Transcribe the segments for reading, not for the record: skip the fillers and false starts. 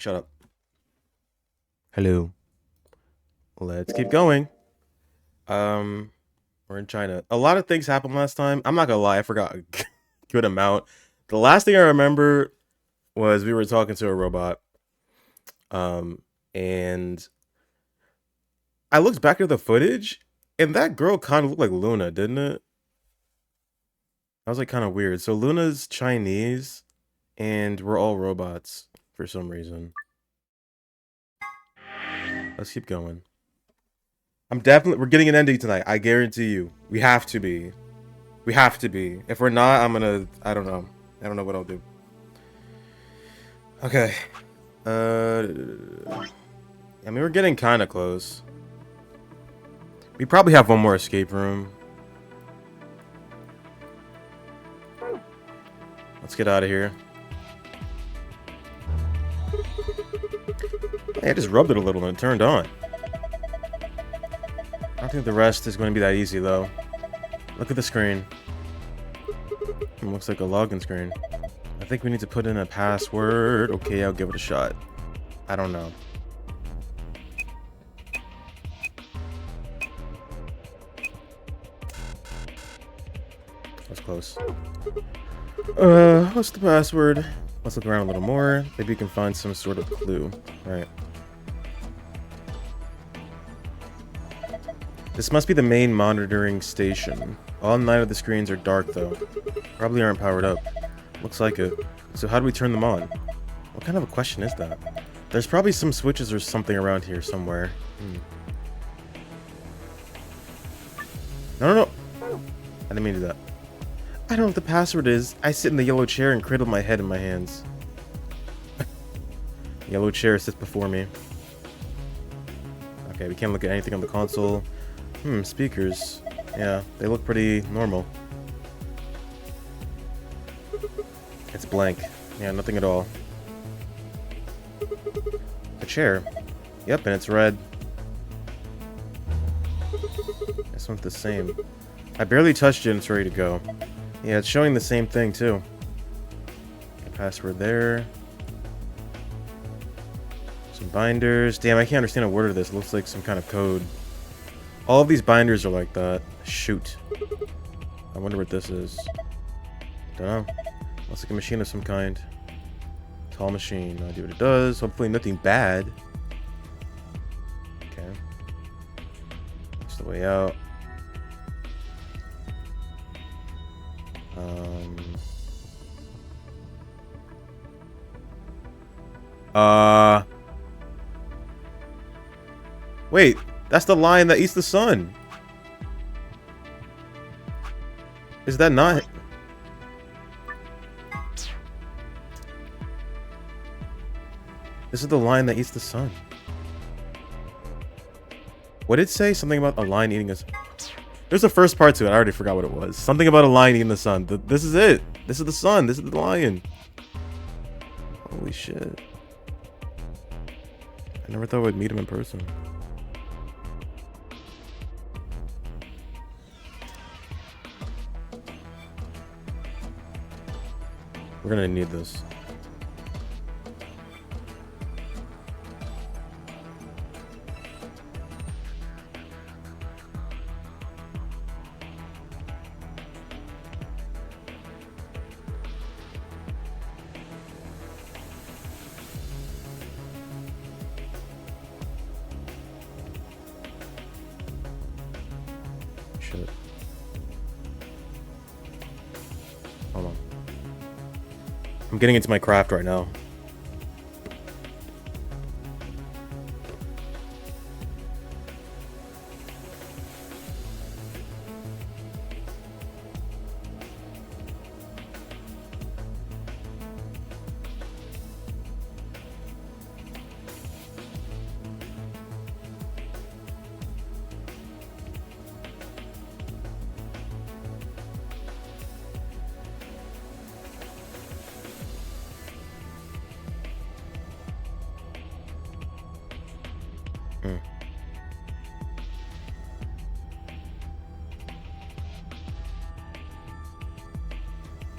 Shut up. Hello. Let's keep going. We're in China. A lot of things happened last time. I'm not gonna lie, I forgot a good amount. The last thing I remember was we were talking to a robot. And I looked back at the footage, and that girl kind of looked like Luna, didn't it? That was like kind of weird. So Luna's Chinese, and we're all robots for some reason. Let's keep going. We're getting an ending tonight. I guarantee you. We have to be. We have to be. If we're not, I don't know. I don't know what I'll do. Okay. I mean, we're getting kind of close. We probably have one more escape room. Let's get out of here. Hey, I just rubbed it a little and it turned on. I don't think the rest is going to be that easy, though. Look at the screen. It looks like a login screen. I think we need to put in a password. Okay, I'll give it a shot. I don't know. That's close. What's the password? Let's look around a little more. Maybe we can find some sort of clue. Alright. This must be the main monitoring station. All 9 of the screens are dark, though. Probably aren't powered up. Looks like it. So how do we turn them on? What kind of a question is that? There's probably some switches or something around here somewhere. No. I didn't mean to do that. I don't know what the password is. I sit in the yellow chair and cradle my head in my hands. Yellow chair sits before me. Okay, we can't look at anything on the console. Speakers. Yeah, they look pretty normal. It's blank. Yeah, nothing at all. A chair. Yep, and it's red. This one's the same. I barely touched it and it's ready to go. Yeah, it's showing the same thing too. Password there. Some binders. Damn, I can't understand a word of this. It looks like some kind of code. All of these binders are like that. Shoot. I wonder what this is. Don't know. Looks like a machine of some kind. Tall machine. I'll do what it does. Hopefully nothing bad. Okay. That's the way out. Wait, that's the lion that eats the sun. Is that not? This is the lion that eats the sun. What did it say? Something about a lion eating a... There's a first part to it. I already forgot what it was. Something about a lion eating the sun. This is it. This is the sun. This is the lion. Holy shit. I never thought we'd meet him in person. We're gonna need this. Shit. Hold on. I'm getting into my craft right now.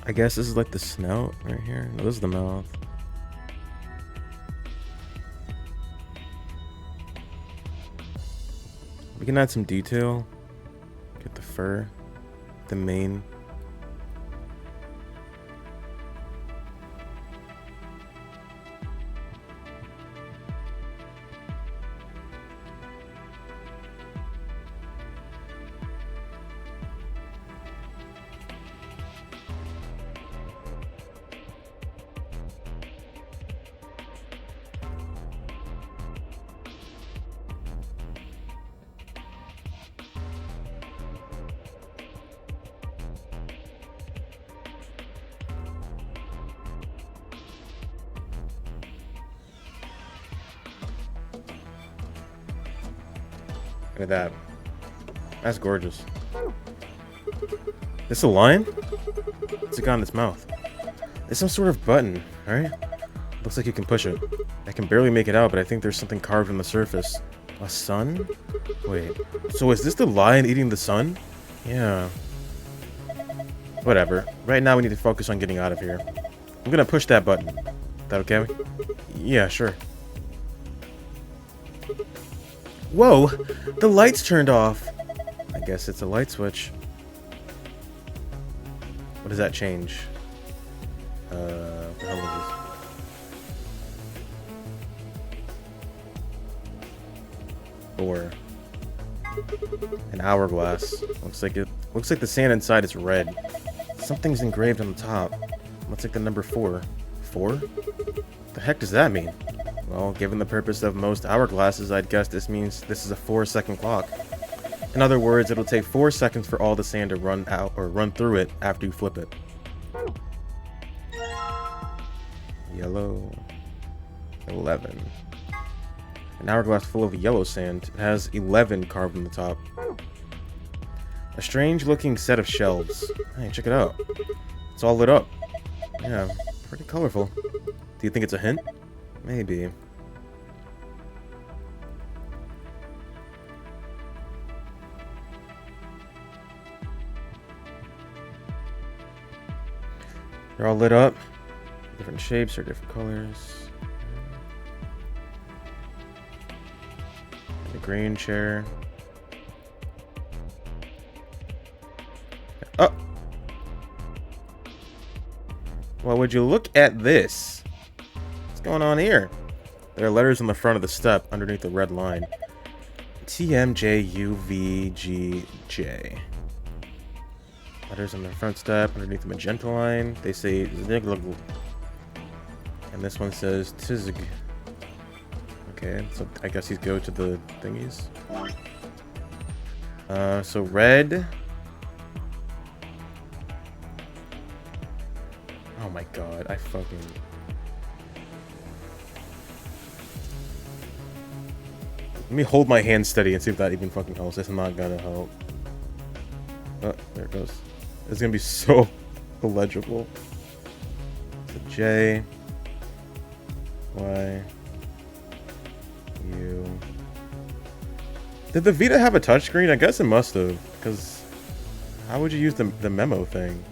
I guess this is like the snout right here. No, this is the mouth. We can add some detail. Get the fur, the mane. Look at that. That's gorgeous. This a lion? What's it got in its mouth? It's some sort of button, alright? Looks like you can push it. I can barely make it out, but I think there's something carved on the surface. A sun? Wait, so is this the lion eating the sun? Yeah. Whatever. Right now we need to focus on getting out of here. I'm gonna push that button. Is that okay? Yeah, sure. Whoa! The lights turned off! I guess it's a light switch. What does that change? What the hell is this? 4. An hourglass. Looks like the sand inside is red. Something's engraved on the top. Looks like the number 4. 4? The heck does that mean? Well, given the purpose of most hourglasses, I'd guess this means this is a 4-second clock. In other words, it'll take 4 seconds for all the sand to run out or run through it after you flip it. Yellow. 11. An hourglass full of yellow sand. It has 11 carved on the top. A strange looking set of shelves. Hey, check it out. It's all lit up. Yeah, pretty colorful. Do you think it's a hint? Maybe. They're all lit up. Different shapes or different colors. And the green chair. Oh! Well, would you look at this? What's going on here? There are letters on the front of the step underneath the red line. TMJUVGJ. Letters on the front step underneath the magenta line. They say Ziglag. And this one says Tizg. Okay, so I guess these go to the thingies. So red. Oh my god, I fucking... Let me hold my hand steady and see if that even fucking helps. It's not gonna help. Oh, there it goes. It's gonna be so illegible. So J, Y, U. Did the Vita have a touchscreen? I guess it must have, because how would you use the memo thing?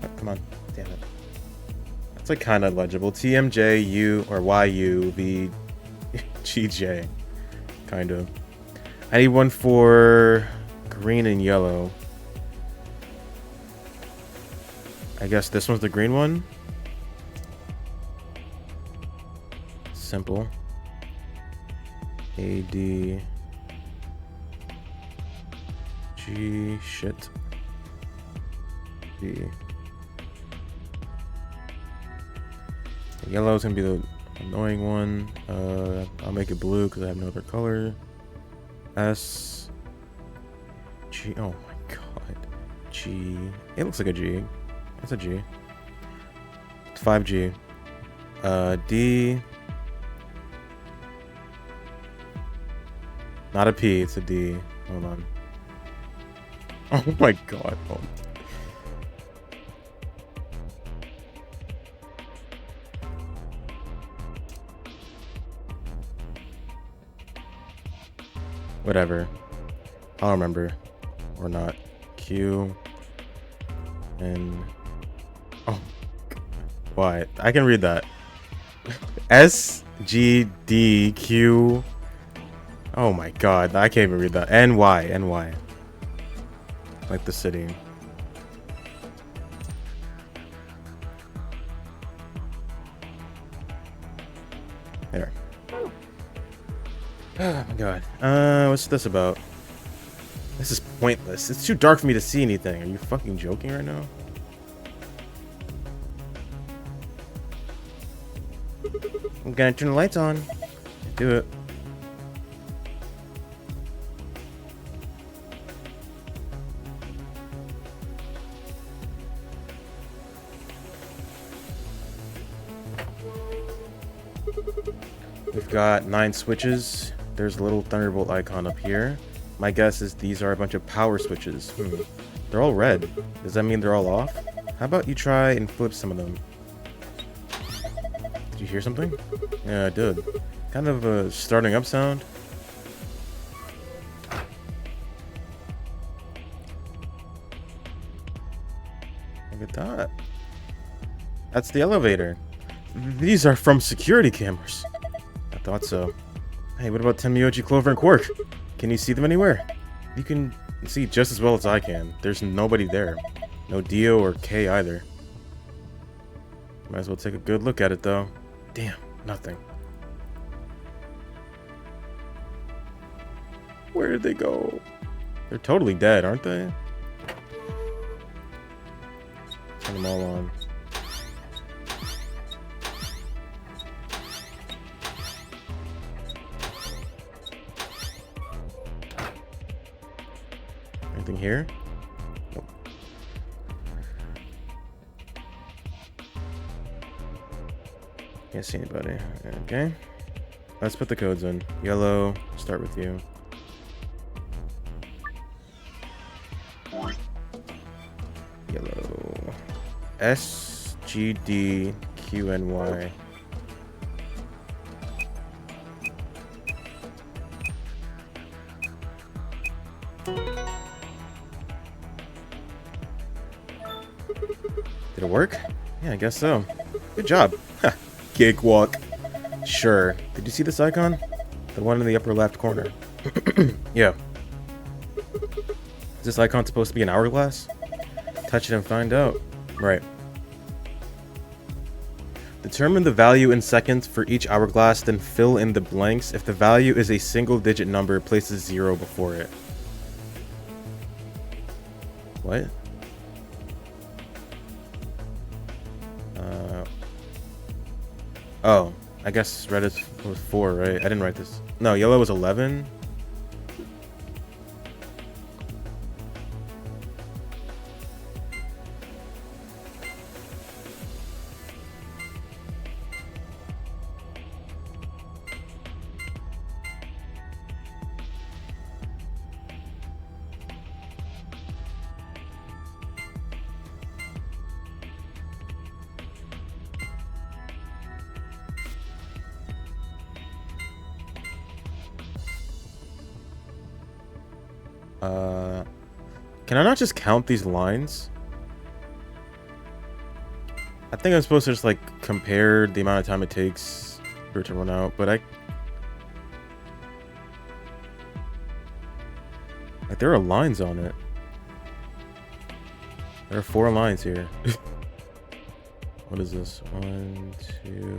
Oh, come on, damn it. That's like kind of legible. TMJU or YUVGJ, kind of. I need one for green and yellow. I guess this one's the green one. Simple. AD G shit. B. The yellow's gonna be the annoying one. I'll make it blue because I have no other color. S G. Oh my god. G. It looks like a G. It's a G. It's 5G. D. Not a P. It's a D. Hold on. Oh my god. Hold on. Whatever. I'll remember. Or not. Q. N. Oh. Why? I can read that. S. G. D. Q. Oh my god. I can't even read that. N. Y. N. Y. Like the city. There. Oh my god. What's this about? This is pointless. It's too dark for me to see anything. Are you fucking joking right now? I'm gonna turn the lights on. Do it. We've got 9 switches. There's a little Thunderbolt icon up here. My guess is these are a bunch of power switches. They're all red. Does that mean they're all off? How about you try and flip some of them? Did you hear something? Yeah, I did. Kind of a starting up sound. Look at that. That's the elevator. These are from security cameras. I thought so. Hey, what about Tenmyoji, Clover, and Quark? Can you see them anywhere? You can see just as well as I can. There's nobody there. No Dio or K either. Might as well take a good look at it, though. Damn, nothing. Where did they go? They're totally dead, aren't they? Turn them all on. Anything here? Nope. Can't see anybody. Okay. Let's put the codes in. Yellow, start with you. Yellow. S, G, D, Q, N, Y. Did it work? Yeah, I guess so. Good job. Ha, cakewalk. Sure. Did you see this icon? The one in the upper left corner. Yeah. Is this icon supposed to be an hourglass? Touch it and find out. Right. Determine the value in seconds for each hourglass, then fill in the blanks. If the value is a single-digit number, place a 0 before it. What? Oh, I guess red was 4, right? I didn't write this. No, yellow was 11. Can I not just count these lines? I think I'm supposed to just like compare the amount of time it takes for it to run out, but like there are lines on it. There are 4 lines here. What is this? 1, 2,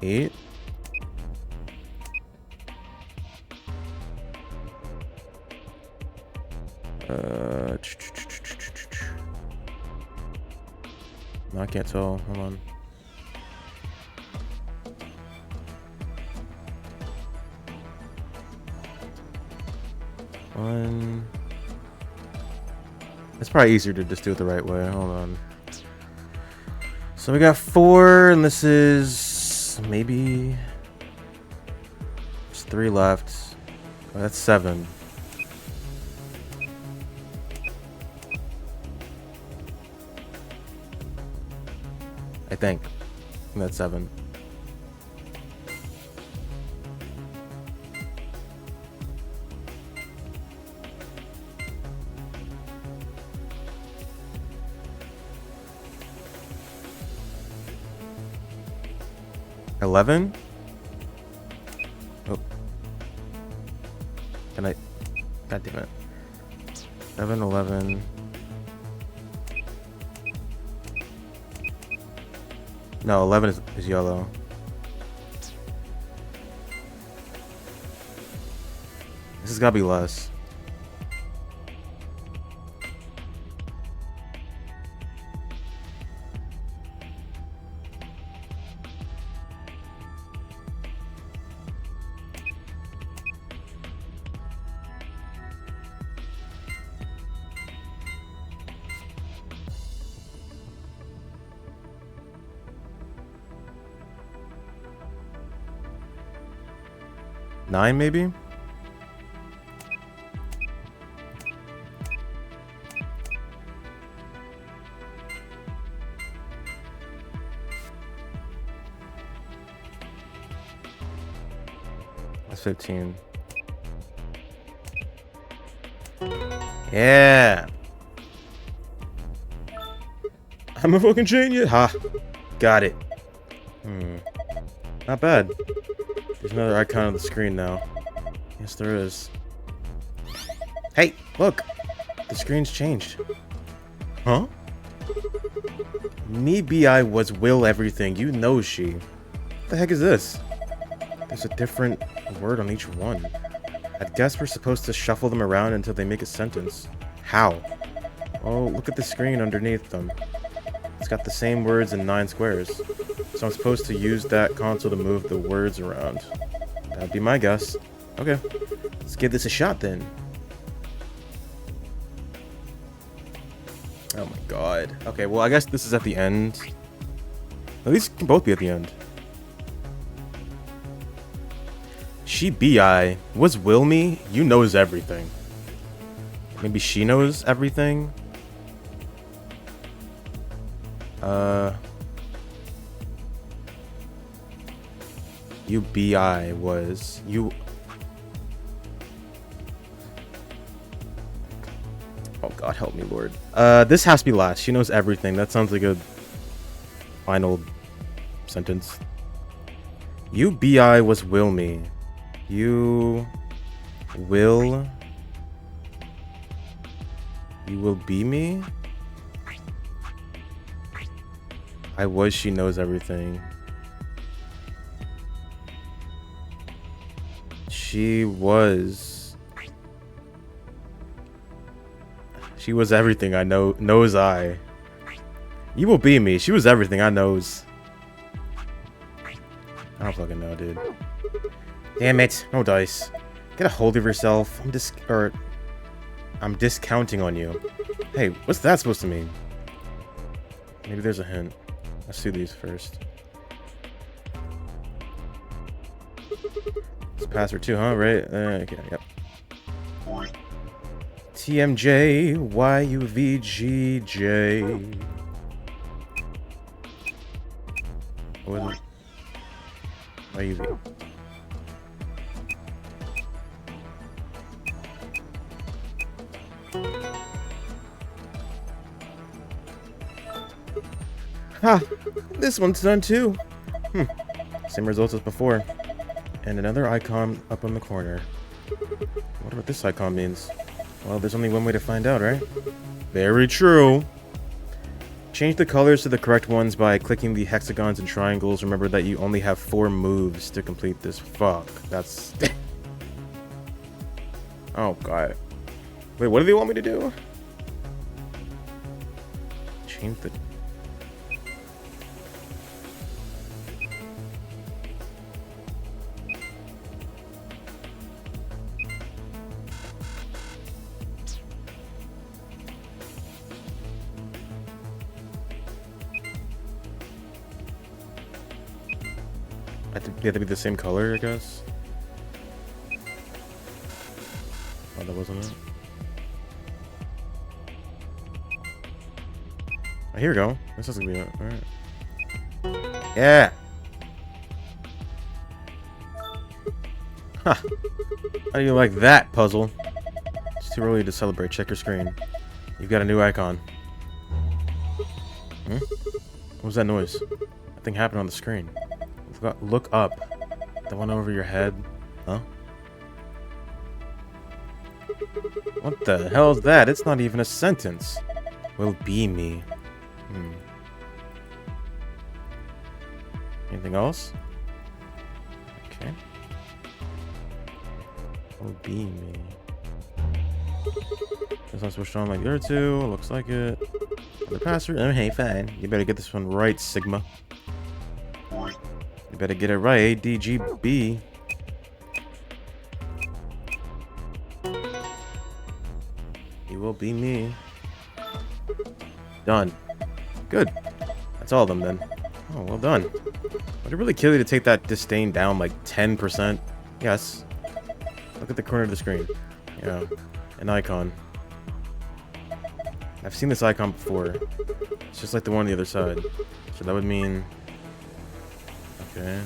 8. No, I can't tell. Hold on. One. It's probably easier to just do it the right way. Hold on. So we got 4, and this is maybe. There's 3 left. Oh, that's 7. I think that's 7. $11? Oh. Can I? God damn it. 7, 11. No, 11 is yellow. This has got to be less. Nine, maybe? That's 15. Yeah. I'm a fucking genius. Ha. Got it. Not bad. There's another icon on the screen now. Yes, there is. Hey, look! The screen's changed. Huh? Me BI was will everything. You know she. What the heck is this? There's a different word on each one. I'd guess we're supposed to shuffle them around until they make a sentence. How? Oh, look at the screen underneath them. It's got the same words in 9 squares. So I'm supposed to use that console to move the words around. That'd be my guess. Okay, let's give this a shot then. Oh my god. Okay, well I guess this is at the end. At least it can both be at the end. She BI. Was Will me? You knows everything. Maybe she knows everything? You BI was you. Oh god. God help me, Lord. This has to be last. She knows everything. That sounds like a final sentence. UBI was will me. You will be me? I was she knows everything. She was everything I know. Knows I. You will be me. She was everything I knows. I don't fucking know, dude. Damn it. No dice. Get a hold of yourself. I'm discounting on you. Hey, what's that supposed to mean? Maybe there's a hint. Let's do these first. It's password too, huh? Right? Okay, yep. TMJ, YUVGJ. What was it? YUV. Ha! This one's done too. Same results as before. And another icon up in the corner. Wonder what this icon means. Well, there's only one way to find out, right? Very true. Change the colors to the correct ones by clicking the hexagons and triangles. Remember that you only have 4 moves to complete this. Fuck. That's... Oh, God. Wait, what do they want me to do? Change the... They have to be the same color, I guess. Oh, that wasn't it. Oh, here we go. This is gonna be it. Alright. Yeah! Ha! How do you like that, puzzle? It's too early to celebrate. Check your screen. You've got a new icon. What was that noise? Nothing happened on the screen. Look up. The one over your head. Huh? What the hell is that? It's not even a sentence. Will be me. Anything else? Okay. Will be me. It's not switched on like the other two. Looks like it. The password. Oh, hey, fine. You better get this one right, Sigma. You better get it right, DGB. You will be me. Done. Good. That's all of them then. Oh, well done. Would it really kill you to take that disdain down like 10%? Yes. Look at the corner of the screen. Yeah. An icon. I've seen this icon before. It's just like the one on the other side. So that would mean... Okay.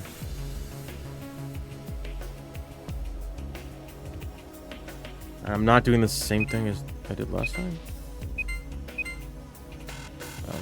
I'm not doing the same thing as I did last time. Oh.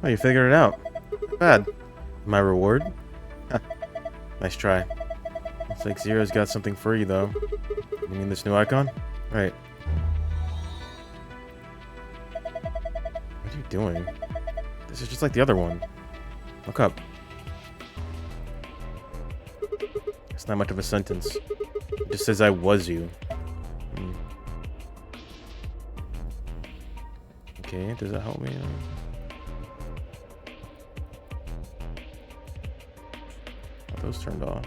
Oh, you figured it out. Not bad. My reward? Nice try. Looks like Zero's got something for you, though. You mean this new icon? Right. What are you doing? What This is just like the other one. Look up. It's not much of a sentence. It just says I was you. Okay, does that help me? Oh, those turned off.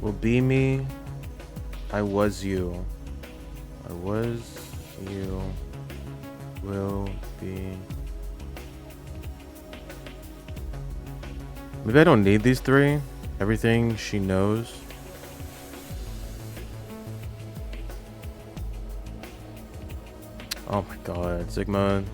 Will be me. I was you. I was you. Will be. Maybe I don't need these three. Everything she knows. Oh my god, Sigma.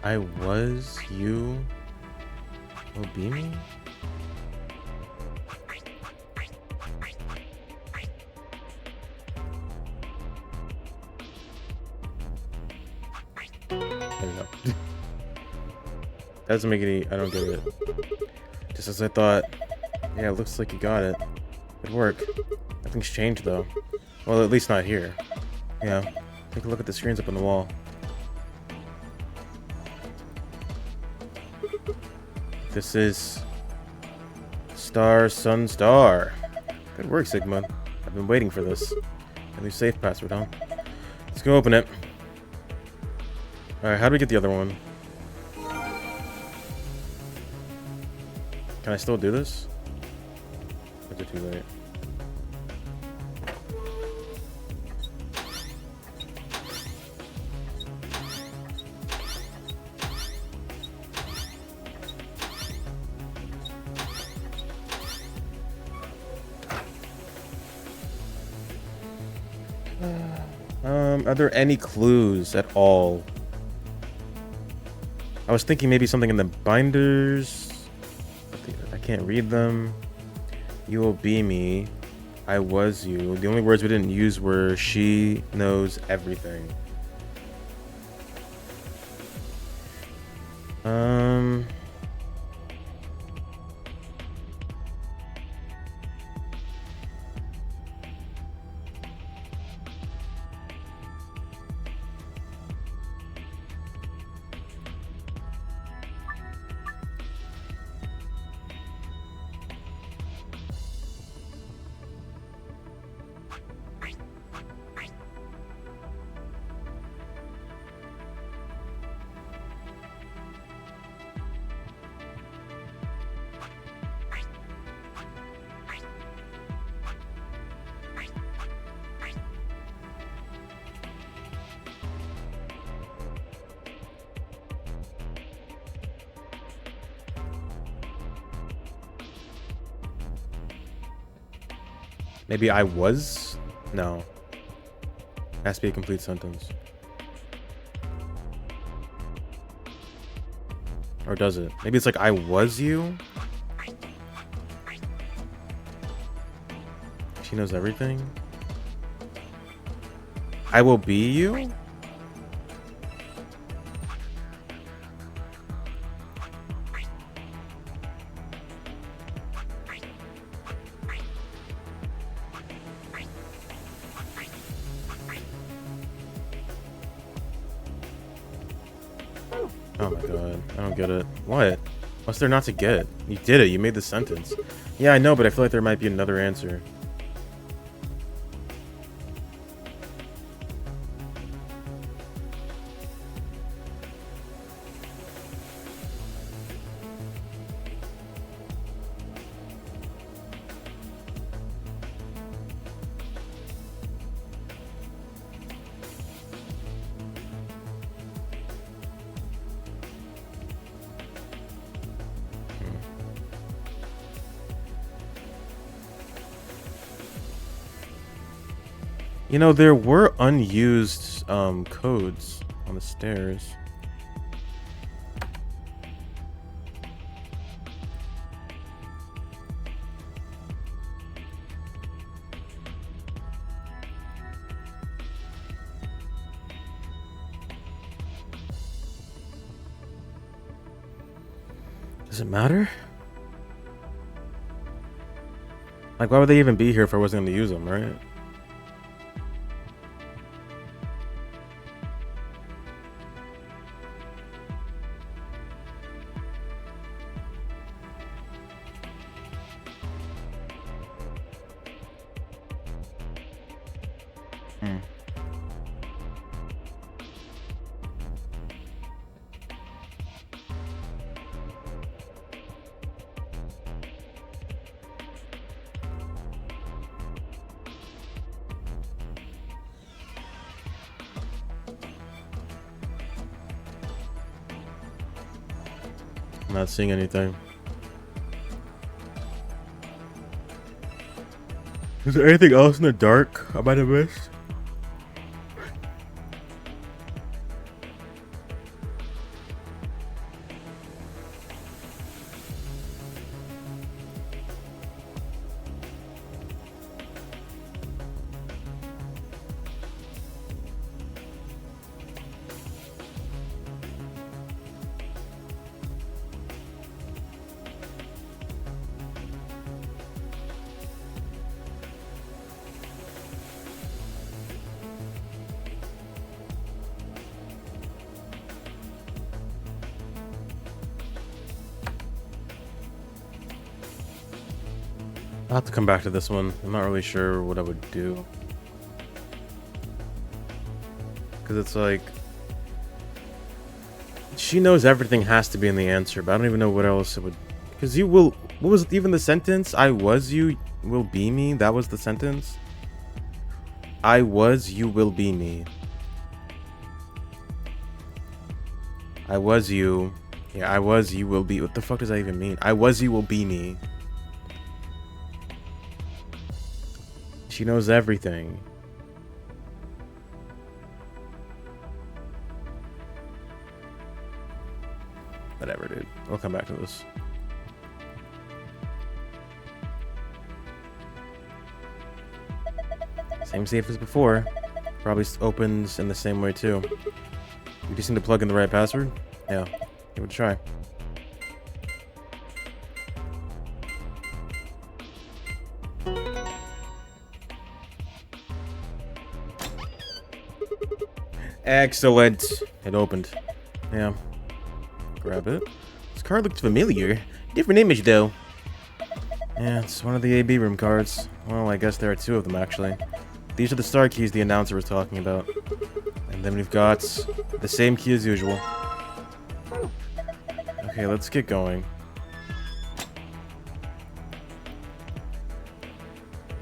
I was you. Will be me? There we go. That doesn't make any. I don't get it. Just as I thought. Yeah, it looks like you got it. Good work. Nothing's changed though. Well, at least not here. Yeah. Take a look at the screens up on the wall. This is Star Sun Star. Good work, Sigma. I've been waiting for this. A new safe password, huh? Let's go open it. Alright, how do we get the other one? Can I still do this? Or is it too late? Are there any clues at all? I was thinking maybe something in the binders. I can't read them. You will be me. I was you. The only words we didn't use were she knows everything. Maybe I was? No. Has to be a complete sentence. Or does it? Maybe it's like I was you? She knows everything? I will be you? Oh my god, I don't get it. What? What's there not to get? You did it, you made the sentence. Yeah, I know, but I feel like there might be another answer. You know, there were unused codes on the stairs. Does it matter? Like, why would they even be here if I wasn't going to use them, right? Hmm. I'm not seeing anything. Is there anything else in the dark I might have missed? I'll have to come back to this one. I'm not really sure what I would do. Because it's like... She knows everything has to be in the answer, but I don't even know what else it would... Because you will... What was even the sentence? I was you will be me? That was the sentence? I was you will be me. I was you... Yeah, I was you will be... What the fuck does that even mean? I was you will be me. She knows everything. Whatever, dude. We'll come back to this. Same safe as before. Probably opens in the same way, too. We just need to plug in the right password? Yeah. Give it a try. Excellent. It opened. Yeah. Grab it. This card looked familiar. Different image, though. Yeah, it's one of the AB room cards. Well, I guess there are two of them, actually. These are the star keys the announcer was talking about. And then we've got the same key as usual. Okay, let's get going.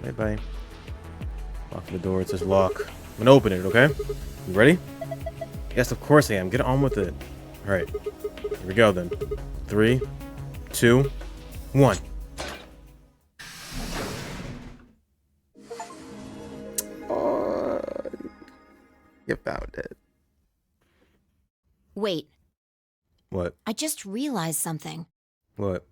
Bye-bye. Lock the door. It says lock. I'm gonna open it, okay? You ready? Yes, of course I am. Get on with it. Alright. Here we go, then. 3, 2, 1. Oh, you found it. Wait. What? I just realized something. What?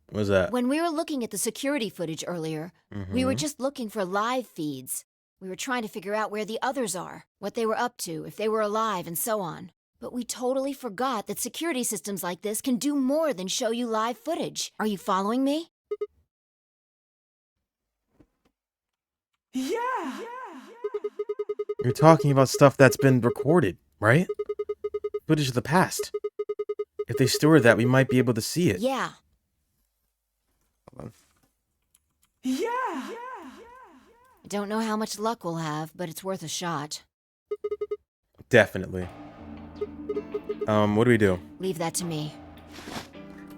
What's that? When we were looking at the security footage earlier, we were just looking for live feeds. We were trying to figure out where the others are, what they were up to, if they were alive, and so on. But we totally forgot that security systems like this can do more than show you live footage. Are you following me? Yeah. You're talking about stuff that's been recorded, right? footage of the past. If they store that, we might be able to see it. Yeah. Hold on. Yeah. I don't know how much luck we'll have, but it's worth a shot. Definitely. What do we do? Leave that to me.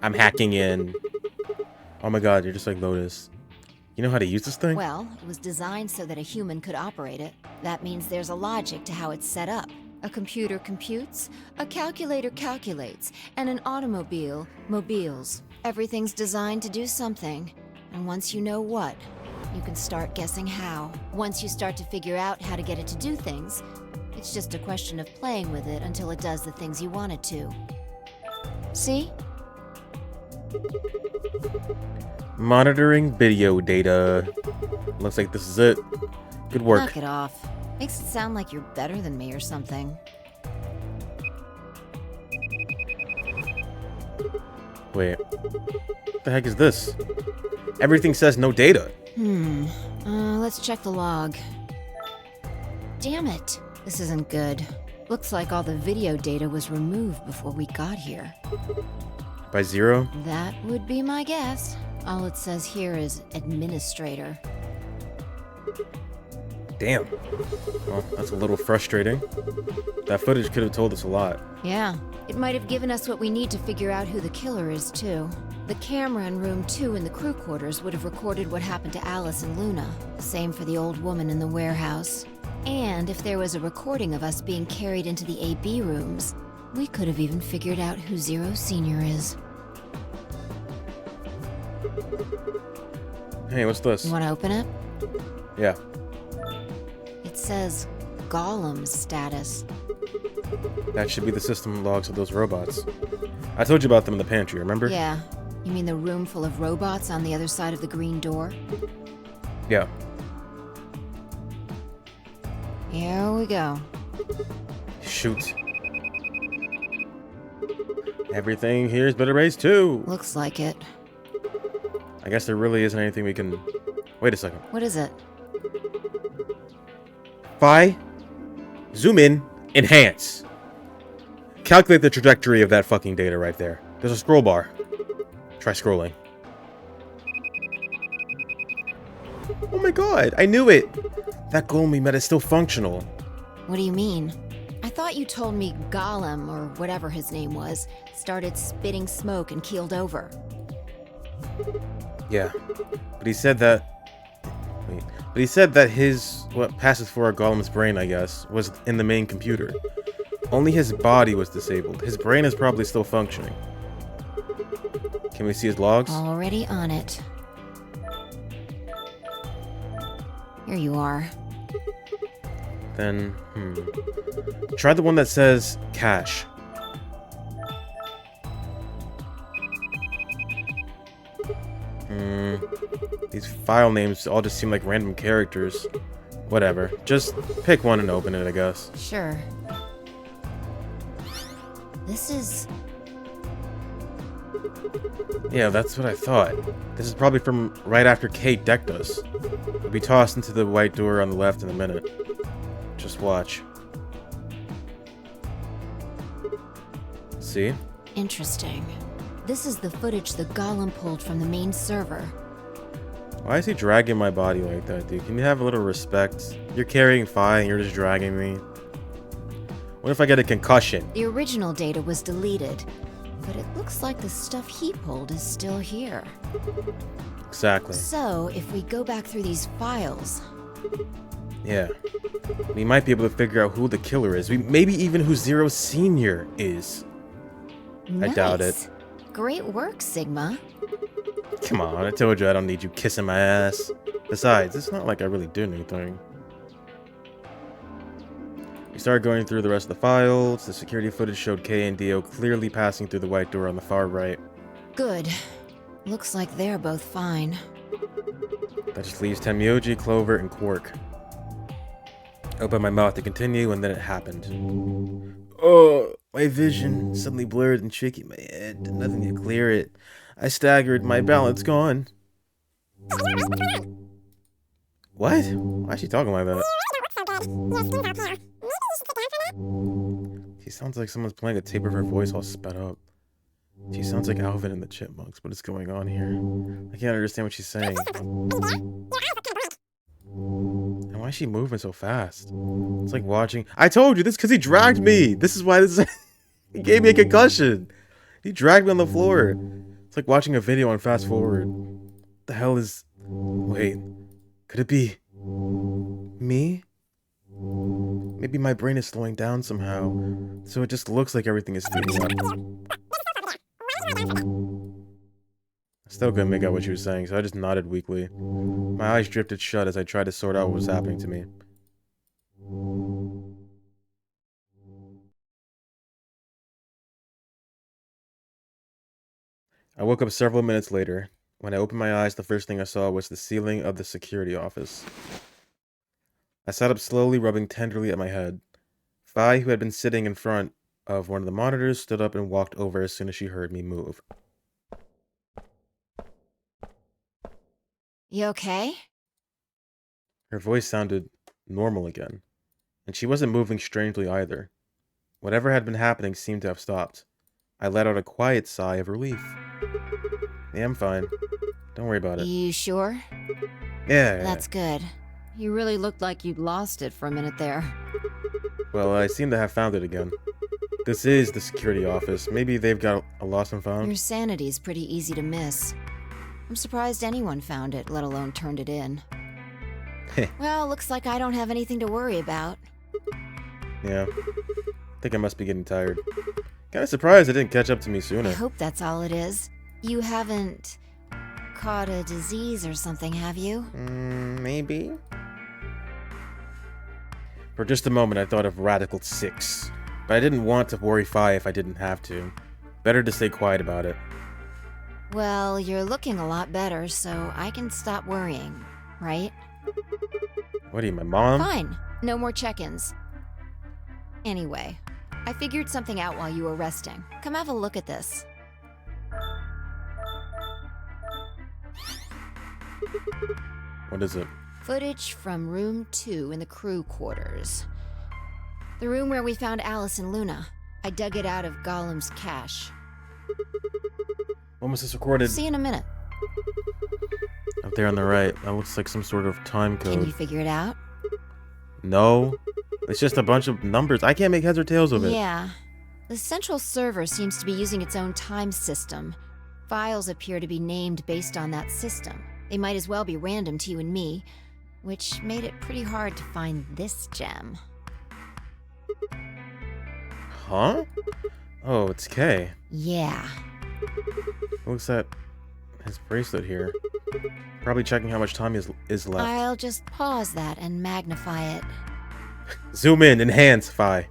I'm hacking in. Oh my god, you're just like Lotus. You know how to use this thing? Well, it was designed so that a human could operate it. That means there's a logic to how it's set up. A computer computes, a calculator calculates, and an automobile mobiles. Everything's designed to do something. And once you know what, you can start guessing how. Once you start to figure out how to get it to do things, it's just a question of playing with it until it does the things you want it to. See? Monitoring video data. Looks like this is it. Good work. Knock it off. Makes it sound like you're better than me or something. Wait. What the heck is this? Everything says no data. Let's check the log. Damn it. This isn't good. Looks like all the video data was removed before we got here. By zero? That would be my guess. All it says here is administrator. Damn. Well, that's a little frustrating. That footage could have told us a lot. Yeah, it might have given us what we need to figure out who the killer is, too. The camera in room 2 in the crew quarters would have recorded what happened to Alice and Luna. Same for the old woman in the warehouse. And if there was a recording of us being carried into the AB rooms, we could have even figured out who Zero Senior is. Hey, what's this? You want to open it? Yeah. It says Golem status. That should be the system logs of those robots. I told you about them in the pantry, remember? Yeah. You mean the room full of robots on the other side of the green door? Yeah. Here we go. Shoot. Everything here's been erased too. Looks like it. I guess there really isn't anything we can... Wait a second. What is it? Zoom in, enhance. Calculate the trajectory of that fucking data right there. There's a scroll bar. Try scrolling. Oh my god, I knew it! That golem we met is still functional. What do you mean? I thought you told me Golem, or whatever his name was, started spitting smoke and keeled over. Yeah, but he said that... Wait. But he said that his... what passes for a golem's brain, I guess, was in the main computer. Only his body was disabled. His brain is probably still functioning. Can we see his logs? Already on it. Here you are. Then, try the one that says cache. These file names all just seem like random characters. Whatever. Just pick one and open it, I guess. Sure. This is... Yeah, that's what I thought. This is probably from right after Kate decked us. We'll be tossed into the white door on the left in a minute. Just watch. See? interesting. This is the footage the Golem pulled from the main server. Why is he dragging my body like that, dude? Can you have a little respect? You're carrying Fi and you're just dragging me. What if I get a concussion? The original data was deleted, but it looks like the stuff he pulled is still here. Exactly. So, if we go back through these files... Yeah. We might be able to figure out who the killer is. Maybe even who Zero Senior is. Nice. I doubt it. Great work, Sigma. Come on, I told you I don't need you kissing my ass. Besides, it's not like I really did anything. We started going through the rest of the files. The security footage showed Kay and Dio clearly passing through the white door on the far right. Good. Looks like they're both fine. That just leaves Tenmyoji, Clover, and Quark. I opened my mouth to continue, and then it happened. Oh, my vision suddenly blurred and shaky in my head. Nothing to clear it. I staggered, my balance gone. What? Why is she talking like that? She sounds like someone's playing a tape of her voice all sped up. She sounds like Alvin and the Chipmunks. What is going on here? I can't understand what she's saying. And why is she moving so fast? It's like watching... I told you, this because he dragged me! This is why this is... He gave me a concussion! He dragged me on the floor! It's like watching a video on fast forward. The hell is... Wait. Could it be... me? Maybe my brain is slowing down somehow, so it just looks like everything is speeding up. I still couldn't make out what she was saying, so I just nodded weakly. My eyes drifted shut as I tried to sort out what was happening to me. I woke up several minutes later. When I opened my eyes, the first thing I saw was the ceiling of the security office. I sat up slowly, rubbing tenderly at my head. Fi, who had been sitting in front of one of the monitors, stood up and walked over as soon as she heard me move. You okay? Her voice sounded normal again, and she wasn't moving strangely either. Whatever had been happening seemed to have stopped. I let out a quiet sigh of relief. Yeah, I'm fine. Don't worry about it. You sure? Yeah. That's good. You really looked like you'd lost it for a minute there. Well, I seem to have found it again. This is the security office. Maybe they've got a lost and found. Your sanity's pretty easy to miss. I'm surprised anyone found it, let alone turned it in. Well, looks like I don't have anything to worry about. Yeah. I think I must be getting tired. Kinda surprised it didn't catch up to me I sooner. hope that's all it is. You haven't caught a disease or something, have you? Maybe? For just a moment, I thought of Radical 6. But I didn't want to worry Fi if I didn't have to. Better to stay quiet about it. Well, you're looking a lot better, so I can stop worrying, right? What are you, my mom? Fine. No more check-ins. Anyway, I figured something out while you were resting. Come have a look at this. What is it? Footage from room 2 in the crew quarters. The room where we found Alice and Luna. I dug it out of Gollum's cache. When was this recorded? See you in a minute. Up there on the right. That looks like some sort of time Can you code. figure it out? No. It's just a bunch of numbers. I can't make heads or tails of it. Yeah. The central server seems to be using its own time system. Files appear to be named based on that system. They might as well be random to you and me, which made it pretty hard to find this gem. Huh? Oh, it's Kay. Yeah. Looks at his bracelet here. Probably checking how much time is left. I'll just pause that and magnify it. Zoom in, enhance, Fi.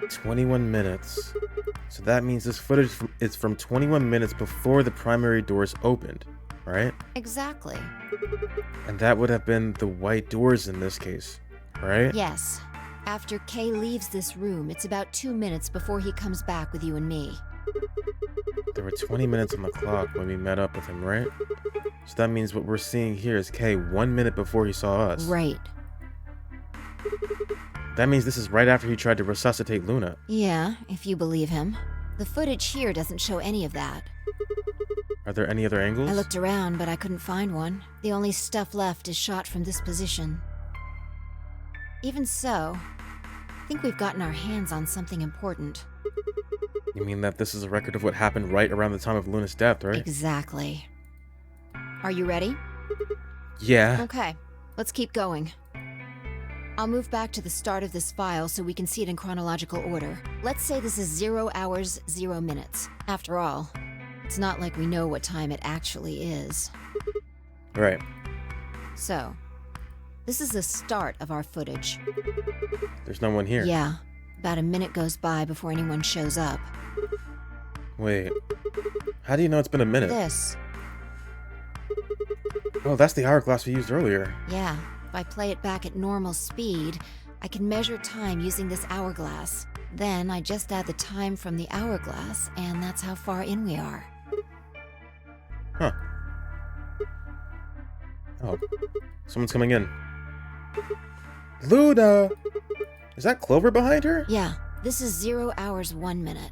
21 minutes. So that means this footage is from 21 minutes before the primary doors opened, right? Exactly. And that would have been the white doors in this case, right? Yes. After Kay leaves this room, it's about 2 minutes before he comes back with you and me. There were 20 minutes on the clock when we met up with him, right? So that means what we're seeing here is Kay 1 minute before he saw us. Right. That means this is right after he tried to resuscitate Luna. Yeah, if you believe him. The footage here doesn't show any of that. Are there any other angles? I looked around, but I couldn't find one. The only stuff left is shot from this position. Even so, I think we've gotten our hands on something important. You mean that this is a record of what happened right around the time of Luna's death, right? Exactly. Are you ready? Yeah. Okay, let's keep going. I'll move back to the start of this file so we can see it in chronological order. Let's say this is 0 hours, 0 minutes. After all, it's not like we know what time it actually is. Right. So, this is the start of our footage. There's no one here. Yeah, about a minute goes by before anyone shows up. Wait. How do you know it's been a minute? This. Oh, that's the hourglass we used earlier. Yeah, if I play it back at normal speed, I can measure time using this hourglass. Then I just add the time from the hourglass, and that's how far in we are. Huh. Oh. Someone's coming in. Luna! Is that Clover behind her? Yeah, This is 0 hours 1 minute.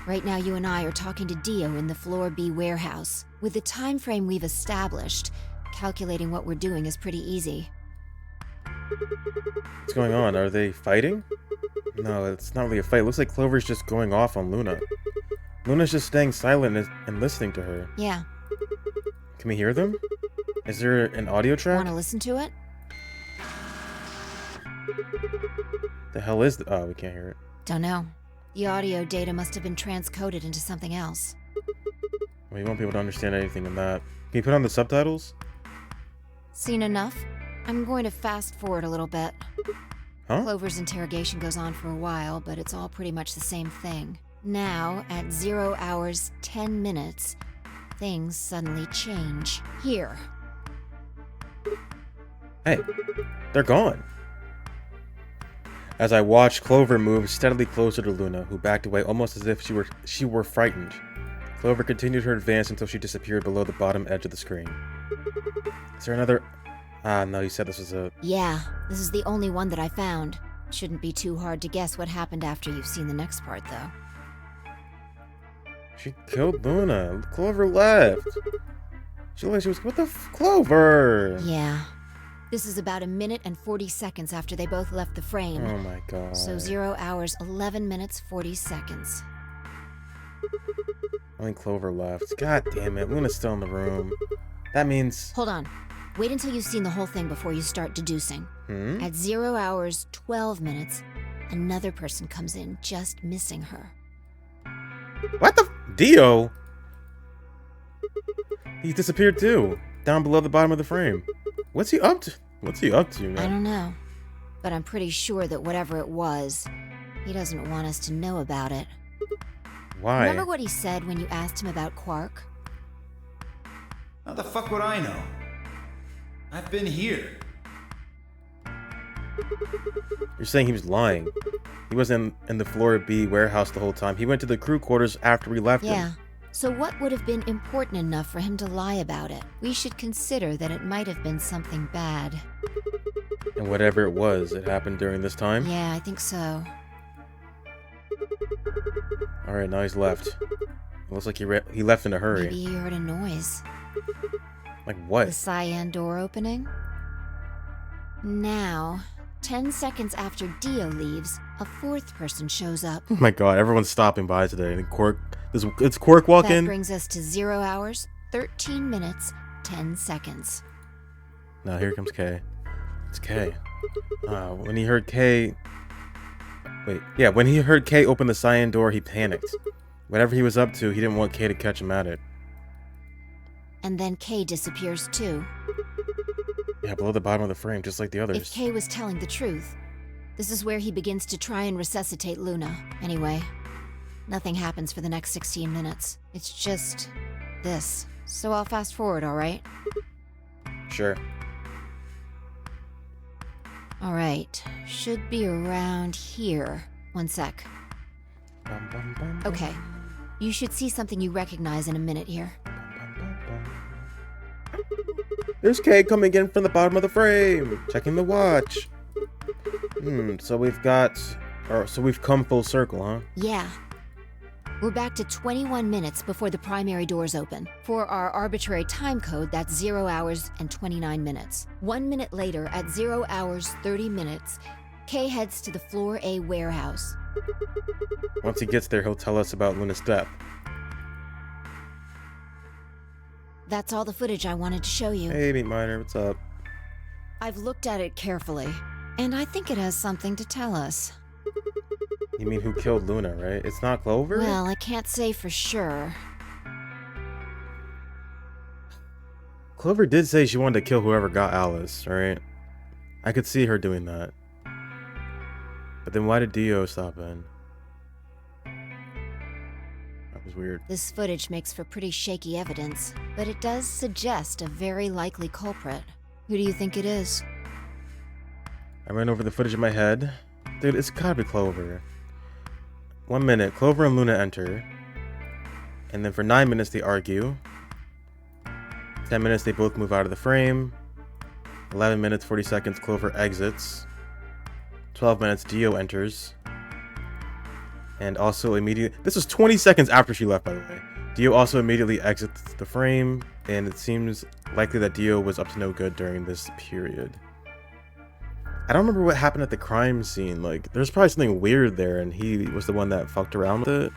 Right now, you and I are talking to Dio in the Floor B warehouse. With the time frame we've established, calculating what we're doing is pretty easy. What's going on? Are they fighting? No, it's not really a fight. It looks like Clover's just going off on Luna. Luna's just staying silent and listening to her. Yeah. Can we hear them? Is there an audio track? Want to listen to it? The hell is oh, we can't hear it. Don't know. The audio data must have been transcoded into something else. We won't be able to understand anything in that. Can you put on the subtitles? Seen enough? I'm going to fast forward a little bit. Huh? Clover's interrogation goes on for a while, but it's all pretty much the same thing. Now, at 0 hours 10 minutes, things suddenly change. Here. Hey, they're gone. As I watched, Clover move steadily closer to Luna, who backed away almost as if she were frightened. Clover continued her advance until she disappeared below the bottom edge of the screen. Is there another... Ah, no, you said this was a... Yeah, this is the only one that I found. Shouldn't be too hard to guess what happened after you've seen the next part, though. She killed Luna. Clover left. She looked like she was... What the Clover! Yeah. This is about 1 minute and 40 seconds after they both left the frame. Oh my god. So 0 hours 11 minutes 40 seconds. I think Clover left. God damn it, Luna's still in the room. That means... Hold on. Wait until you've seen the whole thing before you start deducing. At 0 hours 12 minutes, another person comes in just missing her. What the... Dio? He disappeared too. Down below the bottom of the frame. What's he up to? What's he up to, man? I don't know. But I'm pretty sure that whatever it was, he doesn't want us to know about it. Why? Remember what he said when you asked him about Quark? How the fuck would I know? I've been here. You're saying he was lying. He wasn't in the Floor B warehouse the whole time. He went to the crew quarters after we left him. Yeah. So what would have been important enough for him to lie about it? We should consider that it might have been something bad. And whatever it was, it happened during this time? Yeah, I think so. Alright, now he's left. It looks like he left in a hurry. Maybe he heard a noise. Like what? The cyan door opening? Now, 10 seconds after Dio leaves, a fourth person shows up. Oh my god, everyone's stopping by today. And it's Quark walking. That brings us to 0 hours, 13 minutes, 10 seconds. Now here comes Kay. It's Kay. When he heard Kay... Wait, yeah, when he heard Kay open the cyan door, he panicked. Whatever he was up to, he didn't want Kay to catch him at it. And then Kay disappears too. Yeah, below the bottom of the frame, just like the others. If Kay was telling the truth, this is where he begins to try and resuscitate Luna. Anyway, nothing happens for the next 16 minutes. It's just this. So I'll fast forward, alright? Sure. Alright, should be around here. One sec. Bum, bum, bum, bum, Okay, you should see something you recognize in a minute here. bum, bum, bum. There's Kay coming in from the bottom of the frame, checking the watch. So we've come full circle, huh? Yeah. We're back to 21 minutes before the primary doors open. For our arbitrary time code, that's 0 hours and 29 minutes. 1 minute later, at 0 hours 30 minutes, Kay heads to the Floor A warehouse. Once he gets there, he'll tell us about Luna's death. That's all the footage I wanted to show you. Hey, Meat Miner, what's up? I've looked at it carefully, and I think it has something to tell us. You mean who killed Luna, right? It's not Clover? Well, I can't say for sure. Clover did say she wanted to kill whoever got Alice, right? I could see her doing that. But then why did Dio stop in? That was weird. This footage makes for pretty shaky evidence, but it does suggest a very likely culprit. Who do you think it is? I ran over the footage in my head. Dude, it's gotta be Clover. 1 minute, Clover and Luna enter. And then for 9 minutes they argue. 10 minutes they both move out of the frame. 11 minutes, 40 seconds, Clover exits. 12 minutes, Dio enters. And also immediately, this was 20 seconds after she left, by the way. Dio also immediately exits the frame, and it seems likely that Dio was up to no good during this period. I don't remember what happened at the crime scene. Like, there's probably something weird there, and he was the one that fucked around with it.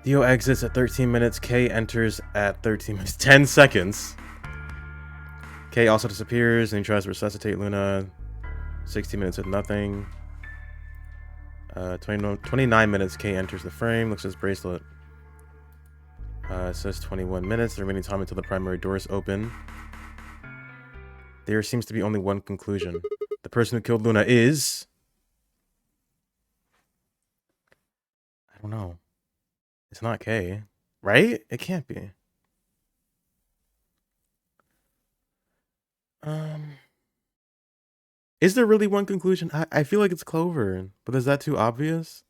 Dio exits at 13 minutes. Kay enters at 13 minutes. 10 seconds. Kay also disappears, and he tries to resuscitate Luna. 16 minutes with nothing. 29 minutes, Kay enters the frame, looks at his bracelet. It says 21 minutes, the remaining time until the primary doors open. There seems to be only one conclusion. The person who killed Luna is... I don't know. It's not Kay, right? It can't be. Is there really one conclusion? I feel like it's Clover, but is that too obvious?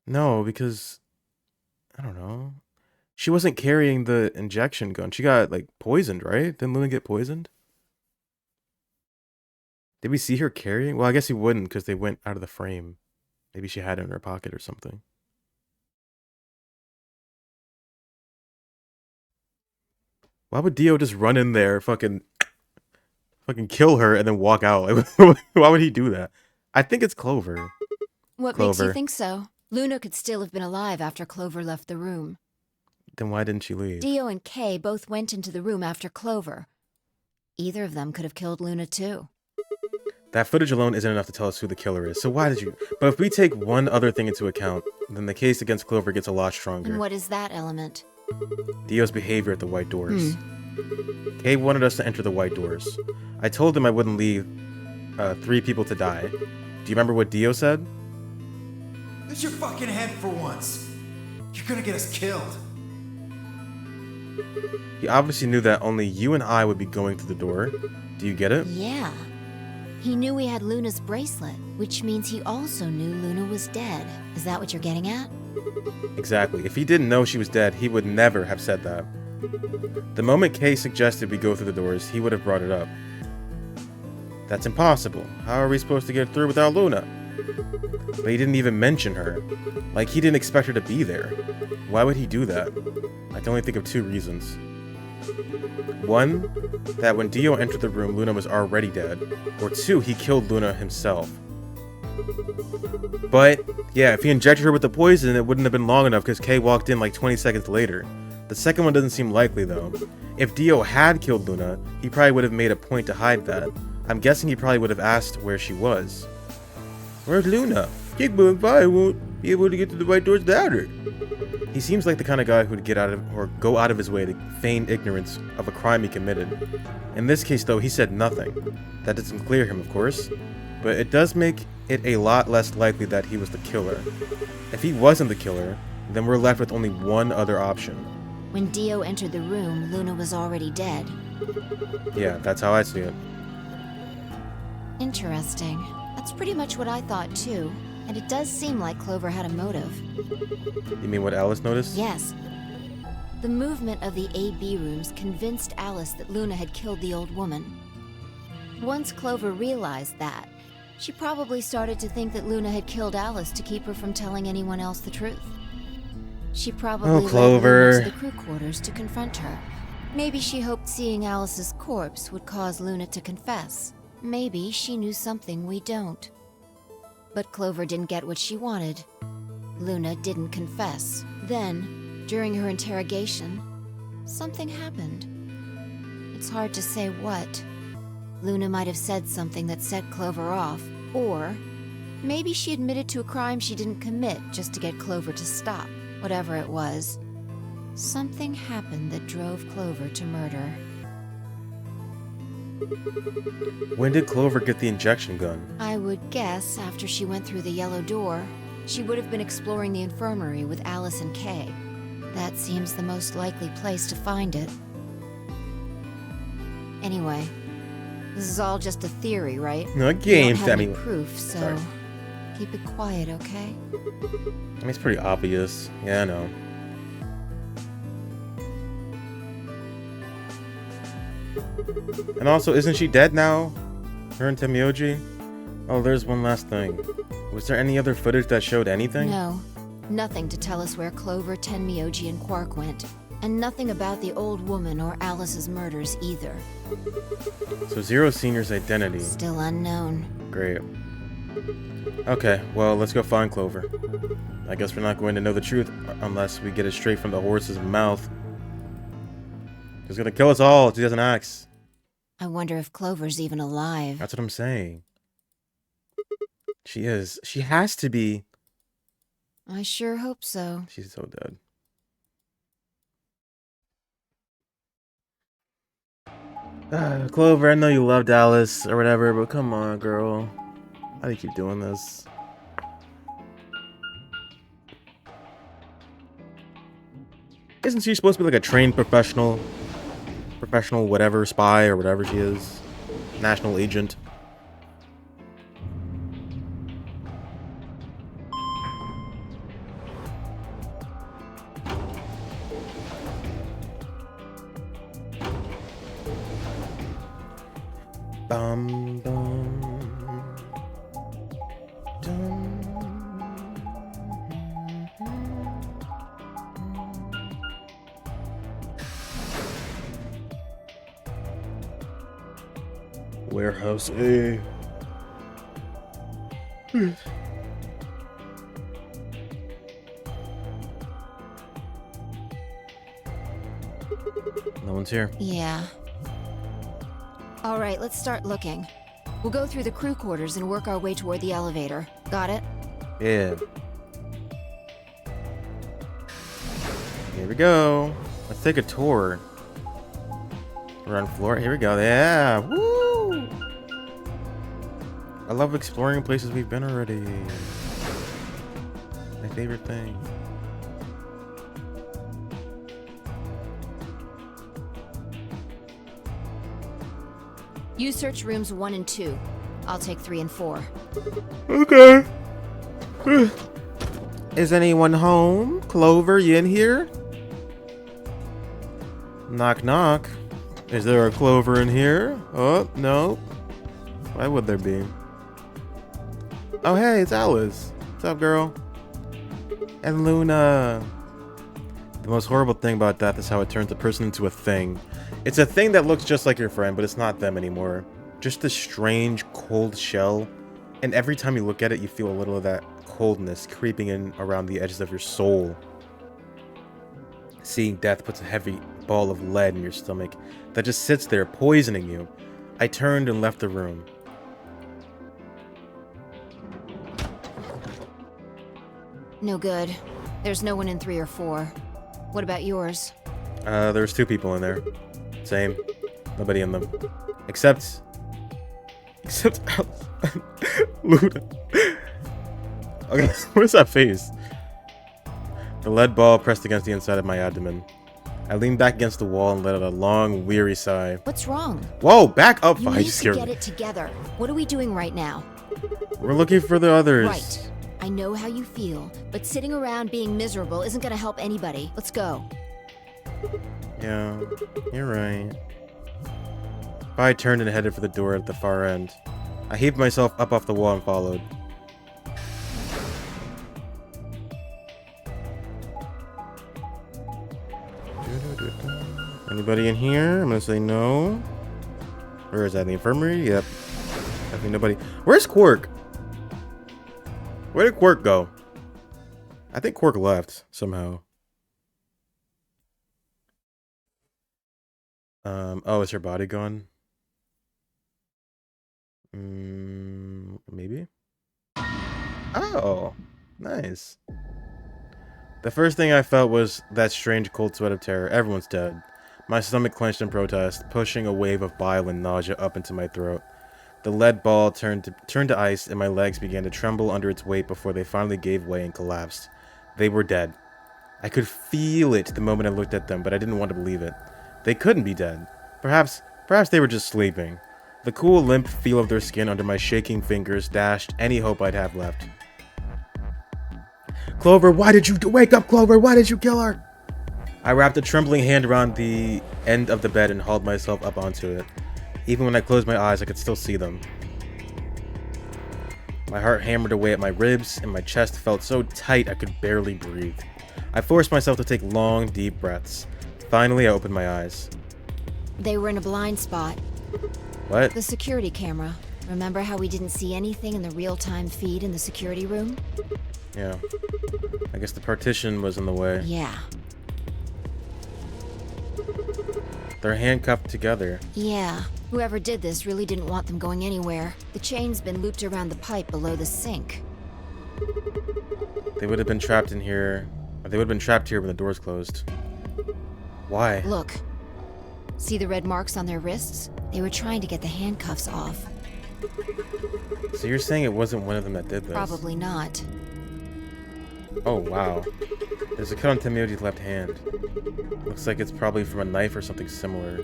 No, because I don't know. She wasn't carrying the injection gun. She got like poisoned, right? Didn't Luna get poisoned? Did we see her carrying? Well, I guess he wouldn't because they went out of the frame. Maybe she had it in her pocket or something. Why would Dio just run in there, fucking kill her, and then walk out? Why would he do that? I think it's Clover. What makes you think so? Luna could still have been alive after Clover left the room. Then why didn't she leave? Dio and Kay both went into the room after Clover. Either of them could have killed Luna too. That footage alone isn't enough to tell us who the killer is, so why did you... But if we take one other thing into account, then the case against Clover gets a lot stronger. And what is that element? Dio's behavior at the White Doors. Kay wanted us to enter the White Doors. I told him I wouldn't leave 3 people to die. Do you remember what Dio said? Use your fucking head for once. You're gonna get us killed. He obviously knew that only you and I would be going through the door. Do you get it? Yeah. He knew we had Luna's bracelet, which means he also knew Luna was dead. Is that what you're getting at? Exactly. If he didn't know she was dead, he would never have said that. The moment Kay suggested we go through the doors, he would have brought it up. That's impossible. How are we supposed to get through without Luna? But he didn't even mention her. Like, he didn't expect her to be there. Why would he do that? I can only think of 2 reasons. One, that when Dio entered the room, Luna was already dead. Or 2, he killed Luna himself. But, yeah, if he injected her with the poison, it wouldn't have been long enough because Kay walked in like 20 seconds later. The second one doesn't seem likely, though. If Dio had killed Luna, he probably would have made a point to hide that. I'm guessing he probably would have asked where she was. Where's Luna? Jigbo and Vi won't be able to get to the White Doors without her. He seems like the kind of guy who'd get out of, or go out of his way to feign ignorance of a crime he committed. In this case, though, he said nothing. That doesn't clear him, of course, but it does make it a lot less likely that he was the killer. If he wasn't the killer, then we're left with only one other option. When Dio entered the room, Luna was already dead. Yeah, that's how I see it. Interesting. That's pretty much what I thought too. And it does seem like Clover had a motive. You mean what Alice noticed? Yes. The movement of the AB rooms convinced Alice that Luna had killed the old woman. Once Clover realized that, she probably started to think that Luna had killed Alice to keep her from telling anyone else the truth. She probably led Clover. Luna to the crew quarters to confront her. Maybe she hoped seeing Alice's corpse would cause Luna to confess. Maybe she knew something we don't. But Clover didn't get what she wanted. Luna didn't confess. Then, during her interrogation, something happened. It's hard to say what. Luna might have said something that set Clover off, or maybe she admitted to a crime she didn't commit just to get Clover to stop. Whatever it was, something happened that drove Clover to murder. When did Clover get the injection gun? I would guess after she went through the yellow door, she would have been exploring the infirmary with Alice and Kay. That seems the most likely place to find it. Anyway, this is all just a theory, right? No, We games, don't have any anyway. proof, so Sorry. keep it quiet, okay? I mean, it's pretty obvious. Yeah, I know. And also, isn't she dead now? Her and Temioji? Oh, there's one last thing. Was there any other footage that showed anything? No. Nothing to tell us where Clover, Tenmyoji, and Quark went. And nothing about the old woman or Alice's murders either. So Zero Senior's identity. Still unknown. Great. Okay, well, let's go find Clover. I guess we're not going to know the truth unless we get it straight from the horse's mouth. She's gonna kill us all if she doesn't act. I wonder if Clover's even alive. That's what I'm saying. She is. She has to be. I sure hope so. She's so dead. Clover, I know you loved Alice or whatever, but come on, girl. Why do you keep doing this? Isn't she supposed to be like a trained professional whatever, spy or whatever she is? National agent? Bum, bum, dum. Warehouse A. No one's here. Yeah. All right, let's start looking. We'll go through the crew quarters and work our way toward the elevator. Got it? Yeah. Here we go. Let's take a tour. We're on floor. Here we go. Yeah. Woo! I love exploring places we've been already. My favorite thing. You search rooms 1 and 2. I'll take 3 and 4. Okay. Is anyone home? Clover, you in here? Knock, knock. Is there a Clover in here? Oh, no. Why would there be? Oh, hey, it's Alice. What's up, girl? And Luna. The most horrible thing about death is how it turns a person into a thing. It's a thing that looks just like your friend, but it's not them anymore. Just this strange, cold shell. And every time you look at it, you feel a little of that coldness creeping in around the edges of your soul. Seeing death puts a heavy ball of lead in your stomach that just sits there, poisoning you. I turned and left the room. No good. There's no one in 3 or 4. What about yours? There's 2 people in there. Same. Nobody in them. Except Luna. Okay, what is that face? The lead ball pressed against the inside of my abdomen. I leaned back against the wall and let out a long, weary sigh. What's wrong? Whoa, back up! You I need just to scared get me. it together. What are we doing right now? We're looking for the others. Right. I know how you feel, but sitting around being miserable isn't gonna help anybody. Let's go. Yeah, you're right. I turned and headed for the door at the far end. I heaved myself up off the wall and followed. Anybody in here? I'm gonna say no. Where is that? The infirmary? Yep. Definitely nobody. Where's Quark? Where did Quark go? I think Quark left somehow. Oh, is her body gone? Maybe? Oh, nice. The first thing I felt was that strange cold sweat of terror. Everyone's dead. My stomach clenched in protest, pushing a wave of bile and nausea up into my throat. The lead ball turned to ice, and my legs began to tremble under its weight before they finally gave way and collapsed. They were dead. I could feel it the moment I looked at them, but I didn't want to believe it. They couldn't be dead. Perhaps they were just sleeping. The cool, limp feel of their skin under my shaking fingers dashed any hope I'd have left. Clover, why did you wake up, Clover? Why did you kill her? I wrapped a trembling hand around the end of the bed and hauled myself up onto it. Even when I closed my eyes, I could still see them. My heart hammered away at my ribs, and my chest felt so tight I could barely breathe. I forced myself to take long, deep breaths. Finally, I opened my eyes. They were in a blind spot. What? The security camera. Remember how we didn't see anything in the real-time feed in the security room? Yeah. I guess the partition was in the way. Yeah. They're handcuffed together. Yeah. Whoever did this really didn't want them going anywhere. The chain's been looped around the pipe below the sink. They would have been trapped in here. Or they would have been trapped here when the doors closed. Why? Look. See the red marks on their wrists? They were trying to get the handcuffs off. So you're saying it wasn't one of them that did this? Probably not. Oh, wow. There's a cut on Tenmyoji's left hand. Looks like it's probably from a knife or something similar.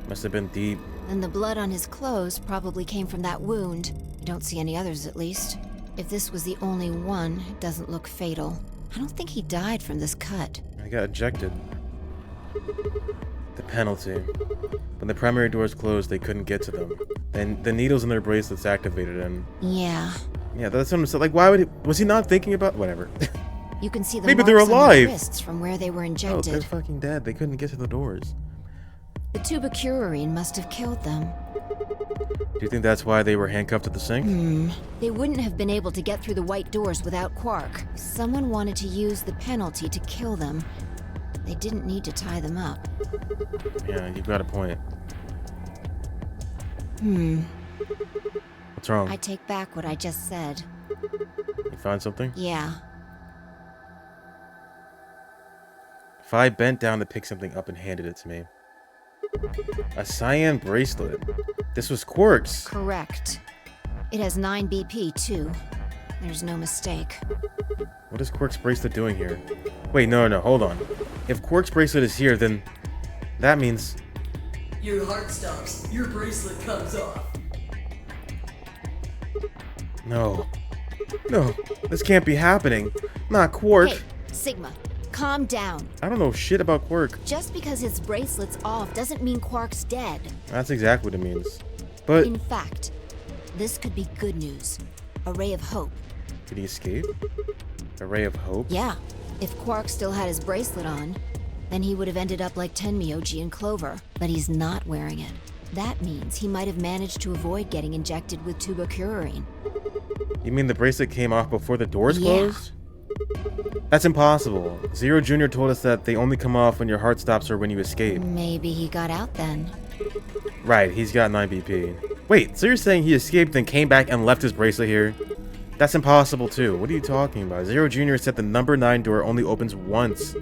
Must have been deep. And the blood on his clothes probably came from that wound. I don't see any others, at least. If this was the only one, it doesn't look fatal. I don't think he died from this cut. I got ejected. The penalty. When the primary doors closed, they couldn't get to them. Then the needles in their bracelets activated and... Yeah. Yeah, that's what I'm saying. Like, why would he... Was he not thinking about... Whatever. You can see the Maybe marks they're on their alive. wrists from where they were Oh, injected. they're fucking dead. They couldn't get to the doors. The tubocurarine must have killed them. Do you think that's why they were handcuffed to the sink? They wouldn't have been able to get through the white doors without Quark. Someone wanted to use the penalty to kill them. They didn't need to tie them up. Yeah, you've got a point. What's wrong? I take back what I just said. You found something? Yeah. Phi bent down to pick something up and handed it to me. A cyan bracelet. This was Quark's. Correct. It has 9 BP, too. There's no mistake. What is Quark's bracelet doing here? Wait, no, hold on. If Quark's bracelet is here, then that means... Your heart stops. Your bracelet comes off. No, this can't be happening. Not Quark. Hey, Sigma, calm down. I don't know shit about Quark. Just because his bracelet's off doesn't mean Quark's dead. That's exactly what it means. But In fact, this could be good news. A ray of hope. did he escape? A ray of hope? Yeah, if Quark still had his bracelet on, then he would have ended up like Tenmyoji and Clover, but he's not wearing it. That means he might have managed to avoid getting injected with tubocurarine. You mean the bracelet came off before the doors Yeah. closed? That's impossible. Zero Jr. told us that they only come off when your heart stops or when you escape. Maybe he got out then. Right, he's got 9 BP. Wait, so you're saying he escaped then came back and left his bracelet here? That's impossible too. What are you talking about? Zero Jr. said the number 9 door only opens once.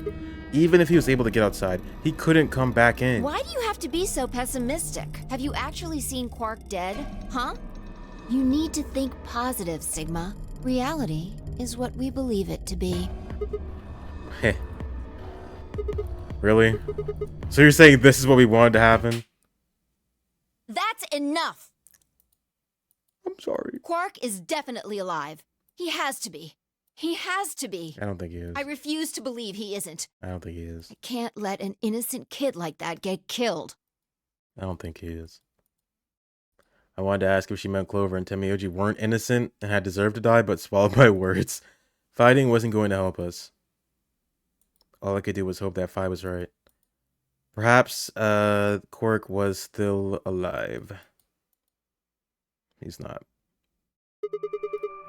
Even if he was able to get outside, he couldn't come back in. Why do you have to be so pessimistic? Have you actually seen Quark dead? Huh? You need to think positive, Sigma. Reality is what we believe it to be. Heh. Really? So you're saying this is what we wanted to happen? That's enough! I'm sorry. Quark is definitely alive. He has to be. He has to be. I don't think he is. I refuse to believe he isn't. I don't think he is. I can't let an innocent kid like that get killed. I don't think he is. I wanted to ask if she meant Clover and Tenmyoji weren't innocent and had deserved to die, but swallowed my words. Fighting wasn't going to help us. All I could do was hope that Phi was right. Perhaps, Quark was still alive. He's not.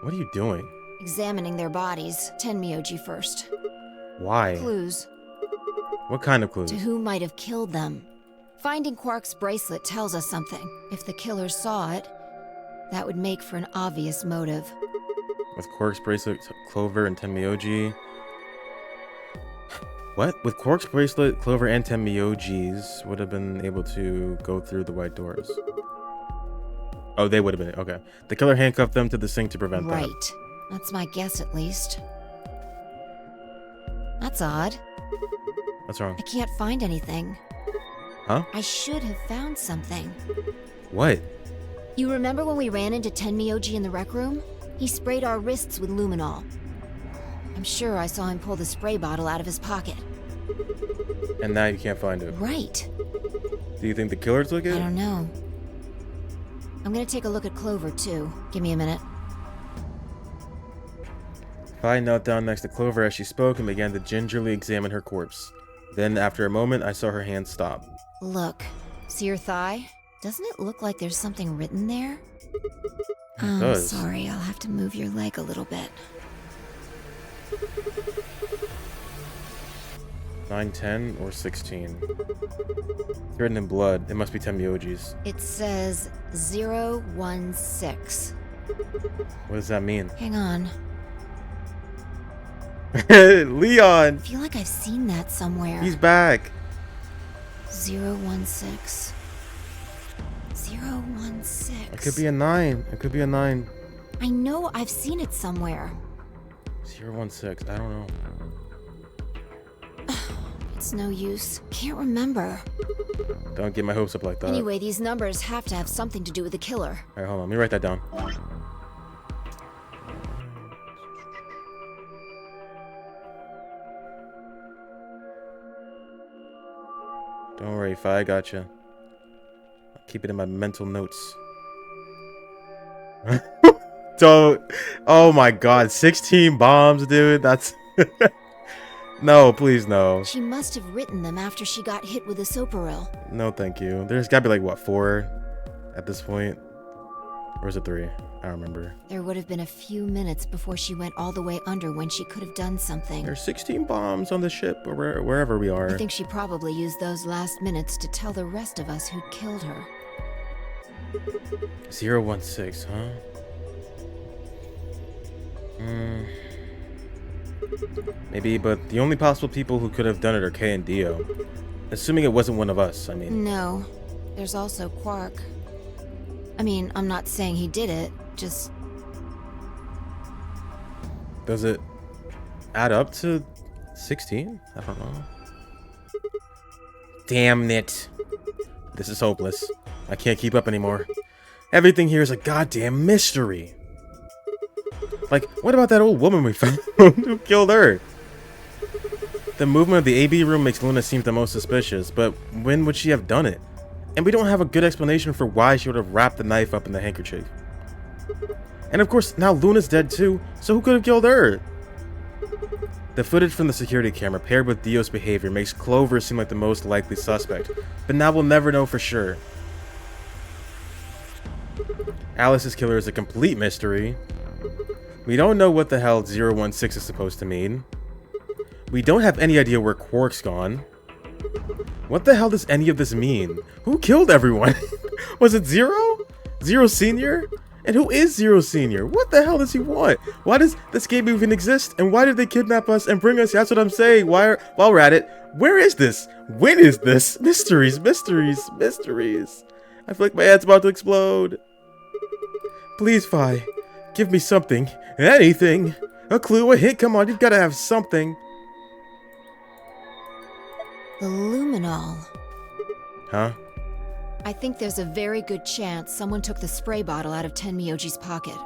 What are you doing? Examining their bodies. Tenmyoji first. Why? Clues What kind of clues? to who might have killed them. Finding Quark's bracelet tells us something. If the killers saw it, that would make for an obvious motive. With Quark's bracelet, Clover, and Tenmyoji. What? With Quark's bracelet, Clover, and Tenmyoji's would have been able to go through the white doors. Oh, they would have been. Okay. The killer handcuffed them to the sink to prevent that. Right. That's my guess, at least. That's odd. What's wrong? I can't find anything. Huh? I should have found something. What? You remember when we ran into Tenmyoji in the rec room? He sprayed our wrists with luminol. I'm sure I saw him pull the spray bottle out of his pocket. And now you can't find it. Right. Do you think the killer took I it? don't know. I'm gonna take a look at Clover, too. Give me a minute. I knelt down next to Clover as she spoke and began to gingerly examine her corpse. Then, after a moment, I saw her hand stop. Look. See your thigh? Doesn't it look like there's something written there? I'm does. sorry, I'll have to move your leg a little bit. 9, 10, or 16? It's written in blood. It must be Tenmyojis. It says 016. What does that mean? Hang on. Leon! I feel like I've seen that somewhere. He's back! 016. 016. It could be a 9. It could be a 9. I know I've seen it somewhere. 016. I don't know. It's no use. Can't remember. Don't get my hopes up like that. Anyway, these numbers have to have something to do with the killer. Alright, hold on. Let me write that down. Don't worry, Fi, I gotcha. I'll keep it in my mental notes. Don't. Oh my god, 16 bombs, dude. That's. No, please, no. She must have written them after she got hit with a soparil. No, thank you. There's gotta be like, what, 4 at this point? Or is it 3? I don't remember. There would have been a few minutes before she went all the way under when she could have done something. There's 16 bombs on the ship, or wherever we are. I think she probably used those last minutes to tell the rest of us who'd killed her. 016, huh? Maybe, but the only possible people who could have done it are Kay and Dio. Assuming it wasn't one of us, I mean. No. There's also Quark. I mean, I'm not saying he did it, just... Does it add up to 16? I don't know. Damn it. This is hopeless. I can't keep up anymore. Everything here is a goddamn mystery. Like, what about that old woman we found? Who killed her? The movement of the AB room makes Luna seem the most suspicious, but when would she have done it? And we don't have a good explanation for why she would have wrapped the knife up in the handkerchief. And of course, now Luna's dead too, so who could have killed her? The footage from the security camera paired with Dio's behavior makes Clover seem like the most likely suspect, but now we'll never know for sure. Alice's killer is a complete mystery. We don't know what the hell 016 is supposed to mean. We don't have any idea where Quark's gone. What the hell does any of this mean? Who killed everyone? Was it Zero? Zero Senior? And who is Zero Senior? What the hell does he want? Why does this game even exist? And why did they kidnap us and bring us? That's what I'm saying. While we're at it, where is this? When is this? Mysteries, mysteries, mysteries. I feel like my head's about to explode. Please, Fi, give me something. Anything. A clue, a hint. Come on, you've got to have something. The luminol. Huh? I think there's a very good chance someone took the spray bottle out of Tenmyoji's pocket.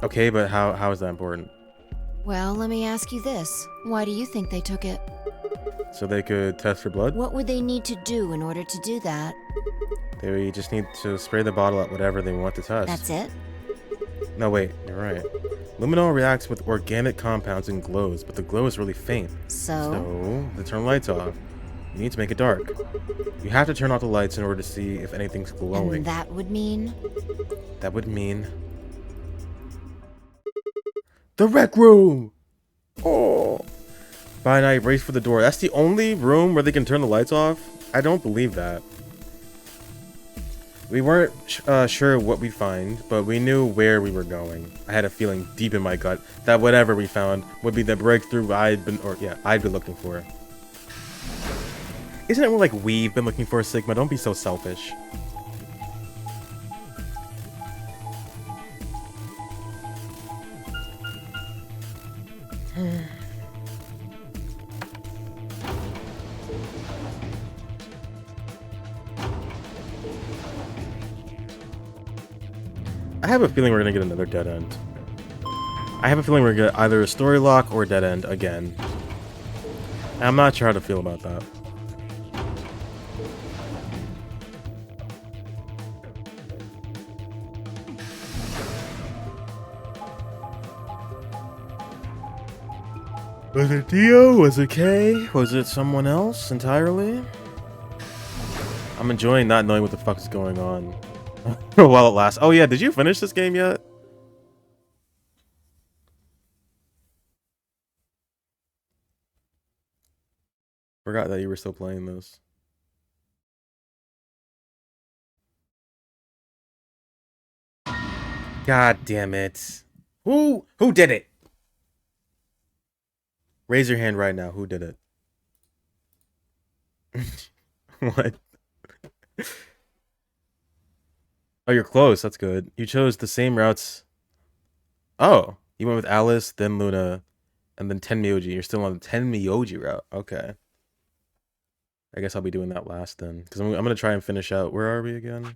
Okay, but how is that important? Well, let me ask you this. Why do you think they took it? So they could test for blood? What would they need to do in order to do that? They just need to spray the bottle at whatever they want to test. That's it? No, wait, you're right. Luminol reacts with organic compounds and glows, but the glow is really faint. So, they turn lights off. You need to make it dark. You have to turn off the lights in order to see if anything's glowing. And that would mean? That would mean... the rec room! Oh! By night, race for the door. That's the only room where they can turn the lights off? I don't believe that. We weren't sure what we'd find, but we knew where we were going. I had a feeling deep in my gut that whatever we found would be the breakthrough I'd been looking for. Isn't it more like we've been looking for, Sigma? Don't be so selfish. I have a feeling we're gonna get another dead end. I have a feeling we're gonna get either a story lock or a dead end again. I'm not sure how to feel about that. Was it Dio? Was it Kay? Was it someone else entirely? I'm enjoying not knowing what the fuck is going on while it lasts. Oh yeah, did you finish this game yet? Forgot that you were still playing this. God damn it. Who did it? Raise your hand right now. Who did it? What? Oh, you're close. That's good. You chose the same routes. Oh, you went with Alice, then Luna, and then Tenmyoji. You're still on the Tenmyoji route. Okay. I guess I'll be doing that last then. Because I'm going to try and finish out. Where are we again?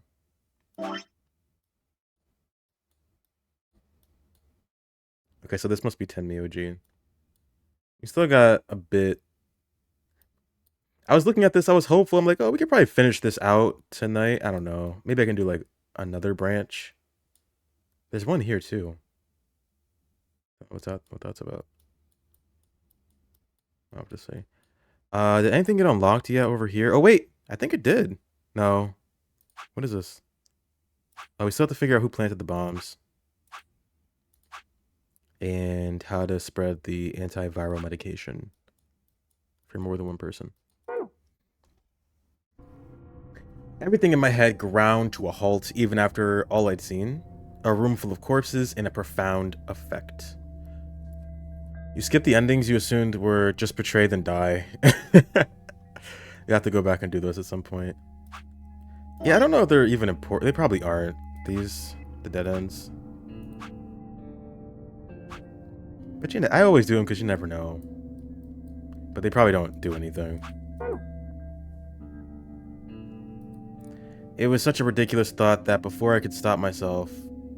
Okay, so this must be Tenmyoji. We still got a bit. I was looking at this. I was hopeful. I'm like, oh, we could probably finish this out tonight. I don't know. Maybe I can do like another branch. There's one here too. What's that? What that's about? I'll have to say. Did anything get unlocked yet over here? Oh wait, I think it did. No. What is this? Oh, we still have to figure out who planted the bombs. And how to spread the antiviral medication for more than one person. Everything in my head ground to a halt even after all I'd seen. A room full of corpses and a profound effect. You skip the endings you assumed were just betray then die. You have to go back and do those at some point. Yeah, I don't know if they're even important. They probably aren't. These, the dead ends. But you know, I always do them because you never know. But they probably don't do anything. It was such a ridiculous thought that before I could stop myself,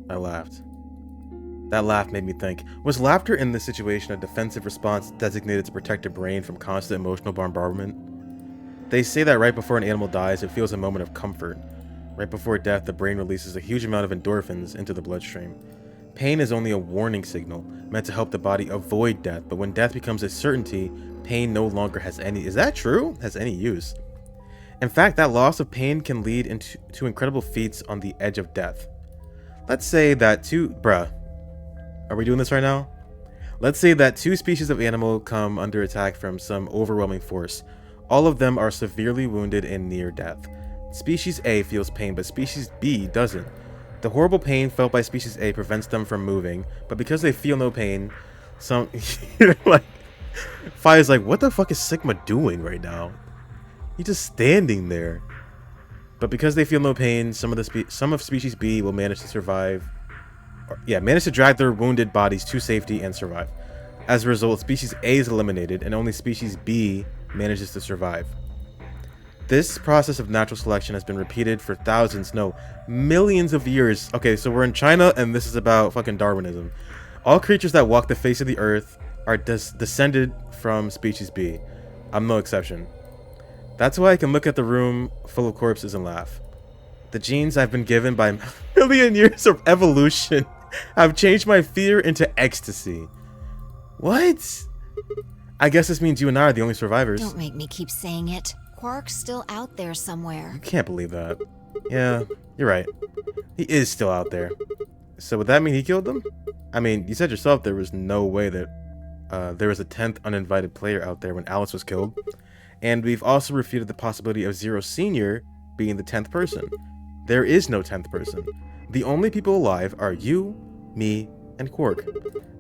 I laughed. That laugh made me think, was laughter in this situation a defensive response designated to protect a brain from constant emotional bombardment? They say that right before an animal dies, it feels a moment of comfort. Right before death, the brain releases a huge amount of endorphins into the bloodstream. Pain is only a warning signal, meant to help the body avoid death, but when death becomes a certainty, pain no longer has any— is that true? Has any use. In fact, that loss of pain can lead to incredible feats on the edge of death. Let's say that bruh. Are we doing this right now? Let's say that two species of animal come under attack from some overwhelming force. All of them are severely wounded and near death. Species A feels pain, but species B doesn't. The horrible pain felt by species A prevents them from moving, but because they feel no pain, some like Fire's like, what the fuck is Sigma doing right now? He's just standing there. But because they feel no pain, some of species B will manage to survive. Manage to drag their wounded bodies to safety and survive. As a result, species A is eliminated, and only species B manages to survive. This process of natural selection has been repeated for thousands, no, millions of years. Okay, so we're in China, and this is about fucking Darwinism. All creatures that walk the face of the earth are descended from species B. I'm no exception. That's why I can look at the room full of corpses and laugh. The genes I've been given by a million years of evolution have changed my fear into ecstasy. What? I guess this means you and I are the only survivors. Don't make me keep saying it. Quark's still out there somewhere. You can't believe that. Yeah, you're right. He is still out there. So would that mean he killed them? I mean, you said yourself there was no way that there was a 10th uninvited player out there when Alice was killed. And we've also refuted the possibility of Zero Senior being the 10th person. There is no 10th person. The only people alive are you, me, and Quark.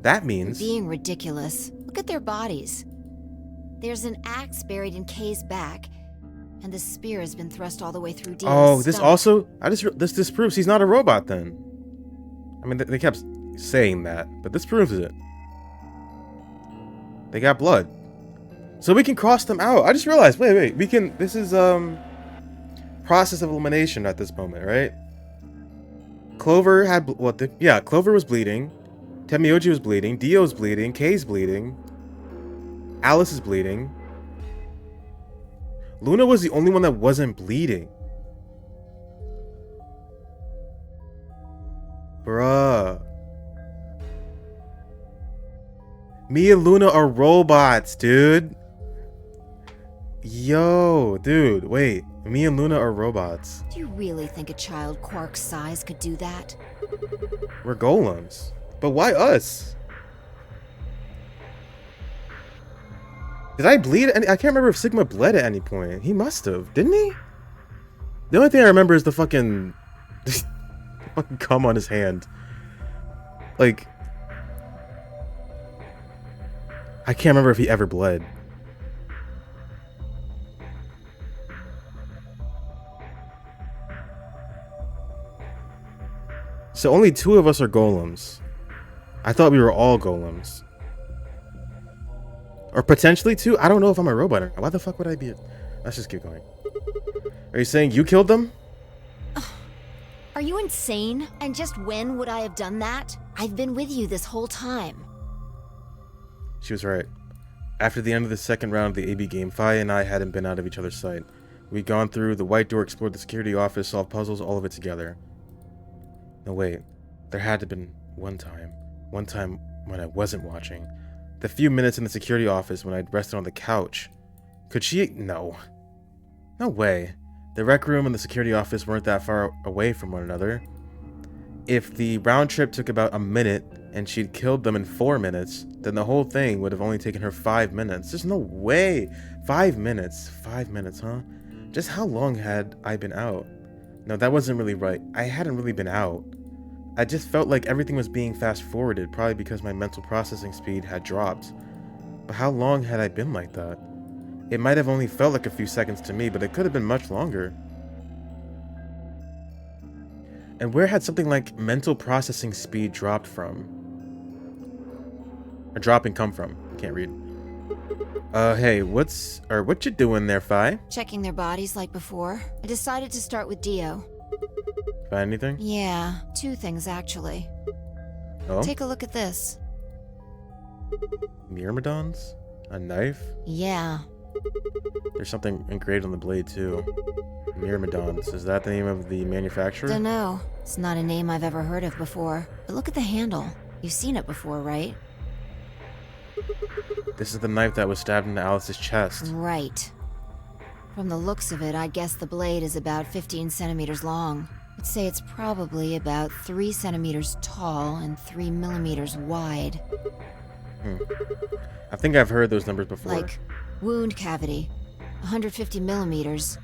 That means— being ridiculous. Look at their bodies. There's an axe buried in Kay's back, and the spear has been thrust all the way through Dio's Oh, this stomach. also— this disproves he's not a robot then. I mean, they kept saying that, but this proves it. They got blood. So we can cross them out. I just realized, wait, we can— this is, process of elimination at this moment, right? Clover had— Clover was bleeding. Tenmyoji was bleeding. Dio's bleeding. Kay's bleeding. Alice is bleeding. Luna was the only one that wasn't bleeding. Bruh. Me and Luna are robots, dude. Yo, dude, wait. Me and Luna are robots. Do you really think a child Quark's size could do that? We're golems. But why us? Did I bleed? I can't remember if Sigma bled at any point. He must have, didn't he? The only thing I remember is the fucking cum on his hand. Like, I can't remember if he ever bled. So only 2 of us are golems. I thought we were all golems. Or potentially 2? I don't know if I'm a robot. Why the fuck would I be? Let's just keep going. Are you saying you killed them? Are you insane? And just when would I have done that? I've been with you this whole time. She was right. After the end of the second round of the AB game, Fi and I hadn't been out of each other's sight. We'd gone through the white door, explored the security office, solved puzzles, all of it together. No, wait. There had to have been one time. One time when I wasn't watching. The few minutes in the security office when I'd rested on the couch. Could she? No. No way. The rec room and the security office weren't that far away from one another. If the round trip took about a minute and she'd killed them in 4 minutes, then the whole thing would have only taken her 5 minutes. There's no way. 5 minutes. 5 minutes, huh? Just how long had I been out? No, that wasn't really right. I hadn't really been out. I just felt like everything was being fast forwarded, probably because my mental processing speed had dropped. But how long had I been like that? It might have only felt like a few seconds to me, but it could have been much longer. And where had something like mental processing speed dropped from? Or dropping come from? Can't read. Hey, what you doing there, Fi? Checking their bodies like before. I decided to start with Dio. Find anything? Yeah, 2 things actually. Oh? Take a look at this. Myrmidons? A knife? Yeah. There's something engraved on the blade, too. Myrmidons. Is that the name of the manufacturer? Dunno. It's not a name I've ever heard of before. But look at the handle. You've seen it before, right? This is the knife that was stabbed into Alice's chest. Right. From the looks of it, I guess the blade is about 15 centimeters long. I'd say it's probably about 3 centimeters tall and 3 millimeters wide. I think I've heard those numbers before. Like, wound cavity, 150 millimeters.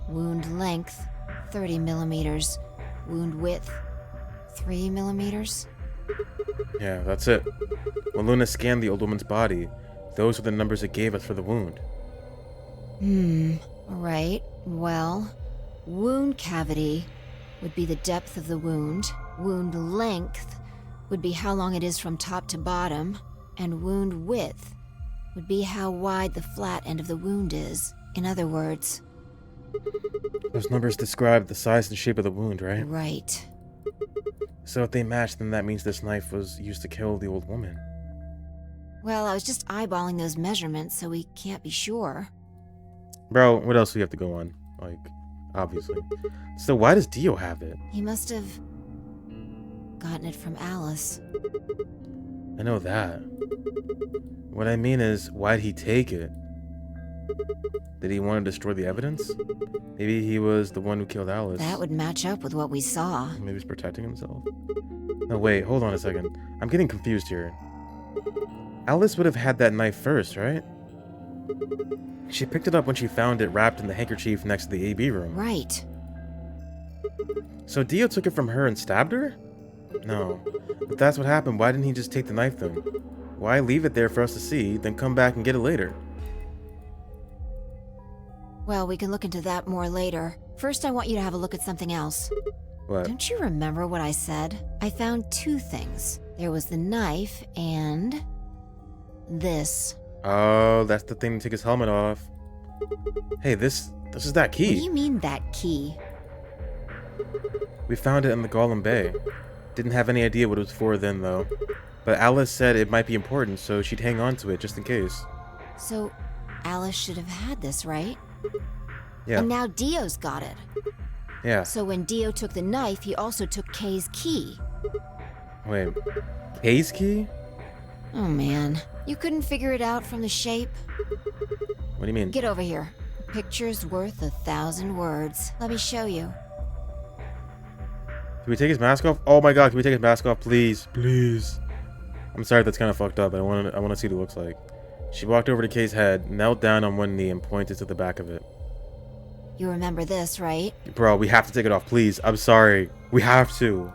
Wound length, 30 millimeters. Wound width, 3 millimeters. Yeah, that's it. When Luna scanned the old woman's body, those were the numbers it gave us for the wound. Right. Well, wound cavity would be the depth of the wound. Wound length would be how long it is from top to bottom. And wound width would be how wide the flat end of the wound is. In other words... Those numbers describe the size and shape of the wound, right? Right. So if they match, then that means this knife was used to kill the old woman. Well, I was just eyeballing those measurements, so we can't be sure. Bro, what else do we have to go on? Like, obviously. So why does Dio have it? He must have... gotten it from Alice. I know that. What I mean is, why'd he take it? Did he want to destroy the evidence? Maybe he was the one who killed Alice. That would match up with what we saw. Maybe he's protecting himself? No, wait, hold on a second. I'm getting confused here. Alice would have had that knife first, right? She picked it up when she found it wrapped in the handkerchief next to the AB room. Right. So Dio took it from her and stabbed her? No. If that's what happened, why didn't he just take the knife then? Why leave it there for us to see, then come back and get it later? Well, we can look into that more later. First, I want you to have a look at something else. What? Don't you remember what I said? I found 2 things. There was the knife and... this. Oh, that's the thing to take his helmet off. Hey, this is that What key. do you mean, that key? We found it in the Golem Bay. Didn't have any idea what it was for then, though. But Alice said it might be important, so she'd hang on to it just in case. So, Alice should have had this, right? Yeah. And now Dio's got it. Yeah. So when Dio took the knife, he also took Kay's key. Wait. Kay's key? Oh man, you couldn't figure it out from the shape? What do you mean? Get over here. A picture's worth 1,000 words. Let me show you. Can we take his mask off? Oh my god, can we take his mask off, please? Please. I'm sorry, that's kind of fucked up. I want to see what it looks like. She walked over to Kay's head, knelt down on one knee, and pointed to the back of it. You remember this, right? Bro, we have to take it off, please. I'm sorry. We have to.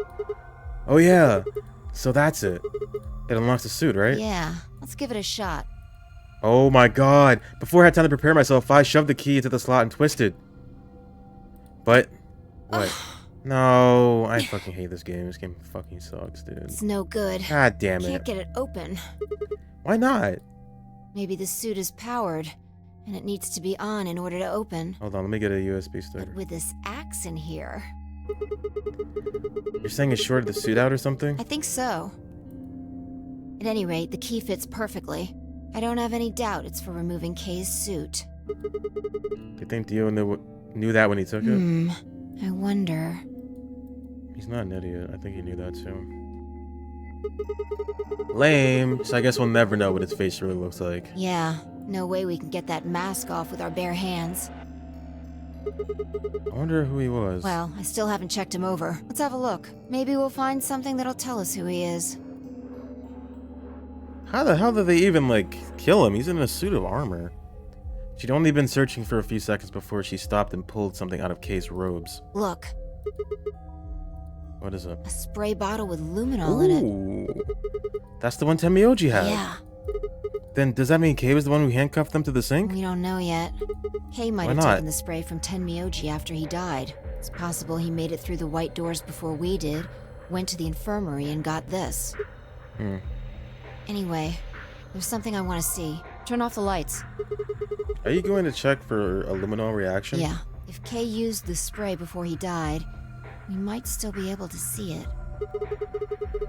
Oh yeah. So that's it. It unlocks the suit, right? Yeah, let's give it a shot. Oh my god. Before I had time to prepare myself, I shoved the key into the slot and twisted. But... What? No, I fucking hate this game. This game fucking sucks, dude. It's no good. God damn it. Can't get it open. Why not? Maybe the suit is powered, and it needs to be on in order to open. Hold on, let me get a USB stick. But with this axe in here... You're saying it shorted the suit out or something? I think so. At any rate, the key fits perfectly. I don't have any doubt it's for removing Kay's suit. Do you think Dio knew that when he took it? I wonder... He's not an idiot. I think he knew that too. Lame. So I guess we'll never know what his face really looks like. Yeah, no way we can get that mask off with our bare hands. I wonder who he was. Well, I still haven't checked him over. Let's have a look. Maybe we'll find something that'll tell us who he is. How the hell did they even, like, kill him? He's in a suit of armor. She'd only been searching for a few seconds before she stopped and pulled something out of Kay's robes. Look, What is it? a spray bottle with luminol in it. Ooh. That's the one Tenmyoji had. Yeah, Then does that mean Kay was the one who handcuffed them to the sink? we don't know yet. Kay might Why have not? taken the spray from Tenmyoji after he died. It's possible he made it through the white doors before we did, went to the infirmary and got this. Anyway, there's something I want to see. Turn off the lights. Are you going to check for a luminol reaction? Yeah, if Kay used the spray before he died, we might still be able to see it.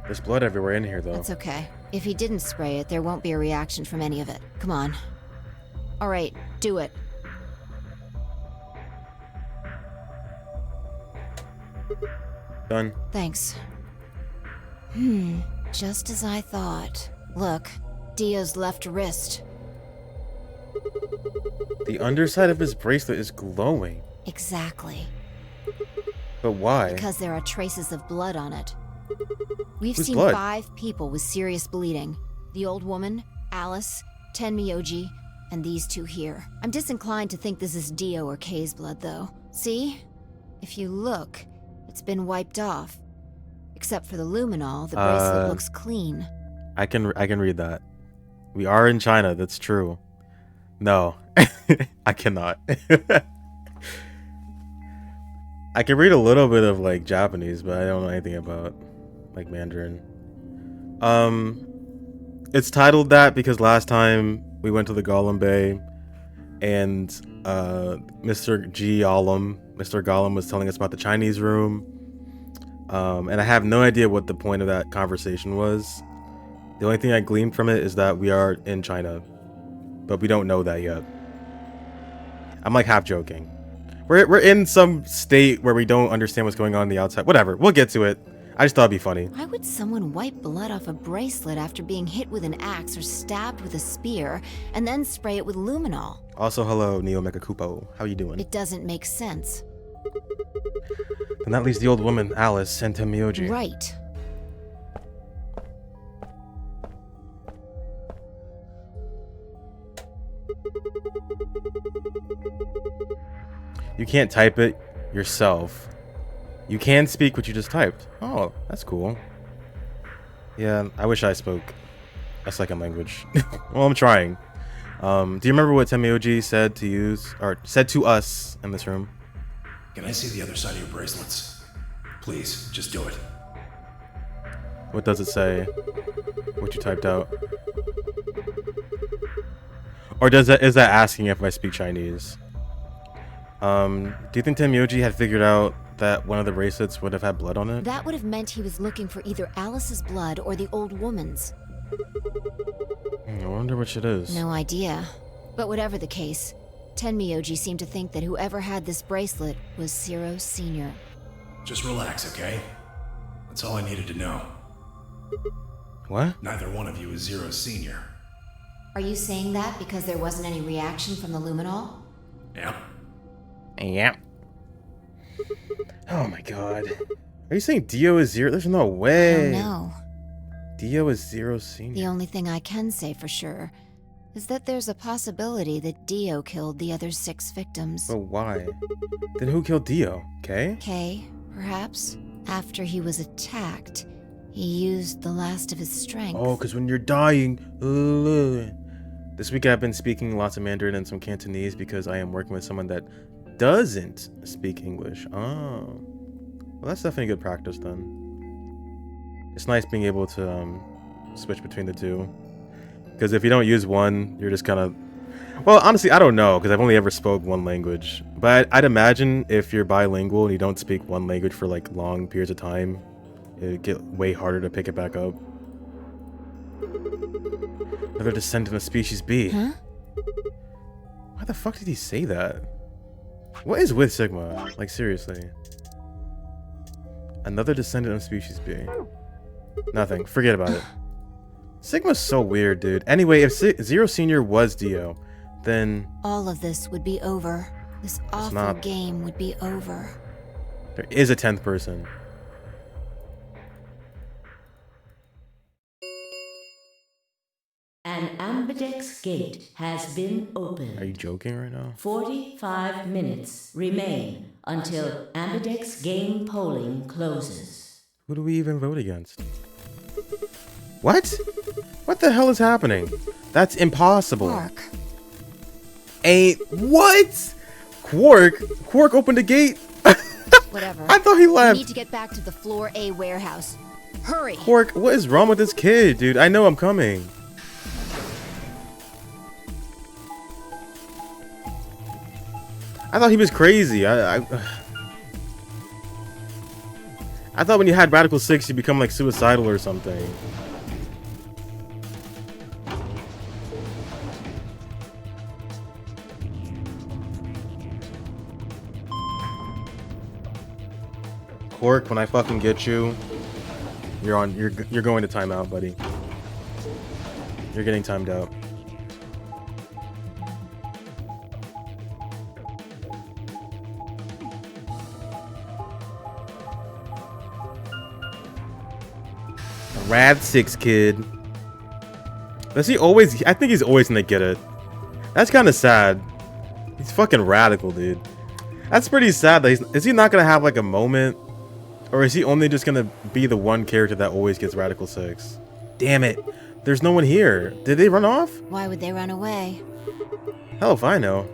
There's blood everywhere in here, though. That's okay. If he didn't spray it, there won't be a reaction from any of it. Come on. All right, do it. Done. Thanks. Just as I thought. Look, Dio's left wrist. The underside of his bracelet is glowing. Exactly. But why? Because there are traces of blood on it. We've Whose seen blood? 5 people with serious bleeding. The old woman, Alice, Tenmyoji, and these 2 here. I'm disinclined to think this is Dio or Kay's blood, though. See? If you look, it's been wiped off. Except for the luminol, the bracelet looks clean. I can read that. We are in China, that's true. No. I cannot. I can read a little bit of like Japanese, but I don't know anything about like Mandarin. It's titled that because last time we went to the Gollum Bay and Mr. Gollum was telling us about the Chinese room. And I have no idea what the point of that conversation was. The only thing I gleaned from it is that we are in China, but we don't know that yet. I'm like half joking. We're in some state where we don't understand what's going on the outside. Whatever, we'll get to it. I just thought it'd be funny. Why would someone wipe blood off a bracelet after being hit with an axe or stabbed with a spear, and then spray it with luminol? Also, hello, Neo Mecha Kupo. How you doing? It doesn't make sense. And that leaves the old woman, Alice, and Tenmyoji. Right. You can't type it yourself. You can speak what you just typed. Oh, that's cool. Yeah, I wish I spoke a second language. Well, I'm trying. Do you remember what Tenmyoji said to us in this room? Can I see the other side of your bracelets? Please, just do it. What does it say? What you typed out? Or is that asking if I speak Chinese? Do you think Tenmyoji had figured out that one of the bracelets would have had blood on it? That would have meant he was looking for either Alice's blood or the old woman's. I wonder which it is. No idea. But whatever the case, Tenmyoji seemed to think that whoever had this bracelet was Zero Sr. Just relax, okay? That's all I needed to know. What? Neither one of you is Zero Senior. Are you saying that because there wasn't any reaction from the luminol? Yeah? Yeah. Oh my god. Are you saying Dio is Zero? There's no way. No. Dio is Zero Senior. The only thing I can say for sure is that there's a possibility that Dio killed the other 6 victims. But why? Then who killed Dio? Kay? Kay, perhaps? After he was attacked, he used the last of his strength. Oh, because when you're dying. This week I've been speaking lots of Mandarin and some Cantonese because I am working with someone that doesn't speak English. Oh. Well, that's definitely good practice then. It's nice being able to switch between the two. Because if you don't use one, you're just kind of... Well, honestly, I don't know, because I've only ever spoke one language. But I'd imagine if you're bilingual and you don't speak one language for like long periods of time, it'd get way harder to pick it back up. Another descendant of species B. Huh? Why the fuck did he say that? What is with Sigma? Like, seriously. Another descendant of species B. Nothing. Forget about it. Sigma's so weird, dude. Anyway, if Zero Senior was Dio, then... All of this would be over. This awful not. game would be over. There is a 10th person. An ambidex gate has been opened. Are you joking right now? 45 minutes remain until ambidex game polling closes. Who do we even vote against? What? What the hell is happening? That's impossible. Quark. What? Quark opened a gate? Whatever. I thought he We left. need to get back to the Floor A warehouse. Hurry! Quark, what is wrong with this kid, dude? I know I'm coming. I thought he was crazy. I thought when you had Radical 6, you become like suicidal or something. Quark, when I fucking get you, you're going to timeout, buddy. You're getting timed out. Rad 6 kid. Does he always... I think he's always gonna get it. That's kind of sad. He's fucking radical, dude. That's pretty sad. That is he not gonna have like a moment? Or is he only just gonna be the one character that always gets Radical 6? Damn it. There's no one here. Did they run off? Why would they run away? Hell if I know.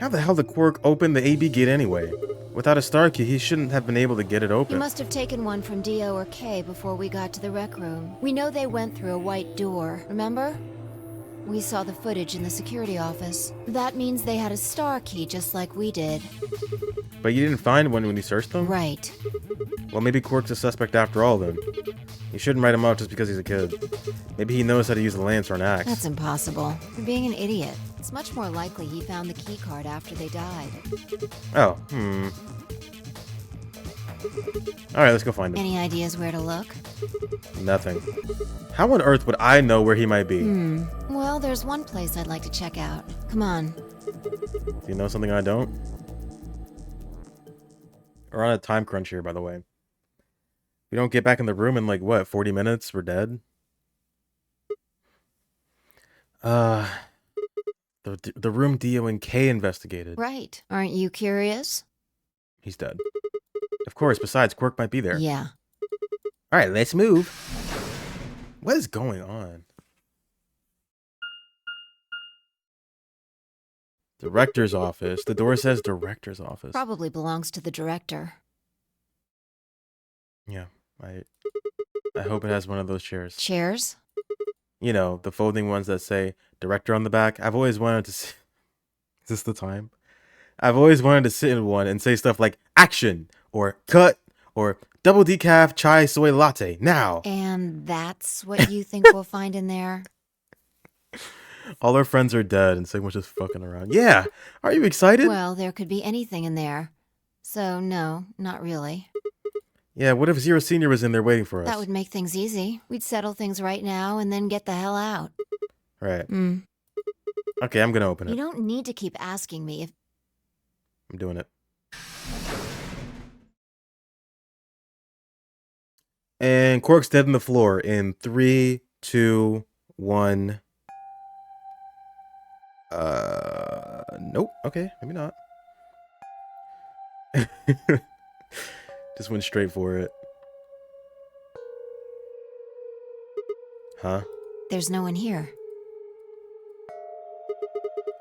How the hell did Quark open the AB gate anyway? Without a star key, he shouldn't have been able to get it You open. must have taken one from Dio or Kay before we got to the rec room. We know they went through a white door, remember? We saw the footage in the security office. That means they had a star key just like we did. But you didn't find one when you searched them? Right. Well, maybe Quark's a suspect after all then. You shouldn't write him out just because he's a kid. Maybe he knows how to use a lance or an axe. That's impossible. You're being an idiot. It's much more likely he found the key card after they died. Oh, Alright, let's go find him. Any ideas where to look? Nothing. How on earth would I know where he might be? Well, there's one place I'd like to check out. Come on. Do you know something I don't? We're on a time crunch here, by the way. We don't get back in the room in like, what, 40 minutes? We're dead? The room Dio and Kay investigated. Right. Aren't you curious? He's dead. Of course, besides, Quark might be there. Yeah. Alright, let's move. What is going on? Director's office. The door says director's office. Probably belongs to the director. Yeah, I hope it has one of those chairs. Chairs? You know, the folding ones that say director on the back. I've always wanted to see... Is this the time? I've always wanted to sit in one and say stuff like action or cut or double decaf chai soy latte now. And that's what you think we'll find in there? All our friends are dead and Sigma's just fucking around. Yeah. Are you excited? Well, there could be anything in there. So, no, not really. Yeah, what if Zero Senior was in there waiting for us? That would make things easy. We'd settle things right now and then get the hell out. Right. Hmm. Okay, I'm gonna open You it. don't need to keep asking me if... I'm doing it. And Quark's dead on the floor in 3, 2, 1. Nope. Okay, maybe not. Just went straight for it. Huh? There's no one here.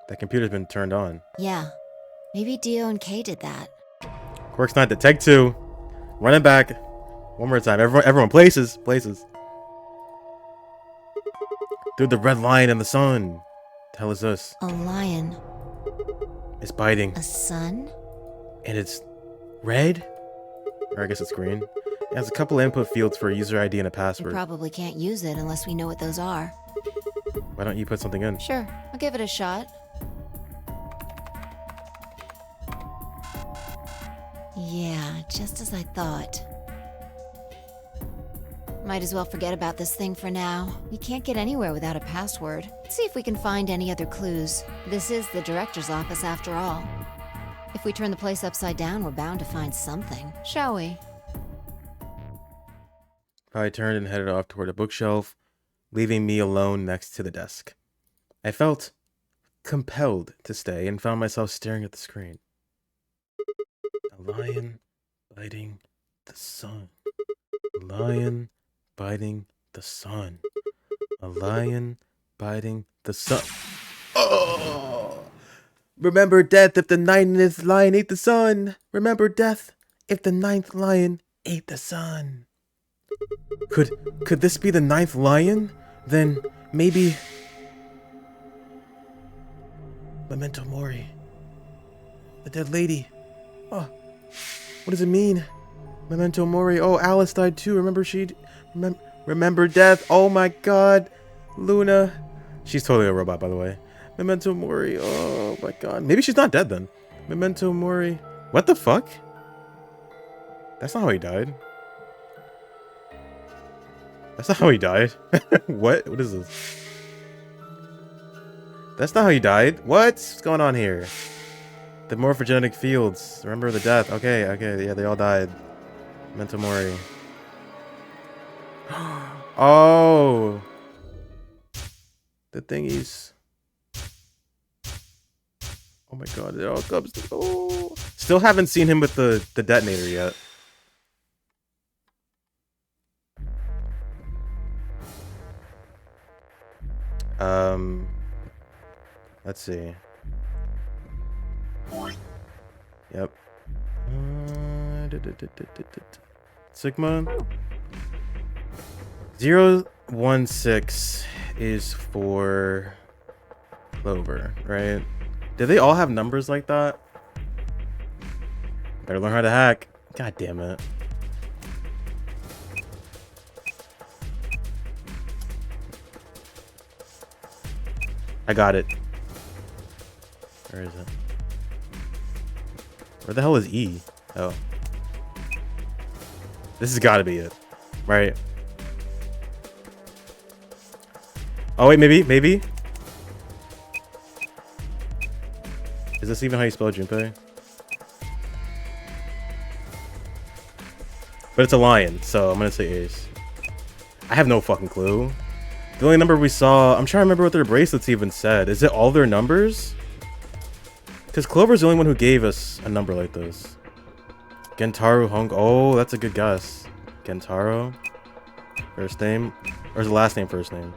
That computer's been turned on. Yeah. Maybe Dio and Kay did that. Quark's not dead. Take 2. Running back. One more time. Everyone, places. Through the red line in the sun. The hell is this? A lion. It's biting. A sun? And it's red? Or I guess it's green. It has a couple input fields for a user ID and a We password. probably can't use it unless we know what those are. Why don't you put something in? Sure, I'll give it a shot. Yeah, just as I thought. Might as well forget about this thing for now. We can't get anywhere without a password. Let's see if we can find any other clues. This is the director's office after all. If we turn the place upside down, we're bound to find something, shall we? I turned and headed off toward a bookshelf, leaving me alone next to the desk. I felt compelled to stay and found myself staring at the screen. A lion biting the sun. A lion biting the sun. A lion biting the sun. Oh! Remember death if the ninth lion ate the sun. Remember death if the ninth lion ate the sun. Could this be the ninth lion? Then maybe Memento Mori. The dead lady. Oh, what does it mean? Memento Mori. Oh, Alice died too. Remember death. Oh my god. Luna. She's totally a robot, by the way. Memento Mori. Oh my god. Maybe she's not dead then. Memento Mori. What the fuck? That's not how he died. That's not how he died. What? What is this? That's not how he died. What's going on here? The morphogenetic fields. Remember the death. Okay, yeah, they all died. Memento Mori. Oh. The thingies. Oh my god, it all comes to... Oh. Still haven't seen him with the detonator yet. Let's see. Yep. Sigma 016 is for Clover, right? Do they all have numbers like that? Better learn how to hack. God damn it. I got it. Where is it? Where the hell is E? Oh. This has got to be it. Right. Oh, wait, maybe? Is this even how you spell Junpei? But it's a lion, so I'm gonna say Ace. I have no fucking clue. The only number we saw... I'm trying to remember what their bracelets even said. Is it all their numbers? Because Clover's the only one who gave us a number like this. Gentaro Hong... Oh, that's a good guess. Gentaro. First name. Or is the last name first name?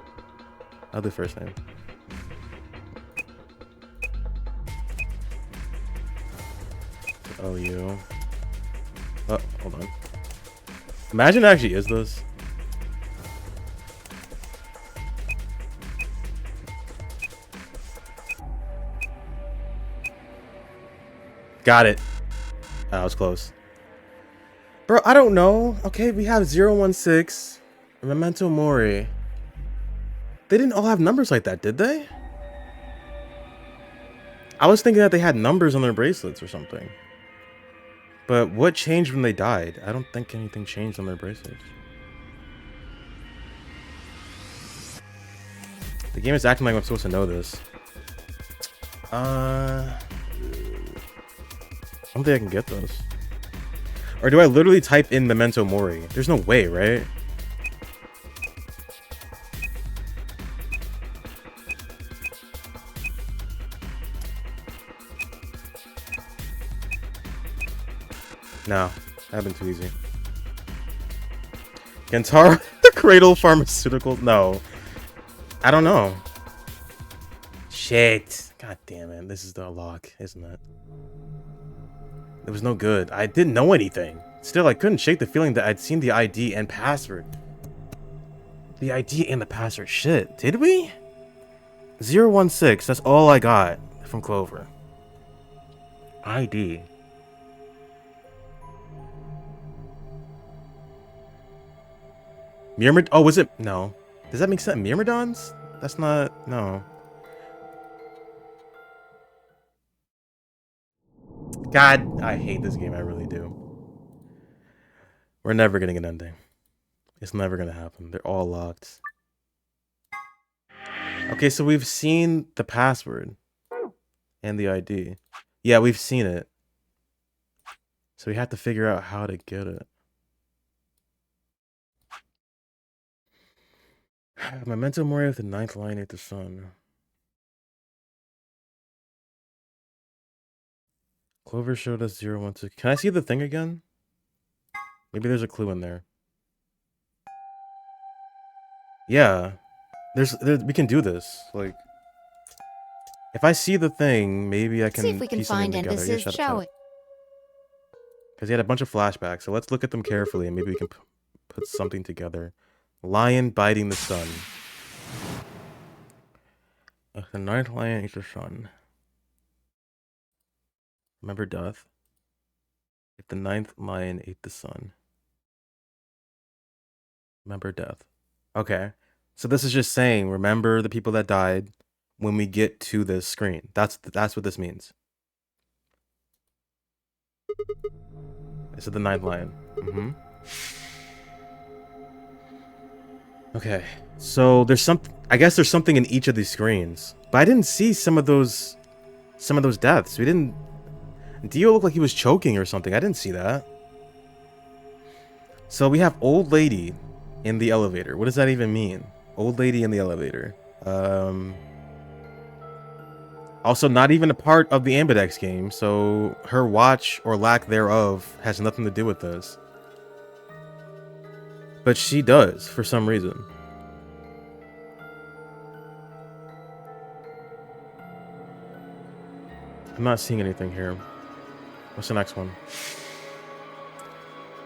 I'll do first name. OU. Oh, hold on. Imagine it actually is this. Got it. That was close. Bro, I don't know. Okay, we have 016. Memento Mori. They didn't all have numbers like that, did they? I was thinking that they had numbers on their bracelets or something. But what changed when they died? I don't think anything changed on their bracelets. The game is acting like I'm supposed to know this. I don't think I can get this. Or do I literally type in Memento Mori? There's no way, right? No, that'd been too easy. Kentaro Cradle Pharmaceuticals? No. I don't know. Shit. God damn it. This is the lock, isn't it? It was no good. I didn't know anything. Still, I couldn't shake the feeling that I'd seen the ID and password. The ID and the password. Shit. Did we? 016. That's all I got from Clover. ID. Myrmid? Oh, was it? No. Does that make sense? Myrmidons? That's not... No. God, I hate this game. I really do. We're never getting an ending. It's never going to happen. They're all locked. Okay, so we've seen the password. And the ID. Yeah, we've seen it. So we have to figure out how to get it. Memento Mori with the 9th line at the sun. Clover showed us 012. Can I see the thing again? Maybe there's a clue in there. Yeah. We can do this. Like, if I see the thing, maybe I can See if we can piece something find together. Yeah, emphasis, shall we? Because he had a bunch of flashbacks, so let's look at them carefully and maybe we can put something together. Lion biting the sun. The 9th lion eats the sun. Remember death? If the 9th lion ate the sun. Remember death. Okay. So this is just saying, remember the people that died when we get to this screen. That's what this means. This is the 9th lion. Mm-hmm. Okay, so there's I guess there's something in each of these screens, but I didn't see some of those deaths. Dio looked like he was choking or something. I didn't see that. So we have old lady in the elevator. What does that even mean? Old lady in the elevator. Also not even a part of the Ambidex game, so her watch or lack thereof has nothing to do with this. But she does, for some reason. I'm not seeing anything here. What's the next one?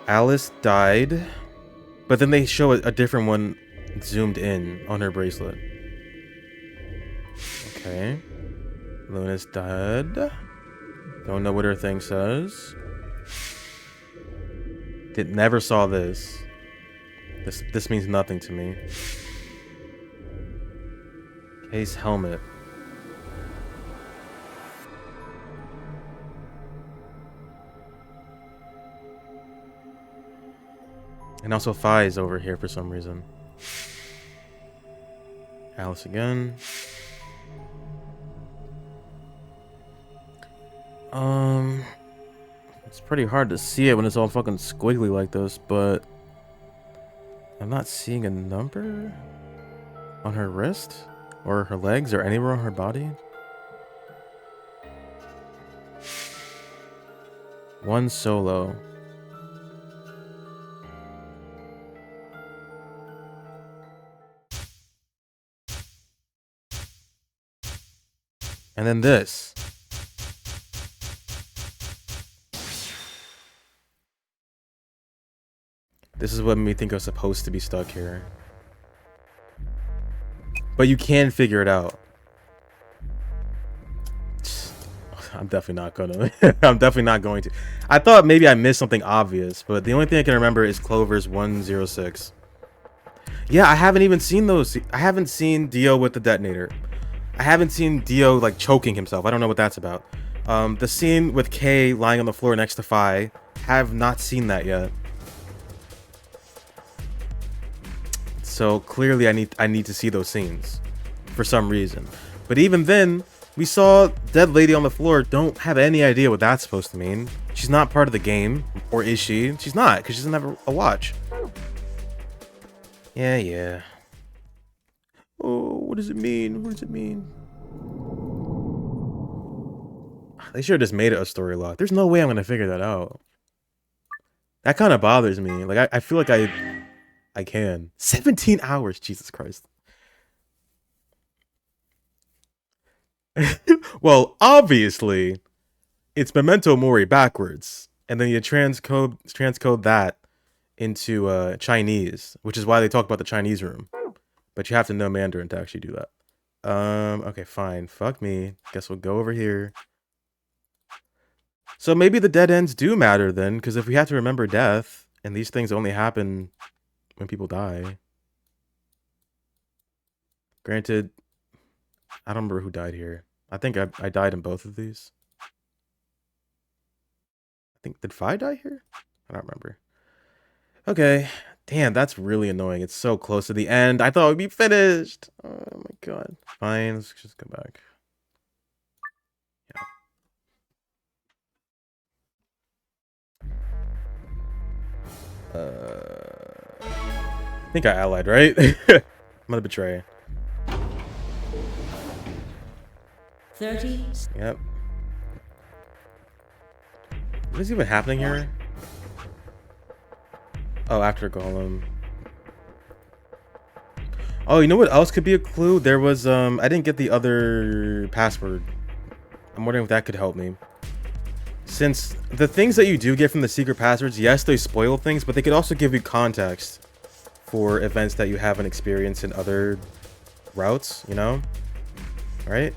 Alice died, but then they show a different one zoomed in on her bracelet. Okay. Luna's dead. Don't know what her thing says. Never saw this. This means nothing to me. Case helmet. And also Fi's over here for some reason. Alice again. It's pretty hard to see it when it's all fucking squiggly like this, but I'm not seeing a number on her wrist or her legs or anywhere on her body. One solo. And then this. This is what made me think I was supposed to be stuck here. But you can figure it out. I'm definitely not gonna. I'm definitely not going to. I thought maybe I missed something obvious, but the only thing I can remember is Clover's 106. Yeah, I haven't even seen those. I haven't seen Dio with the detonator. I haven't seen Dio like choking himself. I don't know what that's about. The scene with Kay lying on the floor next to Fi, have not seen that yet. So clearly I need to see those scenes for some reason. But even then, we saw dead lady on the floor. Don't have any idea what that's supposed to mean. She's not part of the game, or is she? She's not, because she doesn't have a watch. Yeah. Oh, what does it mean? What does it mean? They should have just made it a story lock. There's no way I'm gonna figure that out. That kind of bothers me. Like I feel like I can. 17 hours, Jesus Christ. Well, obviously, it's Memento Mori backwards, and then you transcode that into Chinese, which is why they talk about the Chinese room. But you have to know Mandarin to actually do that. Okay, fine. Fuck me. Guess we'll go over here. So maybe the dead ends do matter then, because if we have to remember death, and these things only happen when people die. Granted, I don't remember who died here. I think I died in both of these. I think, did Fi die here? I don't remember. Okay. Damn, that's really annoying. It's so close to the end. I thought it would be finished. Oh my god. Fine, let's just go back. I think I allied, right? I'm gonna betray. 30. Yep. What is even happening here? Oh, after Golem. Oh, you know what else could be a clue? There was, I didn't get the other password. I'm wondering if that could help me. Since the things that you do get from the secret passwords, yes, they spoil things, but they could also give you context for events that you haven't experienced in other routes, you know? Right?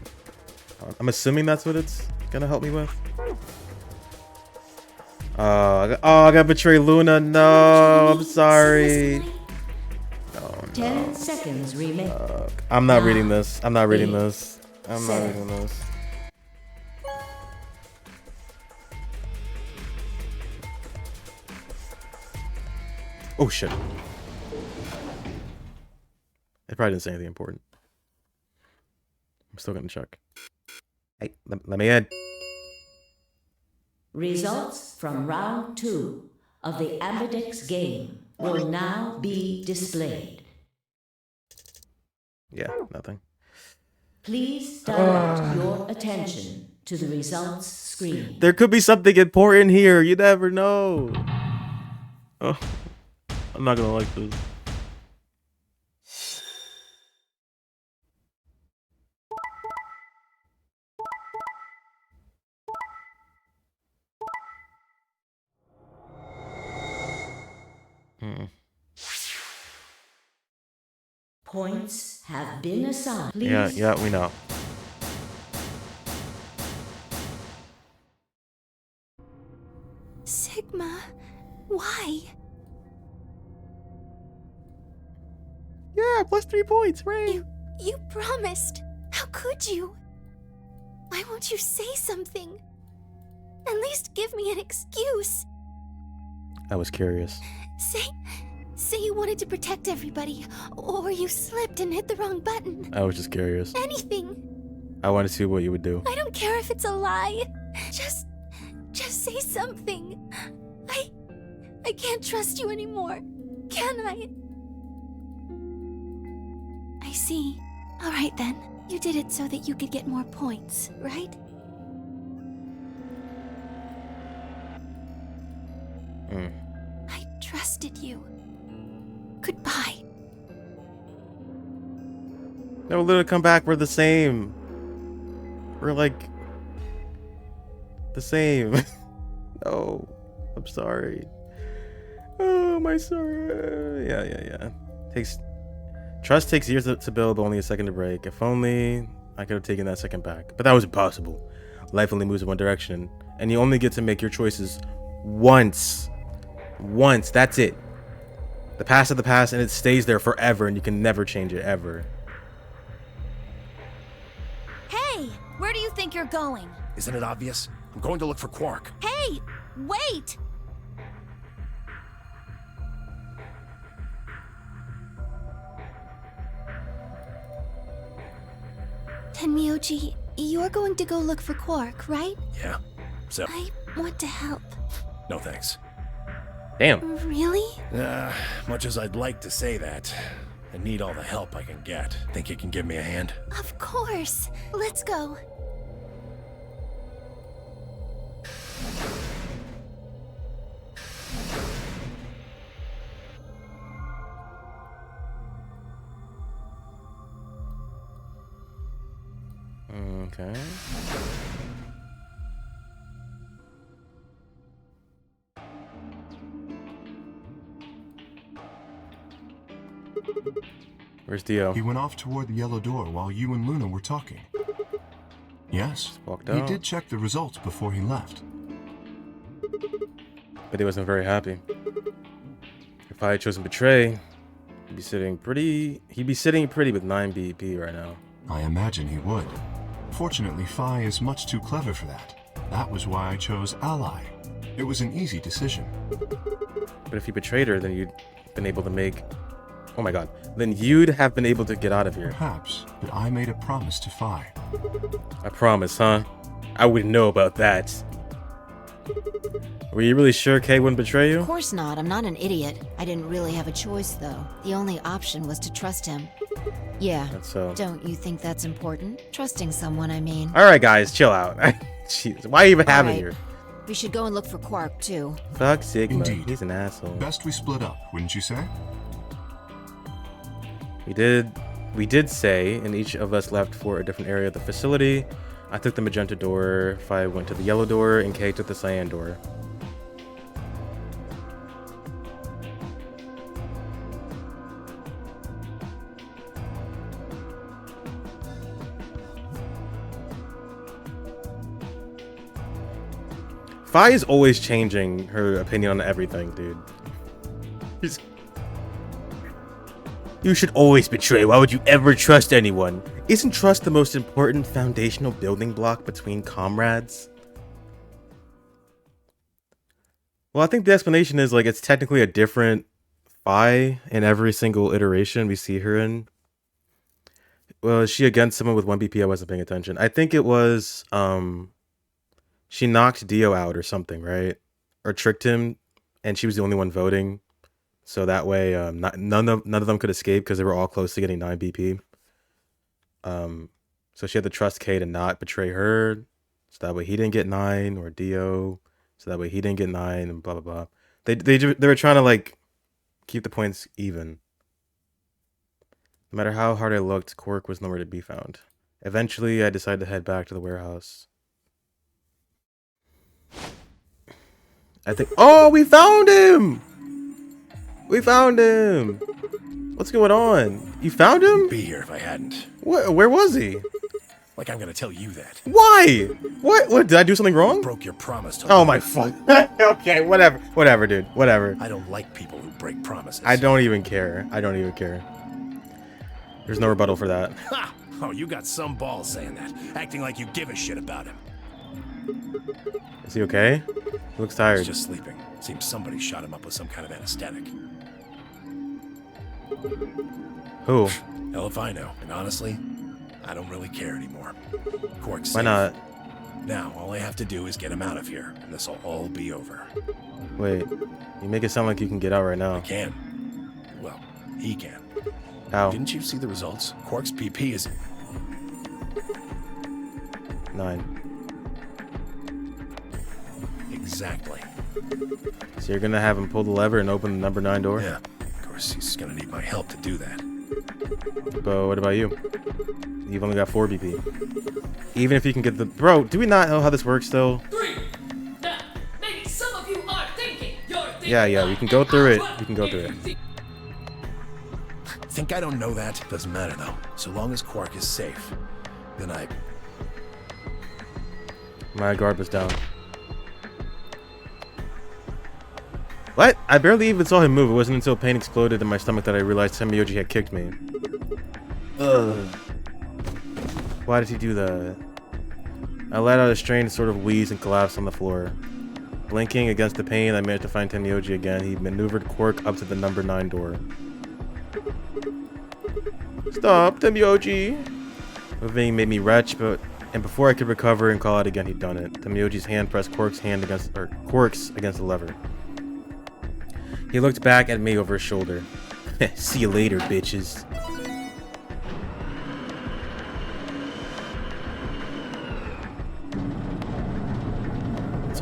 I'm assuming that's what it's gonna help me with. I gotta betray Luna. No, I'm sorry. Oh, no. 10 seconds remain. I'm not reading this. I'm not reading this. I'm not reading this. Oh shit. It probably didn't say anything important. I'm still gonna check. Hey, let me in. Results from round 2 of the Ambidex game will now be displayed. Yeah, nothing. Please direct your attention to the results screen. There could be something important here. You never know. Oh, I'm not gonna like this. Points have been assigned. Please. Yeah, we know. Sigma, why? Yeah, plus 3 points, right? You promised. How could you? Why won't you say something? At least give me an excuse. I was curious. Say you wanted to protect everybody, or you slipped and hit the wrong button. I was just curious. Anything. I wanted to see what you would do. I don't care if it's a lie. Just say something. I can't trust you anymore. Can I? I see. All right then. You did it so that you could get more points, right? I trusted you. Goodbye. No, Luna, come back. We're the same. We're like the same. No, I'm sorry. Oh, my sorry. Yeah. Trust takes years to build, but only a second to break. If only I could have taken that second back. But that was impossible. Life only moves in one direction, and you only get to make your choices once. Once. That's it. The past is the past, and it stays there forever, and you can never change it, ever. you're going? Isn't it obvious? I'm going to look for Quark. Hey! Wait! Tenmyoji, you're going to go look for Quark, right? Yeah. So, I want to help. no thanks. Damn. Really? Much as I'd like to say that, I need all the help I can get. Think you can give me a hand? Of course. Let's go. Okay. Where's Dio? He went off toward the yellow door while you and Luna were talking. Yes, Walked he out. did check the results before he left. But he wasn't very happy. If I had chosen Betray, he'd be sitting pretty with 9 BP right now. I imagine he would. Fortunately, Phi is much too clever for that. That was why I chose Ally. It was an easy decision. But if you betrayed her, then you'd been able to make... Oh my god. Then you'd have been able to get out of here. Perhaps, but I made a promise to Phi. I promise, huh? I wouldn't know about that. Were you really sure Kay wouldn't betray Of you? course not. I'm not an idiot. I didn't really have a choice, though. The only option was to trust him. Yeah. That's so... Don't you think that's important? Trusting someone, I mean. Alright guys, chill out. Jeez, why even have it Alright. here? We should go and look for Quark, too. Fuck Sigma. Indeed. He's an asshole. Best we split up, wouldn't you say? We did say, and each of us left for a different area of the facility. I took the magenta door, Phi went to the yellow door, and Kay took the cyan door. Phi is always changing her opinion on everything, dude. You should always betray. Why would you ever trust anyone? Isn't trust the most important foundational building block between comrades? Well, I think the explanation is like it's technically a different Phi in every single iteration we see her in. Well, is she against someone with 1 BP? I wasn't paying attention. I think it was she knocked Dio out or something, right? Or tricked him, and she was the only one voting. So that way, none of them could escape because they were all close to getting 9 BP. So she had to trust Kay to not betray her, so that way he didn't get 9, or Dio, so that way he didn't get 9, and blah blah blah. They were trying to like keep the points even. No matter how hard I looked, Quark was nowhere to be found. Eventually, I decided to head back to the warehouse. I think. Oh, we found him! We found him! What's going on? You found him? Be here if I hadn't. Where was he? Like I'm gonna tell you that. Why? What? Did I do something wrong? Broke your promise to Oh Luna. my fuck. Okay, whatever, dude. Whatever. I don't like people who break promises. I don't even care. I don't even care. There's no rebuttal for that. Ha! Oh, you got some balls saying that, acting like you give a shit about him. Is he okay? He looks tired. He's just sleeping. Seems somebody shot him up with some kind of anesthetic. Who? Hell if I know. And honestly, I don't really care anymore. Quark's Why safe. not? Now, all I have to do is get him out of here, and this'll all be over. Wait. You make it sound like you can get out right now. I can. Well, he can. How? Didn't you see the results? Quark's PP is 9. exactly. So you're gonna have him pull the lever and open the number 9 door? Yeah. Of course, he's gonna need my help to do that. But what about you? You've only got 4 BP. Even if you can get the... Bro, do we not know how this works still? 3. Now, maybe some of you are thinking. You're thinking. Yeah, we can go through it. We can go through it. Think I don't know that? Doesn't matter, though. So long as Quark is safe, then I... My guard was down. What? I barely even saw him move. It wasn't until pain exploded in my stomach that I realized Tenmyoji had kicked me. Ugh. Why did he do that? I let out a strained sort of wheeze and collapsed on the floor. Blinking against the pain, I managed to find Tenmyoji again. He maneuvered Quark up to the number 9 door. Stop, Tenmyoji! Moving made me retch, and before I could recover and call out again, he'd done it. Tenmyoji's hand pressed Quark's against the lever. He looked back at me over his shoulder. See you later, bitches.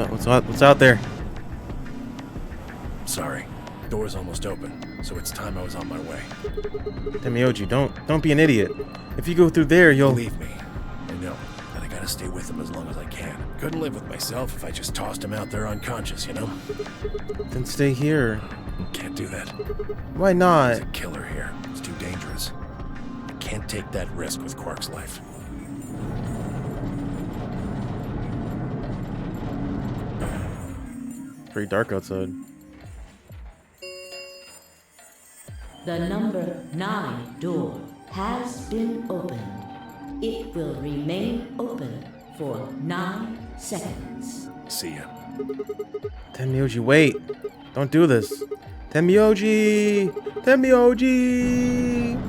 What's out there? Sorry. Door's almost open, so it's time I was on my way. Tenmyoji, don't be an idiot. If you go through there, you'll... Believe me, I know that I gotta stay with him as long as I can. Couldn't live with myself if I just tossed him out there unconscious, you know? Then stay here. Can't do that. Why not? There's a killer here. It's too dangerous. I can't take that risk with Quark's life. Pretty dark outside. The number 9 door has been opened. It will remain open for 9 seconds. See ya. Tenmyoji, wait! Don't do this! Tenmyoji! Tenmyoji!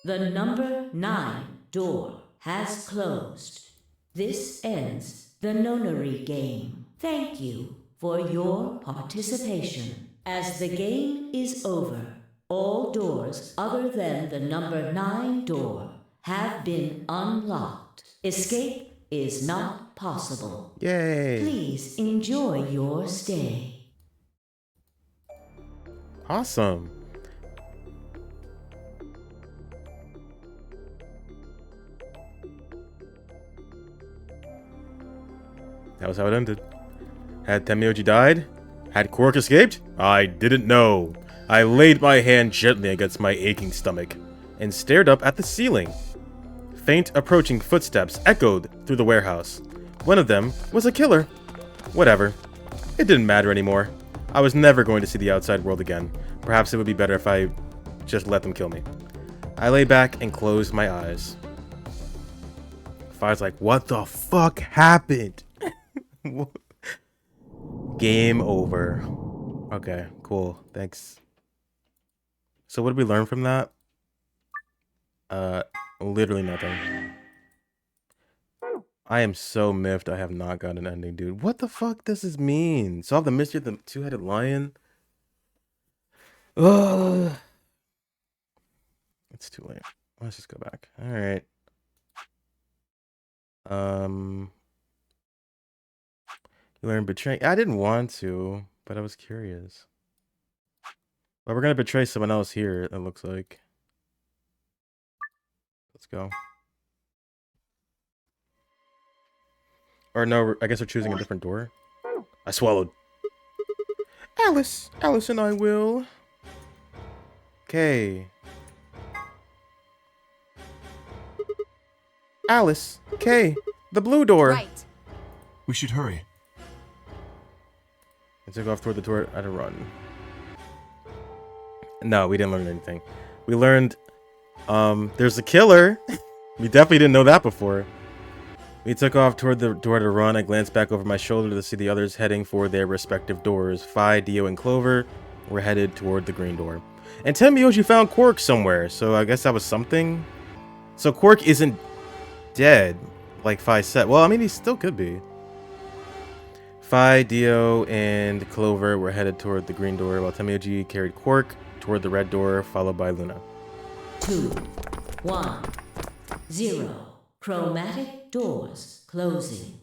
The number 9 door has closed. This ends the nonary game. Thank you for your participation. As the game is over, all doors other than the number 9 door have been unlocked. Escape is not possible. Yay! Please enjoy your stay. Awesome. That was how it ended. Had Tenmyoji died? Had Quark escaped? I didn't know. I laid my hand gently against my aching stomach and stared up at the ceiling. Faint approaching footsteps echoed through the warehouse. One of them was a killer. Whatever. It didn't matter anymore. I was never going to see the outside world again. Perhaps it would be better if I just let them kill me. I lay back and closed my eyes. Fire's like, what the fuck happened? Game over. Okay, cool. Thanks. So what did we learn from that? Literally nothing. I am so miffed I have not got an ending, dude. What the fuck does this mean? Solve the mystery of the two-headed lion? Ugh. It's too late. Let's just go back. Alright. You learn betray. I didn't want to, but I was curious. Well, we're gonna betray someone else here, it looks like. Let's go. Or no, I guess we're choosing a different door. I swallowed. Alice and I will. Okay. Alice, Kay, the blue door. Right. We should hurry. I took off toward the door at a run. No, we didn't learn anything. We learned, there's a killer. We definitely didn't know that before. We took off toward the door to run. I glanced back over my shoulder to see the others heading for their respective doors. Phi, Dio, and Clover were headed toward the green door. And Tenmyoji found Quark somewhere, so I guess that was something. So Quark isn't dead, like Phi said. Well, I mean, he still could be. Phi, Dio, and Clover were headed toward the green door, while Tenmyoji carried Quark toward the red door, followed by Luna. 2, 1, 0. Chromatic doors closing.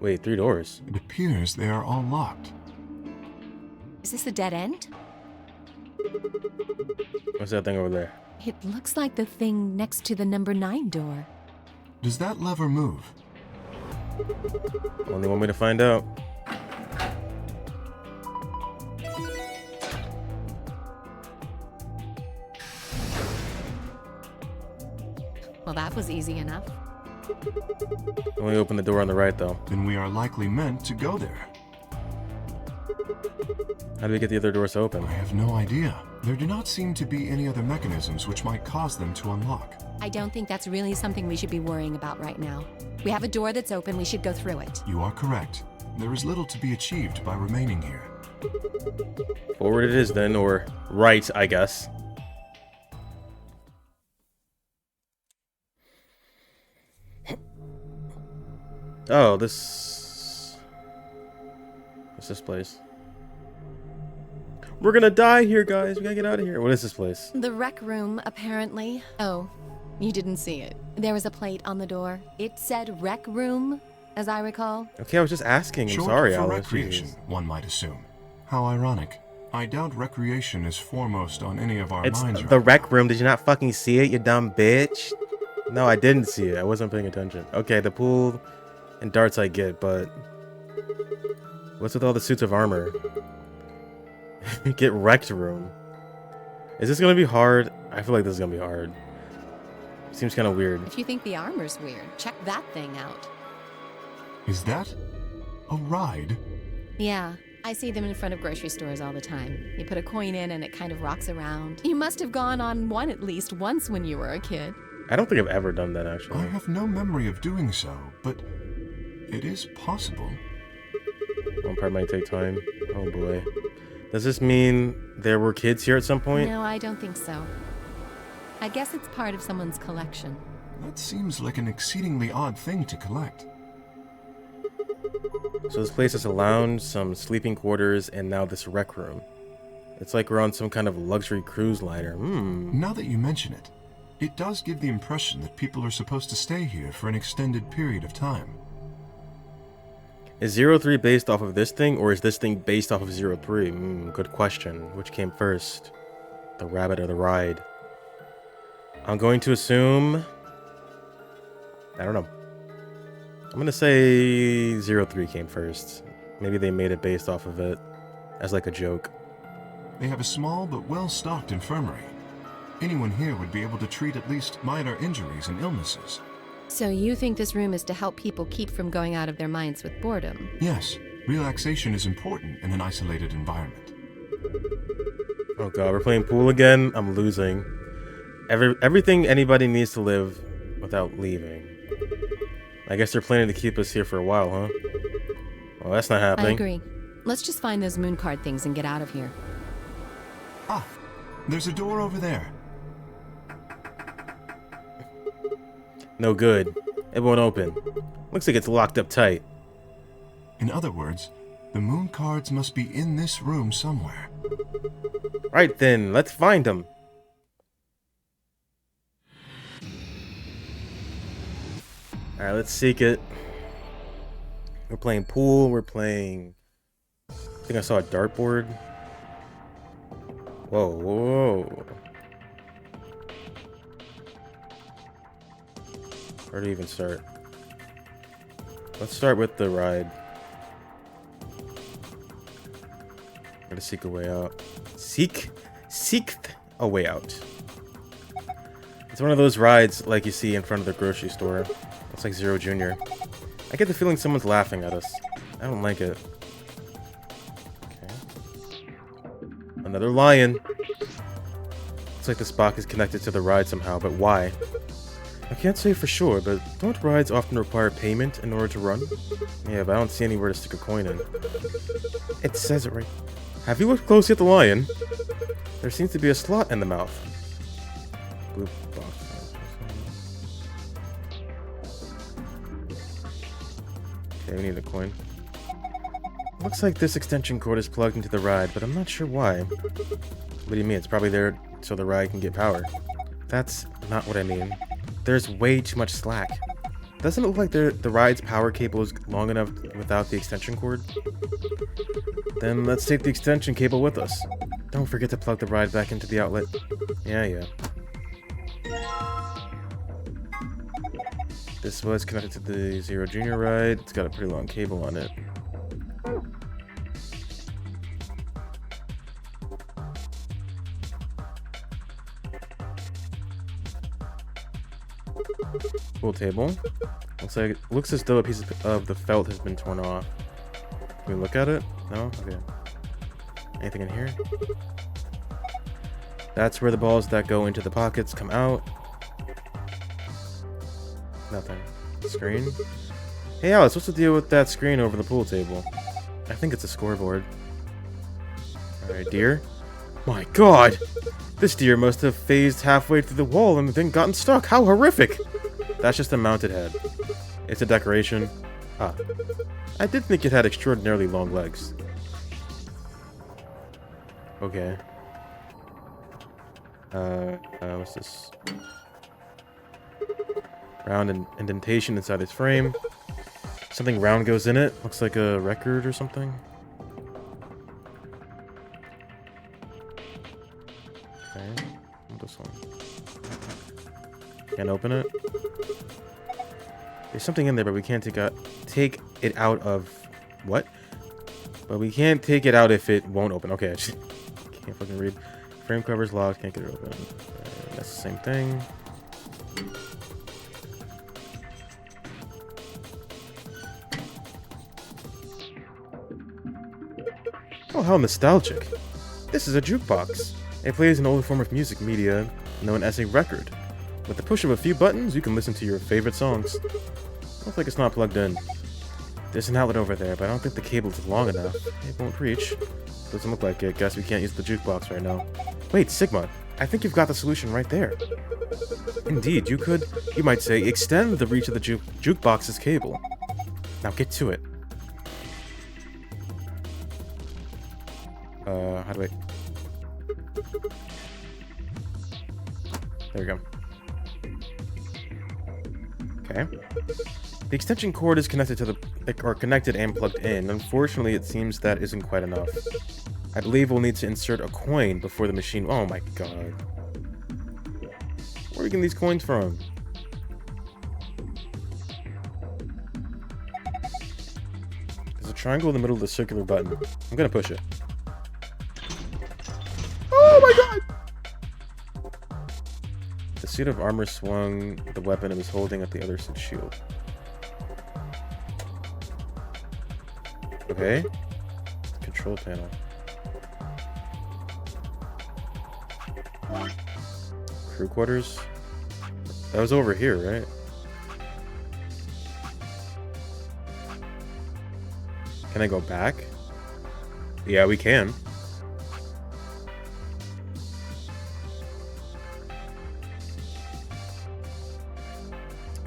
Wait, 3 doors. It appears they are all locked. Is this the dead end? What's that thing over there? It looks like the thing next to the number 9 door. Does that lever move? Only one way to find out. Well, that was easy enough. Only open the door on the right, though. Then we are likely meant to go there. How do we get the other doors open? I have no idea. There do not seem to be any other mechanisms which might cause them to unlock. I don't think that's really something we should be worrying about right now. We have a door that's open, we should go through it. You are correct. There is little to be achieved by remaining here. Forward it is then, or right, I guess. Oh, this... What's this place? We're gonna die here, guys. We gotta get out of here. What is this place? The rec room, apparently. Oh, you didn't see it. There was a plate on the door. It said rec room, as I recall. Okay, I was just asking. I'm Short sorry, for Alice. recreation, Jesus. one might assume. How ironic. I doubt recreation is foremost on any of our It's minds the right rec room. Did you not fucking see it, you dumb bitch? No, I didn't see it. I wasn't paying attention. Okay, the pool and darts I get, but... What's with all the suits of armor? Get wrecked room. Is this gonna be hard? I feel like this is gonna be hard. Seems kind of weird. If you think the armor's weird, check that thing out. Is that a ride? Yeah, I see them in front of grocery stores all the time. You put a coin in and it kind of rocks around. You must have gone on one at least once when you were a kid. I don't think I've ever done that, actually. I have no memory of doing so, but it is possible. One part might take time. Oh boy. Does this mean there were kids here at some point? No, I don't think so. I guess it's part of someone's collection. That seems like an exceedingly odd thing to collect. So this place is a lounge, some sleeping quarters, and now this rec room. It's like we're on some kind of luxury cruise liner. Now that you mention it, it does give the impression that people are supposed to stay here for an extended period of time. Is 03 based off of this thing, or is this thing based off of 03? Good question. Which came first? The rabbit or the ride? I'm going to assume... I don't know. I'm gonna say 03 came first. Maybe they made it based off of it as like a joke. They have a small but well-stocked infirmary. Anyone here would be able to treat at least minor injuries and illnesses. So you think this room is to help people keep from going out of their minds with boredom? Yes, relaxation is important in an isolated environment. Oh god, we're playing pool again? I'm losing. Everything anybody needs to live without leaving. I guess they're planning to keep us here for a while, huh? Well, that's not I happening. agree. Let's just find those moon card things and get out of here. Ah, there's a door over there. No good. It won't open. Looks like it's locked up tight. In other words, the moon cards must be in this room somewhere. Right then, let's find them. Alright, let's seek it. We're playing pool, we're playing... I think I saw a dartboard. Whoa, whoa. Where do you even start? Let's start with the ride. Gotta seek a way out. Seek a way out. It's one of those rides like you see in front of the grocery store. It's like Zero Jr. I get the feeling someone's laughing at us. I don't like it. Okay. Another lion. Looks like this box is connected to the ride somehow, but why? I can't say for sure, but don't rides often require payment in order to run? Yeah, but I don't see anywhere to stick a coin in. It says it right. Have you looked closely at the lion? There seems to be a slot in the mouth. Blue box. Okay, we need a coin. Looks like this extension cord is plugged into the ride, but I'm not sure why. What do you mean? It's probably there so the ride can get power. That's not what I mean. There's way too much slack. Doesn't it look like the ride's power cable is long enough without the extension cord? Then let's take the extension cable with us. Don't forget to plug the ride back into the outlet. Yeah. This was connected to the Zero Junior ride. It's got a pretty long cable on it. Pool table. Looks as though a piece of the felt has been torn off. Can we look at it? No? Okay. Anything in here? That's where the balls that go into the pockets come out. Nothing. Screen? Hey Alice, what's the deal with that screen over the pool table? I think it's a scoreboard. Alright, deer. My god! This deer must have phased halfway through the wall and then gotten stuck. How horrific! That's just a mounted head. It's a decoration. Ah. I did think it had extraordinarily long legs. Okay. What's this? Round indentation inside its frame. Something round goes in it. Looks like a record or something. Okay. This one. Can't open it. There's something in there, but we can't take it out of... What? But we can't take it out if it won't open. Okay, I just can't fucking read. Frame cover's locked, can't get it open. That's the same thing. Oh, how nostalgic. This is a jukebox. It plays an old form of music media known as a record. With the push of a few buttons, you can listen to your favorite songs. Looks like it's not plugged in. There's an outlet over there, but I don't think the cable is long enough. It won't reach. Doesn't look like it. Guess we can't use the jukebox right now. Wait, Sigma, I think you've got the solution right there. Indeed, you might say, extend the reach of the jukebox's cable. Now get to it. How do I... There we go. Okay. The extension cord is connected to connected and plugged in. Unfortunately, it seems that isn't quite enough. I believe we'll need to insert a coin before the machine... Oh my god. Where are we getting these coins from? There's a triangle in the middle of the circular button. I'm gonna push it. Oh my god! The suit of armor swung the weapon it was holding at the other suit's shield. Okay. Control panel. Crew quarters? That was over here, right? Can I go back? Yeah, we can.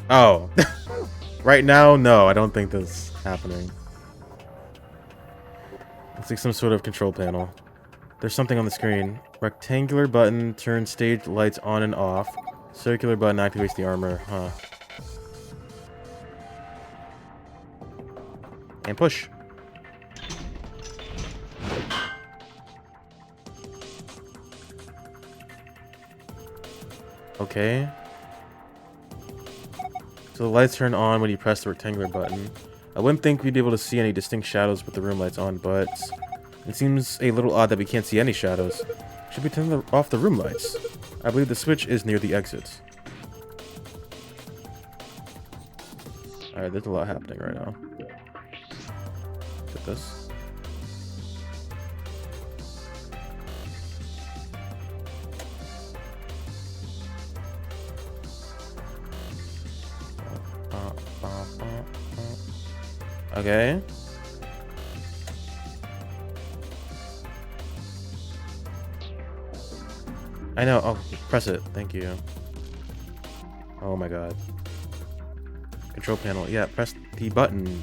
Oh. Right now, no, I don't think that's happening. It's like some sort of control panel. There's something on the screen. Rectangular button turns stage lights on and off. Circular button activates the armor. Huh. And push. Okay. So the lights turn on when you press the rectangular button. I wouldn't think we'd be able to see any distinct shadows with the room lights on, but it seems a little odd that we can't see any shadows. Should we turn off the room lights? I believe the switch is near the exits. Alright, there's a lot happening right now. Get this. Okay. I know. Oh, press it. Thank you. Oh my god. Control panel. Yeah, press the button.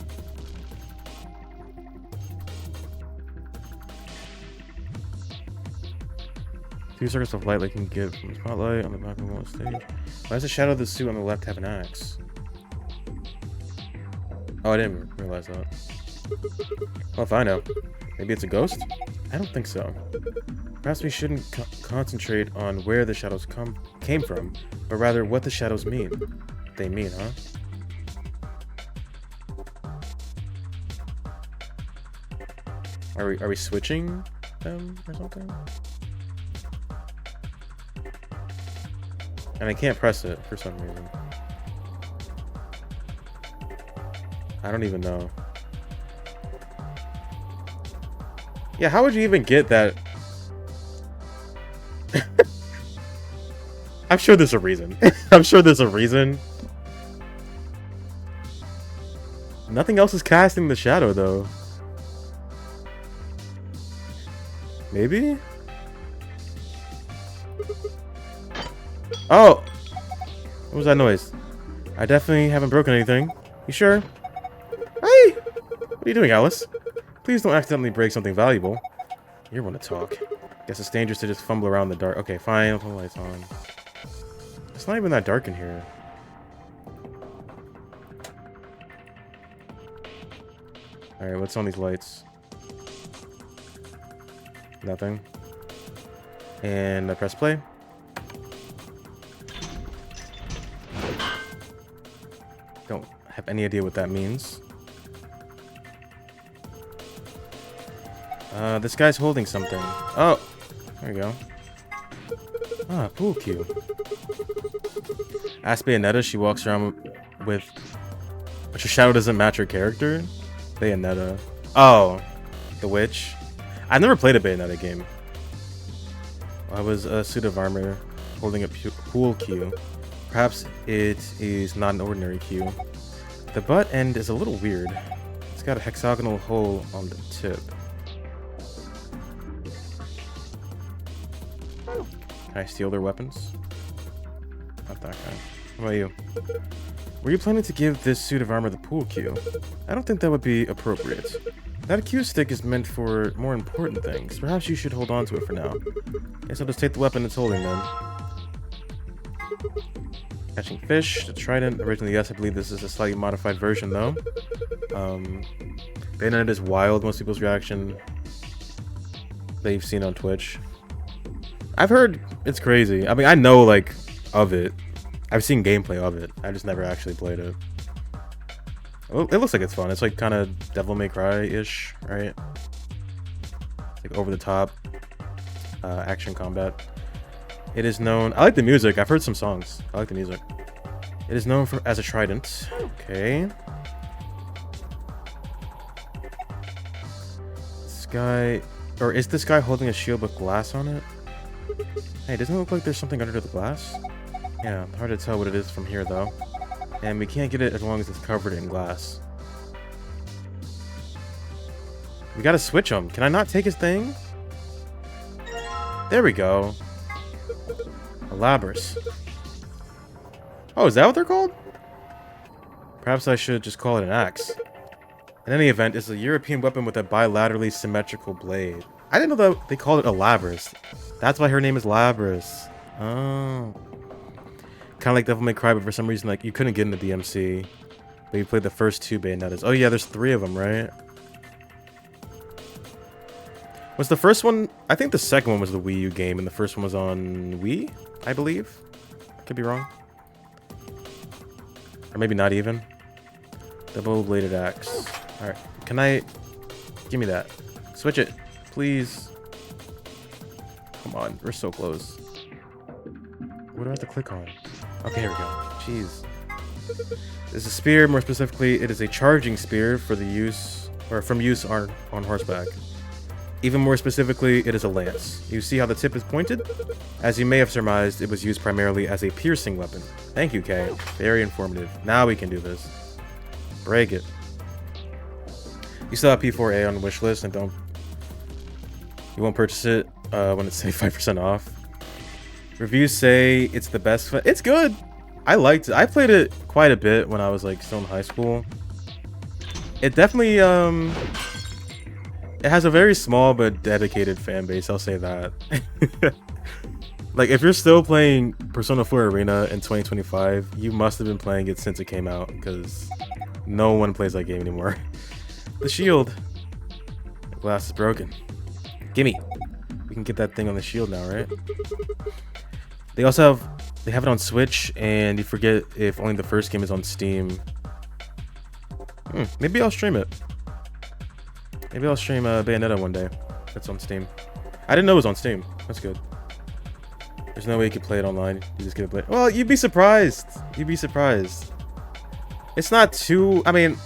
Two circles of light can give from the spotlight on the back of one stage. Why does the shadow of the suit on the left have an axe? Oh, I didn't realize that. Well, if I know. Maybe it's a ghost? I don't think so. Perhaps we shouldn't concentrate on where the shadows came from, but rather what the shadows mean. They mean, huh? Are we switching them or something? And I can't press it for some reason. I don't even know. Yeah, how would you even get that? I'm sure there's a reason. I'm sure there's a reason. Nothing else is casting the shadow, though. Maybe? Oh! What was that noise? I definitely haven't broken anything. You sure? Hey! What are you doing, Alice? Please don't accidentally break something valuable. You're one to talk. Guess it's dangerous to just fumble around in the dark. Okay, fine. I'll put the lights on. It's not even that dark in here. Alright, what's on these lights? Nothing. And I press play. Don't have any idea what that means. This guy's holding something. Oh! There we go. Ah, pool cue. Ask Bayonetta, she walks around with... But your shadow doesn't match her character? Bayonetta. Oh! The witch? I've never played a Bayonetta game. I was a suit of armor holding a pool cue. Perhaps it is not an ordinary cue. The butt end is a little weird. It's got a hexagonal hole on the tip. Can I steal their weapons? Not that guy. What about you? Were you planning to give this suit of armor the pool cue? I don't think that would be appropriate. That cue stick is meant for more important things. Perhaps you should hold on to it for now. Guess I'll just take the weapon it's holding then. Catching fish, the trident. Originally, yes, I believe this is a slightly modified version though. Bayonetta is wild, most people's reaction that you've seen on Twitch. I've heard it's crazy. I mean, I know like of it. I've seen gameplay of it. I just never actually played it. Well, it looks like it's fun. It's like kind of Devil May Cry-ish, right? Like over the top action combat. It is known... I like the music. I've heard some songs. I like the music. It is known as a trident. Okay. This guy... Or is this guy holding a shield with glass on it? Hey, doesn't it look like there's something under the glass? Yeah, hard to tell what it is from here, though. And we can't get it as long as it's covered in glass. We gotta switch him. Can I not take his thing? There we go. A Labrys. Oh, is that what they're called? Perhaps I should just call it an axe. In any event, it's a European weapon with a bilaterally symmetrical blade. I didn't know that they called it a Labrys. That's why her name is Labrys. Oh. Kind of like Devil May Cry, but for some reason, like, you couldn't get into DMC. But you played the first two Bayonettas. Oh yeah, there's 3 of them, right? Was the first one... I think the second one was the Wii U game, and the first one was on Wii, I believe. Could be wrong. Or maybe not even. Double-bladed axe. Alright, can I... Give me that. Switch it, please. Come on, we're so close. What do I have to click on? Okay, here we go. Jeez. It's a spear, more specifically, it is a charging spear for the use... Or from use on horseback. Even more specifically, it is a lance. You see how the tip is pointed? As you may have surmised, it was used primarily as a piercing weapon. Thank you, Kay. Very informative. Now we can do this. Break it. You still have P4A on the wish list and don't... You won't purchase it when it's 75% off. Reviews say it's the best... It's good! I liked it. I played it quite a bit when I was like still in high school. It definitely... It has a very small but dedicated fan base, I'll say that. Like, if you're still playing Persona 4 Arena in 2025, you must have been playing it since it came out, because no one plays that game anymore. The shield. The glass is broken. Gimme. We can get that thing on the shield now, right? They also have it on Switch, and you forget if only the first game is on Steam. Maybe I'll stream it. Maybe I'll stream Bayonetta one day. That's on Steam. I didn't know it was on Steam. That's good. There's no way you can play it online. You just get to play. Well, you'd be surprised. You'd be surprised. It's not too. I mean,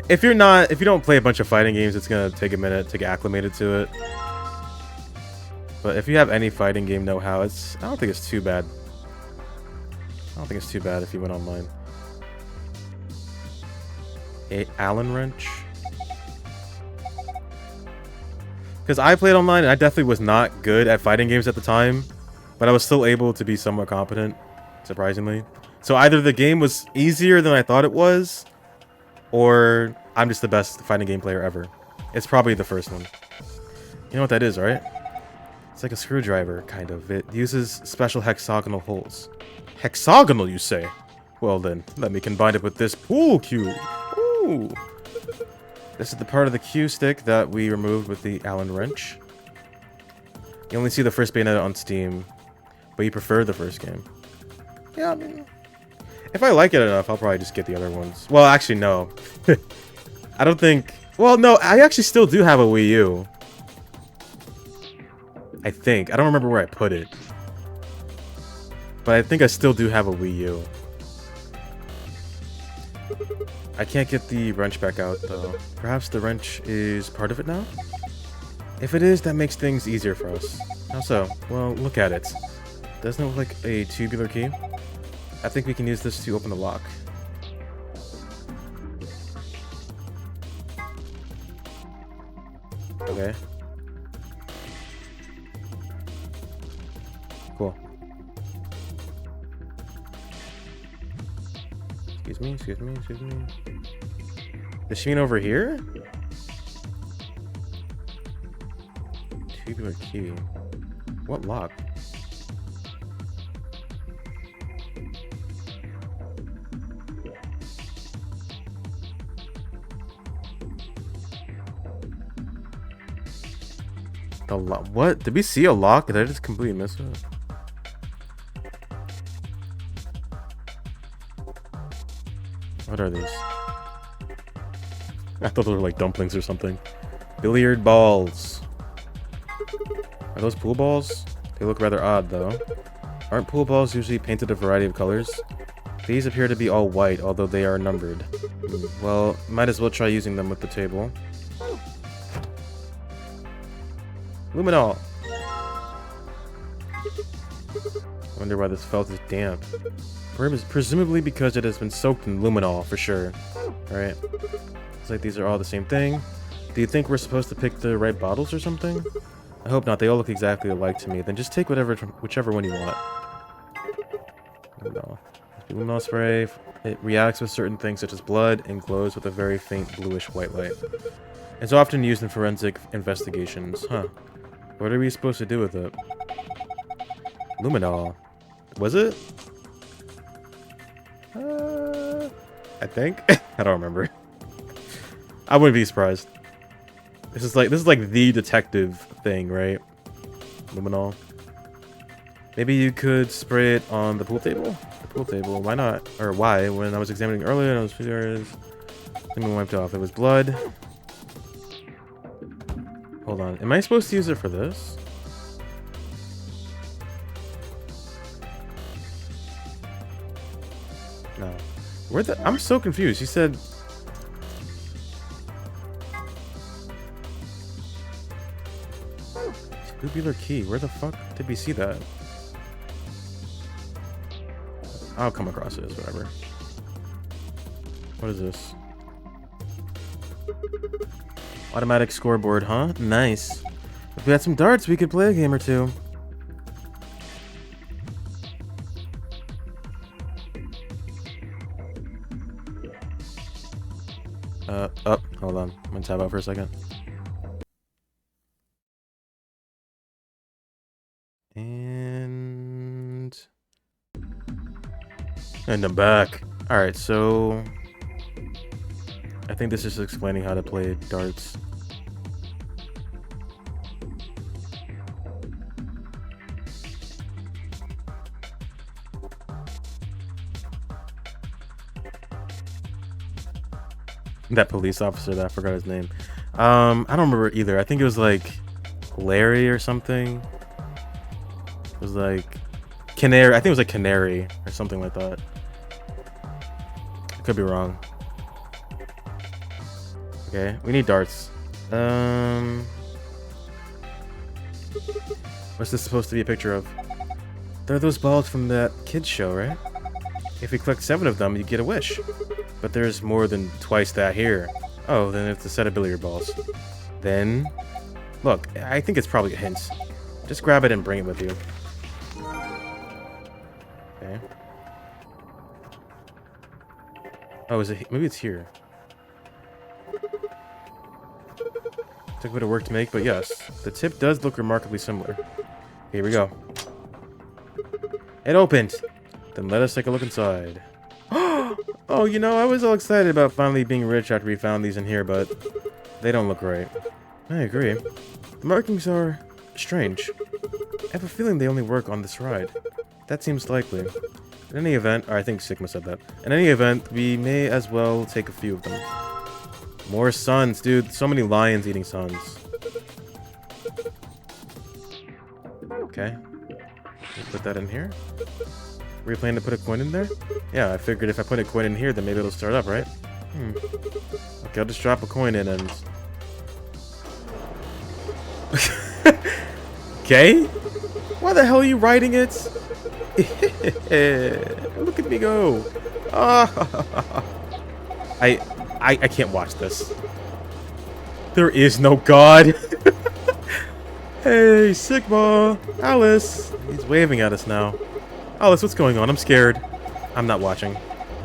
if you don't play a bunch of fighting games, it's gonna take a minute to get acclimated to it. But if you have any fighting game know-how, I don't think it's too bad. I don't think it's too bad if you went online. Allen wrench. Because I played online and I definitely was not good at fighting games at the time, but I was still able to be somewhat competent, surprisingly. So either the game was easier than I thought it was, or I'm just the best fighting game player ever. It's probably the first one. You know what that is, right? It's like a screwdriver, kind of. It uses special hexagonal holes. Hexagonal, you say? Well then, let me combine it with this pool cue. Ooh. This is the part of the cue stick that we removed with the Allen wrench. You only see the first Bayonetta on Steam, but you prefer the first game. Yeah, I mean, if I like it enough, I'll probably just get the other ones. Well, actually, no. I don't think... Well, no, I actually still do have a Wii U. I think. I don't remember where I put it. But I think I still do have a Wii U. I can't get the wrench back out, though. Perhaps the wrench is part of it now? If it is, that makes things easier for us. How so? Well, look at it. Doesn't it look like a tubular key? I think we can use this to open the lock. Okay. Cool. Excuse me, excuse me, excuse me. Does she mean over here? Tubular key. What lock? The lock? What? Did we see a lock? Did I just completely miss it? What are these? I thought they were like dumplings or something. Billiard balls. Are those pool balls? They look rather odd though. Aren't pool balls usually painted a variety of colors? These appear to be all white, although they are numbered. Well, might as well try using them with the table. Luminol! Wonder why this felt is damp. Presumably because it has been soaked in luminol, for sure. Right? Looks like these are all the same thing. Do you think we're supposed to pick the right bottles or something? I hope not. They all look exactly alike to me. Then just take whichever one you want. Luminol. Luminol spray. It reacts with certain things such as blood and glows with a very faint bluish white light. It's often used in forensic investigations. Huh. What are we supposed to do with it? Luminol. Was it? I think. I don't remember. I wouldn't be surprised. This is like the detective thing, right? Luminol. Maybe you could spray it on the pool table? The pool table. Why not? Or why? When I was examining earlier, I was furious. Something wiped off. It was blood. Hold on. Am I supposed to use it for this? No. Where the... I'm so confused. You said... Tubular key. Where the fuck did we see that? I'll come across it as whatever. What is this? Automatic scoreboard, huh? Nice. If we had some darts, we could play a game or two. Hold on. I'm gonna tab out for a second. And I'm back. Alright, so I think this is explaining how to play darts. That police officer that I forgot his name. I don't remember either. I think it was like Larry or something. It was like Canary. I think it was like Canary or something like that. I could be wrong. Okay, we need darts. What's this supposed to be a picture of? They're those balls from that kids show, right? If you collect 7 of them, you get a wish. But there's more than twice that here. Oh, then it's a set of billiard balls. Then, look, I think it's probably a hint. Just grab it and bring it with you. Okay. Oh, is it? Maybe it's here. Took a bit of work to make, but yes, the tip does look remarkably similar. Here we go. It opened. Then let us take a look inside. Oh, you know, I was all excited about finally being rich after we found these in here, but they don't look right. I agree. The markings are strange. I have a feeling they only work on this ride. That seems likely. In any event, or I think Sigma said that. In any event, we may as well take a few of them. More suns, dude. So many lions eating suns. Okay. Let's put that in here. Were you planning to put a coin in there? Yeah, I figured if I put a coin in here, then maybe it'll start up, right? Okay, I'll just drop a coin in and... Okay? Why the hell are you riding it? Look at me go. I can't watch this. There is no God. Hey, Sigma. Alice. He's waving at us now. Alice, what's going on? I'm scared. I'm not watching.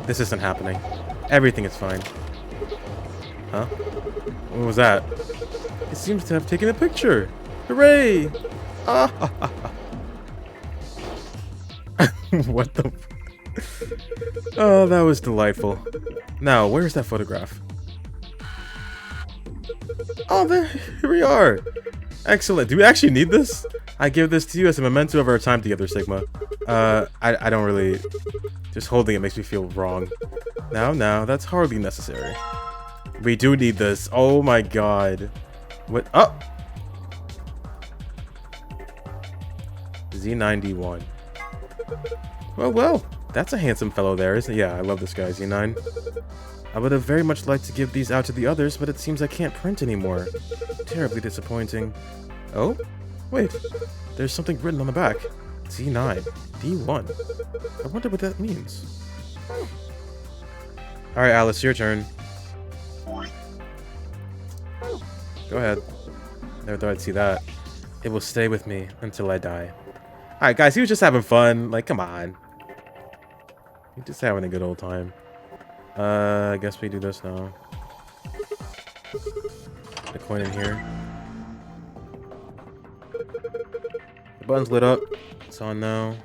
This isn't happening. Everything is fine. Huh? What was that? It seems to have taken a picture. Hooray! What the... Oh, that was delightful. Now, where's that photograph? Oh, there, here we are. Excellent. Do we actually need this? I give this to you as a memento of our time together, Sigma. I don't really... Just holding it makes me feel wrong. Now, that's hardly necessary. We do need this. Oh my god. What? Oh! Z91. Well, that's a handsome fellow there, isn't it? Yeah, I love this guy, Z9. I would have very much liked to give these out to the others, but it seems I can't print anymore. Terribly disappointing. Oh? Wait, there's something written on the back. Z9, D1. I wonder what that means. Alright, Alice, your turn. Go ahead. Never thought I'd see that. It will stay with me until I die. Alright, guys, he was just having fun. Like, come on. He's just having a good old time. I guess we do this now. Put a coin in here. The button's lit up. It's on now.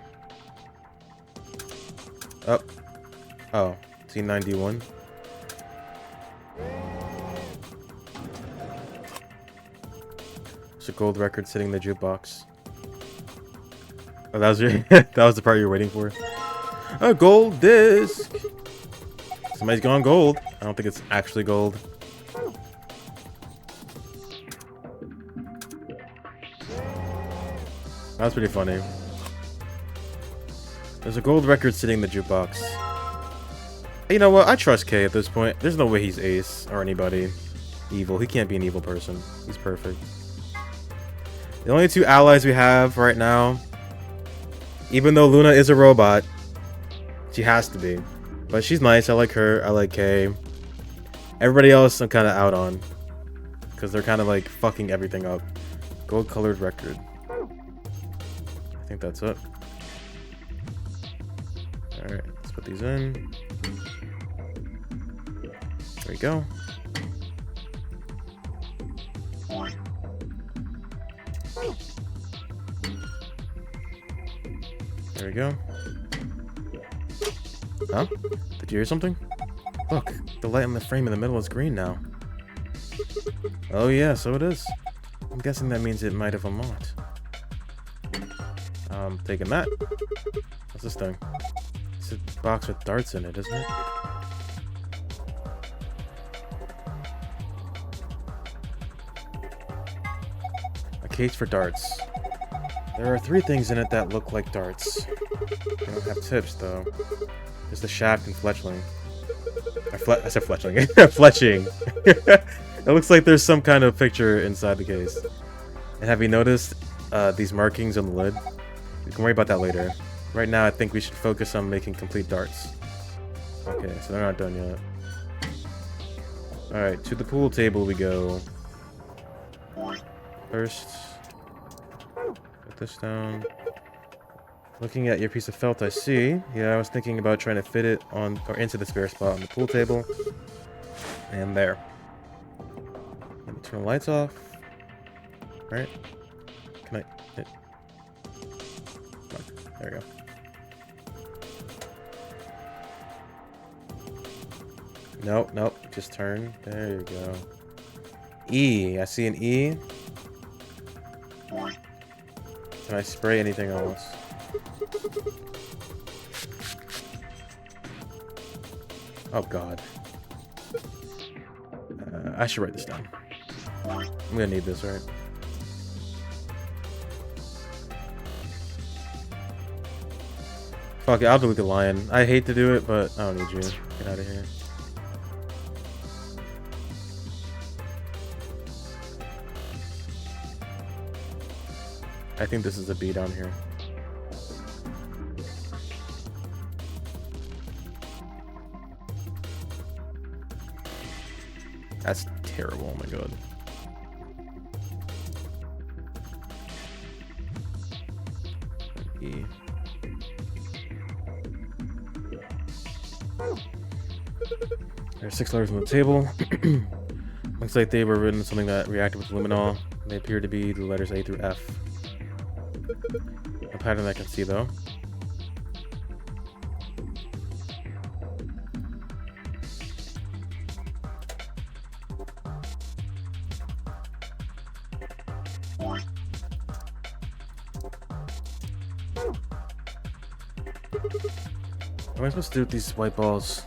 Up. Oh, T91. There's a gold record sitting in the jukebox. Oh, that was your that was the part you were waiting for. A gold disc. Somebody's gone gold. I don't think it's actually gold. That's pretty funny. There's a gold record sitting in the jukebox. You know what? I trust Kay at this point. There's no way he's Ace or anybody evil. He can't be an evil person. He's perfect. The only 2 allies we have right now, even though Luna is a robot, she has to be. But she's nice. I like her. I like Kay. Everybody else I'm kind of out on. Because they're kind of like fucking everything up. Gold colored record. I think that's it. Alright, let's put these in. There we go. There we go. Huh? Did you hear something? Look, the light on the frame in the middle is green now. Oh yeah, so it is. I'm guessing that means it might have unlocked. Taking that. What's this thing? It's a box with darts in it, isn't it? case for darts. There are 3 things in it that look like darts. They don't have tips, though. There's the shaft and fletchling. I said fletchling. Fletching. It looks like there's some kind of picture inside the case. And have you noticed these markings on the lid? We can worry about that later. Right now, I think we should focus on making complete darts. Okay, so they're not done yet. Alright, to the pool table we go. First, put this down. Looking at your piece of felt, I see. Yeah, I was thinking about trying to fit it on or into the spare spot on the pool table. And there. Let me turn the lights off. Right? Can I? Come on. There we go. Nope, nope. Just turn. There you go. E. I see an E. Can I spray anything else? Oh god. I should write this down. I'm gonna need this, right? Fuck it, I'll delete the lion. I hate to do it, but I don't need you. Get out of here. I think this is a B down here. That's terrible, oh my god. E. There's 6 letters on the table. Looks like they were written something that reacted with luminol. They appear to be the letters A through F. A pattern I can see though. What am I supposed to do with these white balls?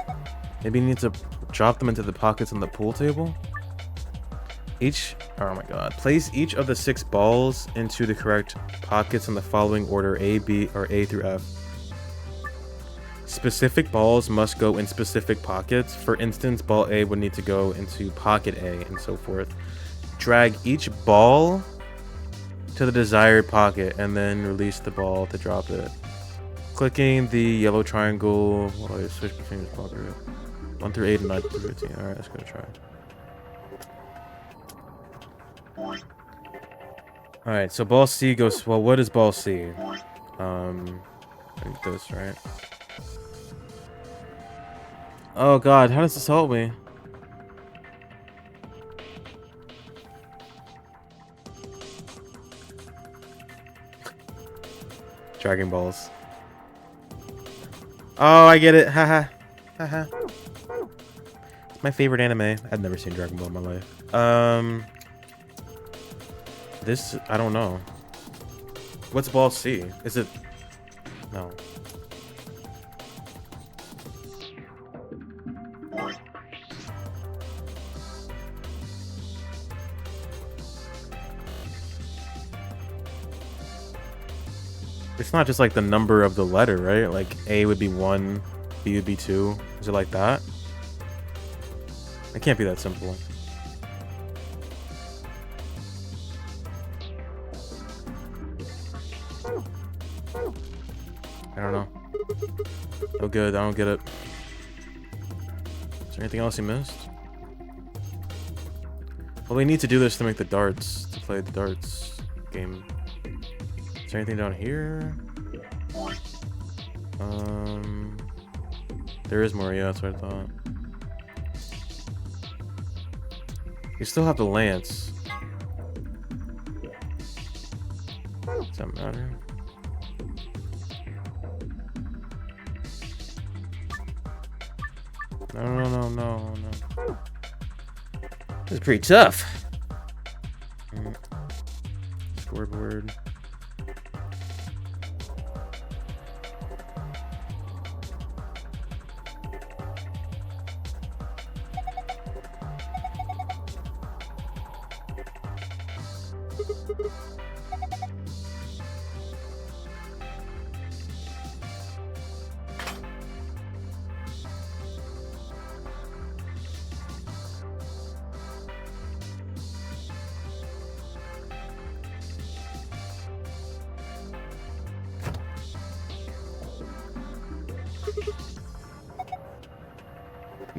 Maybe you need to drop them into the pockets on the pool table? Oh my god. Place each of the 6 balls into the correct pockets in the following order: A, B, or A through F. Specific balls must go in specific pockets. For instance, ball A would need to go into pocket A, and so forth. Drag each ball to the desired pocket, and then release the ball to drop it. Clicking the yellow triangle. Oh, you switch between the ball through 1 through 8 and 9 through 13. Alright, let's go try. Alright, so ball C goes. Well, what is ball C? Like this, right? Oh god, how does this help me? Dragon Balls. Oh, I get it. Haha. Haha. It's my favorite anime. I've never seen Dragon Ball in my life. This, I don't know. What's ball C? Is it... No. It's not just like the number of the letter, right? Like A would be 1, B would be 2. Is it like that? It can't be that simple. I don't know. No good, I don't get it. Is there anything else you missed? Well, we need to do this to make the darts, to play the darts game. Is there anything down here? There is more, yeah, that's what I thought. You still have the lance. Does that matter? No. This is pretty tough. Scoreboard.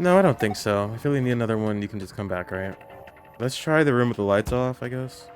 No, I don't think so. If you really need another one, you can just come back, right? Let's try the room with the lights off, I guess.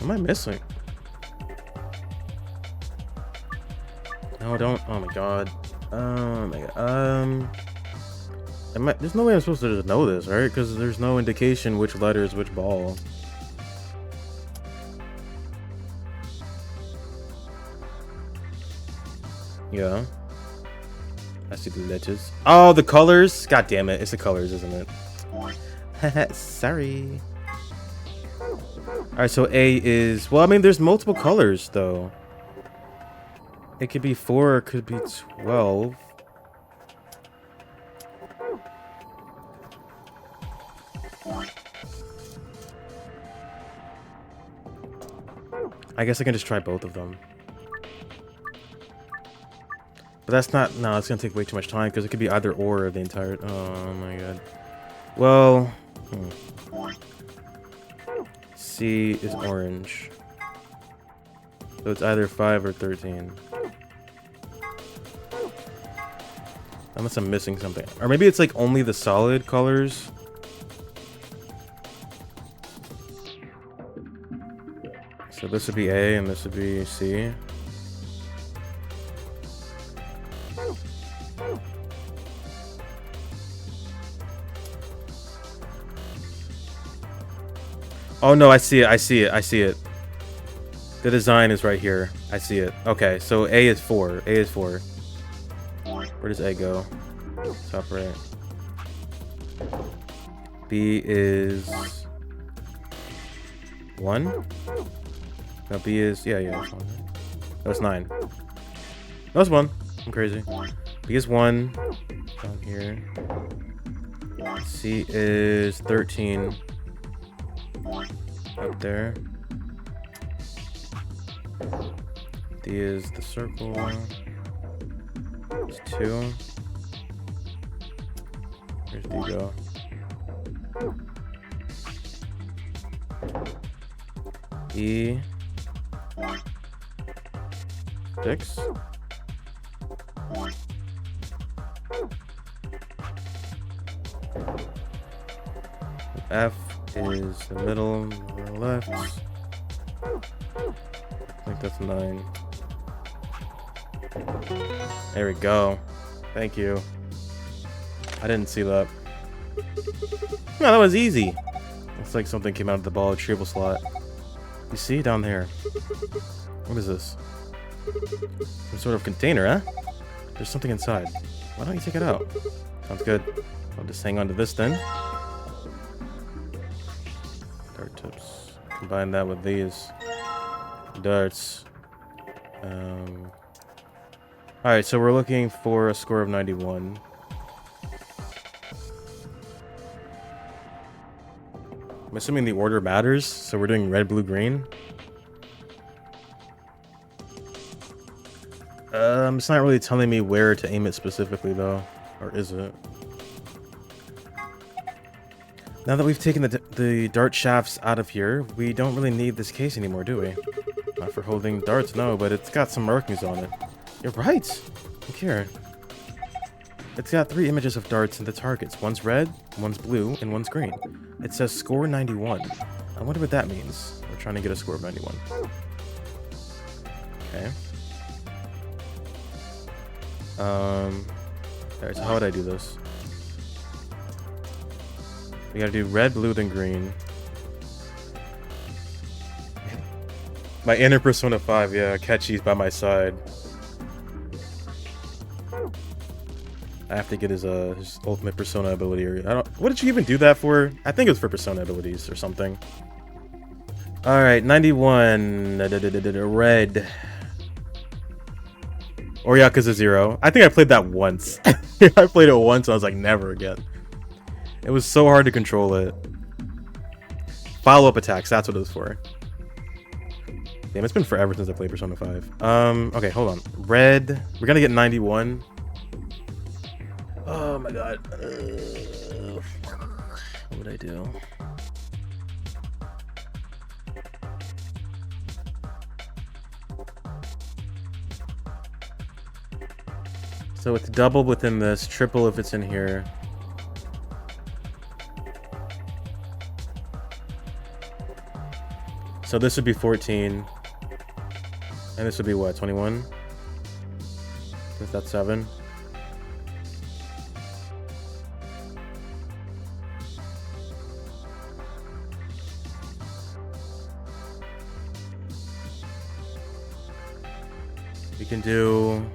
What am I missing? No, don't. Oh my god. Oh my god. There's no way I'm supposed to just know this, right? Because there's no indication which letter is which ball. Yeah. I see the letters. Oh, the colors? God damn it. It's the colors, isn't it? Sorry. Alright, so A is... Well, I mean, there's multiple colors, though. It could be 4, it could be 12. I guess I can just try both of them. But that's not... No, it's gonna take way too much time, because it could be either or the entire... Oh my god. Well... C is orange. So it's either 5 or 13. Unless I'm missing something. Or maybe it's like only the solid colors. So this would be A and this would be C. Oh no, I see it, I see it, I see it. The design is right here. I see it. Okay, so A is 4. A is 4. Where does A go? Top right. B is 1? No, B is... Yeah, that's 1. That's 9. That's 1. I'm crazy. B is 1. Down here. C is 13. Up there. D is the circle. It's 2. Where's D go? E. 6. F is the middle, the left. I think that's 9. There we go. Thank you. I didn't see that. No, that was easy. Looks like something came out of the ball retrieval slot. You see down there? What is this? Some sort of container, huh? There's something inside. Why don't you take it out? Sounds good. I'll just hang on to this then. Dart tips. Combine that with these darts. Alright, so we're looking for a score of 91. I'm assuming the order matters, so we're doing red, blue, green. It's not really telling me where to aim it specifically, though. Or is it? Now that we've taken the dart shafts out of here, we don't really need this case anymore, do we? Not for holding darts, no, but it's got some markings on it. You're right! Look here. It's got 3 images of darts and the targets. One's red, one's blue, and one's green. It says score 91. I wonder what that means. We're trying to get a score of 91. Okay. Alright, so how would I do this? We gotta do red, blue, then green. My inner Persona 5, yeah, Ketchy's by my side. I have to get his ultimate Persona ability. Or I don't. What did you even do that for? I think it was for Persona abilities or something. All right, 91. Red. Or Yakuza 0. I think I played that once. I played it once. And I was like, never again. It was so hard to control it. Follow-up attacks. That's what it was for. Damn, it's been forever since I played Persona 5. Okay, hold on. Red. We're gonna get 91. Oh my god. What would I do? So it's double within this, triple if it's in here. So this would be 14. And this would be what, 21? If that's 7. We can do...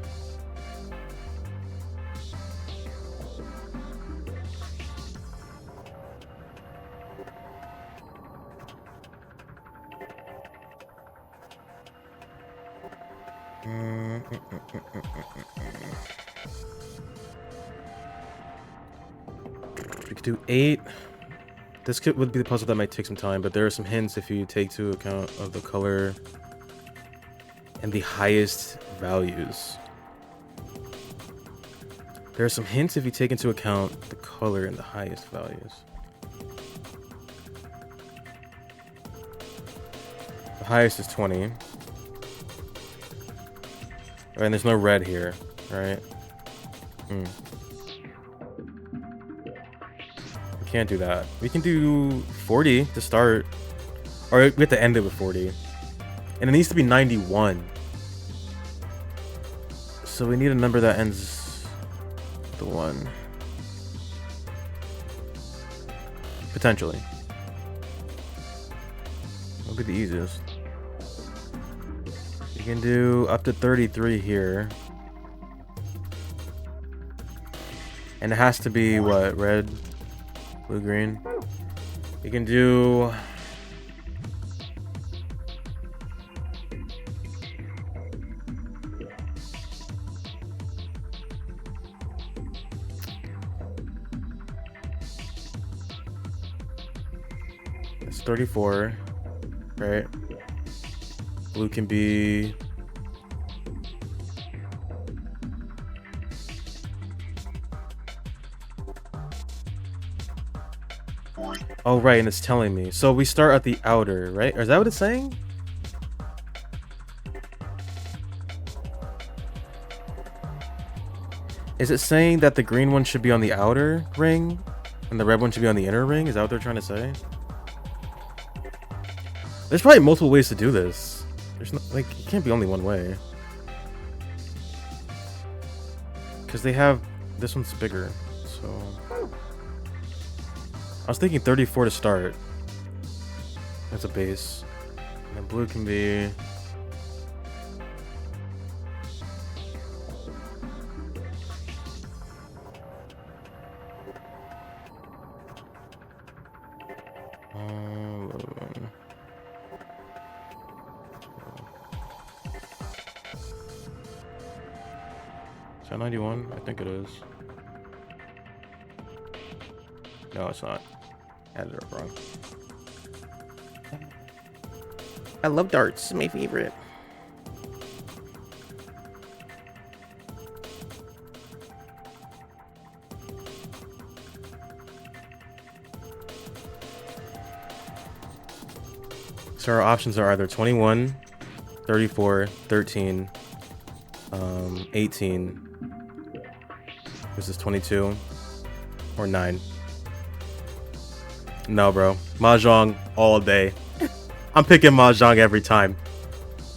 We could do 8. This would be the puzzle that might take some time, but there are some hints if you take into account of the color and the highest values. There are some hints if you take into account the color and the highest values. The highest is 20. Right, and there's no red here, right? We can't do that. We can do 40 to start. Or we have to end it with 40. And it needs to be 91. So we need a number that ends with the 1. Potentially. That'll be the easiest. You can do up to 33 here. And it has to be what? Red, blue, green. You can do... It's 34, right? Blue can be... Oh, right, and it's telling me. So we start at the outer, right? Or is that what it's saying? Is it saying that the green one should be on the outer ring and the red one should be on the inner ring? Is that what they're trying to say? There's probably multiple ways to do this. There's no, like, it can't be only one way. Because they have... This one's bigger, so... I was thinking 34 to start. That's a base. And then blue can be... Is that 91? I think it is. No, it's not. Added it up wrong. I love darts. My favorite. So our options are either 21, 34, 13, 18. This is 22 or 9. No, bro. Mahjong all day. I'm picking Mahjong every time.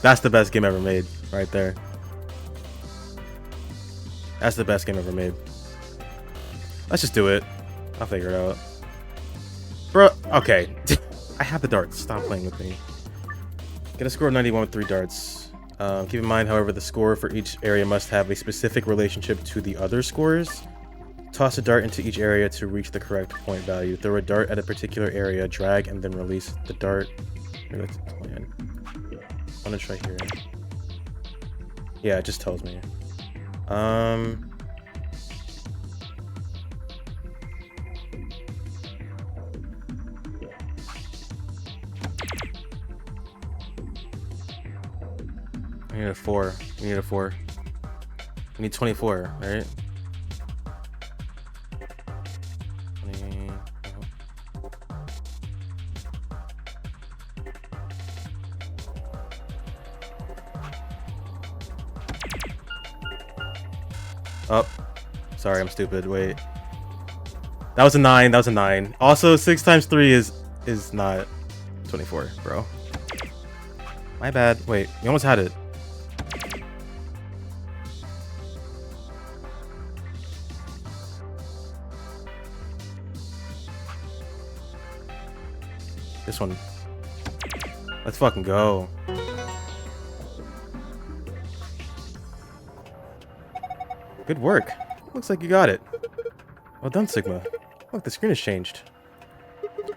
That's the best game ever made, right there. That's the best game ever made. Let's just do it. I'll figure it out. Bro, okay. I have the darts. Stop playing with me. Get a score of 91 with 3 darts. Keep in mind, however, the score for each area must have a specific relationship to the other scores. Toss a dart into each area to reach the correct point value. Throw a dart at a particular area, drag, and then release the dart. Maybe that's the plan. I'm gonna try here. Yeah, it just tells me. I need a 4. We need a 4. We need 24, right? 20. Oh, sorry, I'm stupid. Wait, that was a 9. That was a 9. Also, 6 times 3 is not 24, bro. My bad. Wait, you almost had it. This one. Let's fucking go. Good work. Looks like you got it. Well done, Sigma. Look, the screen has changed.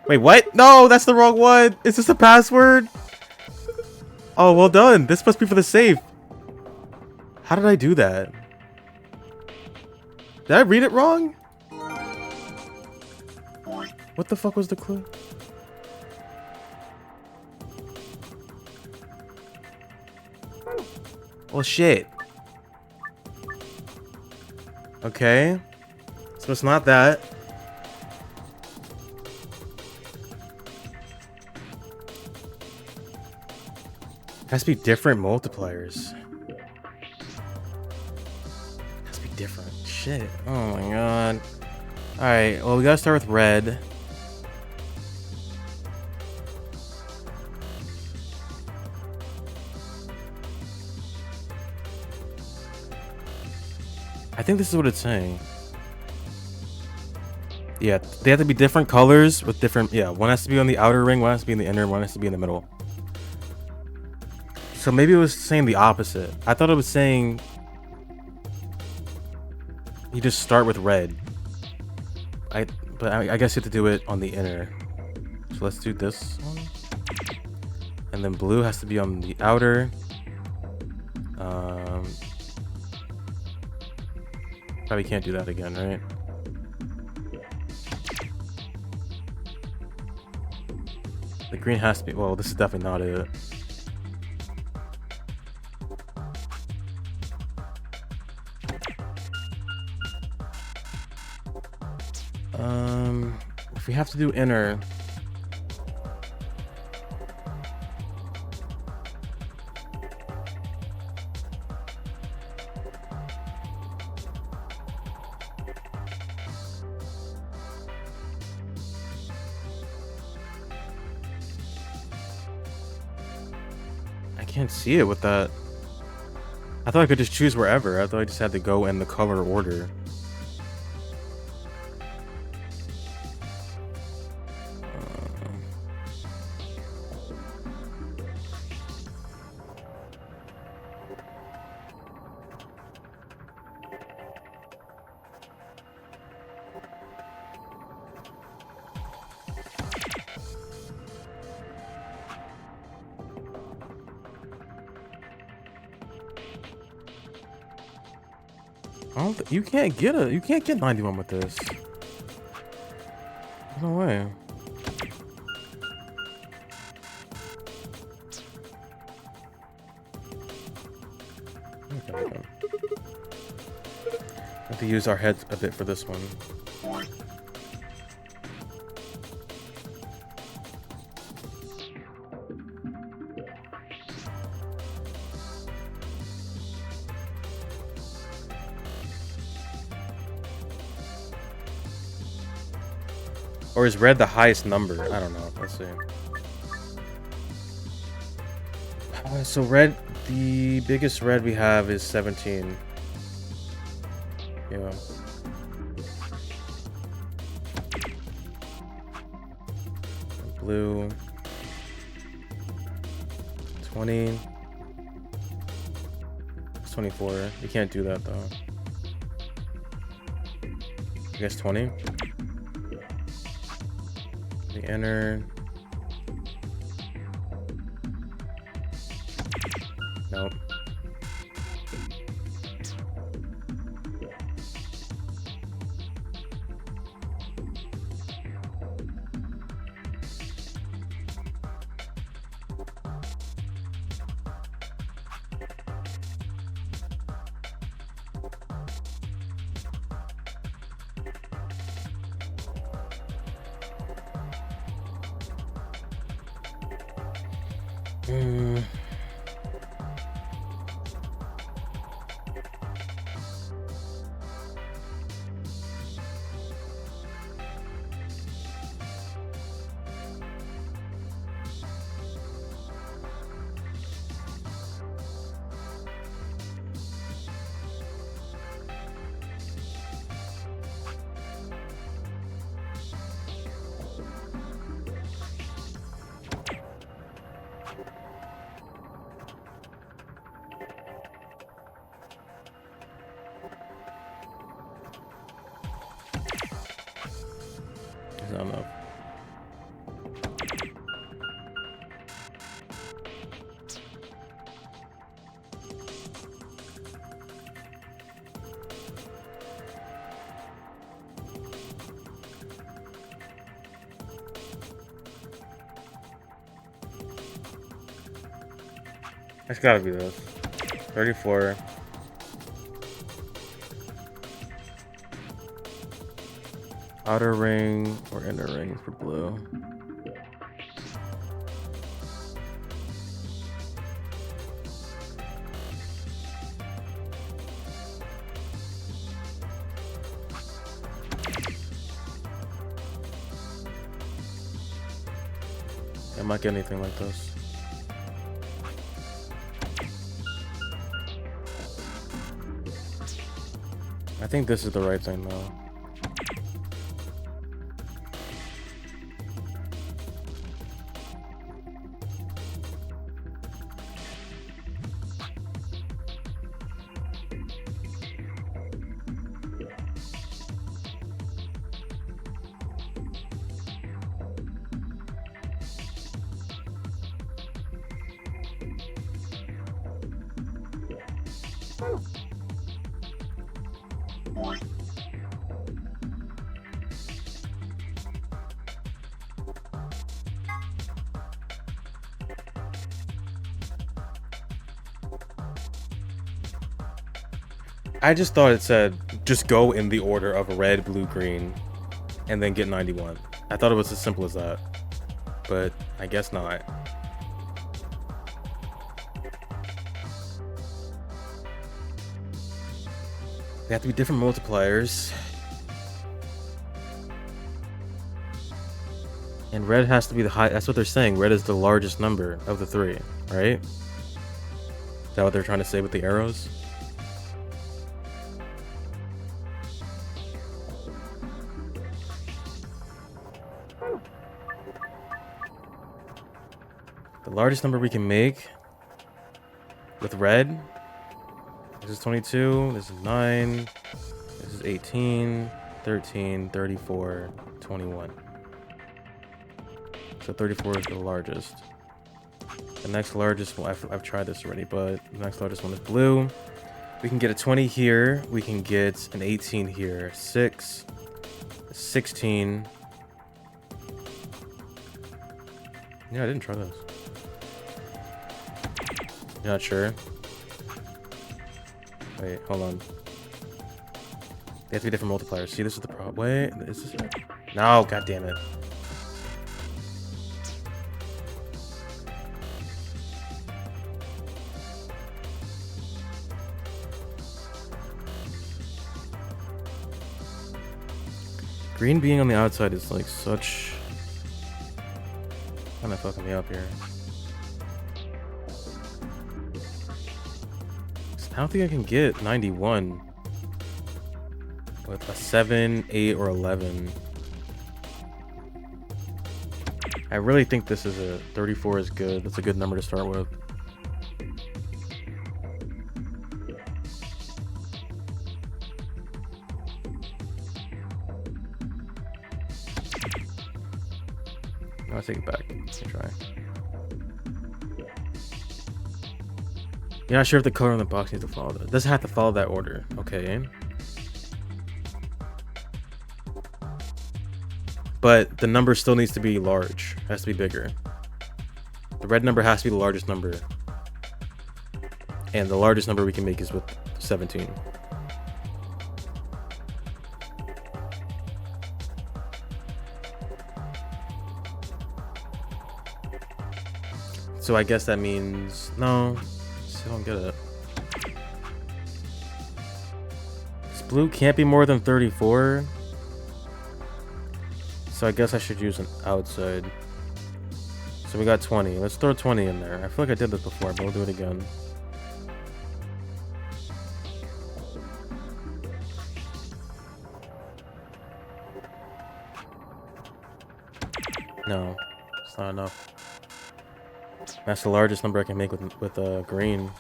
Wait, what? No, that's the wrong one. Is this a password? Oh, well done. This must be for the safe. How did I do that? Did I read it wrong? What the fuck was the clue? Well, shit. Okay. So it's not that. Has to be different multipliers. Has to be different. Shit. Oh my god. Alright, well, we gotta start with red. I think this is what it's saying. Yeah, they have to be different colors with different... Yeah, one has to be on the outer ring, one has to be in the inner, one has to be in the middle. So maybe it was saying the opposite. I thought it was saying... You just start with red. But I guess you have to do it on the inner. So let's do this one. And then blue has to be on the outer. Probably can't do that again, right? The green has to be... Well, this is definitely not it. If we have to do inner... I can't see it with that. I thought I could just choose wherever. I thought I just had to go in the color order. You can't get 91 with this. No way. Okay. Have to use our heads a bit for this one. Or is red the highest number? I don't know. Let's see. So red, the biggest red we have is 17. Yeah. Blue. 20. It's 24. You can't do that though. I guess 20. The inner. Nope. I don't know. It's gotta be this. 34. Outer ring or inner ring for blue. I might get anything like this. I think this is the right thing though. I just thought it said just go in the order of red, blue, green, and then get 91. I thought it was as simple as that, but I guess not. They have to be different multipliers. And red has to be the high. That's what they're saying. Red is the largest number of the three, right? Is that what they're trying to say with the arrows? The largest number we can make with red. This is 22, this is 9, this is 18, 13, 34, 21. So 34 is the largest. The next largest one, I've tried this already, but the next largest one is blue. We can get a 20 here. We can get an 18 here. 6, 16. Yeah, I didn't try those. You're not sure? Wait, hold on. They have to be different multipliers. See, this is the problem. Wait, is this it? No, god damn it. Green being on the outside is like such... kind of fucking me up here. I don't think I can get 91 with a 7, 8, or 11. I really think this is a 34 is good. That's a good number to start with. No, I take it back. Let's try. You're not sure if the color on the box needs to follow that. It doesn't have to follow that order. Okay. But the number still needs to be large. It has to be bigger. The red number has to be the largest number. And the largest number we can make is with 17. So I guess that means... no. I don't get it. This blue can't be more than 34. So I guess I should use an outside. So we got 20. Let's throw 20 in there. I feel like I did this before, but we'll do it again. No, it's not enough. That's the largest number I can make with green.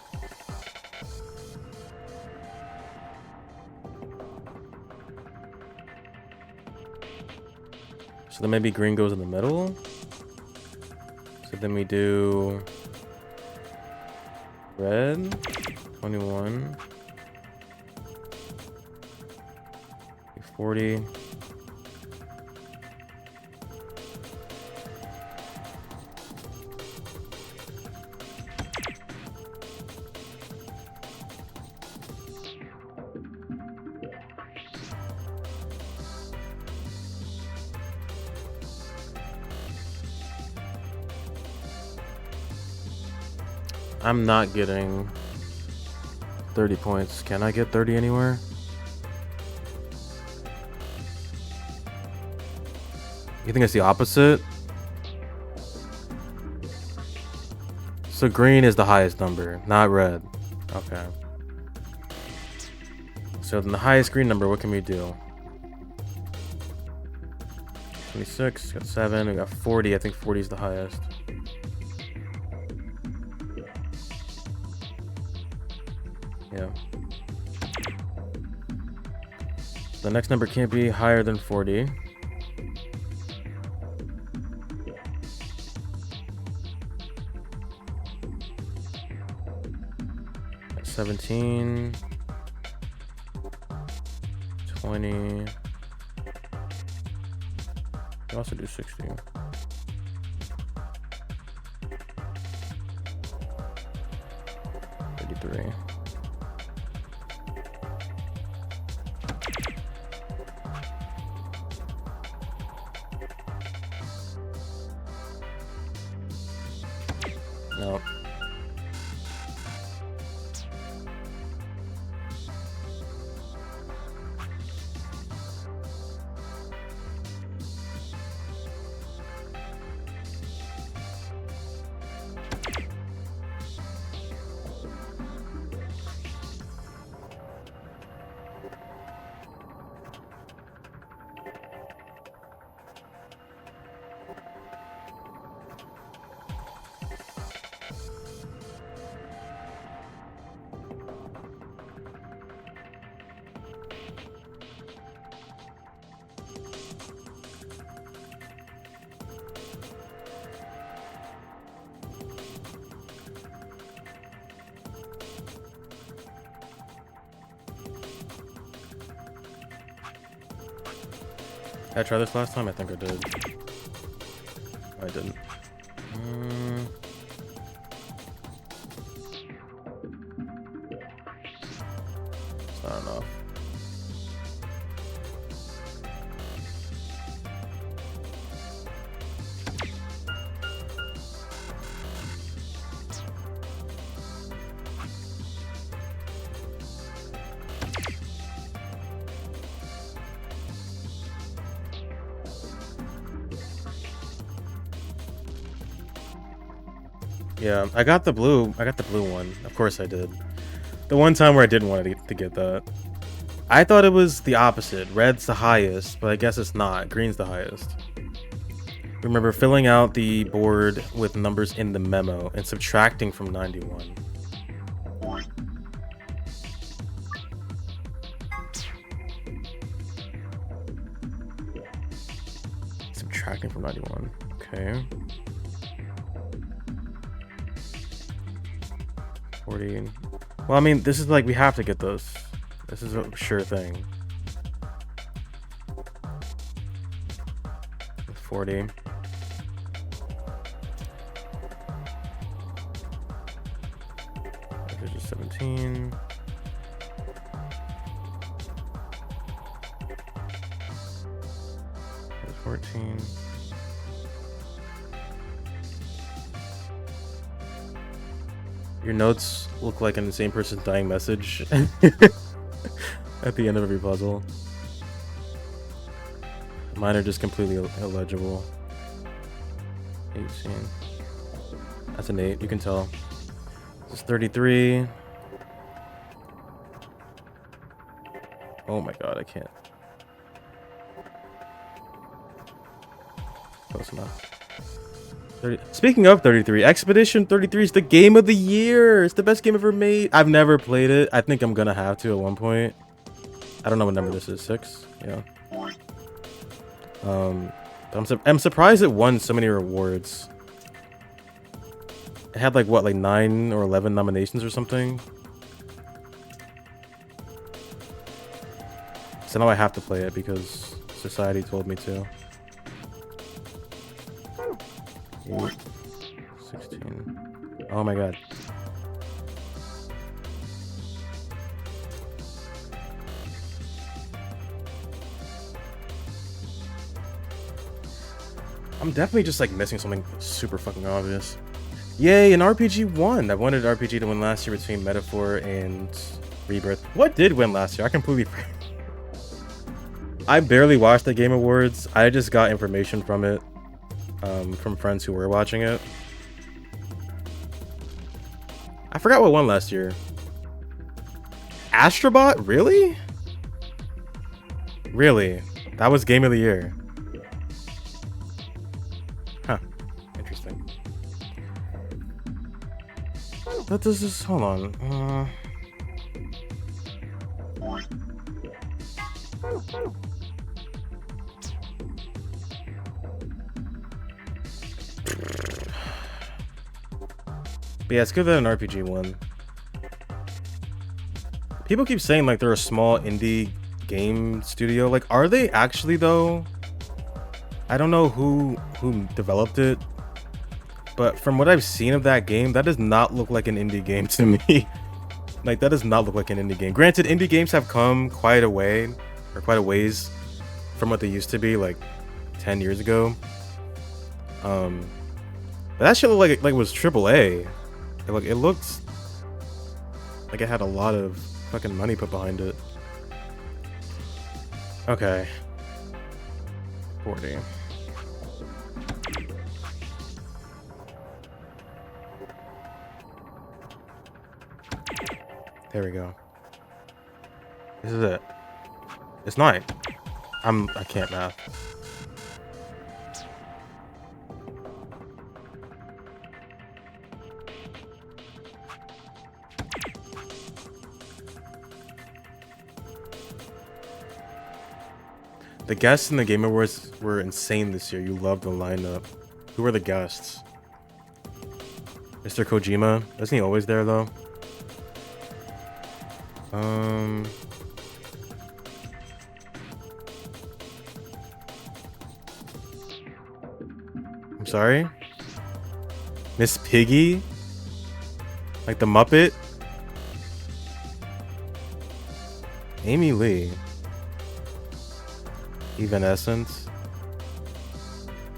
So then maybe green goes in the middle. So then we do red, 21, 40. I'm not getting 30 points. Can I get 30 anywhere? You think it's the opposite? So green is the highest number, not red. Okay. So then the highest green number, what can we do? 26, got 7, we got 40. I think 40 is the highest. Yeah. The next number can't be higher than 40. At 17, 20. We also do 60. 33. No. Did I try this last time? I think I did. I didn't. It's not enough. Yeah, I got the blue one. Of course I did. The one time where I didn't want to get that. I thought it was the opposite. Red's the highest, but I guess it's not. Green's the highest. Remember filling out the board with numbers in the memo and subtracting from 91. Subtracting from 91. Okay. 40. Well, I mean, this is like, we have to get this. This is a sure thing. 40. There's just 17. There's 14. Your notes look like an insane person's dying message at the end of every puzzle. Mine are just completely illegible. 18. That's an 8, you can tell. This is 33. Oh my god, I can't. Close enough. 30. Speaking of 33, Expedition 33 is the game of the year. It's the best game ever made. I've never played it. I think I'm gonna have to at one point. I don't know what number this is. 6? Yeah. I'm surprised it won so many rewards. It had like what, like 9 or 11 nominations or something. So now I have to play it because society told me to. 8, 16. Oh my god. I'm definitely just like missing something super fucking obvious. Yay, an RPG won! I wanted an RPG to win last year between Metaphor and Rebirth. What did win last year? I completely I barely watched the Game Awards. I just got information from it. From friends who were watching it. I forgot what won last year. Astrobot? Really? Really? That was Game of the Year. Huh. Interesting. What does this... Hold on. But yeah, it's good that an RPG won. People keep saying like they're a small indie game studio. Like, are they actually though? I don't know who developed it, but from what I've seen of that game, that does not look like an indie game to me. Like, that does not look like an indie game. Granted, indie games have come quite a ways from what they used to be like 10 years ago. But that shit looked like it was AAA. It looked like it had a lot of fucking money put behind it. Okay. 40. There we go. This is it. It's 9. I can't math. The guests in the Game Awards were insane this year. You loved the lineup. Who were the guests? Mr. Kojima. Isn't he always there though? I'm sorry? Miss Piggy? Like the Muppet? Amy Lee. Evanescence.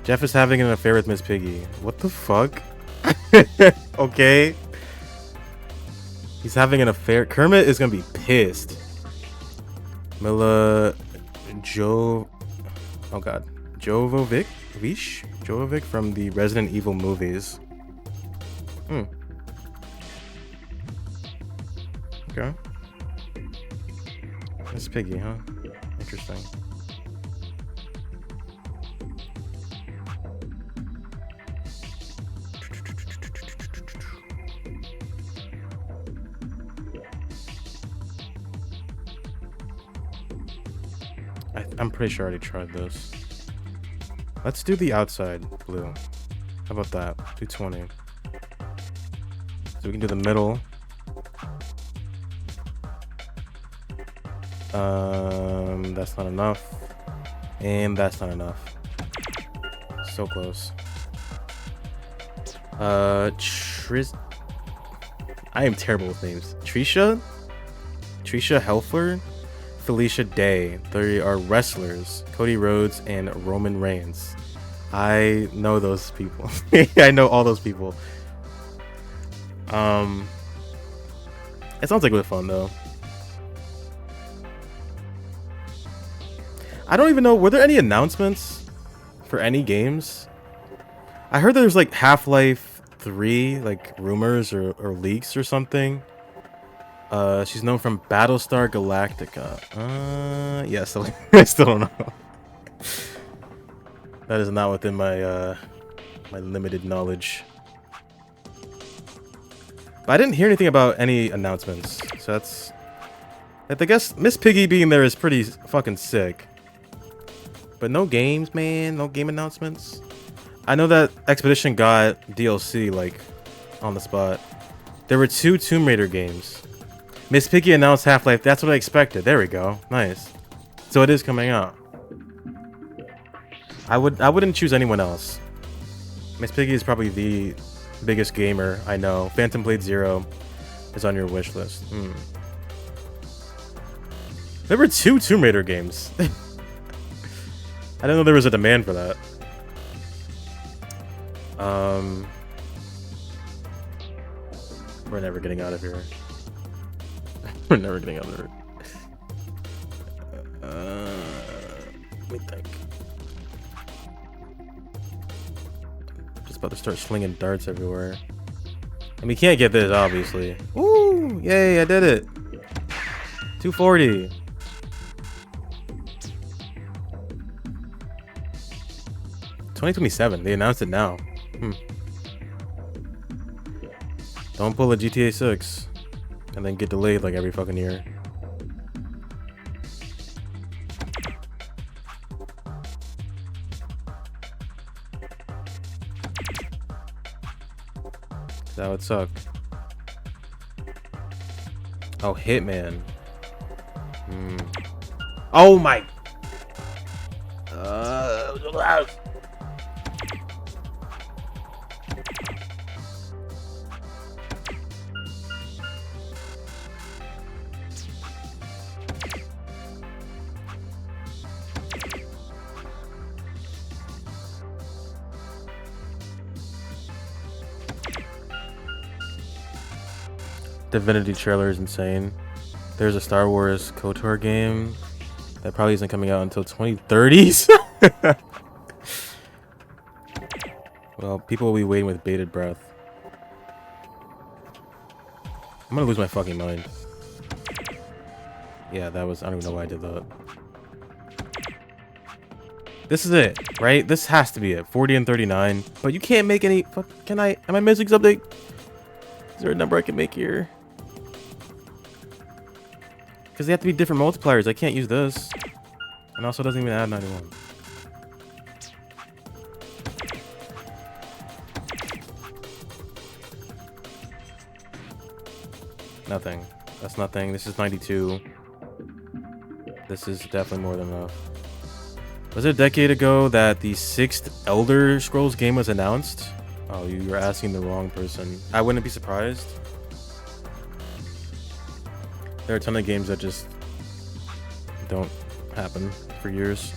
Jeff is having an affair with Miss Piggy. What the fuck? Okay. He's having an affair. Kermit is gonna be pissed. Mila Oh god. Jovovich from the Resident Evil movies. Okay. Miss Piggy, huh? Interesting. I'm pretty sure I already tried this. Let's do the outside blue. How about that? 220. So we can do the middle. That's not enough. And that's not enough. So close. I am terrible with names. Trisha Helfer? Felicia Day. They are wrestlers. Cody Rhodes and Roman Reigns. I know those people. I know all those people. It sounds like it was fun though. I don't even know. Were there any announcements for any games? I heard there's like Half-Life 3, like rumors or leaks or something. She's known from Battlestar Galactica. Yes, I still don't know. That is not within my my limited knowledge. But I didn't hear anything about any announcements, so that's. I guess Miss Piggy being there is pretty fucking sick. But no games, man. No game announcements. I know that Expedition got DLC like on the spot. There were 2 Tomb Raider games. Miss Piggy announced Half-Life. That's what I expected. There we go. Nice. So it is coming out. I wouldn't choose anyone else. Miss Piggy is probably the biggest gamer I know. Phantom Blade 0 is on your wish list. There were 2 Tomb Raider games. I didn't know there was a demand for that. We're never getting out of here. We're never getting out of here. Let me think. Just about to start slinging darts everywhere. And we can't get this, obviously. Woo! Yay, I did it. 240. $2027. They announced it now. Don't pull a GTA 6 and then get delayed like every fucking year. That would suck. Oh, Hitman. Oh my. Divinity trailer is insane. There's a Star Wars KOTOR game that probably isn't coming out until 2030s. Well, people will be waiting with bated breath. I'm gonna lose my fucking mind. Yeah, that was. I don't even know why I did that. This is it, right? This has to be it. 40 and 39. But you can't make any. Can I? Am I missing something? Is there a number I can make here? Because they have to be different multipliers. I can't use this. And also, it doesn't even add 91. Nothing. That's nothing. This is 92. This is definitely more than enough. Was it a decade ago that the 6th Elder Scrolls game was announced? Oh, you were asking the wrong person. I wouldn't be surprised. There are a ton of games that just don't happen for years.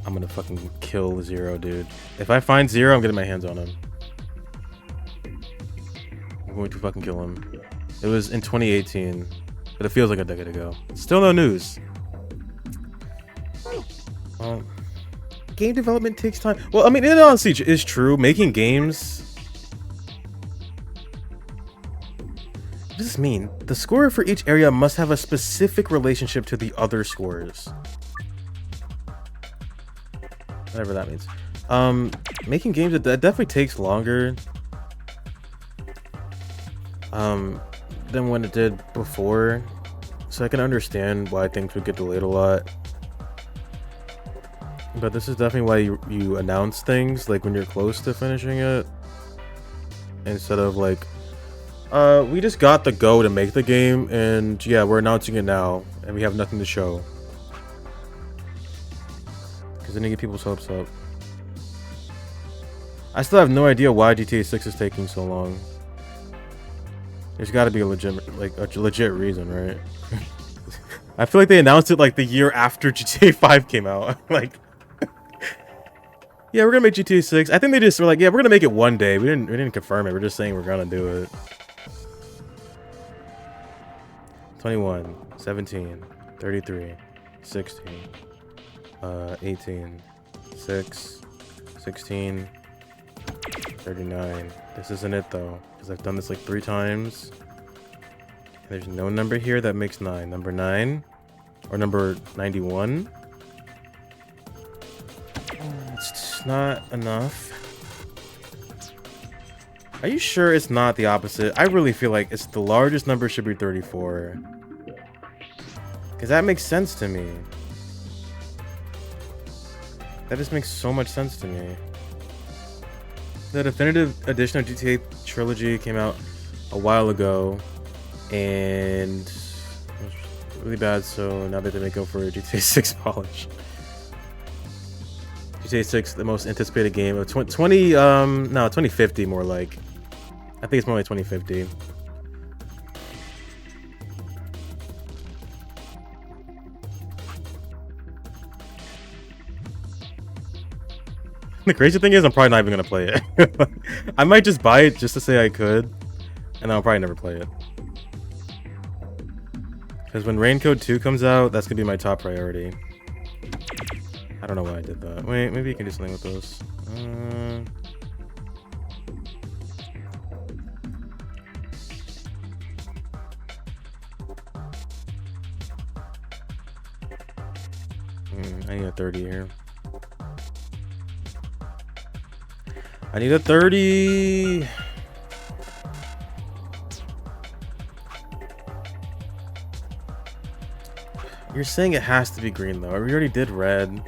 I'm gonna fucking kill Zero, dude. If I find Zero, I'm getting my hands on him. I'm going to fucking kill him. It was in 2018, but it feels like a decade ago. Still no news. Game development takes time. Well, I mean, it honestly is true. Making games... What does this mean? The scorer for each area must have a specific relationship to the other scorers. Whatever that means. Making games, that definitely takes longer than when it did before. So I can understand why things would get delayed a lot. But this is definitely why you announce things like when you're close to finishing it. Instead of like, we just got the go to make the game and yeah, we're announcing it now and we have nothing to show. Because then you get people's hopes up. I still have no idea why GTA 6 is taking so long. There's got to be a legit reason, right? I feel like they announced it like the year after GTA 5 came out. Like, yeah, we're gonna make GTA 6. I think they just were like, yeah, we're gonna make it one day. We didn't confirm it. We're just saying we're gonna do it. 21, 17, 33, 16, 18, 6, 16, 39. This isn't it though, because I've done this like 3 times. There's no number here that makes 9. Number 9 or number 91. It's not enough. Are you sure it's not the opposite? I really feel like it's the largest number should be 34. Because that makes sense to me. That just makes so much sense to me. The definitive edition of GTA Trilogy came out a while ago. And it was really bad, so now they go for a GTA 6 polish. GTA 6, the most anticipated game of 2050 more like. I think it's more like 2050. The crazy thing is I'm probably not even gonna play it. I might just buy it just to say I could, and I'll probably never play it. Because when Rain Code 2 comes out, that's gonna be my top priority. I don't know why I did that. Wait, maybe you can do something with those. I need a 30 here. I need a 30. You're saying it has to be green though. We already did red.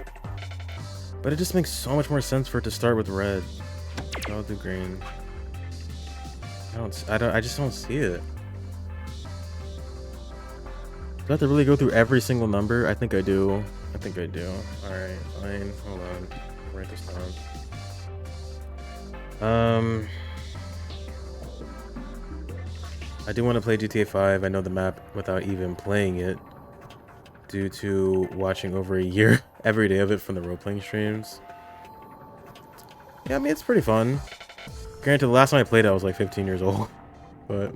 But it just makes so much more sense for it to start with red. I'll do green. I just don't see it. Do I have to really go through every single number? I think I do. I think I do. Alright, fine. Hold on. I'll write this down. I do want to play GTA 5. I know the map without even playing it, due to watching over a year every day of it from the role-playing streams. Yeah, I mean, it's pretty fun. Granted, the last time I played it, I was like 15 years old, but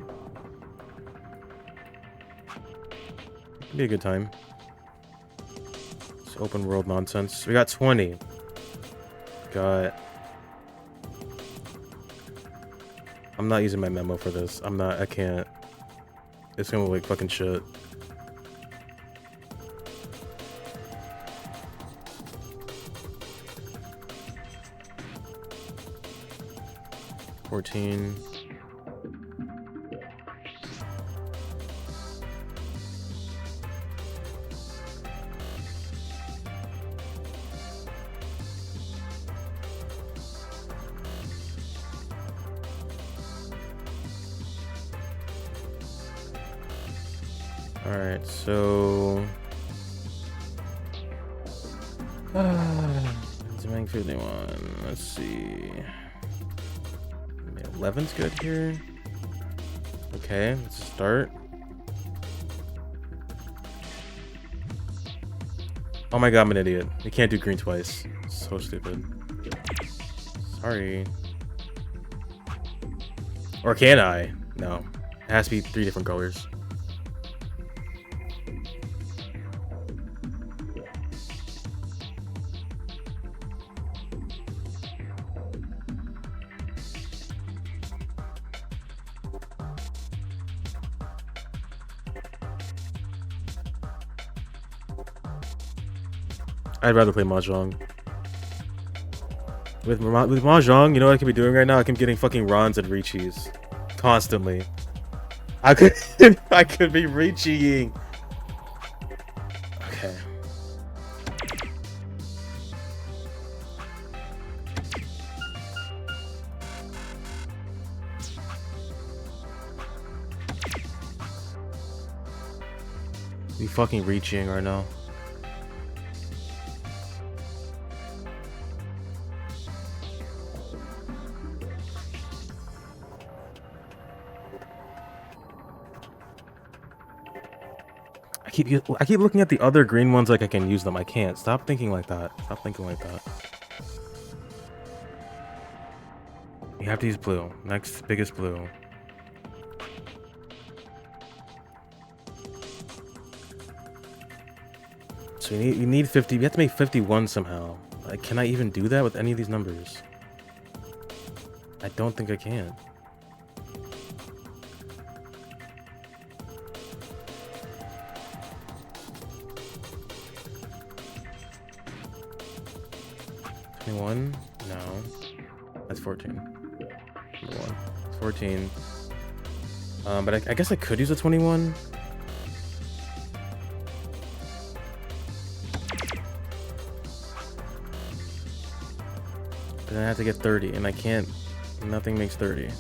it'd be a good time. It's open world nonsense. We got 20. I'm not using my memo for this. I can't. It's gonna look like fucking shit. $14. Alright, so... Doing 51. Let's see. 11's good here. Okay, let's start. Oh my god, I'm an idiot. You can't do green twice. So stupid. Sorry. Or can I? No. It has to be 3 different colors. I'd rather play Mahjong. With Mahjong, you know what I could be doing right now? I could be getting fucking Rons and Richis. Constantly. I could I could be Richiing. Okay. Be fucking Richiing right now. I keep looking at the other green ones like I can use them. I can't. Stop thinking like that. Stop thinking like that. You have to use blue. Next biggest blue. So you need 50. You have to make 51 somehow. Like, can I even do that with any of these numbers? I don't think I can. One? No. That's 14. Number 1. 14. But I guess I could use a 21. But then I have to get 30, and I can't. Nothing makes 30.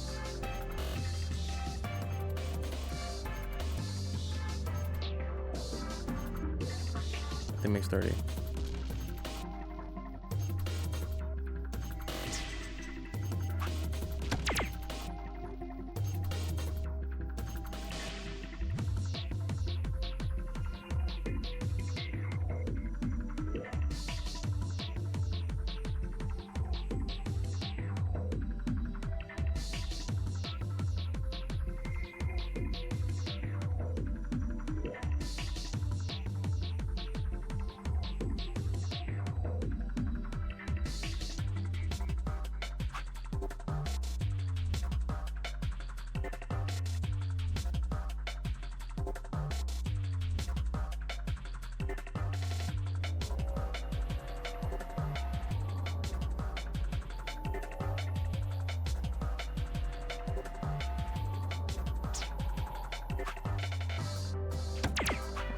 Nothing makes 30.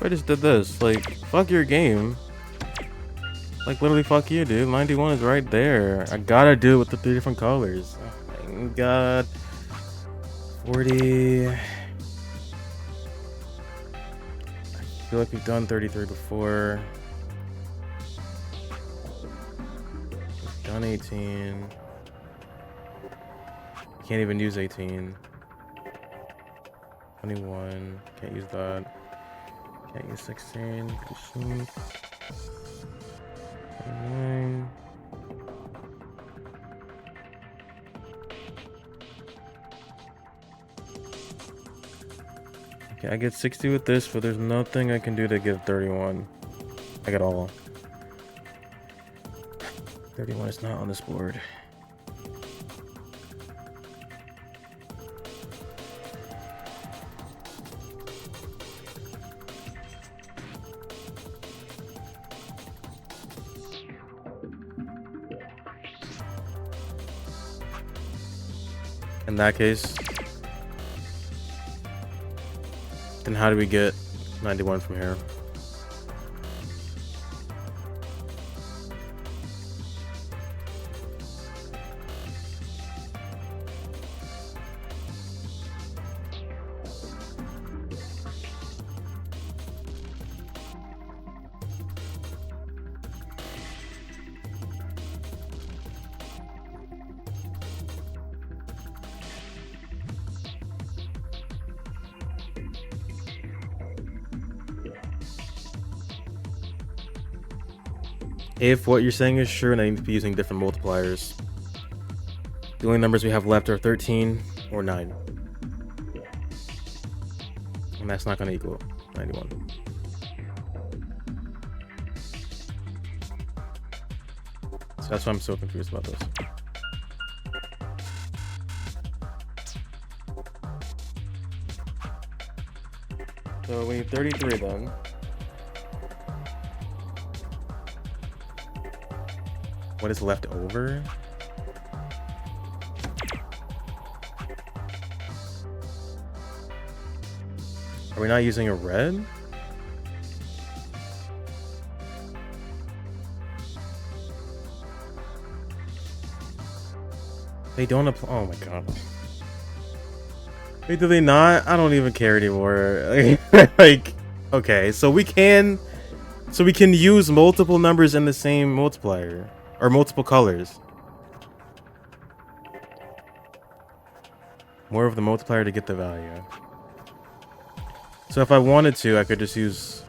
I just did this. Like, fuck your game. Like, literally, fuck you, dude. 91 is right there. I gotta do it with the 3 different colors. Oh my god. 40. I feel like we've done 33 before. We've done 18. Can't even use 18. 21. Can't use that. Can't use 16. 29. Okay, I get 60 with this, but there's nothing I can do to get 31. I got all. 31 is not on this board. In that case, then how do we get 91 from here? If what you're saying is true, and I need to be using different multipliers. The only numbers we have left are 13 or 9. And that's not going to equal 91. So that's why I'm so confused about this. So we need 33 then. What is left over? Are we not using a red? They don't apply. Oh my god. Wait, do they not? I don't even care anymore. Like, okay, so we can use multiple numbers in the same multiplier or multiple colors. More of the multiplier to get the value. So if I wanted to, I could just use.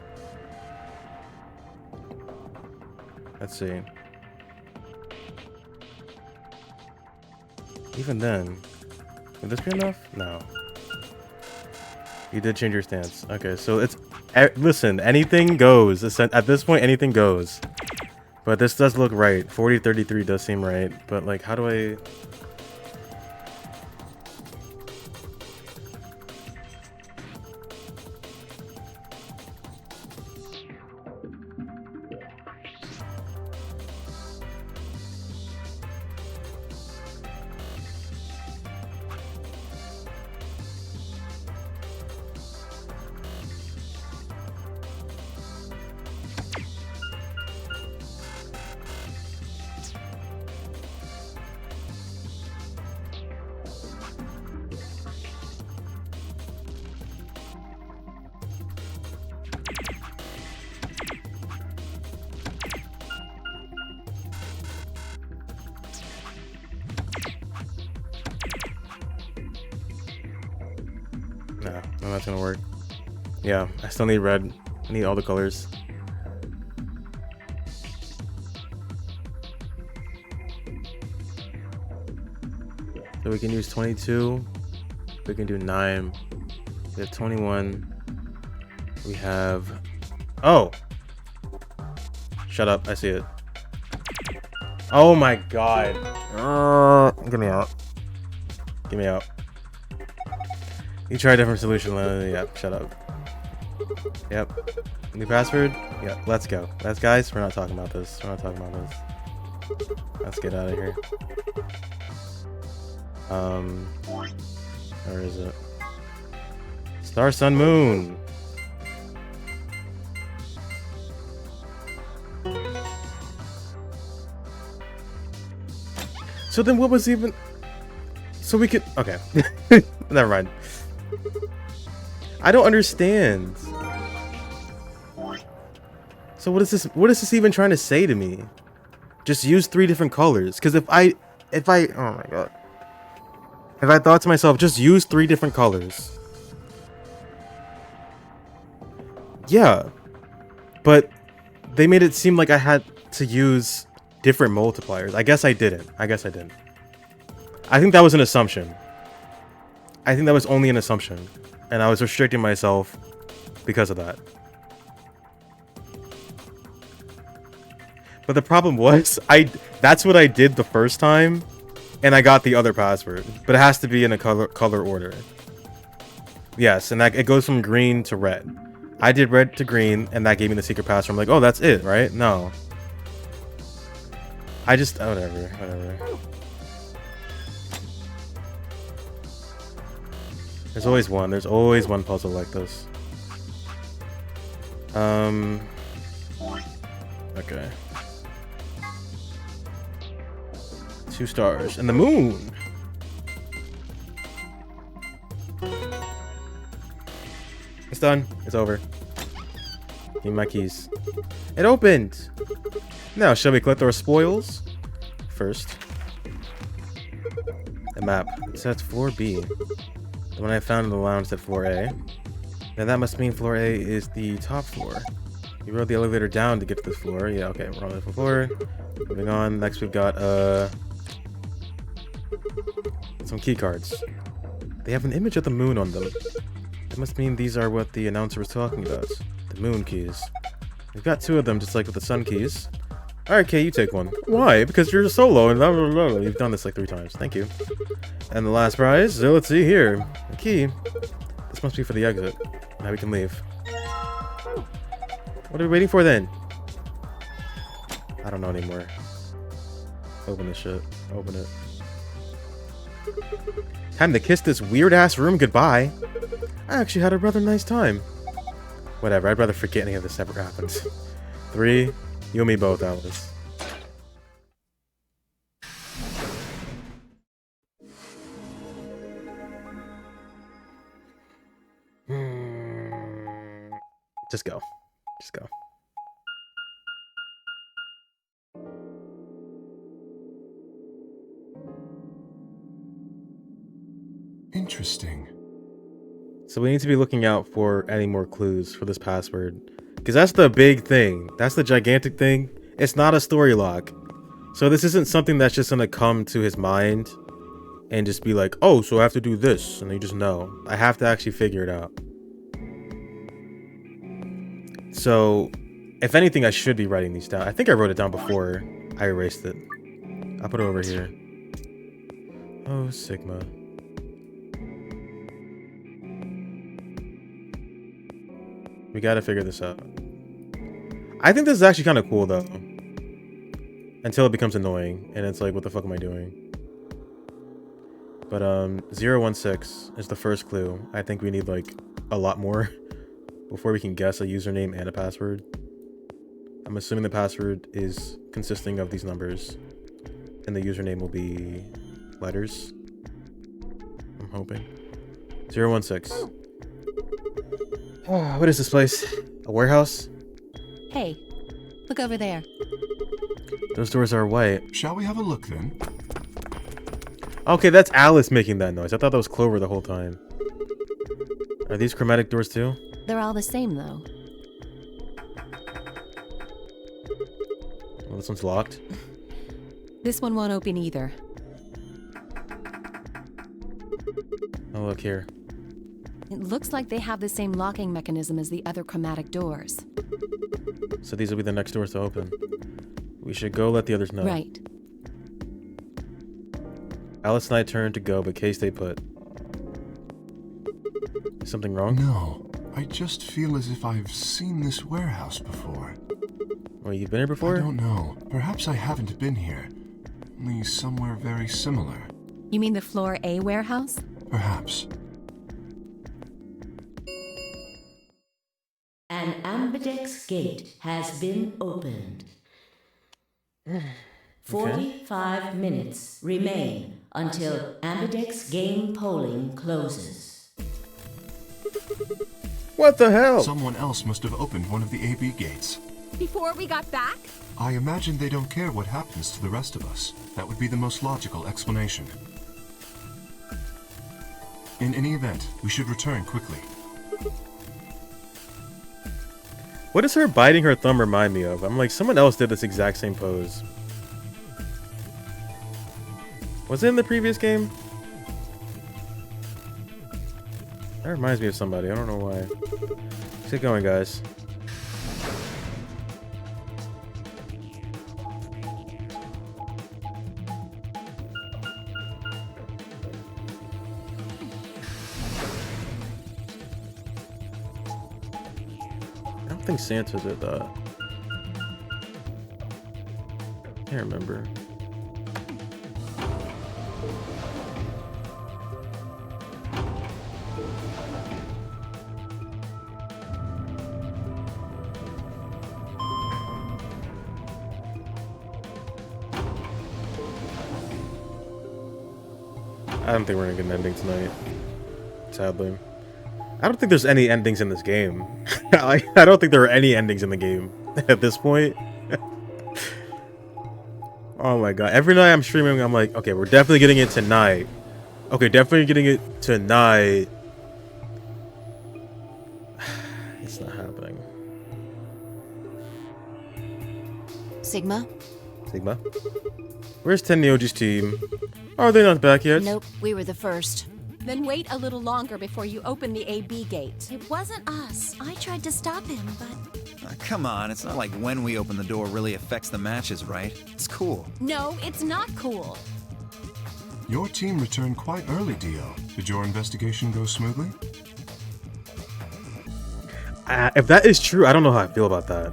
Let's see. Even then, would this be enough? No. You did change your stance. Okay, so it's... Listen, anything goes. At this point, anything goes. But this does look right. 40-33 does seem right. But, like, how do I... No, that's gonna work. Yeah, I still need red. I need all the colors. So we can use 22. We can do 9. We have 21. We have... Oh! Shut up, I see it. Oh my god. Get me out. Get me out. You try a different solution. Yeah, shut up. Yep. New password? Yeah, let's go. Guys, we're not talking about this. We're not talking about this. Let's get out of here. Where is it? Star, Sun, Moon. So then what was even... So we could... Okay. Never mind. I don't understand. So what is this even trying to say to me? Just use 3 different colors. Because if I... Oh my god. If I thought to myself, just use 3 different colors. Yeah. But they made it seem like I had to use different multipliers. I guess I didn't. I think that was an assumption. I think that was only an assumption. And I was restricting myself because of that. But the problem was, that's what I did the first time, and I got the other password. But it has to be in a color order. Yes, and it goes from green to red. I did red to green, and that gave me the secret password. I'm like, oh, that's it, right? No. Whatever. There's always one. There's always one puzzle like this. Okay. 2 stars. And the moon! It's done. It's over. Give me my keys. It opened! Now, shall we collect our spoils? First. The map. It says floor B. The one I found in the lounge said floor A. Then that must mean floor A is the top floor. You rode the elevator down to get to this floor. Yeah, okay, we're on the floor. Moving on. Next we've got some key cards. They have an image of the moon on them. That must mean these are what the announcer was talking about. The moon keys. We've got 2 of them, just like with the sun keys. Alright, Kay, you take one. Why? Because you're solo and blah, blah, blah, blah. You've done this like 3 times. Thank you. And the last prize, so let's see here. A key. This must be for the exit. Now we can leave. What are we waiting for then? I don't know anymore. Open this shit. Open it. Time to kiss this weird-ass room goodbye. I actually had a rather nice time. Whatever, I'd rather forget any of this ever happened. 3, you and me both, Alice. Just go. Just go. Interesting. So we need to be looking out for any more clues for this password. Because that's the big thing. That's the gigantic thing. It's not a story lock. So this isn't something that's just going to come to his mind and just be like, oh, so I have to do this. And you just know. I have to actually figure it out. So, if anything, I should be writing these down. I think I wrote it down before I erased it. I'll put it over here. Oh, Sigma. We gotta figure this out. I think this is actually kind of cool, though. Until it becomes annoying, and it's like, what the fuck am I doing? But, 016 is the first clue. I think we need, like, a lot more before we can guess a username and a password. I'm assuming the password is consisting of these numbers, and the username will be letters. I'm hoping. 016. Oh, what is this place? A warehouse? Hey, look over there. Those doors are white. Shall we have a look then? Okay, that's Alice making that noise. I thought that was Clover the whole time. Are these chromatic doors too? They're all the same, though. Well, this one's locked. This one won't open either. Oh, look here. It looks like they have the same locking mechanism as the other chromatic doors. So these will be the next doors to open. We should go let the others know. Right. Alice and I turned to go, but Kay stayed put. Is something wrong? No. I just feel as if I've seen this warehouse before. Well, you've been here before? I don't know. Perhaps I haven't been here. Only somewhere very similar. You mean the Floor A warehouse? Perhaps. An ambidex gate has been opened. 45 minutes remain until ambidex game polling closes. What the hell? Someone else must have opened one of the AB gates. Before we got back? I imagine they don't care what happens to the rest of us. That would be the most logical explanation. In any event, we should return quickly. What does her biting her thumb remind me of? I'm like, someone else did this exact same pose. Was it in the previous game? That reminds me of somebody. I don't know why. Let's get going, guys. I don't think Santa did that. Can't remember. I don't think we're gonna get an ending tonight. Sadly. I don't think there's any endings in this game. I don't think there are any endings in the game at this point. Oh my god. Every night I'm streaming, I'm like, okay, we're definitely getting it tonight. Okay, definitely getting it tonight. It's not happening. Sigma? Sigma. Where's Tenryoji's team? Are they not back yet? Nope, we were the first. Then wait a little longer before you open the AB gate. It wasn't us. I tried to stop him, but... Come on, it's not like when we open the door really affects the matches, right? It's cool. No, it's not cool. Your team returned quite early, Dio. Did your investigation go smoothly? If that is true, I don't know how I feel about that.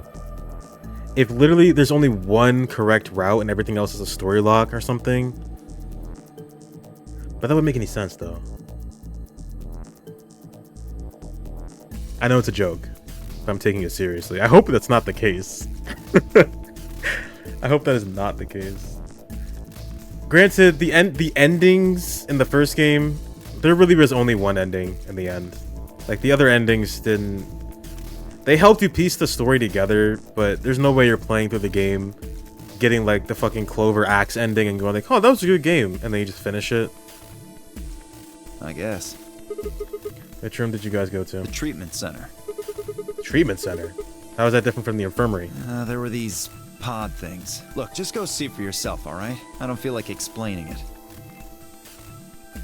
If literally there's only one correct route and everything else is a story lock or something. But that wouldn't make any sense, though. I know it's a joke, but I'm taking it seriously. I hope that's not the case. I hope that is not the case. Granted, the endings in the first game, there really was only one ending in the end. Like, the other endings didn't... They helped you piece the story together, but there's no way you're playing through the game, getting, like, the fucking Clover Axe ending and going like, oh, that was a good game, and then you just finish it. I guess. Which room did you guys go to? The treatment center. Treatment center? How is that different from the infirmary? There were these pod things. Look, just go see for yourself, alright? I don't feel like explaining it.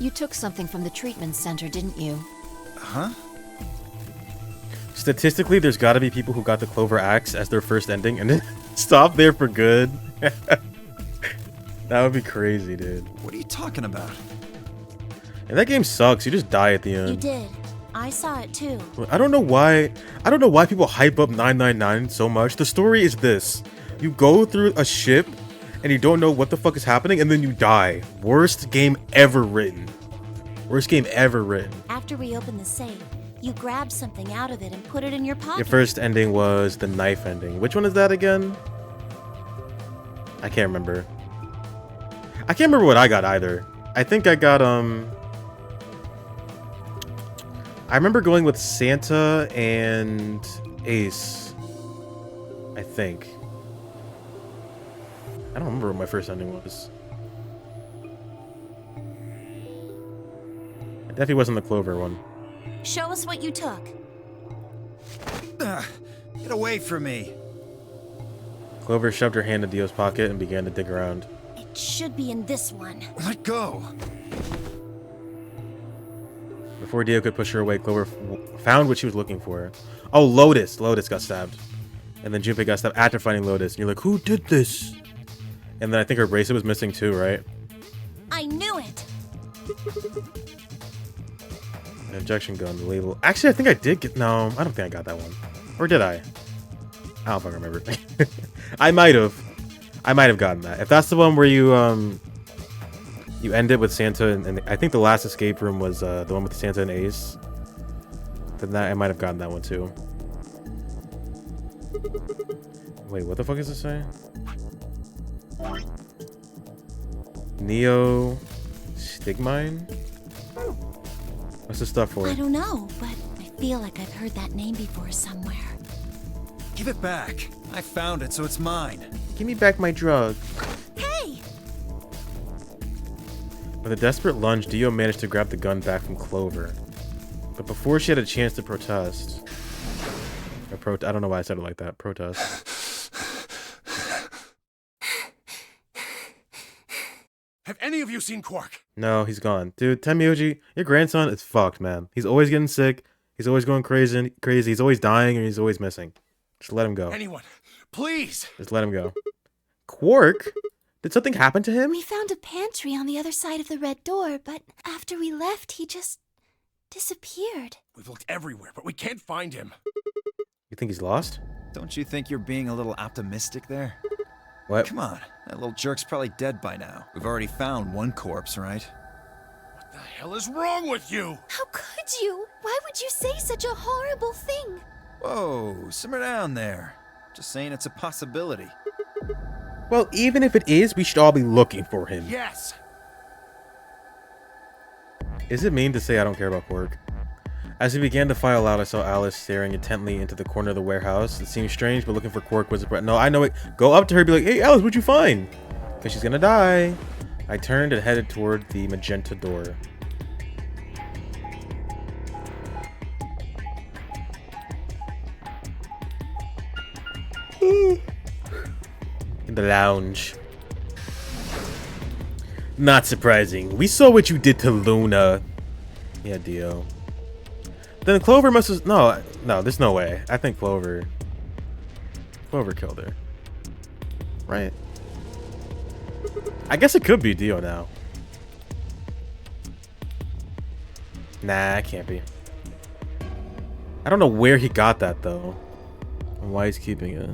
You took something from the treatment center, didn't you? Huh? Statistically, there's gotta be people who got the Clover Axe as their first ending and then stop there for good. That would be crazy, dude. What are you talking about? And that game sucks. You just die at the end. You did. I saw it too. I don't know why people hype up 999 so much. The story is this. You go through a ship and you don't know what the fuck is happening and then you die. Worst game ever written. Worst game ever written. After we opened the safe, you grabbed something out of it and put it in your pocket. Your first ending was the knife ending. Which one is that again? I can't remember. I can't remember what I got either. I think I got I remember going with Santa and Ace. I think. I don't remember what my first ending was. It definitely wasn't the Clover one. Show us what you took. Get away from me. Clover shoved her hand in Dio's pocket and began to dig around. It should be in this one. Let go. Before Dio could push her away, Clover found what she was looking for. Oh, Lotus. Lotus got stabbed. And then Junpei got stabbed after finding Lotus. And you're like, who did this? And then I think her bracelet was missing too, right? I knew it. An injection gun, the label. Actually, I think I did get... No, I don't think I got that one. Or did I? I don't fucking remember. I might have. I might have gotten that. If that's the one where you end it with Santa, and I think the last escape room was the one with Santa and Ace. Then that I might have gotten that one too. Wait, what the fuck does it say? Neo Stigmine? What's this stuff for? I don't know, but I feel like I've heard that name before somewhere. Give it back. I found it, so it's mine. Give me back my drug. Hey! With a desperate lunge, Dio managed to grab the gun back from Clover. But before she had a chance to protest... I don't know why I said it like that. Protest. Have any of you seen Quark? No, he's gone. Dude, Tenmyoji, your grandson is fucked, man. He's always getting sick. He's always going crazy. He's always dying, and he's always missing. Just let him go. Anyone, please. Just let him go. Quark? Did something happen to him? We found a pantry on the other side of the red door, but after we left, he just disappeared. We've looked everywhere, but we can't find him. You think he's lost? Don't you think you're being a little optimistic there? What? Come on, that little jerk's probably dead by now. We've already found one corpse, right? What the hell is wrong with you? How could you? Why would you say such a horrible thing? Whoa, simmer down there. Just saying it's a possibility. Well, even if it is, we should all be looking for him. Yes. Is it mean to say I don't care about Quark? As we began to file out, I saw Alice staring intently into the corner of the warehouse. It seemed strange, but looking for Quark was a... No, I know it. Go up to her and be like, hey, Alice, what'd you find? Because she's gonna die. I turned and headed toward the magenta door. In The lounge. Not surprising. We saw what you did to Luna. Yeah, Dio. Then Clover must have... No, there's no way. I think Clover killed her. Right? I guess it could be Dio now. Nah, it can't be. I don't know where he got that, though. And why he's keeping it.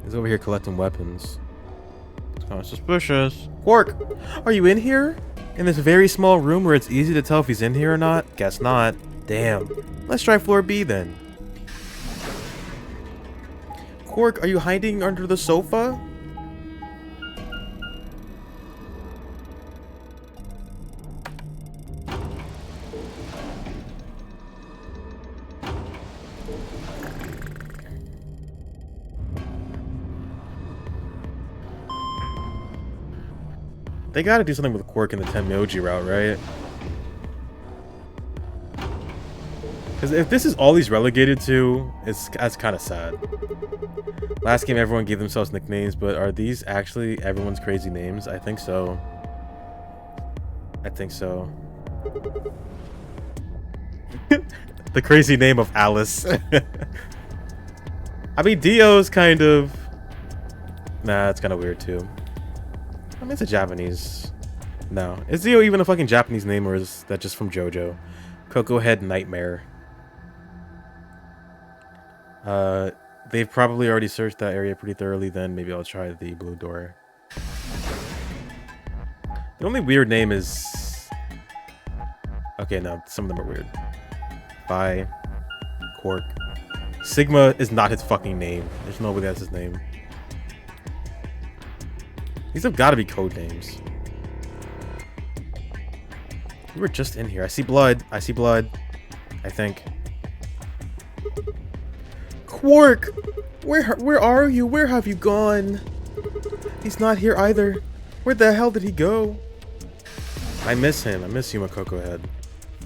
He's over here collecting weapons. It's kind of suspicious. Quark! Are you in here? In this very small room where it's easy to tell if he's in here or not? Guess not. Damn. Let's try floor B then. Quark, are you hiding under the sofa? They gotta do something with Quark in the Tenmyoji route, right? Because if this is all he's relegated to, that's kind of sad. Last game, everyone gave themselves nicknames, but are these actually everyone's crazy names? I think so. I think so. The crazy name of Alice. I mean, Dio's kind of... Nah, it's kind of weird too. I mean, it's a Japanese... No. Is Dio even a fucking Japanese name, or is that just from JoJo? Cocoa Head Nightmare. They've probably already searched that area pretty thoroughly, then maybe I'll try the blue door. The only weird name is... Okay, no, some of them are weird. Phi. Quark. Sigma is not his fucking name. There's no way that's his name. These have got to be code names. We were just in here. I see blood. I see blood. I think. Quark! Where are you? Where have you gone? He's not here either. Where the hell did he go? I miss him. I miss you, Makoko Head.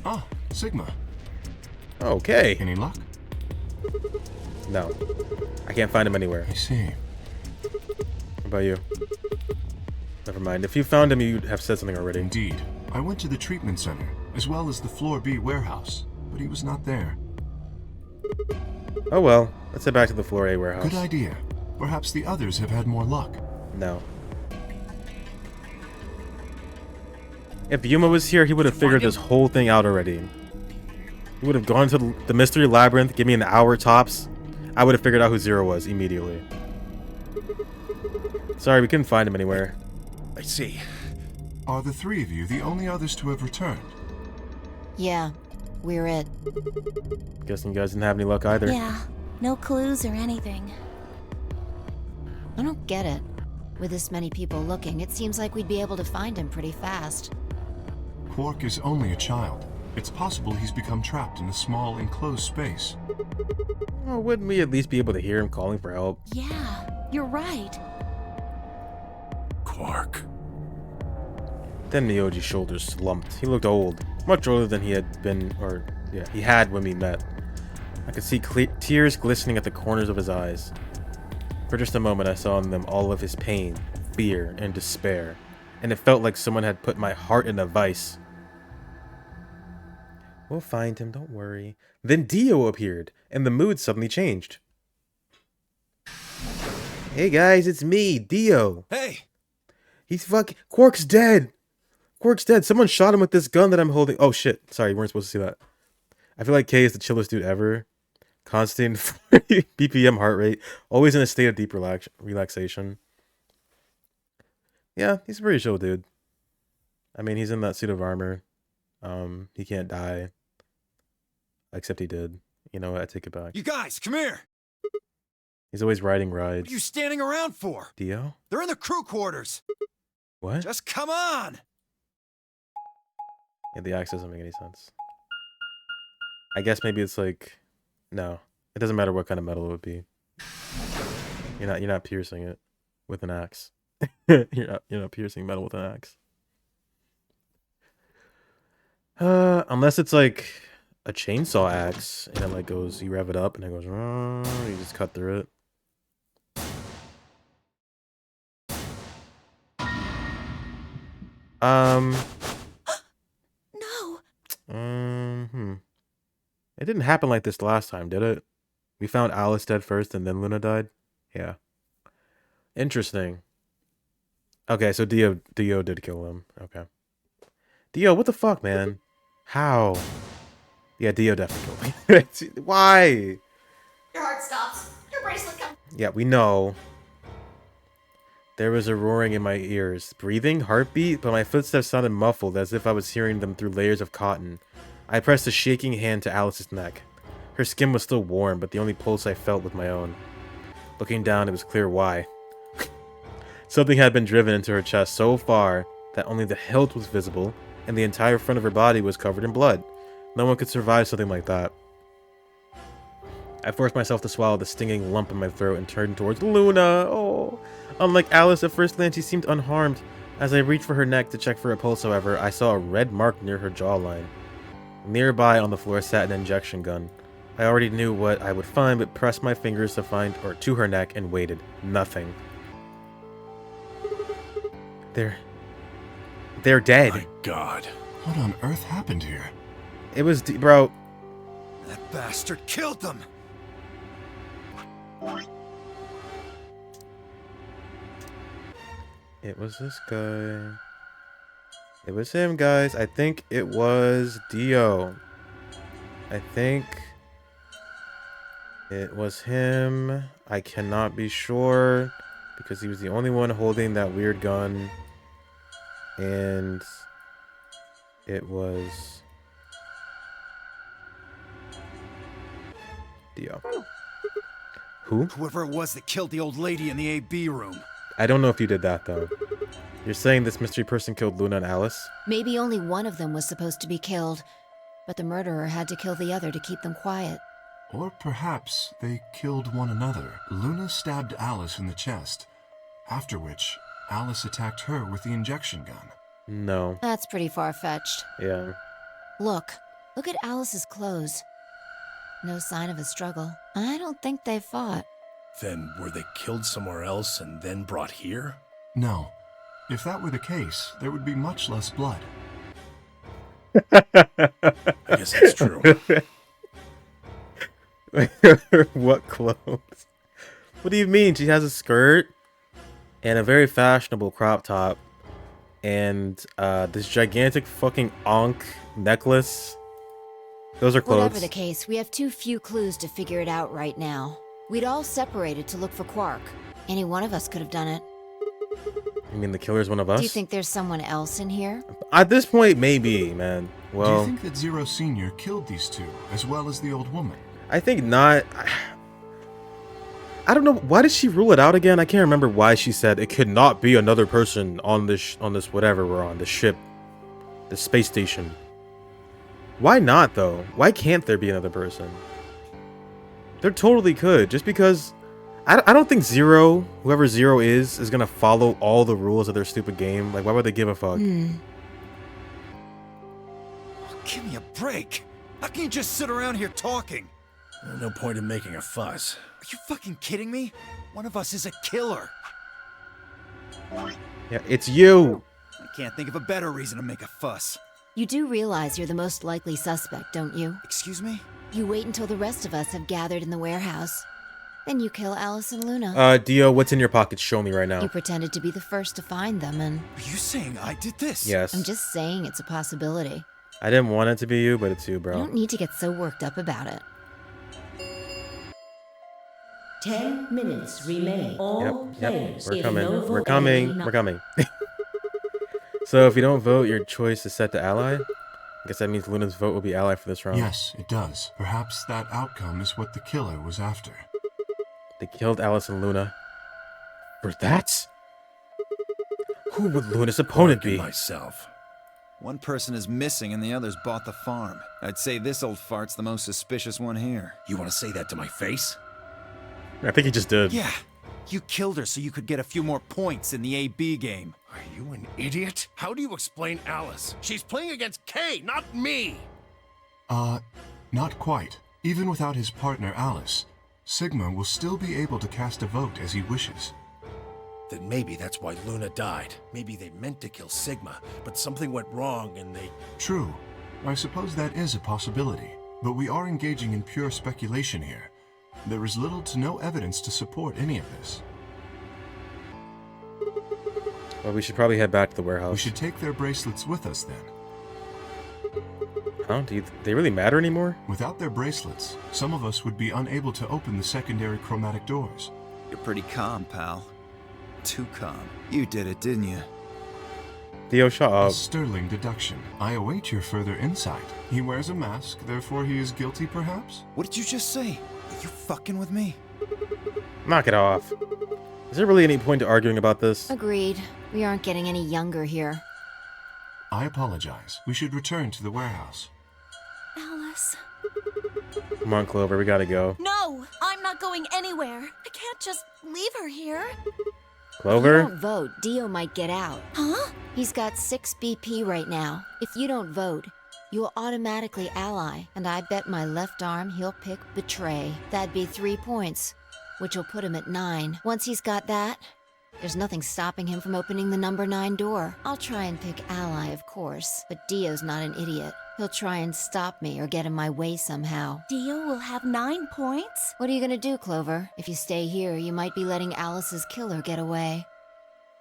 Ah, Sigma. Okay. Any luck? No. I can't find him anywhere. I see. What about you? Never mind. If you found him, you'd have said something already. Indeed. I went to the treatment center, as well as the Floor B warehouse, but he was not there. Oh well. Let's head back to the Floor A warehouse. Good idea. Perhaps the others have had more luck. No. If Yuma was here, he would have figured this whole thing out already. He would have gone to the mystery labyrinth, give me an hour tops. I would have figured out who Zero was immediately. Sorry, we couldn't find him anywhere. I see. Are the three of you the only others to have returned? Yeah, we're it. Guessing you guys didn't have any luck either. Yeah, no clues or anything. I don't get it. With this many people looking, it seems like we'd be able to find him pretty fast. Quark is only a child. It's possible he's become trapped in a small, enclosed space. Well, wouldn't we at least be able to hear him calling for help? Yeah, you're right. Quark. Then Myoji's shoulders slumped. He looked old. Much older than he had been, or yeah, he had when we met. I could see tears glistening at the corners of his eyes. For just a moment, I saw in them all of his pain, fear, and despair, and it felt like someone had put my heart in a vice. We'll find him, don't worry. Then Dio appeared, and the mood suddenly changed. Hey guys, it's me, Dio. Hey! He's Quark's dead! Quark's dead. Someone shot him with this gun that I'm holding. Oh shit. Sorry, you weren't supposed to see that. I feel like K is the chillest dude ever. Constant 40 BPM heart rate. Always in a state of deep relaxation. Yeah, he's a pretty chill dude. I mean, he's in that suit of armor. He can't die. Except he did. You know what? I take it back. You guys, come here! He's always riding What rides. are you standing around for? Dio? They're in the crew quarters! What? Just come on! Yeah, the axe doesn't make any sense. I guess maybe it's like... No. It doesn't matter what kind of metal it would be. You're not piercing it with an axe. you're not piercing metal with an axe. Unless it's like a chainsaw axe and it like goes, you rev it up and it goes, you just cut through it. Um. No. It didn't happen like this last time, did it? We found Alice dead first and then Luna died? Yeah. Interesting. Okay, so Dio did kill him. Okay. Dio, what the fuck, man? How? Yeah, Dio definitely killed me. Why? Your heart stops. Your bracelet comes. Yeah, we know. There was a roaring in my ears. Breathing? Heartbeat? But my footsteps sounded muffled, as if I was hearing them through layers of cotton. I pressed a shaking hand to Alice's neck. Her skin was still warm, but the only pulse I felt was my own. Looking down, it was clear why. Something had been driven into her chest so far that only the hilt was visible, and the entire front of her body was covered in blood. No one could survive something like that. I forced myself to swallow the stinging lump in my throat and turned towards Luna. Oh, unlike Alice, at first glance, she seemed unharmed. As I reached for her neck to check for a pulse, however, I saw a red mark near her jawline. Nearby on the floor sat an injection gun. I already knew what I would find, but pressed my fingers to her neck and waited. Nothing. They're dead. My God. What on earth happened here? It was bro. That bastard killed them! It was this guy. It was him, guys. I think it was Dio. I think it was him. I cannot be sure because he was the only one holding that weird gun. And it was Dio. Who? Whoever it was that killed the old lady in the AB room. I don't know if you did that, though. You're saying this mystery person killed Luna and Alice? Maybe only one of them was supposed to be killed, but the murderer had to kill the other to keep them quiet. Or perhaps they killed one another. Luna stabbed Alice in the chest, after which Alice attacked her with the injection gun. No. That's pretty far-fetched. Yeah. Look at Alice's clothes. No sign of a struggle. I don't think they fought. Then were they killed somewhere else and then brought here? No. If that were the case, there would be much less blood. I guess that's true. What clothes? What do you mean? She has a skirt and a very fashionable crop top and this gigantic fucking Ankh necklace. Those are clothes. Whatever the case, we have too few clues to figure it out right now. We'd all separated to look for Quark. Any one of us could have done it. You mean the killer's one of us? Do you think there's someone else in here? At this point, maybe, man. Well, Do you think that Zero Sr. killed these two, as well as the old woman? I think not. I don't know. Why did she rule it out again? I can't remember why she said it could not be another person on this whatever we're on, the ship, the space station. Why not, though? Why can't there be another person? There totally could. Just because I don't think Zero, whoever Zero is gonna follow all the rules of their stupid game. Like, why would they give a fuck? Give me a break. How can you just sit around here talking? No point in making a fuss. Are you fucking kidding me? One of us is a killer. Yeah, it's you. I can't think of a better reason to make a fuss. You do realize you're the most likely suspect, don't you? Excuse me? You wait until the rest of us have gathered in the warehouse. Then you kill Alice and Luna. Dio, what's in your pocket? Show me right now. You pretended to be the first to find them, and... Are you saying I did this? Yes. I'm just saying it's a possibility. I didn't want it to be you, but it's you, You bro. don't need to get so worked up about it. 10 minutes remain. All Yep. players. We're if coming. no vote We're coming. not- We're coming. So if you don't vote, your choice is set to ally. I guess that means Luna's vote will be ally for this round. Yes, it does. Perhaps that outcome is what the killer was after. They killed Alice and Luna. For that? Who would Luna's opponent Quark and be? myself. One person is missing and the others bought the farm. I'd say this old fart's the most suspicious one here. You want to say that to my face? I think he just did. Yeah, you killed her so you could get a few more points in the AB game. Are you an idiot? How do you explain Alice? She's playing against Kay, not me! Not quite. Even without his partner Alice, Sigma will still be able to cast a vote as he wishes. Then maybe that's why Luna died. Maybe they meant to kill Sigma, but something went wrong and they... True. I suppose that is a possibility. But we are engaging in pure speculation here. There is little to no evidence to support any of this. Well, we should probably head back to the warehouse. We should take their bracelets with us then. Huh? Do they really matter anymore? Without their bracelets, some of us would be unable to open the secondary chromatic doors. You're pretty calm, pal. Too calm. You did it, didn't you? Theo, shut A up. sterling deduction. I await your further insight. He wears a mask, therefore he is guilty, perhaps? What did you just say? Are you fucking with me? Knock it off. Is there really any point to arguing about this? Agreed. We aren't getting any younger here. I apologize. We should return to the warehouse. Alice. Come on, Clover, we gotta go. No! I'm not going anywhere. I can't just leave her here. If you Clover? don't vote, Dio might get out. Huh? He's got 6 BP right now. If you don't vote, you'll automatically ally, and I bet my left arm he'll pick Betray. That'd be 3 points, which will put him at 9. Once he's got that, there's nothing stopping him from opening the number 9 door. I'll try and pick Ally, of course, but Dio's not an idiot. He'll try and stop me or get in my way somehow. Dio will have 9 points? What are you gonna do, Clover? If you stay here, you might be letting Alice's killer get away.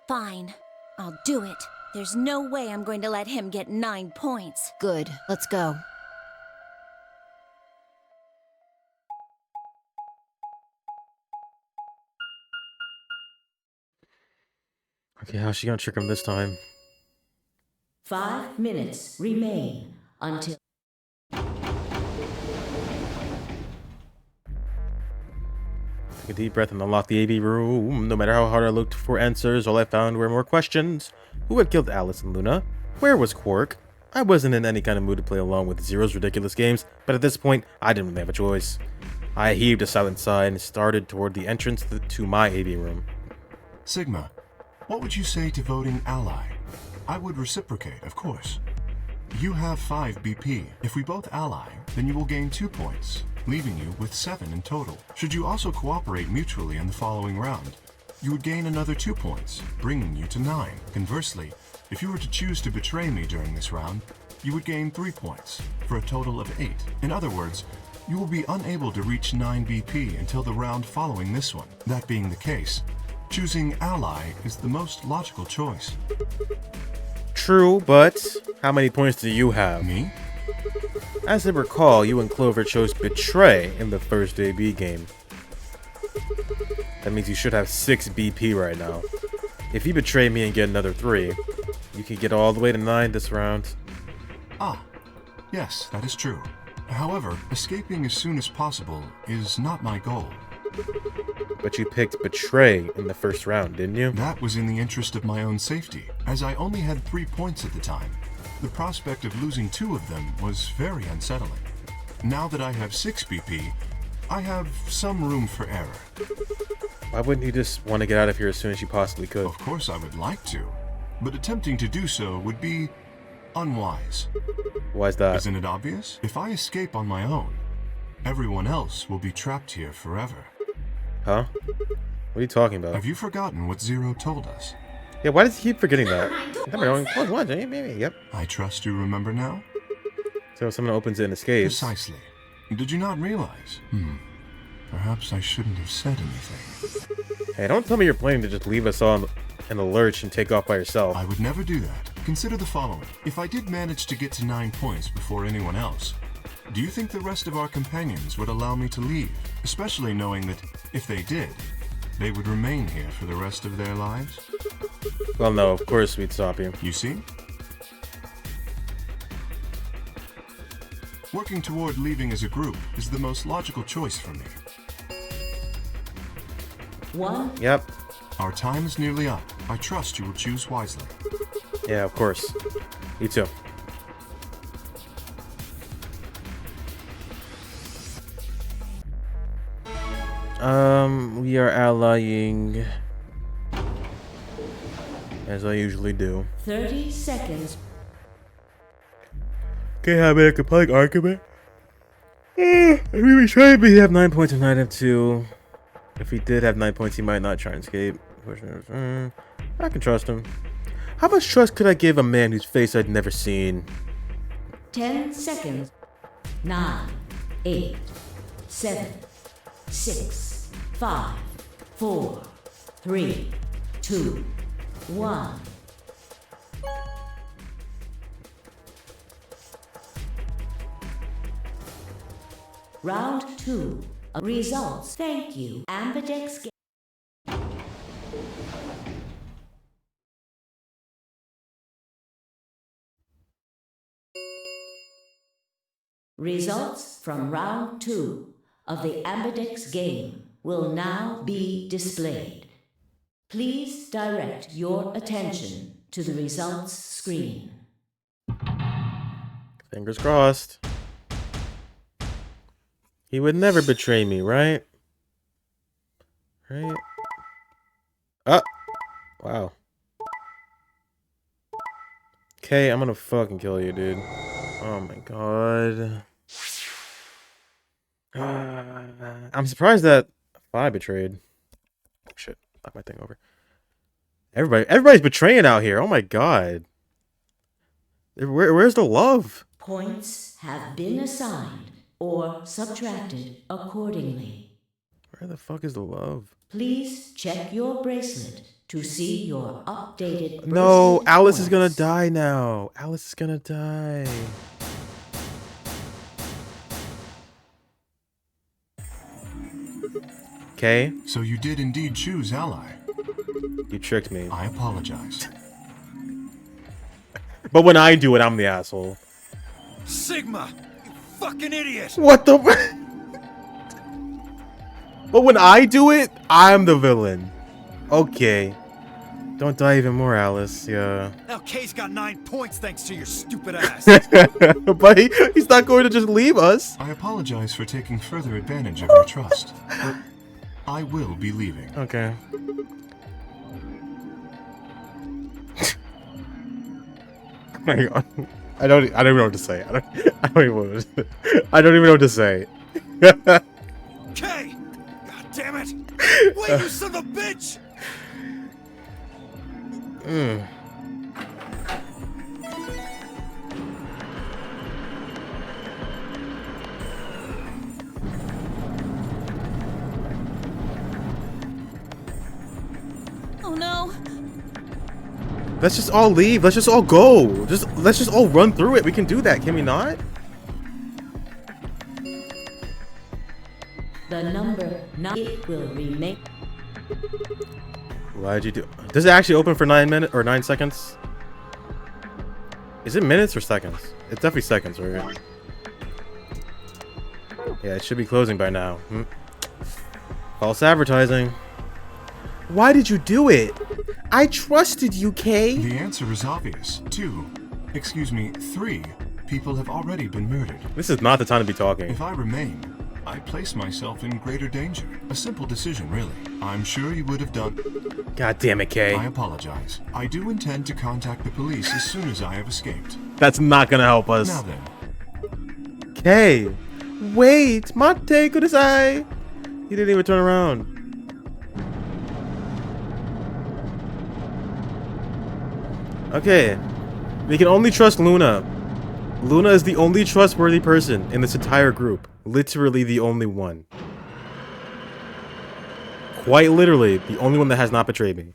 Fine. I'll do it. There's no way I'm going to let him get 9 points. Good. Let's go. Okay, how's she gonna trick him this time? 5 minutes remain until... Take a deep breath and unlock the AV room. No matter how hard I looked for answers, all I found were more questions. Who had killed Alice and Luna? Where was Quark? I wasn't in any kind of mood to play along with Zero's ridiculous games, but at this point, I didn't really have a choice. I heaved a silent sigh and started toward the entrance to my AV room. Sigma, what would you say to voting ally? I would reciprocate, of course. You have 5 BP. If we both ally, then you will gain 2 points, leaving you with 7 in total. Should you also cooperate mutually in the following round, you would gain another 2 points, bringing you to 9. Conversely, if you were to choose to betray me during this round, you would gain 3 points, for a total of 8. In other words, you will be unable to reach 9 BP until the round following this one. That being the case, choosing ally is the most logical choice. True, but how many points do you have? Me? As I recall, you and Clover chose Betray in the first AB game. That means you should have 6 BP right now. If you betray me and get another 3, you can get all the way to 9 this round. Ah, yes, that is true. However, escaping as soon as possible is not my goal. But you picked Betray in the first round, didn't you? That was in the interest of my own safety, as I only had 3 points at the time. The prospect of losing 2 of them was very unsettling. Now that I have 6 BP, I have some room for error. Why wouldn't you just want to get out of here as soon as you possibly could? Of course I would like to, but attempting to do so would be unwise. Why is that? Isn't it obvious? If I escape on my own, everyone else will be trapped here forever. Huh? What are you talking about? Have you forgotten what Zero told us? Yeah, why does he keep forgetting that? Maybe, yep. I trust you remember now? So if someone opens it and escapes. Precisely. Did you not realize? Perhaps I shouldn't have said anything. Hey, don't tell me you're planning to just leave us all in the lurch and take off by yourself. I would never do that. Consider the following. If I did manage to get to 9 points before anyone else, do you think the rest of our companions would allow me to leave? Especially knowing that if they did, they would remain here for the rest of their lives? Well, no, of course we'd stop you. You see? Working toward leaving as a group is the most logical choice for me. 1. Yep. Our time is nearly up. I trust you will choose wisely. Yeah, of course. Me too. We are allying as I usually do. 30 seconds. Okay, have a compelling argument. If we betrayed me, he have 9 points and I have 2. If he did have 9 points, he might not try and escape. I can trust him. How much trust could I give a man whose face I'd never seen? 10 seconds. 9, 8, 7, 6, 5, 4, 3, 2, 1. Round 2. Results. Thank you. Ambidex game. Results from round 2 of the Ambidex game will now be displayed. Please direct your attention to the results screen. Fingers crossed. He would never betray me, right? Right? Ah! Wow. Okay, I'm gonna fucking kill you, dude. Oh my god. I'm surprised that I betrayed. Oh, shit, knock my thing over. Everybody's betraying out here. Oh my god. Where's the love? Points have been assigned or subtracted accordingly. Where the fuck is the love? Please check your bracelet to see your updated bracelet. No, Alice is gonna points. die now. Alice is gonna die. Okay, So you did indeed choose Ally. you tricked me. I apologize. But when I do it, I'm the asshole. Sigma! You fucking idiot! What the? But when I do it, I'm the villain. Okay. Don't die even more, Alice. Yeah. Now Kay's got 9 points thanks to your stupid ass. But he's not going to just leave us. I apologize for taking further advantage of your trust, but I will be leaving. Okay. Hang on. I don't even know what to say. I don't even know what to say. Kay! God damn it! Wait, you son of a bitch! Oh no. Let's just all leave. Let's just all go. Let's just all run through it. We can do that, can we not? The number 9 it will remain. Why'd you do? Does it actually open for 9 minutes or 9 seconds? Is it minutes or seconds? It's definitely seconds, right? Yeah, it should be closing by now. False advertising. Why did you do it? I trusted you, Kay. The answer is obvious. 3 people have already been murdered. This is not the time to be talking. If I remain, I place myself in greater danger. A simple decision, really. I'm sure you would have done... God damn it, Kay. I apologize. I do intend to contact the police as soon as I have escaped. That's not gonna help us. Now then. Kay, wait. Mate kudasai. He didn't even turn around. Okay. We can only trust Luna. Luna is the only trustworthy person in this entire group. Literally the only one. Quite literally, the only one that has not betrayed me.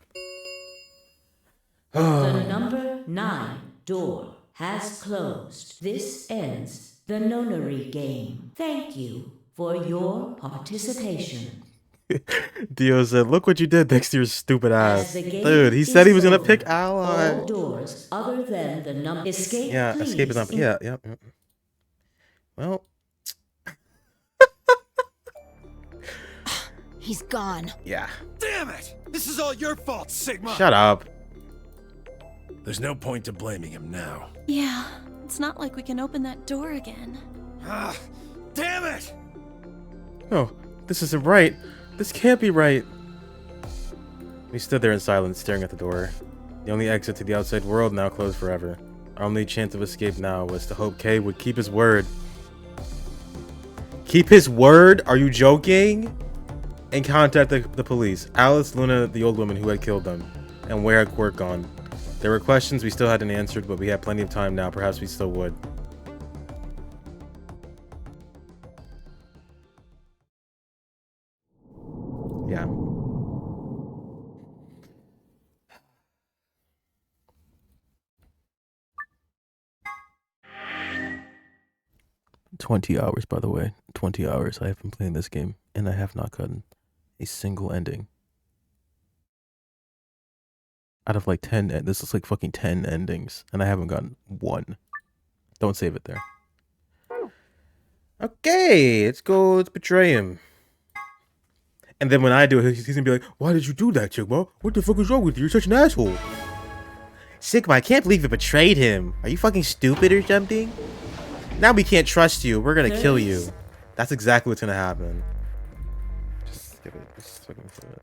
The number 9 door has closed. This ends the nonary game. Thank you for your participation. Dio said, look what you did next to your stupid ass. As the game Dude, he is said he was gonna over, pick Ally. All doors other than the number escape. Yeah, please. escape is not. Yeah, yep. Well, He's gone. yeah. Damn it! This is all your fault, Sigma! Shut up. There's no point to blaming him now. Yeah, it's not like we can open that door again. Ah, damn it! Oh, this isn't right. This can't be right. We stood there in silence, staring at the door. The only exit to the outside world now closed forever. Our only chance of escape now was to hope Kay would keep his word. Keep his word? Are you joking? and contact the police. Alice, Luna, the old woman who had killed them, and where had Quark gone? There were questions we still hadn't answered, but we had plenty of time now. Perhaps we still would. Yeah. $20, by the way. 20 hours I have been playing this game, and I have not gotten a single ending. Out of like 10, this is like fucking 10 endings, and I haven't gotten one. Don't save it there. Okay, let's betray him. And then when I do it, he's gonna be like, why did you do that, Sigma? What the fuck is wrong with you? You're such an asshole. Sigma, I can't believe you betrayed him. Are you fucking stupid or something? Now we can't trust you. We're gonna kill you. That's exactly what's gonna happen. Just give it. Just fucking give it.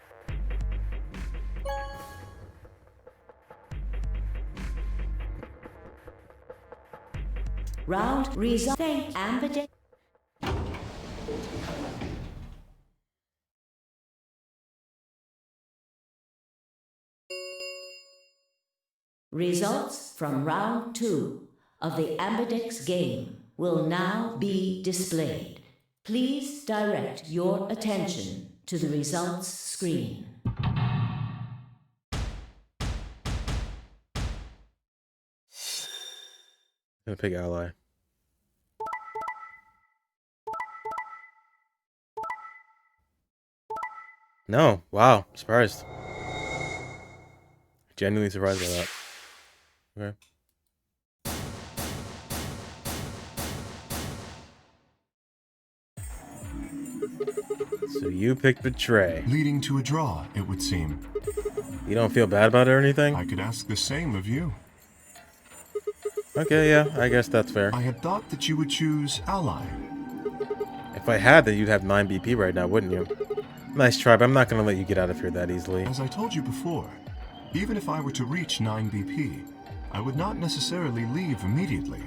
Round result. Thank Ambidex. Results from round 2 of the Ambidex game will now be displayed. Please direct your attention to the results screen. I'm gonna pick Ally. No, wow, surprised. Genuinely surprised by that. Okay. So you picked Betray. Leading to a draw, it would seem. You don't feel bad about it or anything? I could ask the same of you. Okay, yeah, I guess that's fair. I had thought that you would choose Ally. If I had that, you'd have 9 BP right now, wouldn't you? Nice try, but I'm not gonna let you get out of here that easily. As I told you before, even if I were to reach 9 BP, I would not necessarily leave immediately.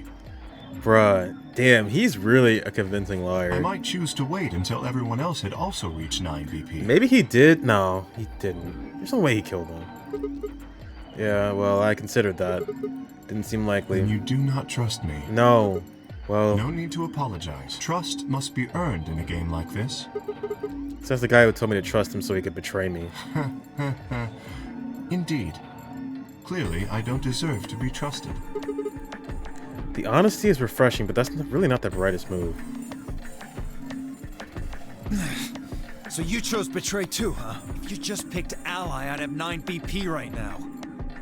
Bruh, damn, he's really a convincing liar. I might choose to wait until everyone else had also reached 9 BP. Maybe he did? No, he didn't. There's no way he killed him. Yeah, well, I considered that. Didn't seem likely. Then you do not trust me. No. Well... No need to apologize. Trust must be earned in a game like this. Says the guy who told me to trust him so he could betray me. Indeed. Clearly, I don't deserve to be trusted. The honesty is refreshing, but that's really not the brightest move. So you chose Betray too, huh? If you just picked Ally, I'd have 9 BP right now.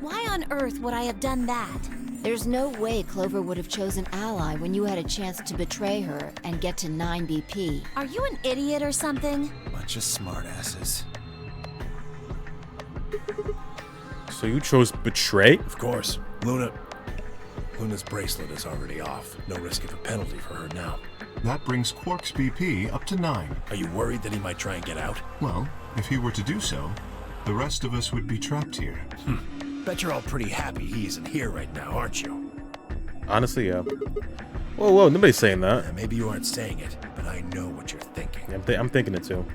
Why on earth would I have done that? There's no way Clover would have chosen Ally when you had a chance to betray her and get to 9 BP. Are you an idiot or something? Bunch of smartasses. So you chose Betray? Of course. Luna's bracelet is already off. No risk of a penalty for her now. That brings Quark's BP up to 9. Are you worried that he might try and get out? Well, if he were to do so, the rest of us would be trapped here. Bet you're all pretty happy he isn't here right now, aren't you? Honestly, yeah. Whoa, nobody's saying that. Maybe you aren't saying it, but I know what you're thinking. Yeah, I'm thinking it too.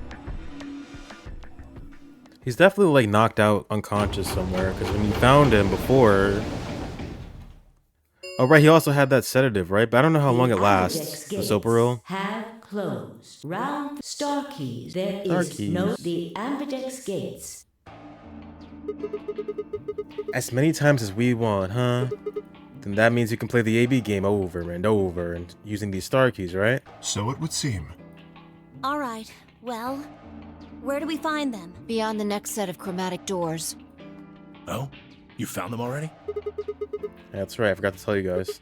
He's definitely like knocked out unconscious somewhere, because when you found him before... Oh right, he also had that sedative, right? But I don't know how long it lasts. The Soparil. Have closed. Round star keys. There is no the Ambidex gates. As many times as we want, huh? Then that means you can play the AB game over and over and using these star keys, right? So it would seem. All right, well, where do we find them? Beyond the next set of chromatic doors. Oh? You found them already? Yeah, that's right, I forgot to tell you guys.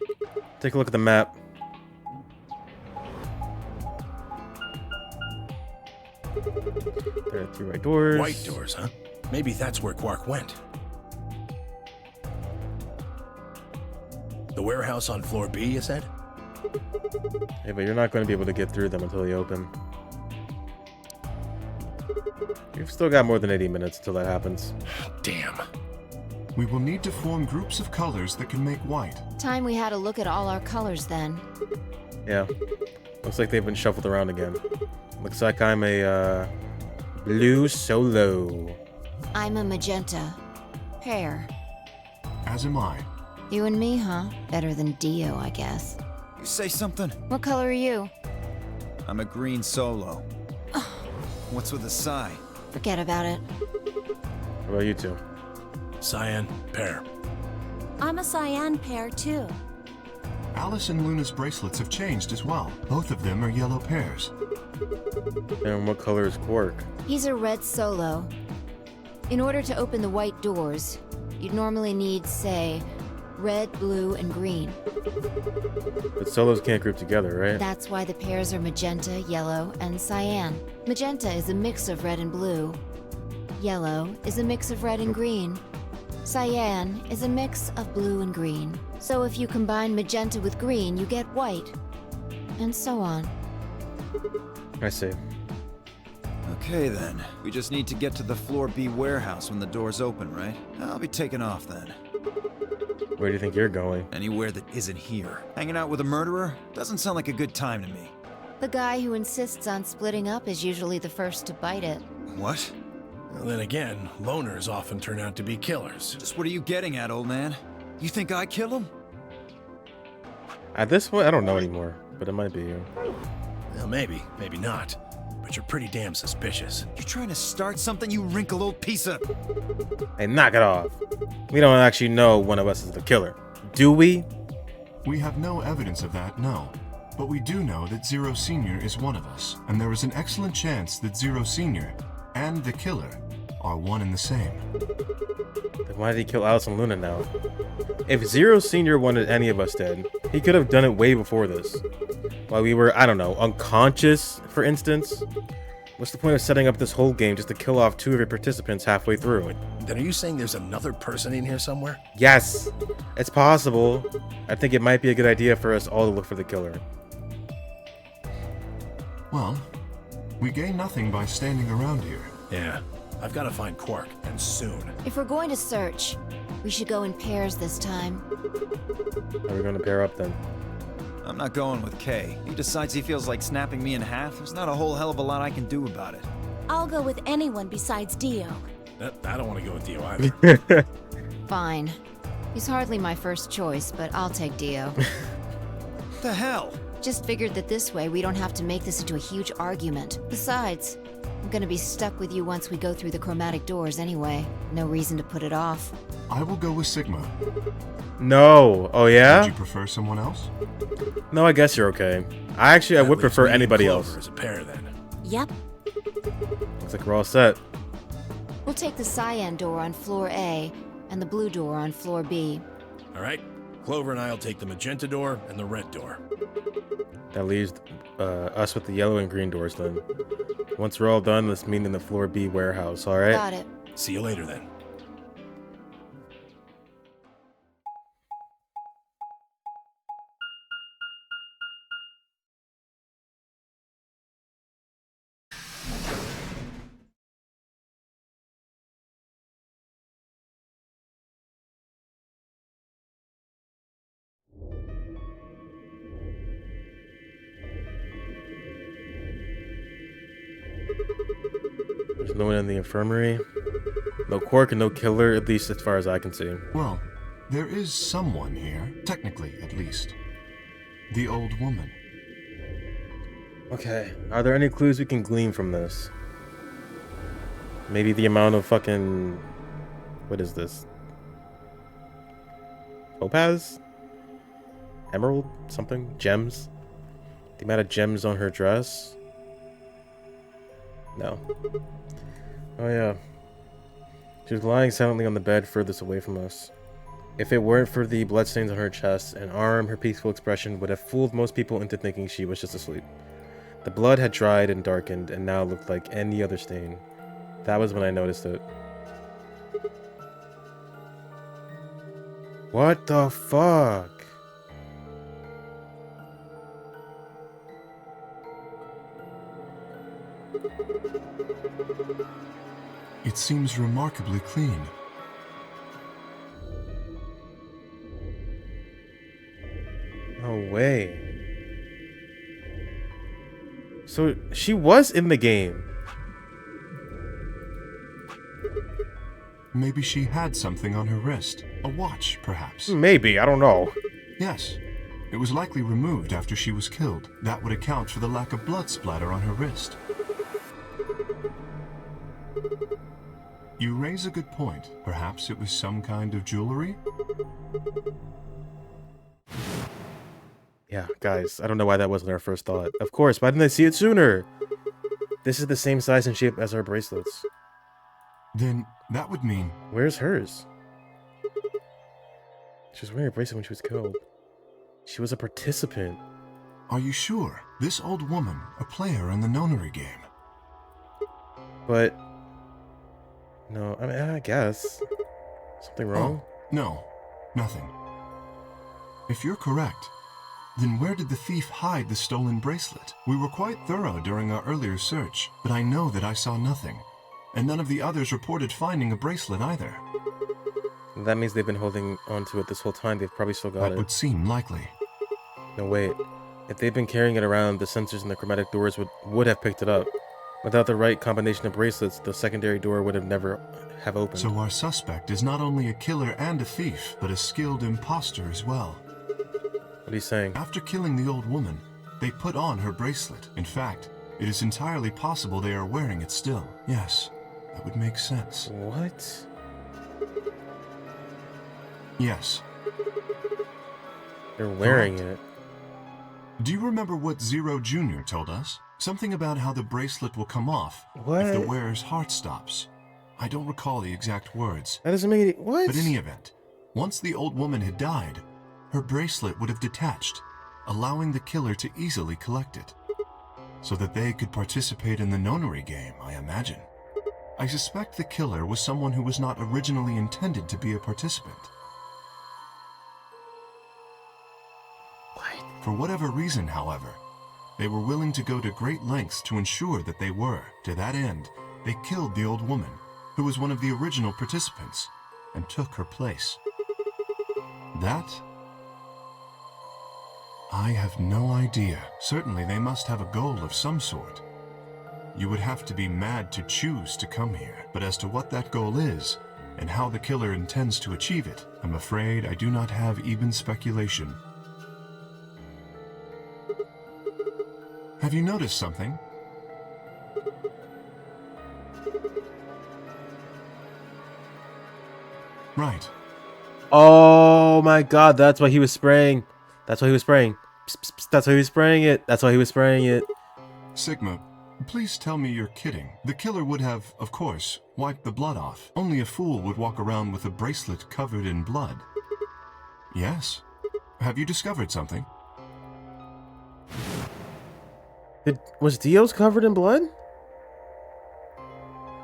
Take a look at the map. There are 3 white doors. White doors, huh? Maybe that's where Quark went. The warehouse on floor B, you said? Hey, but you're not going to be able to get through them until they open. You've still got more than 80 minutes until that happens. Damn. We will need to form groups of colors that can make white. Time we had a look at all our colors then. Yeah. Looks like they've been shuffled around again. Looks like I'm a Blue Solo. I'm a magenta. Pear. As am I. You and me, huh? Better than Dio, I guess. You say something? What color are you? I'm a green solo. What's with the sigh? Forget about it. What about you two? Cyan, pear. I'm a cyan pair, too. Alice and Luna's bracelets have changed as well. Both of them are yellow pairs. And what color is Quark? He's a red solo. In order to open the white doors, you'd normally need, say, red, blue, and green. But solos can't group together, right? That's why the pairs are magenta, yellow, and cyan. Magenta is a mix of red and blue. Yellow is a mix of red and green. Cyan is a mix of blue and green. So if you combine magenta with green, you get white. And so on. I see. Okay then. We just need to get to the floor B warehouse when the doors open, right? I'll be taking off then. Where do you think you're going? Anywhere that isn't here. Hanging out with a murderer? Doesn't sound like a good time to me. The guy who insists on splitting up is usually the first to bite it. What? Well, then again, loners often turn out to be killers. Just what are you getting at, old man? You think I kill him? At this point, I don't know anymore, but it might be you. Well, maybe, maybe not. But you're pretty damn suspicious. You trying to start something, you wrinkled old piece of... Hey, knock it off. We don't actually know one of us is the killer. Do we? We have no evidence of that, no. But we do know that Zero Senior is one of us, and there is an excellent chance that Zero Senior and the killer are one and the same. Then why did he kill Alice and Luna now? If Zero Senior wanted any of us dead, he could have done it way before this. While we were, I don't know, unconscious, for instance? What's the point of setting up this whole game just to kill off 2 of your participants halfway through? Then are you saying there's another person in here somewhere? Yes, it's possible. I think it might be a good idea for us all to look for the killer. Well, we gain nothing by standing around here. Yeah, I've got to find Quark, and soon. If we're going to search, we should go in pairs this time. Are we going to pair up then? I'm not going with Kay. He decides he feels like snapping me in half. There's not a whole hell of a lot I can do about it. I'll go with anyone besides Dio. I don't want to go with Dio either. Fine. He's hardly my first choice, but I'll take Dio. The hell? Just figured that this way we don't have to make this into a huge argument. Besides, I'm gonna be stuck with you once we go through the chromatic doors anyway. No reason to put it off. I will go with Sigma. No. Oh, yeah? Would you prefer someone else? No, I guess you're okay. I would That prefer leaves me and anybody Clover else. as a pair then. Yep. Looks like we're all set. We'll take the cyan door on floor A and the blue door on floor B. All right, Clover and I'll take the magenta door and the red door. That leaves us with the yellow and green doors then. Once we're all done, let's meet in the floor B warehouse, alright? Got it. See you later then. There's no one in the infirmary. No Quark and no killer, at least as far as I can see. Well, there is someone here, technically at least. The old woman. Okay, are there any clues we can glean from this? Maybe the amount of fucking... What is this? Topaz? Emerald? Something? Gems? The amount of gems on her dress? No. Oh yeah. She was lying silently on the bed furthest away from us. If it weren't for the bloodstains on her chest and arm, her peaceful expression would have fooled most people into thinking she was just asleep. The blood had dried and darkened and now looked like any other stain. That was when I noticed it. What the fuck? It seems remarkably clean. No way. So she was in the game. Maybe she had something on her wrist. A watch, perhaps. Maybe, I don't know. Yes. It was likely removed after she was killed. That would account for the lack of blood splatter on her wrist. You raise a good point. Perhaps it was some kind of jewelry? Yeah, guys, I don't know why that wasn't our first thought. Of course, why didn't I see it sooner? This is the same size and shape as our bracelets. Then that would mean... Where's hers? She was wearing a bracelet when she was killed. She was a participant. Are you sure? This old woman, a player in the nonary game. But... No, I mean, I guess. Something wrong? Oh, no. Nothing. If you're correct, then where did the thief hide the stolen bracelet? We were quite thorough during our earlier search, but I know that I saw nothing. And none of the others reported finding a bracelet either. That means they've been holding onto it this whole time. They've probably still got That it. would seem likely. No, wait. If they've been carrying it around, the sensors and the chromatic doors would have picked it up. Without the right combination of bracelets, the secondary door would have never have opened. So our suspect is not only a killer and a thief, but a skilled imposter as well. What are you saying? After killing the old woman, they put on her bracelet. In fact, it is entirely possible they are wearing it still. Yes, that would make sense. What? Yes. They're wearing Correct. it. Do you remember what Zero Jr. told us? Something about how the bracelet will come off if the What? wearer's heart stops. I don't recall the exact words. That doesn't make any... What? But in any event, once the old woman had died, her bracelet would have detached, allowing the killer to easily collect it. So that they could participate in the nonary game, I imagine. I suspect the killer was someone who was not originally intended to be a participant. What? For whatever reason, however, they were willing to go to great lengths to ensure that they were. To that end, they killed the old woman, who was one of the original participants, and took her place. That? I have no idea. Certainly they must have a goal of some sort. You would have to be mad to choose to come here. But as to what that goal is, and how the killer intends to achieve it, I'm afraid I do not have even speculation. Have you noticed something? Right. Oh my god, that's why he was spraying. That's why he was spraying. Psst, psst, psst, that's why he was spraying it. That's why he was spraying it. Sigma, please tell me you're kidding. The killer would have, of course, wiped the blood off. Only a fool would walk around with a bracelet covered in blood. Yes. Have you discovered something? Was Dio's covered in blood?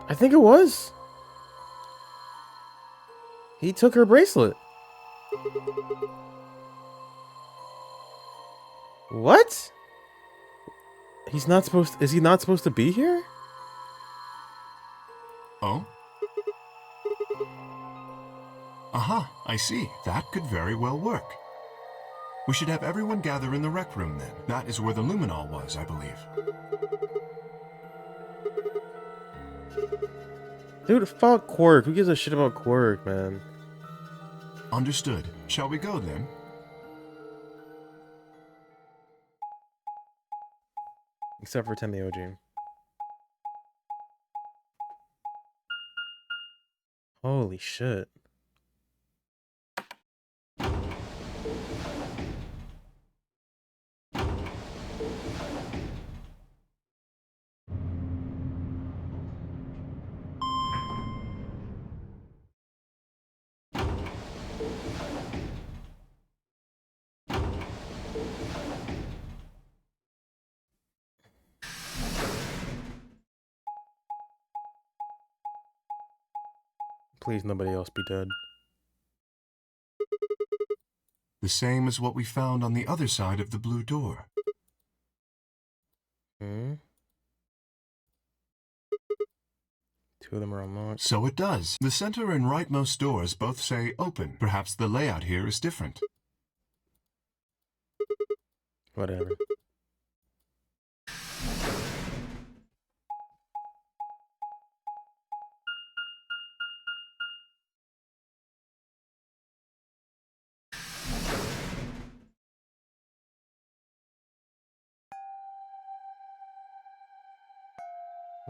I think it was. He took her bracelet. What? He's not supposed... Is he not supposed to be here? Oh? Aha, I see. That could very well work. We should have everyone gather in the rec room then. That is where the luminol was, I believe. Dude, fuck Quark. Who gives a shit about Quark, man? Understood. Shall we go then? Except for Temioji. Holy shit. Please, nobody else be dead. The same as what we found on the other side of the blue door. Hmm? Two of them are unlocked. So it does. The center and rightmost doors both say open. Perhaps the layout here is different. Whatever.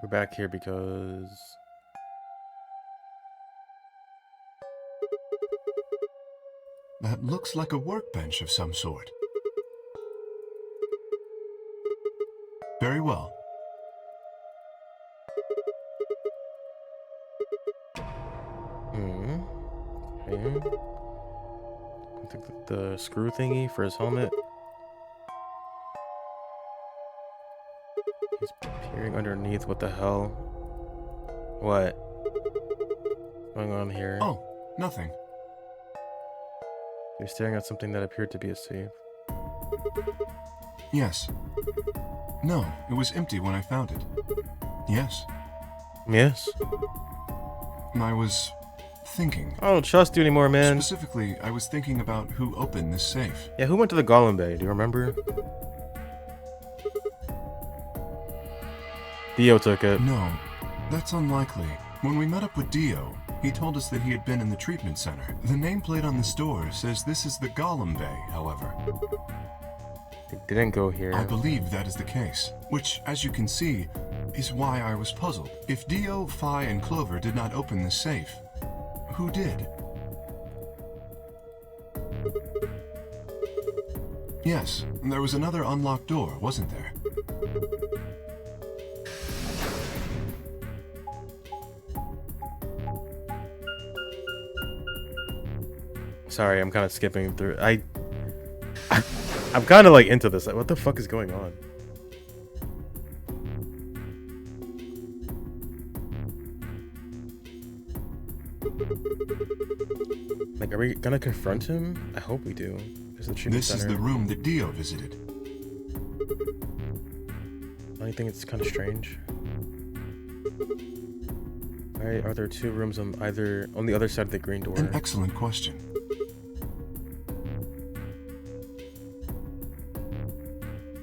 We're back here because... That looks like a workbench of some sort. Very well. Okay. I think the screw thingy for his helmet. He's peering underneath. What the hell? What? What's going on here? Oh, nothing. You're staring at something that appeared to be a safe. Yes. No, it was empty when I found it. Yes. Yes? I was thinking. I don't trust you anymore, man. Specifically, I was thinking about who opened this safe. Yeah, who went to the Golem Bay? Do you remember? Dio took it. No, that's unlikely. When we met up with Dio, he told us that he had been in the treatment center. The nameplate on this door says this is the Golem Bay, however. It didn't go here. I believe that is the case, which, as you can see, is why I was puzzled. If Dio, Phi, and Clover did not open the safe, who did? Yes, there was another unlocked door, wasn't there? Sorry, I'm kind of skipping through. I'm kind of like into this. Like, what the fuck is going on? Like, are we gonna confront him? I hope we do. This is the room that Dio visited. I think it's kind of strange. Why are there two rooms on the other side of the green door? An excellent question.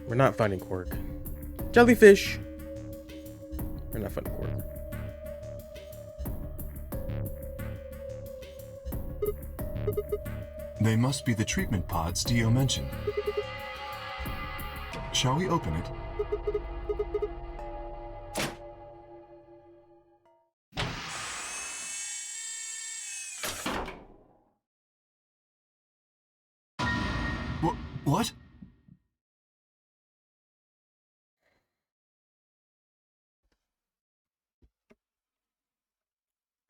We're not finding Quark. Jellyfish! We're not finding Quark. They must be the treatment pods Dio mentioned. Shall we open it? What?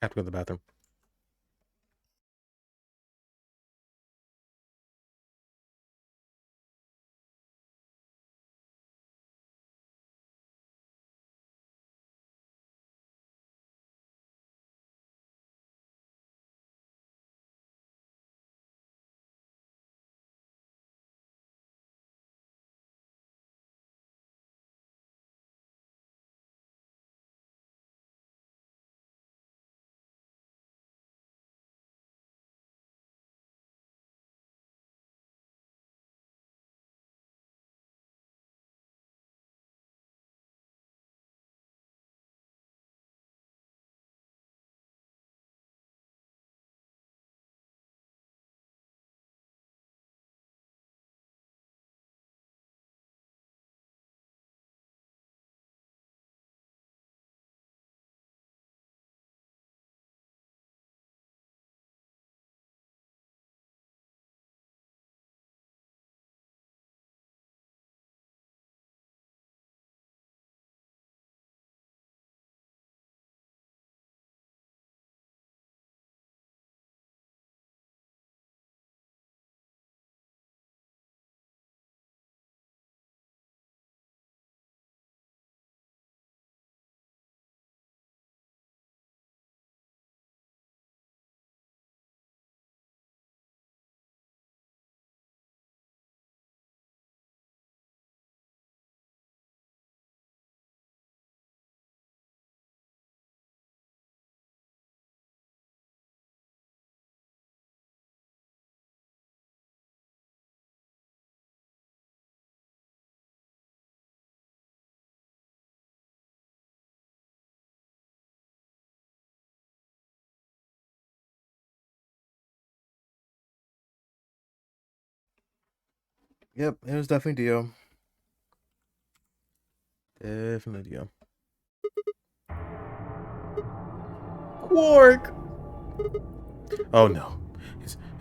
I have to go to the bathroom. Yep, it was definitely Dio. Definitely Dio. Quark! Oh no.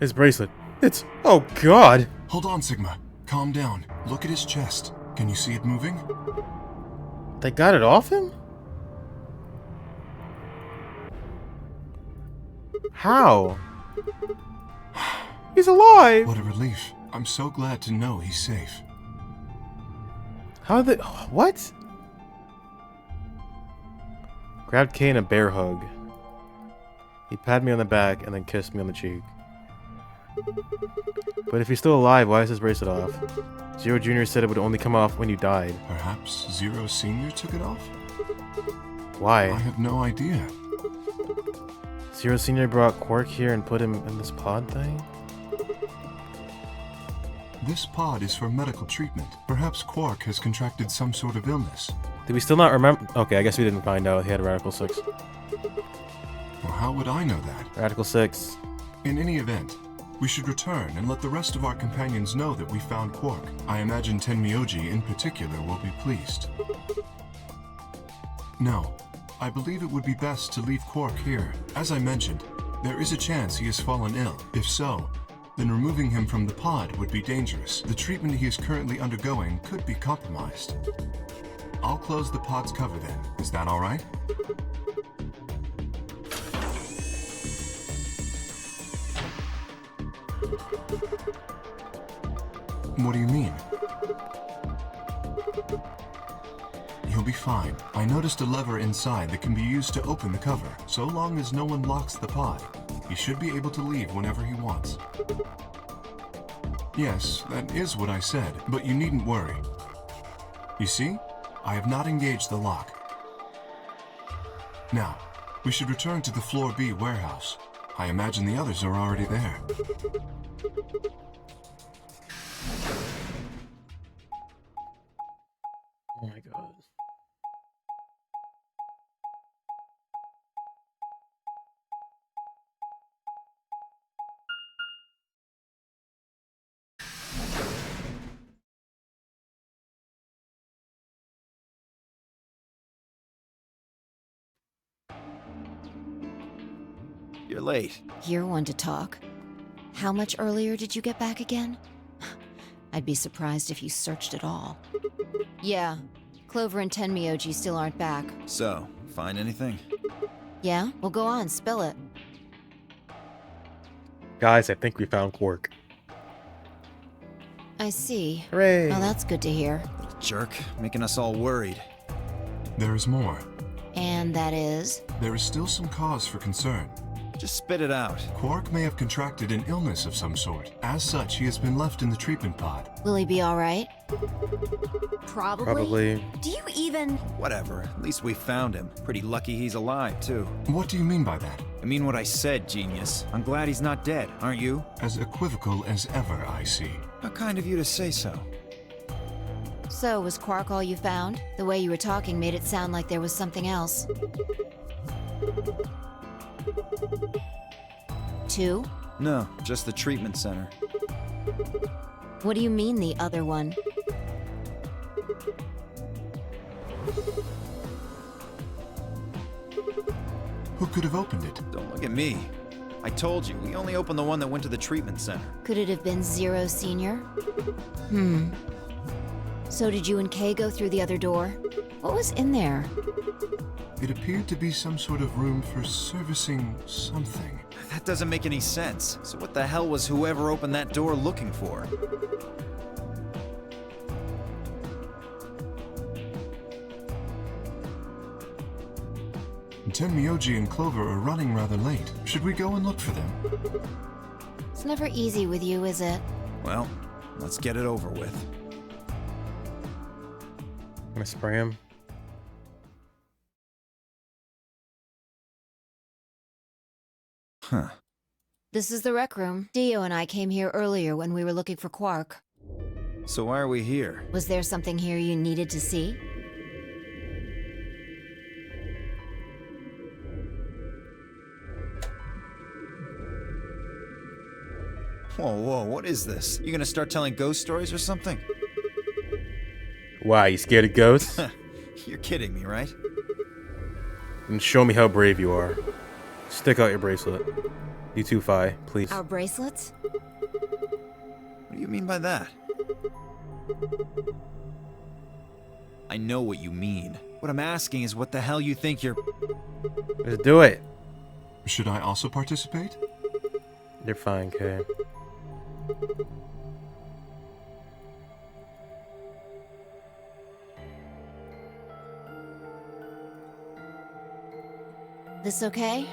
His bracelet. It's... Oh god! Hold on, Sigma. Calm down. Look at his chest. Can you see it moving? They got it off him? How? He's alive! What a relief. I'm so glad to know he's safe. How did... What? Grabbed Kay in a bear hug. He patted me on the back and then kissed me on the cheek. But if he's still alive, why is his bracelet off? Zero Jr. said it would only come off when you died. Perhaps Zero Senior took it off? Why? I have no idea. Zero Senior brought Quark here and put him in this pod thing? This pod is for medical treatment. Perhaps Quark has contracted some sort of illness. Did we still not remember? Okay, I guess we didn't find out he had Radical 6. Well, how would I know that? Radical 6. In any event, we should return and let the rest of our companions know that we found Quark. I imagine Tenmyoji in particular will be pleased. No, I believe it would be best to leave Quark here. As I mentioned, there is a chance he has fallen ill. If so, then removing him from the pod would be dangerous. The treatment he is currently undergoing could be compromised. I'll close the pod's cover then. Is that all right? What do you mean? You'll be fine. I noticed a lever inside that can be used to open the cover. So long as no one locks the pod, he should be able to leave whenever he wants. Yes, that is what I said, but you needn't worry. You see? I have not engaged the lock. Now, we should return to the Floor B warehouse. I imagine the others are already there. Oh my god. You're late. You're one to talk. How much earlier did you get back again? I'd be surprised if you searched at all. Yeah, Clover and Tenmyoji still aren't back. So, find anything? Yeah? Well, go on, spill it. Guys, I think we found Quark. I see. Hooray! Well, that's good to hear. Jerk, making us all worried. There is more. And that is? There is still some cause for concern. Just spit it out. Quark may have contracted an illness of some sort. As such, he has been left in the treatment pod. Will he be alright? Probably. Do you even... Whatever, at least we found him. Pretty lucky he's alive, too. What do you mean by that? I mean what I said, genius. I'm glad he's not dead, aren't you? As equivocal as ever, I see. How kind of you to say so. So, was Quark all you found? The way you were talking made it sound like there was something else. 2? No, just the treatment center. What do you mean, the other one? Who could have opened it? Don't look at me. I told you, we only opened the one that went to the treatment center. Could it have been Zero Senior? So did you and Kay go through the other door? What was in there? It appeared to be some sort of room for servicing something. That doesn't make any sense. So what the hell was whoever opened that door looking for? Tenmyoji and Clover are running rather late. Should we go and look for them? It's never easy with you, is it? Well, let's get it over with. I'm gonna spray him. Huh. This is the rec room. Dio and I came here earlier when we were looking for Quark. So why are we here? Was there something here you needed to see? Whoa, what is this? You gonna start telling ghost stories or something? Why, you scared of ghosts? You're kidding me, right? And show me how brave you are. Stick out your bracelet. You too, Phi, please. Our bracelets? What do you mean by that? I know what you mean. What I'm asking is what the hell you think you're... Just do it. Should I also participate? You're fine, Kay. This okay?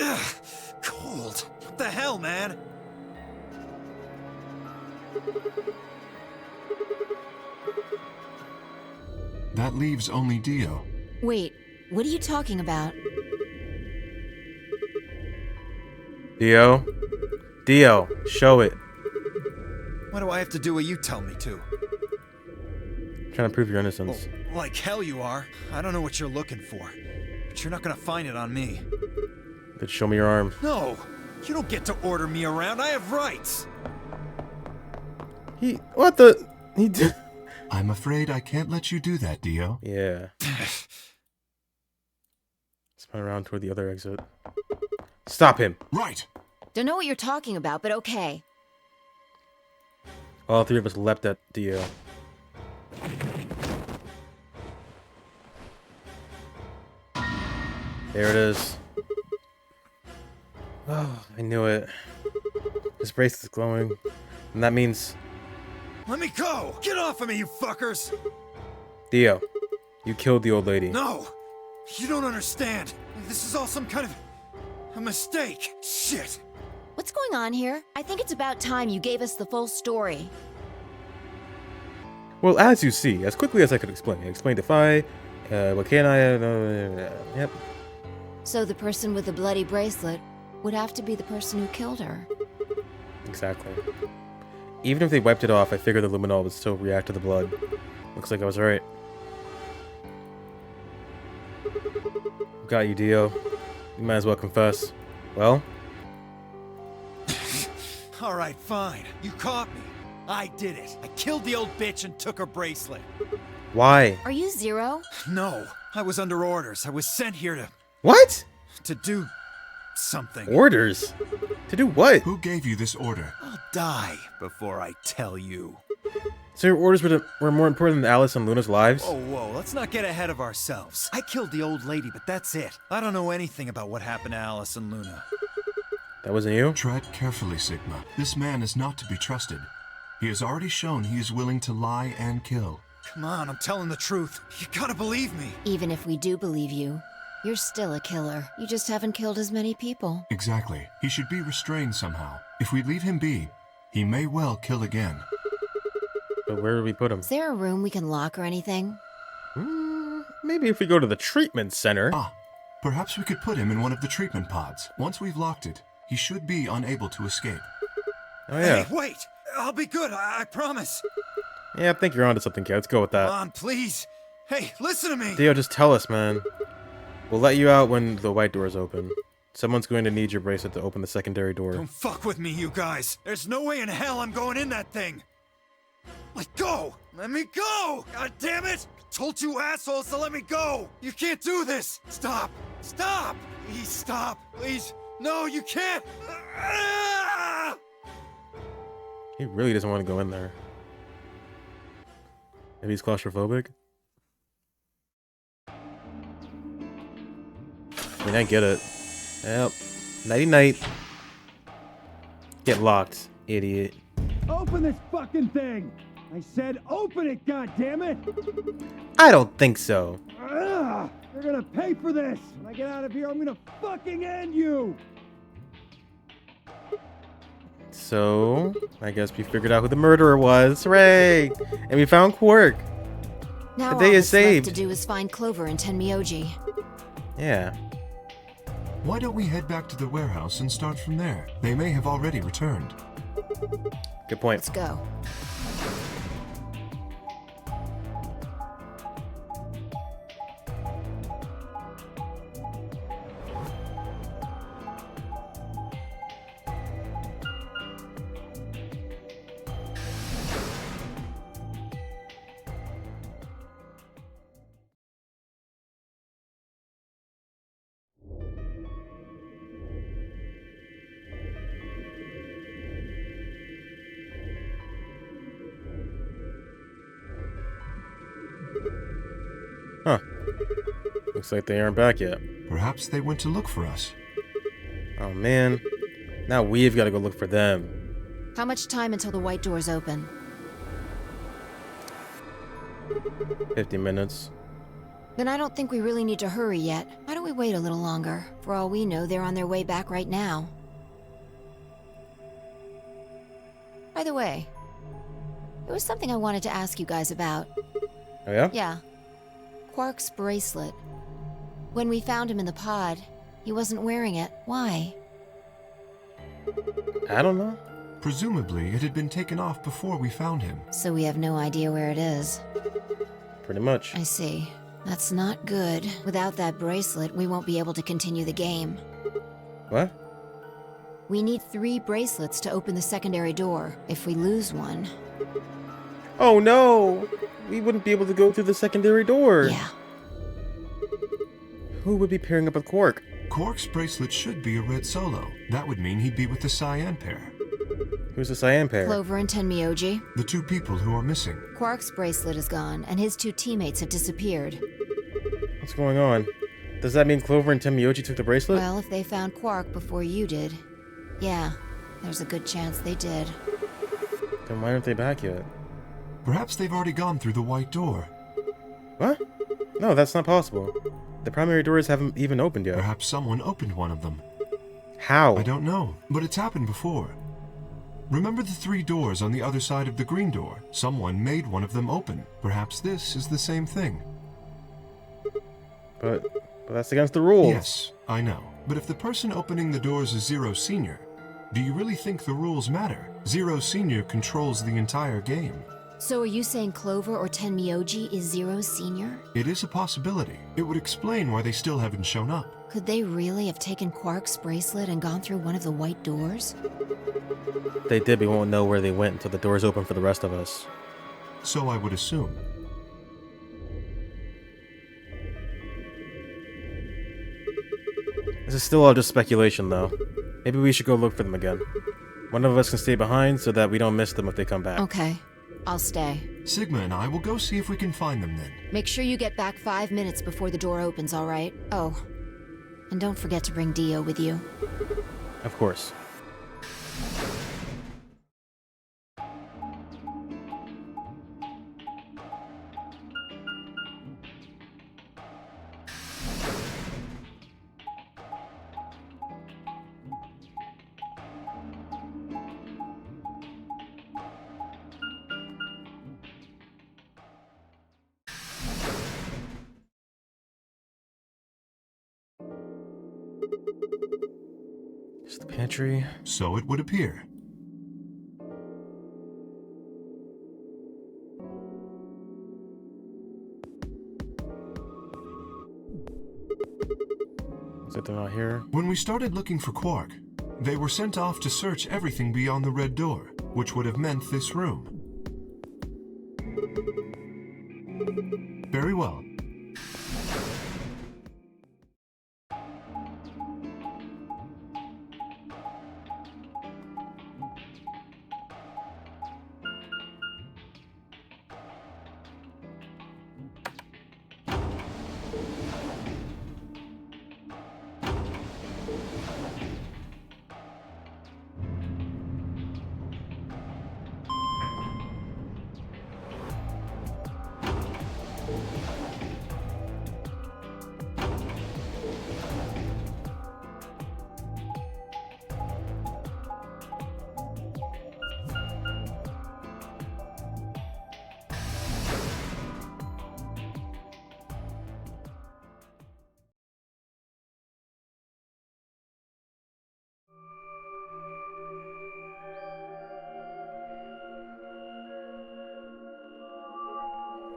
Ugh, cold. What the hell, man? That leaves only Dio. Wait, what are you talking about? Dio? Dio, show it. Why do I have to do what you tell me to? Trying to prove your innocence. Oh, like hell you are. I don't know what you're looking for, but you're not gonna find it on me. Then show me your arm. No! You don't get to order me around. I have rights! What the? He did. I'm afraid I can't let you do that, Dio. Yeah. Spun around toward the other exit. Stop him. Right! Don't know what you're talking about, but okay. All three of us leapt at Dio. There it is. Oh, I knew it. His bracelet's glowing. And that means... Let me go! Get off of me, you fuckers! Dio, you killed the old lady. No! You don't understand. This is all some kind of... a mistake. Shit! What's going on here? I think it's about time you gave us the full story. Well, as you see, as quickly as I could explain. I explained to Phi, what can I... yep. So the person with the bloody bracelet would have to be the person who killed her. Exactly. Even if they wiped it off, I figured the luminol would still react to the blood. Looks like I was right. Got you, Dio. You might as well confess. Well? Alright, fine. You caught me. I did it. I killed the old bitch and took her bracelet. Why? Are you Zero? No, I was under orders. I was sent here to... What? to do... something. Orders? To do what? Who gave you this order? I'll die before I tell you. So your orders were more important than Alice and Luna's lives? Oh, whoa, let's not get ahead of ourselves. I killed the old lady, but that's it. I don't know anything about what happened to Alice and Luna. That wasn't you? Tread carefully, Sigma. This man is not to be trusted. He has already shown he is willing to lie and kill. Come on, I'm telling the truth. You gotta believe me. Even if we do believe you, you're still a killer. You just haven't killed as many people. Exactly. He should be restrained somehow. If we leave him be, he may well kill again. But where do we put him? Is there a room we can lock or anything? Maybe if we go to the treatment center. Ah, perhaps we could put him in one of the treatment pods. Once we've locked it, he should be unable to escape. Oh yeah. Hey, wait! I'll be good, I promise. Yeah, I think you're onto something, kid. Let's go with that. Come on, please. Hey, listen to me. Dio, just tell us, man. We'll let you out when the white door's open. Someone's going to need your bracelet to open the secondary door. Don't fuck with me, you guys. There's no way in hell I'm going in that thing. Let go! Let me go! God damn it! I told you assholes to let me go! You can't do this! Stop! Stop! Please stop! Please! No, you can't! Ah! He really doesn't want to go in there. Maybe he's claustrophobic? I mean, I get it. Yep. Nighty-night. Get locked, idiot. Open this fucking thing! I said open it, goddammit! I don't think so. Ugh, you're gonna pay for this! When I get out of here, I'm gonna fucking end you! So, I guess we figured out who the murderer was. Hooray! And we found Quark. Now The all day is that's left saved. to do is find Clover and Tenmyoji. Yeah. Why don't we head back to the warehouse and start from there? They may have already returned. Good point. Let's go. Looks like they aren't back yet. Perhaps they went to look for us. Oh man. Now we've got to go look for them. How much time until the white doors open? 50 minutes. Then I don't think we really need to hurry yet. Why don't we wait a little longer? For all we know, they're on their way back right now. By the way, there was something I wanted to ask you guys about. Oh yeah? Yeah. Quark's bracelet. When we found him in the pod, he wasn't wearing it. Why? I don't know. Presumably, it had been taken off before we found him. So we have no idea where it is. Pretty much. I see. That's not good. Without that bracelet, we won't be able to continue the game. What? We need 3 bracelets to open the secondary door. If we lose one... Oh no! We wouldn't be able to go through the secondary door. Yeah. Who would be pairing up with Quark? Quark's bracelet should be a red solo. That would mean he'd be with the Cyan pair. Who's the Cyan pair? Clover and Tenmyoji. The 2 people who are missing. Quark's bracelet is gone, and his 2 teammates have disappeared. What's going on? Does that mean Clover and Tenmyoji took the bracelet? Well, if they found Quark before you did, yeah, there's a good chance they did. Then why aren't they back yet? Perhaps they've already gone through the white door. What? No, that's not possible. The primary doors haven't even opened yet. Perhaps someone opened one of them. How? I don't know, but it's happened before. Remember the 3 doors on the other side of the green door? Someone made one of them open. Perhaps this is the same thing. But that's against the rules. Yes, I know. But if the person opening the doors is Zero Senior, do you really think the rules matter? Zero Senior controls the entire game. So are you saying Clover or Tenmyoji is Zero Senior? It is a possibility. It would explain why they still haven't shown up. Could they really have taken Quark's bracelet and gone through one of the white doors? If they did, we won't know where they went until the doors open for the rest of us. So I would assume. This is still all just speculation, though. Maybe we should go look for them again. One of us can stay behind so that we don't miss them if they come back. Okay, I'll stay. Sigma and I will go see if we can find them then. Make sure you get back 5 minutes before the door opens, all right? Oh, and don't forget to bring Dio with you. Of course. Is the pantry? So it would appear. Is it they're not here? When we started looking for Quark, they were sent off to search everything beyond the red door, which would have meant this room. Very well.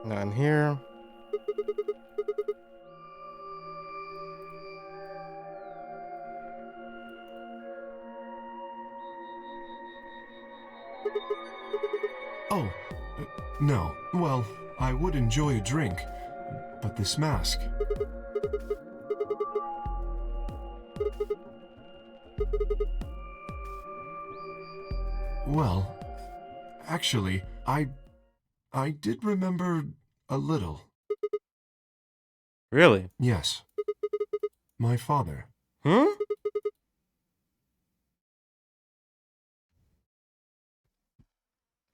Not in here. Oh, no. Well, I would enjoy a drink, but this mask. Well, actually, I did remember a little. Really? Yes. My father. Hmm?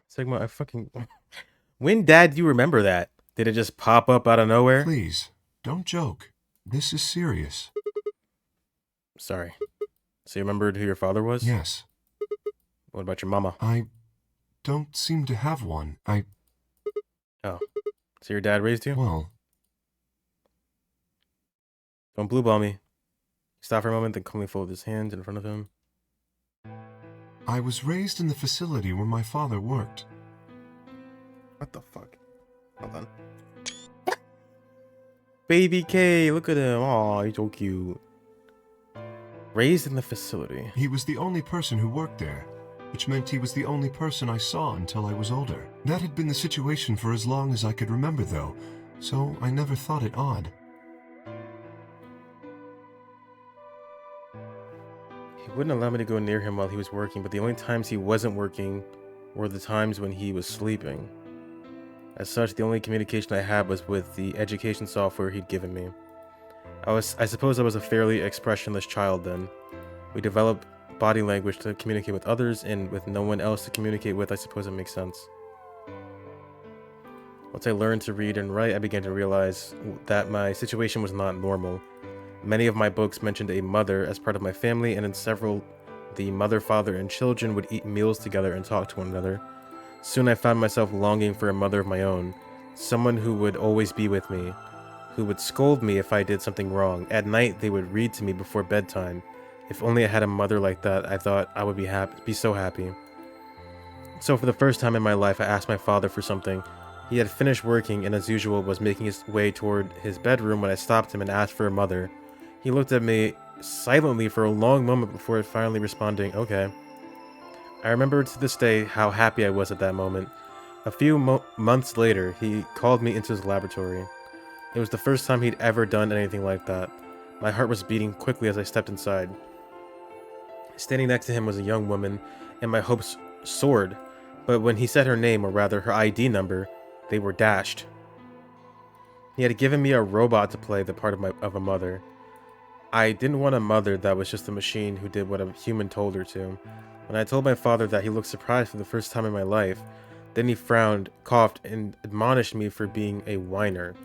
Sigma, I fucking... When, Dad, do you remember that? Did it just pop up out of nowhere? Please, don't joke. This is serious. Sorry. So you remembered who your father was? Yes. What about your mama? I don't seem to have one. Oh. So your dad raised you? Well... Don't blue ball me. Stop for a moment, then calmly fold his hand in front of him. I was raised in the facility where my father worked. What the fuck? Hold on. Baby K, look at him. Aw, he's so cute. Raised in the facility. He was the only person who worked there, which meant he was the only person I saw until I was older. That had been the situation for as long as I could remember, though, so I never thought it odd. He wouldn't allow me to go near him while he was working, but the only times he wasn't working were the times when he was sleeping. As such, the only communication I had was with the education software he'd given me. I suppose I was a fairly expressionless child then. We developed body language to communicate with others, and with no one else to communicate with, I suppose it makes sense. Once I learned to read and write, I began to realize that my situation was not normal. Many of my books mentioned a mother as part of my family, and in several, the mother, father, and children would eat meals together and talk to one another. Soon I found myself longing for a mother of my own, someone who would always be with me, who would scold me if I did something wrong. At night, they would read to me before bedtime. If only I had a mother like that, I thought I would be so happy. So for the first time in my life, I asked my father for something. He had finished working and as usual was making his way toward his bedroom when I stopped him and asked for a mother. He looked at me silently for a long moment before finally responding, okay. I remember to this day how happy I was at that moment. A few months later, he called me into his laboratory. It was the first time he'd ever done anything like that. My heart was beating quickly as I stepped inside. Standing next to him was a young woman, and my hopes soared. But when he said her name, or rather her ID number, they were dashed. He had given me a robot to play the part of a mother. I didn't want a mother that was just a machine who did what a human told her to. When I told my father that, he looked surprised for the first time in my life. Then he frowned, coughed, and admonished me for being a whiner.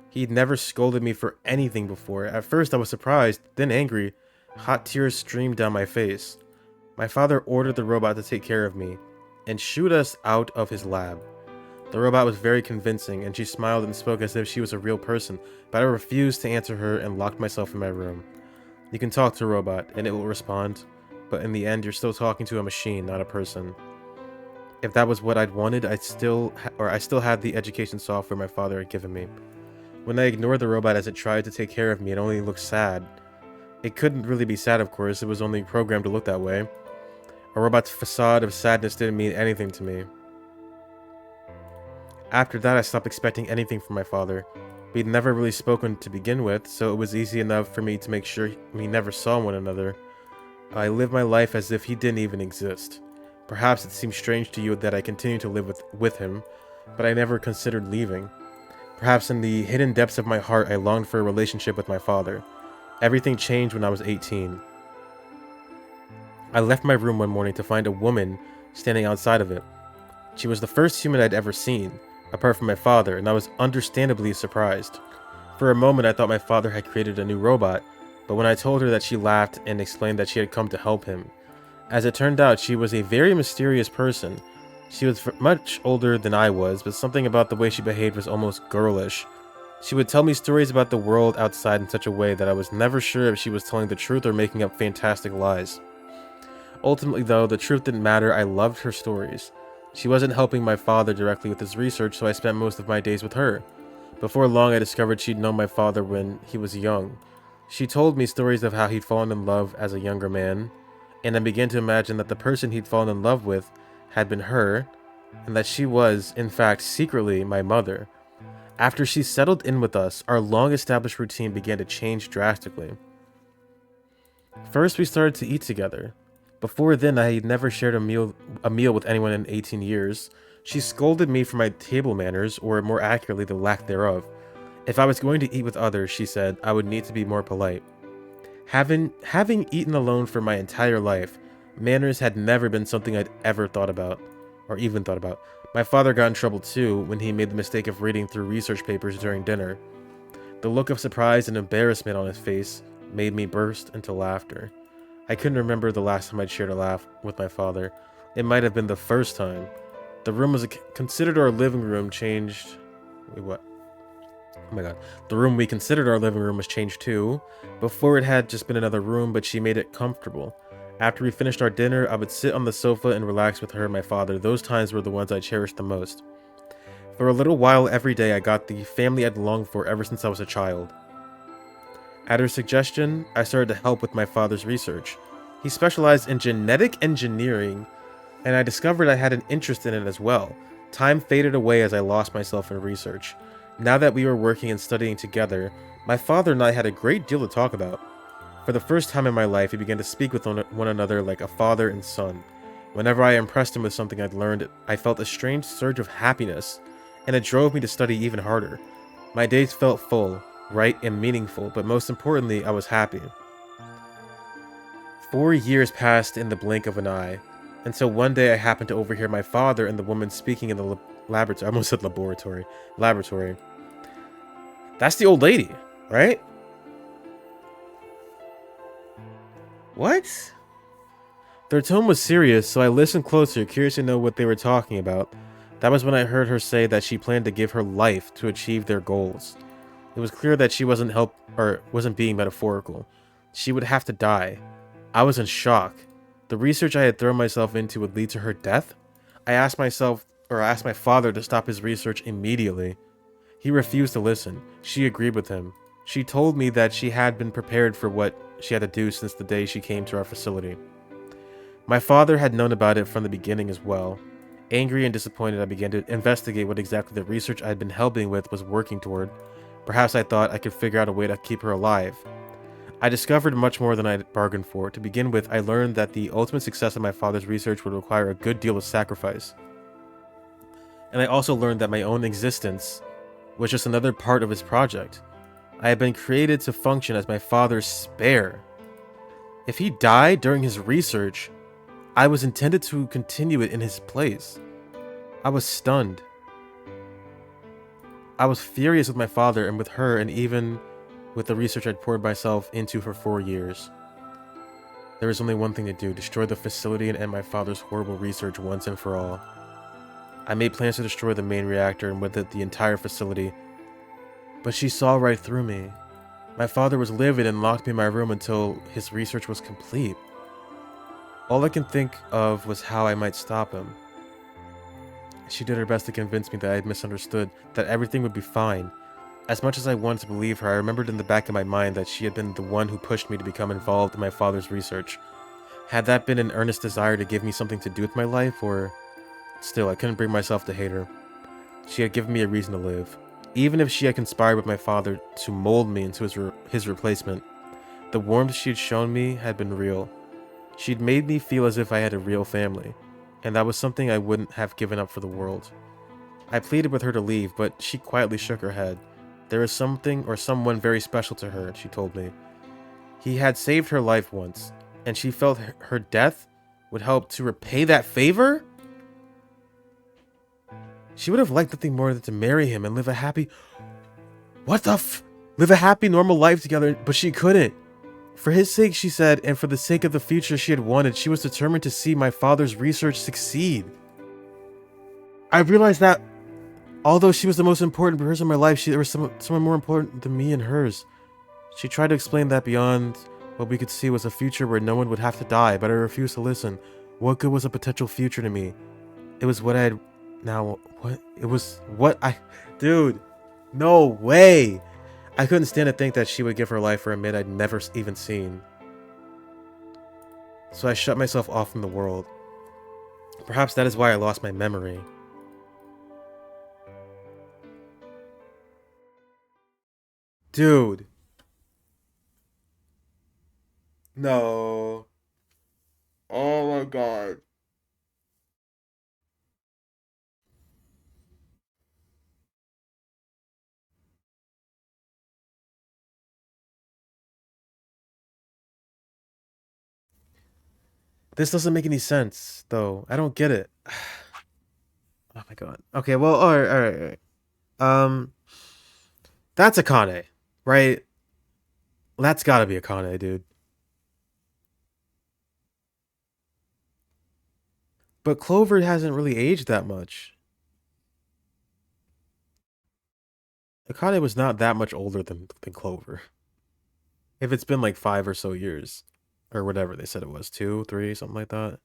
He'd never scolded me for anything before. At first I was surprised, then angry. Hot tears streamed down my face. My father ordered the robot to take care of me and shoot us out of his lab. The robot was very convincing, and she smiled and spoke as if she was a real person, but I refused to answer her and locked myself in my room. You can talk to a robot, and it will respond, but in the end, you're still talking to a machine, not a person. If that was what I'd wanted, I still had the education software my father had given me. When I ignored the robot as it tried to take care of me, it only looked sad. It couldn't really be sad, of course, it was only programmed to look that way. A robot's facade of sadness didn't mean anything to me. After that, I stopped expecting anything from my father. We'd never really spoken to begin with, so it was easy enough for me to make sure we never saw one another. I lived my life as if he didn't even exist. Perhaps it seems strange to you that I continue to live with him, but I never considered leaving. Perhaps in the hidden depths of my heart, I longed for a relationship with my father. Everything changed when I was 18. I left my room one morning to find a woman standing outside of it. She was the first human I'd ever seen, apart from my father, and I was understandably surprised. For a moment, I thought my father had created a new robot, but when I told her that, she laughed and explained that she had come to help him. As it turned out, she was a very mysterious person. She was much older than I was, but something about the way she behaved was almost girlish. She would tell me stories about the world outside in such a way that I was never sure if she was telling the truth or making up fantastic lies. Ultimately, though, the truth didn't matter. I loved her stories. She wasn't helping my father directly with his research, so I spent most of my days with her. Before long, I discovered she'd known my father when he was young. She told me stories of how he'd fallen in love as a younger man, and I began to imagine that the person he'd fallen in love with had been her, and that she was, in fact, secretly my mother. After she settled in with us, our long-established routine began to change drastically. First, we started to eat together. Before then, I had never shared a meal with anyone in 18 years. She scolded me for my table manners, or more accurately, the lack thereof. If I was going to eat with others, she said, I would need to be more polite. Having eaten alone for my entire life, manners had never been something I'd ever thought about, or even thought about. My father got in trouble too when he made the mistake of reading through research papers during dinner. The look of surprise and embarrassment on his face made me burst into laughter. I couldn't remember the last time I'd shared a laugh with my father. It might have been the first time. The room was considered our living room changed... Wait, what? Oh my god. The room we considered our living room was changed too. Before it had just been another room, but she made it comfortable. After we finished our dinner, I would sit on the sofa and relax with her and my father. Those times were the ones I cherished the most. For a little while every day, I got the family I'd longed for ever since I was a child. At her suggestion, I started to help with my father's research. He specialized in genetic engineering, and I discovered I had an interest in it as well. Time faded away as I lost myself in research. Now that we were working and studying together, my father and I had a great deal to talk about. For the first time in my life, we began to speak with one another like a father and son. Whenever I impressed him with something I'd learned, I felt a strange surge of happiness, and it drove me to study even harder. My days felt full, right, and meaningful, but most importantly, I was happy. 4 years passed in the blink of an eye, until one day I happened to overhear my father and the woman speaking in the laboratory. I almost said laboratory. Laboratory. That's the old lady, right? What? Their tone was serious, so I listened closer, curious to know what they were talking about. That was when I heard her say that she planned to give her life to achieve their goals. It was clear that she wasn't being metaphorical. She would have to die. I was in shock. The research I had thrown myself into would lead to her death? I asked my father to stop his research immediately. He refused to listen. She agreed with him. She told me that she had been prepared for what she had to do since the day she came to our facility. My father had known about it from the beginning as well. Angry and disappointed, I began to investigate what exactly the research I had been helping with was working toward. Perhaps I thought I could figure out a way to keep her alive. I discovered much more than I had bargained for. To begin with, I learned that the ultimate success of my father's research would require a good deal of sacrifice. And I also learned that my own existence was just another part of his project. I had been created to function as my father's spare. If he died during his research, I was intended to continue it in his place. I was stunned. I was furious with my father and with her, and even with the research I'd poured myself into for 4 years. There was only one thing to do: destroy the facility and end my father's horrible research once and for all. I made plans to destroy the main reactor and with it the entire facility, but she saw right through me. My father was livid and locked me in my room until his research was complete. All I can think of was how I might stop him. She did her best to convince me that I had misunderstood, that everything would be fine. As much as I wanted to believe her, I remembered in the back of my mind that she had been the one who pushed me to become involved in my father's research. Had that been an earnest desire to give me something to do with my life, or... Still, I couldn't bring myself to hate her. She had given me a reason to live. Even if she had conspired with my father to mold me into his replacement, the warmth she had shown me had been real. She'd made me feel as if I had a real family, and that was something I wouldn't have given up for the world. I pleaded with her to leave, but she quietly shook her head. There is something or someone very special to her, she told me. He had saved her life once, and she felt her death would help to repay that favor? She would have liked nothing more than to marry him and live a happy... Live a happy, normal life together, but she couldn't. For his sake, she said, and for the sake of the future she had wanted, she was determined to see my father's research succeed. I realized that, although she was the most important person in my life, there was someone more important than me and hers. She tried to explain that beyond what we could see was a future where no one would have to die, but I refused to listen. What good was a potential future to me? It was what I had... Now, what? It was what I... Dude, no way! I couldn't stand to think that she would give her life for a man I'd never even seen. So I shut myself off from the world. Perhaps that is why I lost my memory. Dude. No. Oh my god. This doesn't make any sense, though. I don't get it. Oh my god. Okay, well, alright. That's Akane, right? That's gotta be Akane, dude. But Clover hasn't really aged that much. Akane was not that much older than Clover. If it's been like 5 or so years. Or whatever they said it was. 2, 3, something like that.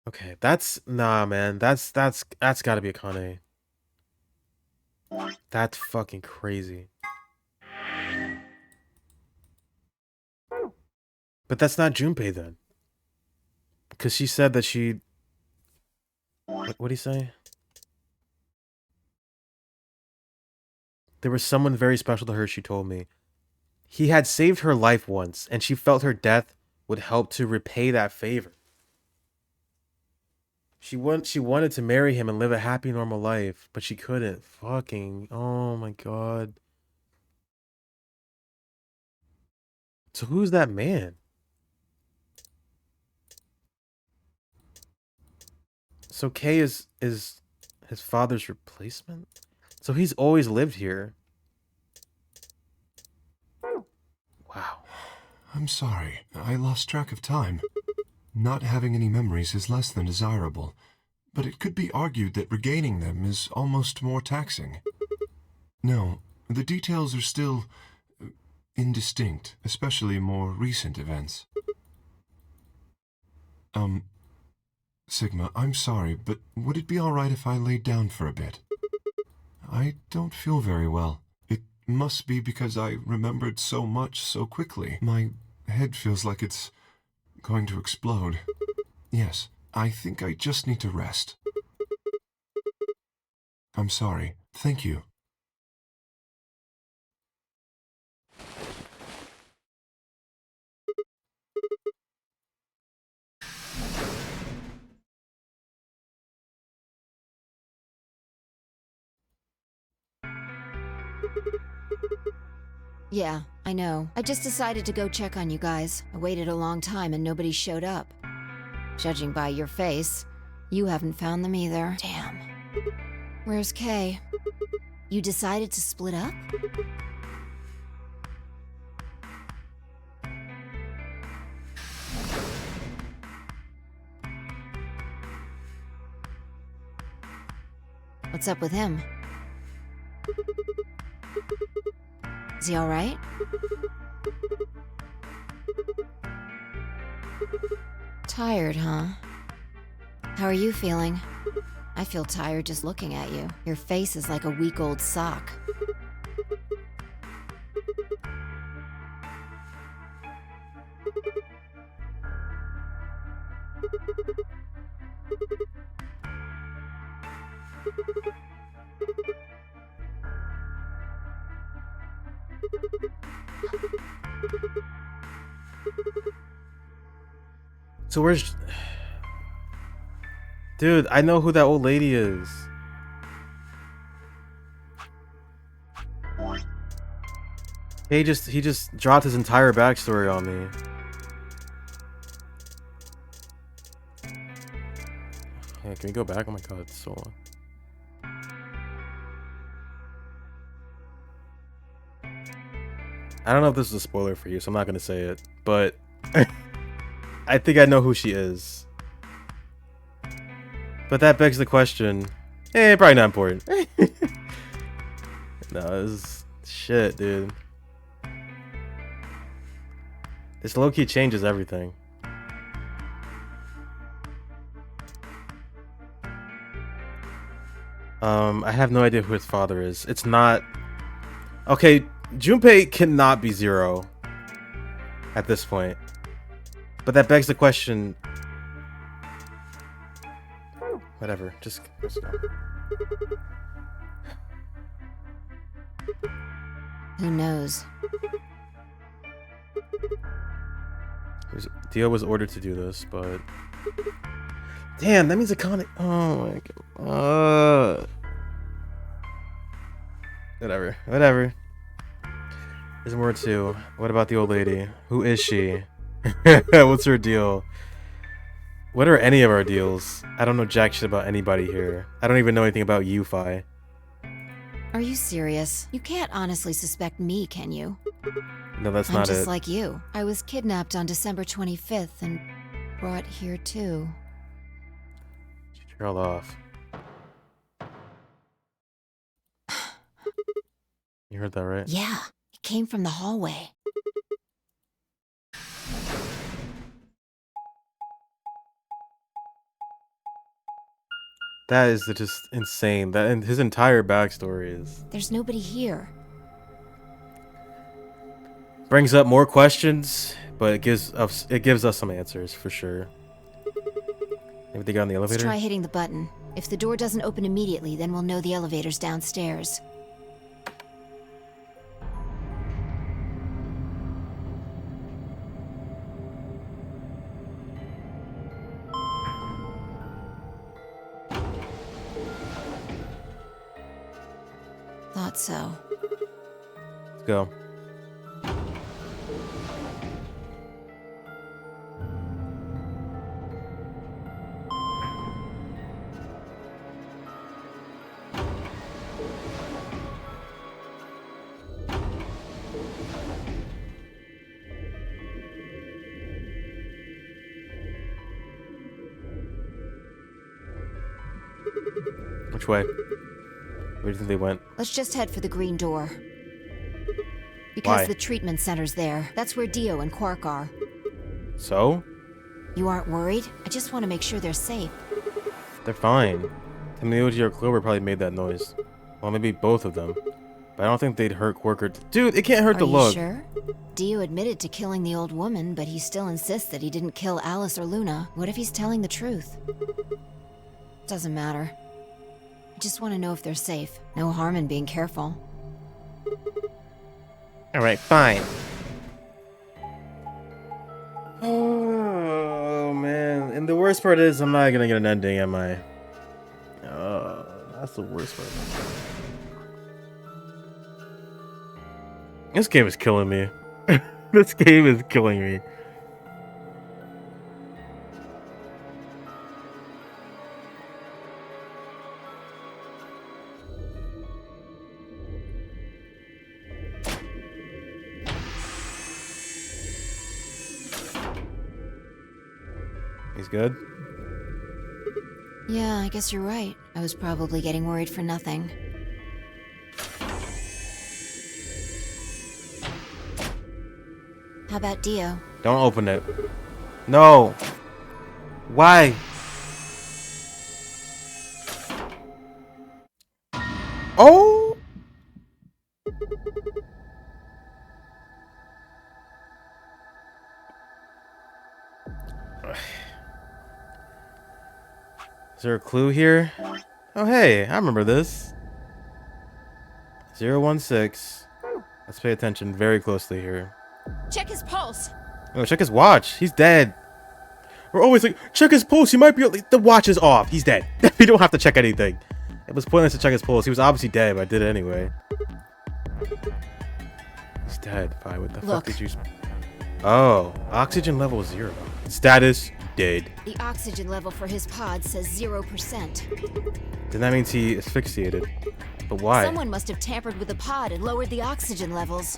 Okay, nah, man. That's gotta be Akane. That's fucking crazy. But that's not Junpei then. Because she said that she... What'd he say? There was someone very special to her, she told me. He had saved her life once, and she felt her death would help to repay that favor. She wanted to marry him and live a happy, normal life, but she couldn't. Fucking... Oh my god. So who's that man? So Kay is his father's replacement? So he's always lived here. Wow. I'm sorry. I lost track of time. Not having any memories is less than desirable, but it could be argued that regaining them is almost more taxing. No, the details are still indistinct, especially more recent events. Sigma, I'm sorry, but would it be alright if I laid down for a bit? I don't feel very well. It must be because I remembered so much so quickly. My head feels like it's going to explode. Yes, I think I just need to rest. I'm sorry. Thank you. Yeah, I know. I just decided to go check on you guys. I waited a long time and nobody showed up. Judging by your face, you haven't found them either. Damn. Where's Kay? You decided to split up? What's up with him? Is he alright? Tired, huh? How are you feeling? I feel tired just looking at you. Your face is like a week-old sock. So where's... Dude, I know who that old lady is. He just dropped his entire backstory on me. Yeah, can we go back? Oh my god, it's so long. I don't know if this is a spoiler for you, so I'm not gonna say it, but I think I know who she is. But that begs the question. Probably not important. No, this is shit, dude. This low-key changes everything. I have no idea who his father is. It's not... Okay, Junpei cannot be Zero at this point. But that begs the question... Whatever, just go. Who knows? Dio was ordered to do this, but... Damn, that means Akane... Oh my god. Whatever. There's more too. What about the old lady? Who is she? What's her deal? What are any of our deals? I don't know jack shit about anybody here. I don't even know anything about Yuffie. Are you serious? You can't honestly suspect me, can you? No, that's I'm not just it. like you. I was kidnapped on December 25th and brought here too. She trailed off. You heard that, right? Yeah, it came from the hallway. That is just insane. That and his entire backstory is There's nobody here. brings up more questions, but it gives us some answers for sure. Maybe they got on the Let's elevator. try hitting the button. If the door doesn't open immediately, then we'll know the elevator's downstairs. Thought so. Let's go. Which way? Where do you think they went? Let's just head for the green door. Because Why? the treatment center's there. That's where Dio and Quark are. So? You aren't worried? I just want to make sure they're safe. They're fine. Timothy or Clover probably made that noise. Well, maybe both of them. But I don't think they'd hurt Quark or... Dude, it can't hurt Are to you look. sure? Dio admitted to killing the old woman, but he still insists that he didn't kill Alice or Luna. What if he's telling the truth? Doesn't matter. I just want to know if they're safe. No harm in being careful. Alright, fine. Oh, man. And the worst part is I'm not gonna get an ending, am I? Oh, that's the worst part. This game is killing me. This game is killing me. He's good? Yeah, I guess you're right. I was probably getting worried for nothing. How about Dio? Don't open it. No. Why? Oh. Is there a clue here? Oh, hey, I remember this. 016. Let's pay attention very closely here. Check his pulse. Oh, check his watch. He's dead. We're always like, check his pulse. He might be. The watch is off. He's dead. We don't have to check anything. It was pointless to check his pulse. He was obviously dead, but I did it anyway. He's dead. Fine. What the fuck did you? Oh, oxygen level 0. Status dead. The oxygen level for his pod says 0%. Then that means he asphyxiated. But why? Someone must have tampered with the pod and lowered the oxygen levels.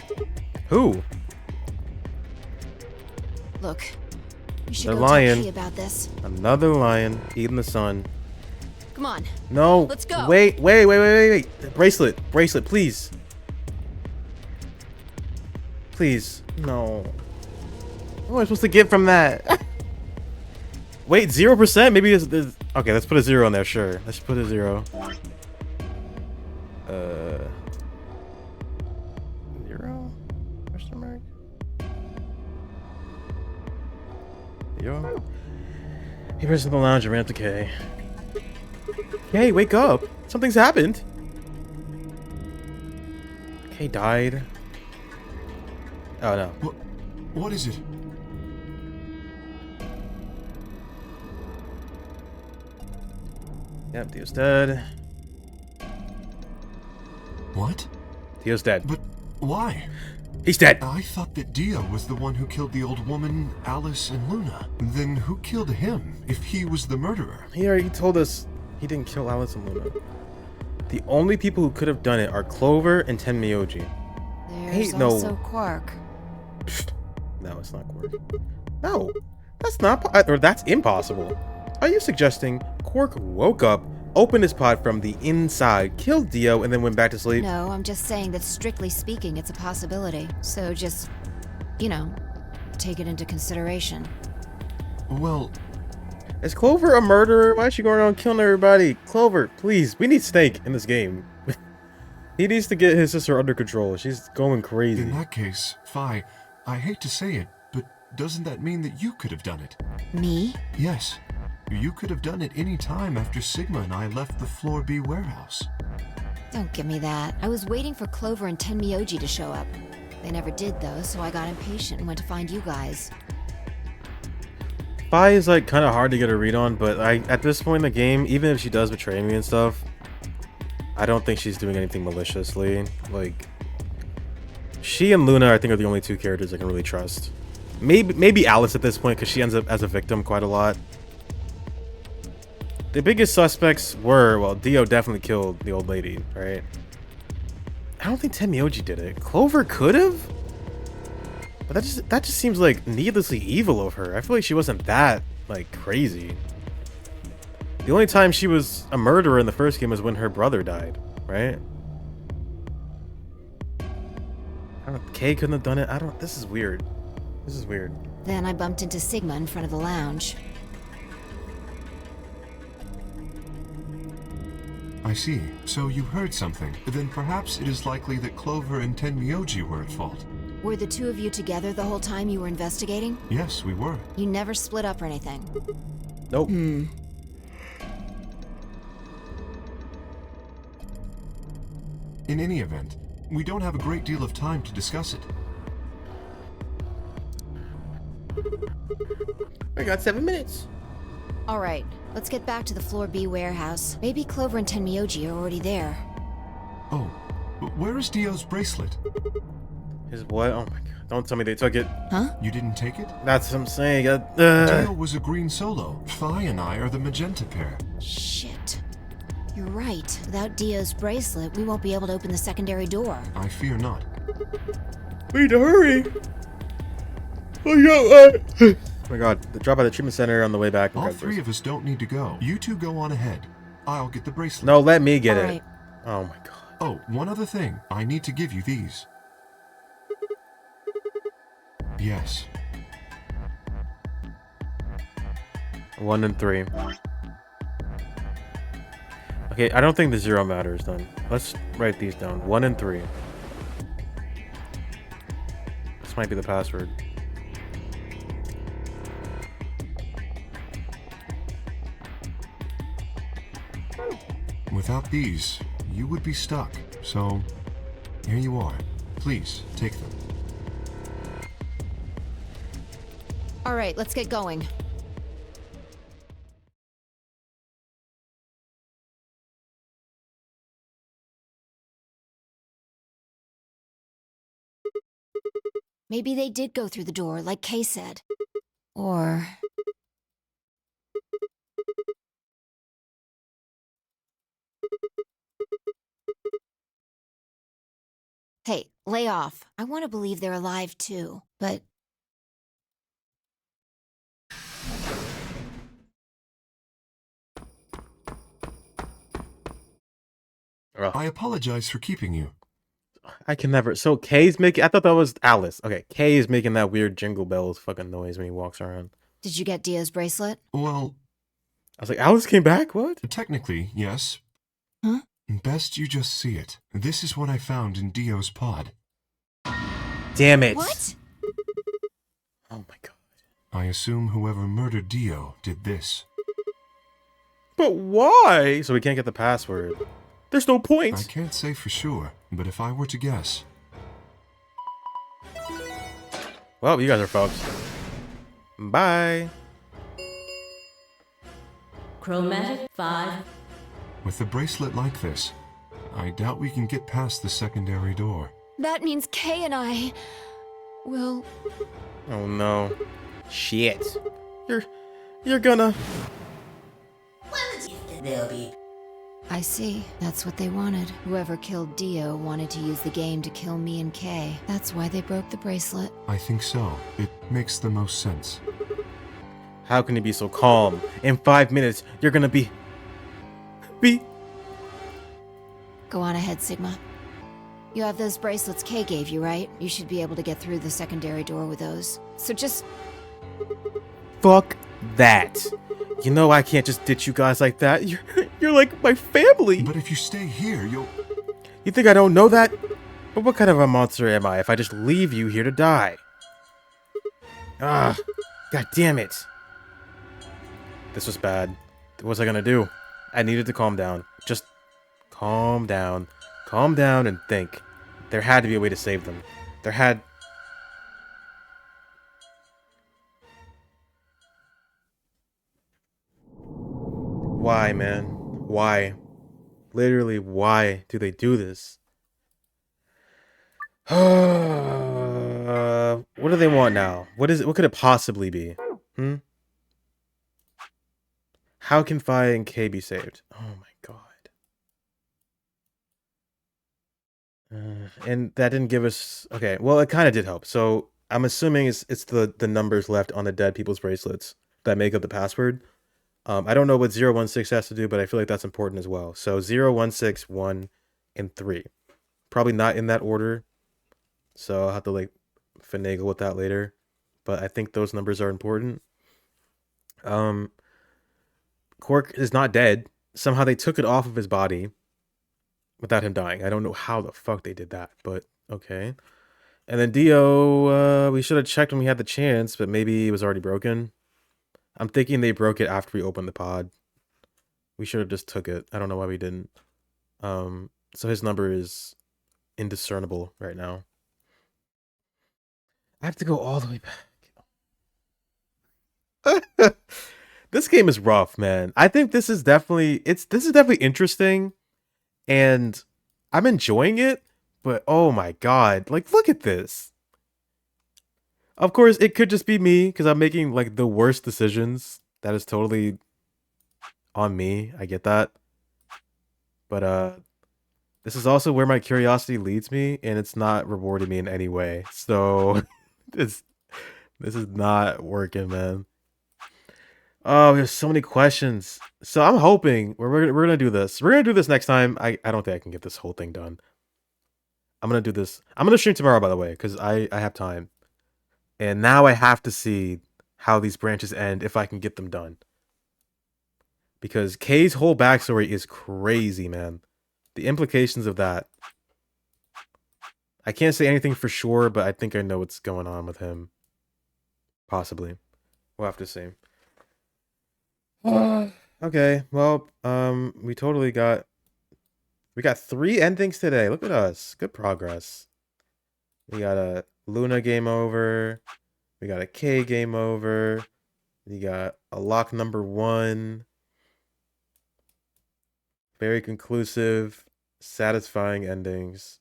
Who? Look, you should The go lion. tell Key about this. Another lion eating the sun. Come on. No. Let's go. Wait. Bracelet, please. Please. No. What am I supposed to get from that? Wait, 0%? Maybe it's okay, let's put a 0 on there, sure. Let's put a 0. 0? Question mark? 0? He was in the lounge and ran up to Kay. Kay, wake up! Something's happened! Kay died. Oh no. What is it? Yep, Dio's dead. What? Dio's dead. But why? He's dead. I thought that Dio was the one who killed the old woman, Alice and Luna. Then who killed him if he was the murderer? He already told us he didn't kill Alice and Luna. The only people who could have done it are Clover and Tenmyoji. There's also Quark. No, it's not Quark. No, that's not, or that's impossible. Are you suggesting Quark woke up, opened his pod from the inside, killed Dio, and then went back to sleep? No, I'm just saying that strictly speaking, it's a possibility. So just, you know, take it into consideration. Well, is Clover a murderer? Why is she going around killing everybody? Clover, please, we need Snake in this game. He needs to get his sister under control. She's going crazy. In that case, Phi, I hate to say it, but doesn't that mean that you could have done it? Me? Yes. You could have done it any time after Sigma and I left the Floor B warehouse. Don't give me that. I was waiting for Clover and Tenmyoji to show up. They never did though, so I got impatient and went to find you guys. Phi is like kind of hard to get a read on, but at this point in the game, even if she does betray me and stuff, I don't think she's doing anything maliciously. Like, she and Luna, I think, are the only two characters I can really trust. Maybe Alice at this point, because she ends up as a victim quite a lot. The biggest suspects were, well, Dio definitely killed the old lady, right? I don't think Tenmyoji did it. Clover could have? But that just seems like needlessly evil of her. I feel like she wasn't that, like, crazy. The only time she was a murderer in the first game was when her brother died, right? Kay couldn't have done it. This is weird. This is weird. Then I bumped into Sigma in front of the lounge. I see. So you heard something. Then perhaps it is likely that Clover and Tenmyoji were at fault. Were the two of you together the whole time you were investigating? Yes, we were. You never split up or anything? Nope. In any event, we don't have a great deal of time to discuss it. I got 7 minutes. All right, let's get back to the Floor B warehouse. Maybe Clover and Tenmyoji are already there. Oh, where is Dio's bracelet? His what? Oh my god. Don't tell me they took it. Huh? You didn't take it? That's what I'm saying. Dio was a green solo. Phi and I are the magenta pair. Shit. You're right. Without Dio's bracelet, we won't be able to open the secondary door. I fear not. We need to hurry. Oh my god. The drop by the treatment center on the way back. All three of us don't need to go. You two go on ahead. I'll get the bracelet. No, let me get All it. right. Oh my god. Oh, one other thing. I need to give you these. Yes. 1 and 3. Okay, I don't think the 0 matters then. Let's write these down. 1 and 3. This might be the password. Without these, you would be stuck. So, here you are. Please, take them. All right, let's get going. Maybe they did go through the door, like Kay said. Or... Hey, lay off. I want to believe they're alive too, but... I apologize for keeping you. I can never. So Kay's making. I thought that was Alice. Okay, Kay is making that weird jingle bells fucking noise when he walks around. Did you get Dio's bracelet? Well, I was like, Alice came back? What? Technically, yes. Huh? Best you just see it. This is what I found in Dio's pod. Damn it. What? Oh my god. I assume whoever murdered Dio did this. But why? So we can't get the password. There's no I point. can't say for sure, but if I were to guess... Well, you guys are folks. Bye. Chromatic 5. With a bracelet like this, I doubt we can get past the secondary door. That means Kay and I will... Oh no. Shit. You're gonna... They'll be. I see. That's what they wanted. Whoever killed Dio wanted to use the game to kill me and Kay. That's why they broke the bracelet. I think so. It makes the most sense. How can you be so calm? In 5 minutes, you're gonna be... Go on ahead, Sigma. You have those bracelets Kay gave you, right? You should be able to get through the secondary door with those. So just... Fuck that. You know I can't just ditch you guys like that. You're like my family. But if you stay here, you'll... You think I don't know that? But what kind of a monster am I if I just leave you here to die? Ah, god damn it. This was bad. What was I gonna do? I needed to calm down. Just calm down. Calm down and think. There had to be a way to save them. There had... Why, man? Why? Literally, why do they do this? What do they want now? What is it? What could it possibly be? How can Fi and Kay be saved? Oh my god. And that didn't give us... Okay, well, it kind of did help. So, I'm assuming it's the numbers left on the dead people's bracelets that make up the password. I don't know what 016 has to do, but I feel like that's important as well. So 0, 16, 1, and 3. Probably not in that order. So I'll have to like finagle with that later. But I think those numbers are important. Quark is not dead. Somehow they took it off of his body without him dying. I don't know how the fuck they did that, but okay. And then Dio, we should have checked when we had the chance, but maybe it was already broken. I'm thinking they broke it after we opened the pod. We should have just took it. I don't know why we didn't. So his number is indiscernible right now. I have to go all the way back. This game is rough, man. I think this is definitely interesting, and I'm enjoying it. But oh my god, like look at this. Of course, it could just be me because I'm making like the worst decisions. That is totally on me. I get that. But this is also where my curiosity leads me, and it's not rewarding me in any way. So this is not working, man. Oh, there's so many questions. So I'm hoping we're gonna do this. We're gonna do this next time. I don't think I can get this whole thing done. I'm gonna do this. I'm gonna stream tomorrow, by the way, because I have time. And now I have to see how these branches end if I can get them done. Because Kay's whole backstory is crazy, man. The implications of that. I can't say anything for sure, but I think I know what's going on with him. Possibly. We'll have to see. Okay, well, we got 3 endings today. Look at us. Good progress. We got a Luna game over. We got a K game over. We got a lock number 1. Very conclusive, satisfying endings.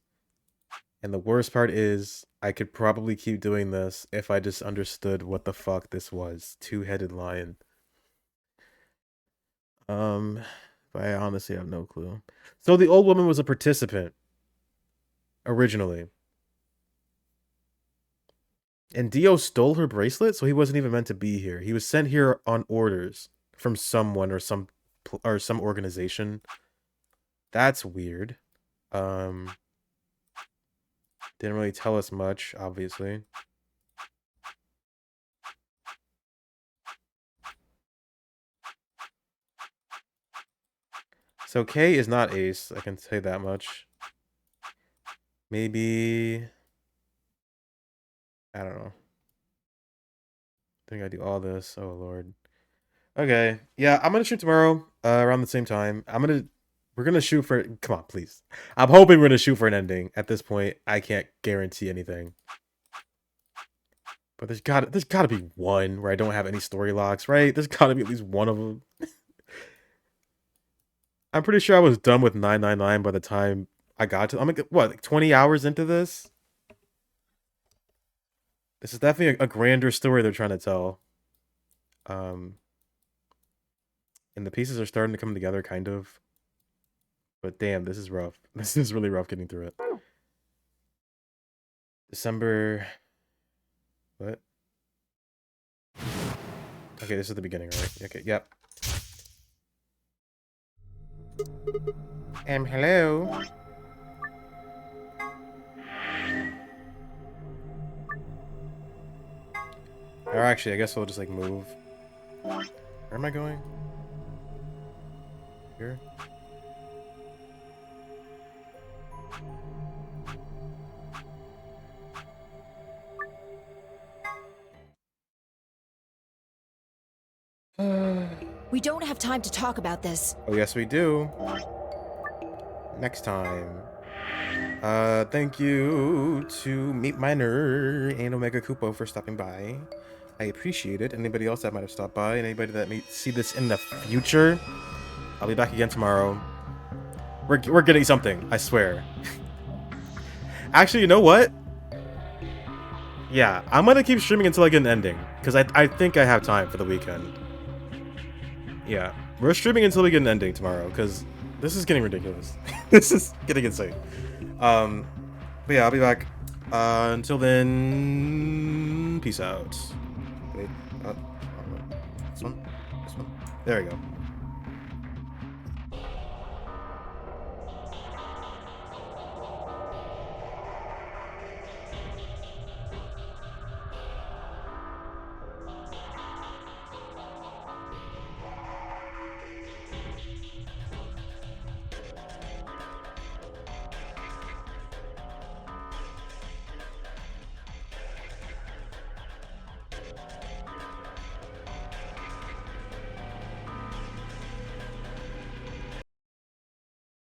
And the worst part is, I could probably keep doing this if I just understood what the fuck this was. Two-headed lion. But I honestly have no clue. So the old woman was a participant. Originally. And Dio stole her bracelet, so he wasn't even meant to be here. He was sent here on orders from someone or some organization. That's weird. Didn't really tell us much, obviously. So Kay is not Ace, I can say that much. Maybe... I don't know. I think I do all this. Oh lord. Okay. Yeah, I'm gonna shoot tomorrow around the same time. We're gonna shoot for... Come on, please. I'm hoping we're gonna shoot for an ending. At this point, I can't guarantee anything. But there's gotta be one where I don't have any story locks, right? There's gotta be at least one of them. I'm pretty sure I was done with 999 by the time I got to. I'm like, what, like 20 hours into this? This is definitely a grander story they're trying to tell. And the pieces are starting to come together, kind of. But damn, this is rough. This is really rough getting through it. December... What? Okay, this is the beginning, right? Okay, yep. Hello? Or actually, I guess we'll just, like, move. Where am I going? Here? We don't have time to talk about this. Oh, yes, we do. Next time. Thank you to Meat Miner and Omega Kupo for stopping by. I appreciate it. Anybody else that might have stopped by, and anybody that may see this in the future, I'll be back again tomorrow. We're getting something, I swear. Actually, you know what? Yeah, I'm gonna keep streaming until I get an ending, because I think I have time for the weekend. Yeah, we're streaming until we get an ending tomorrow, because this is getting ridiculous. This is getting insane. But yeah, I'll be back. Until then, peace out. Wait, this one? This one? There we go.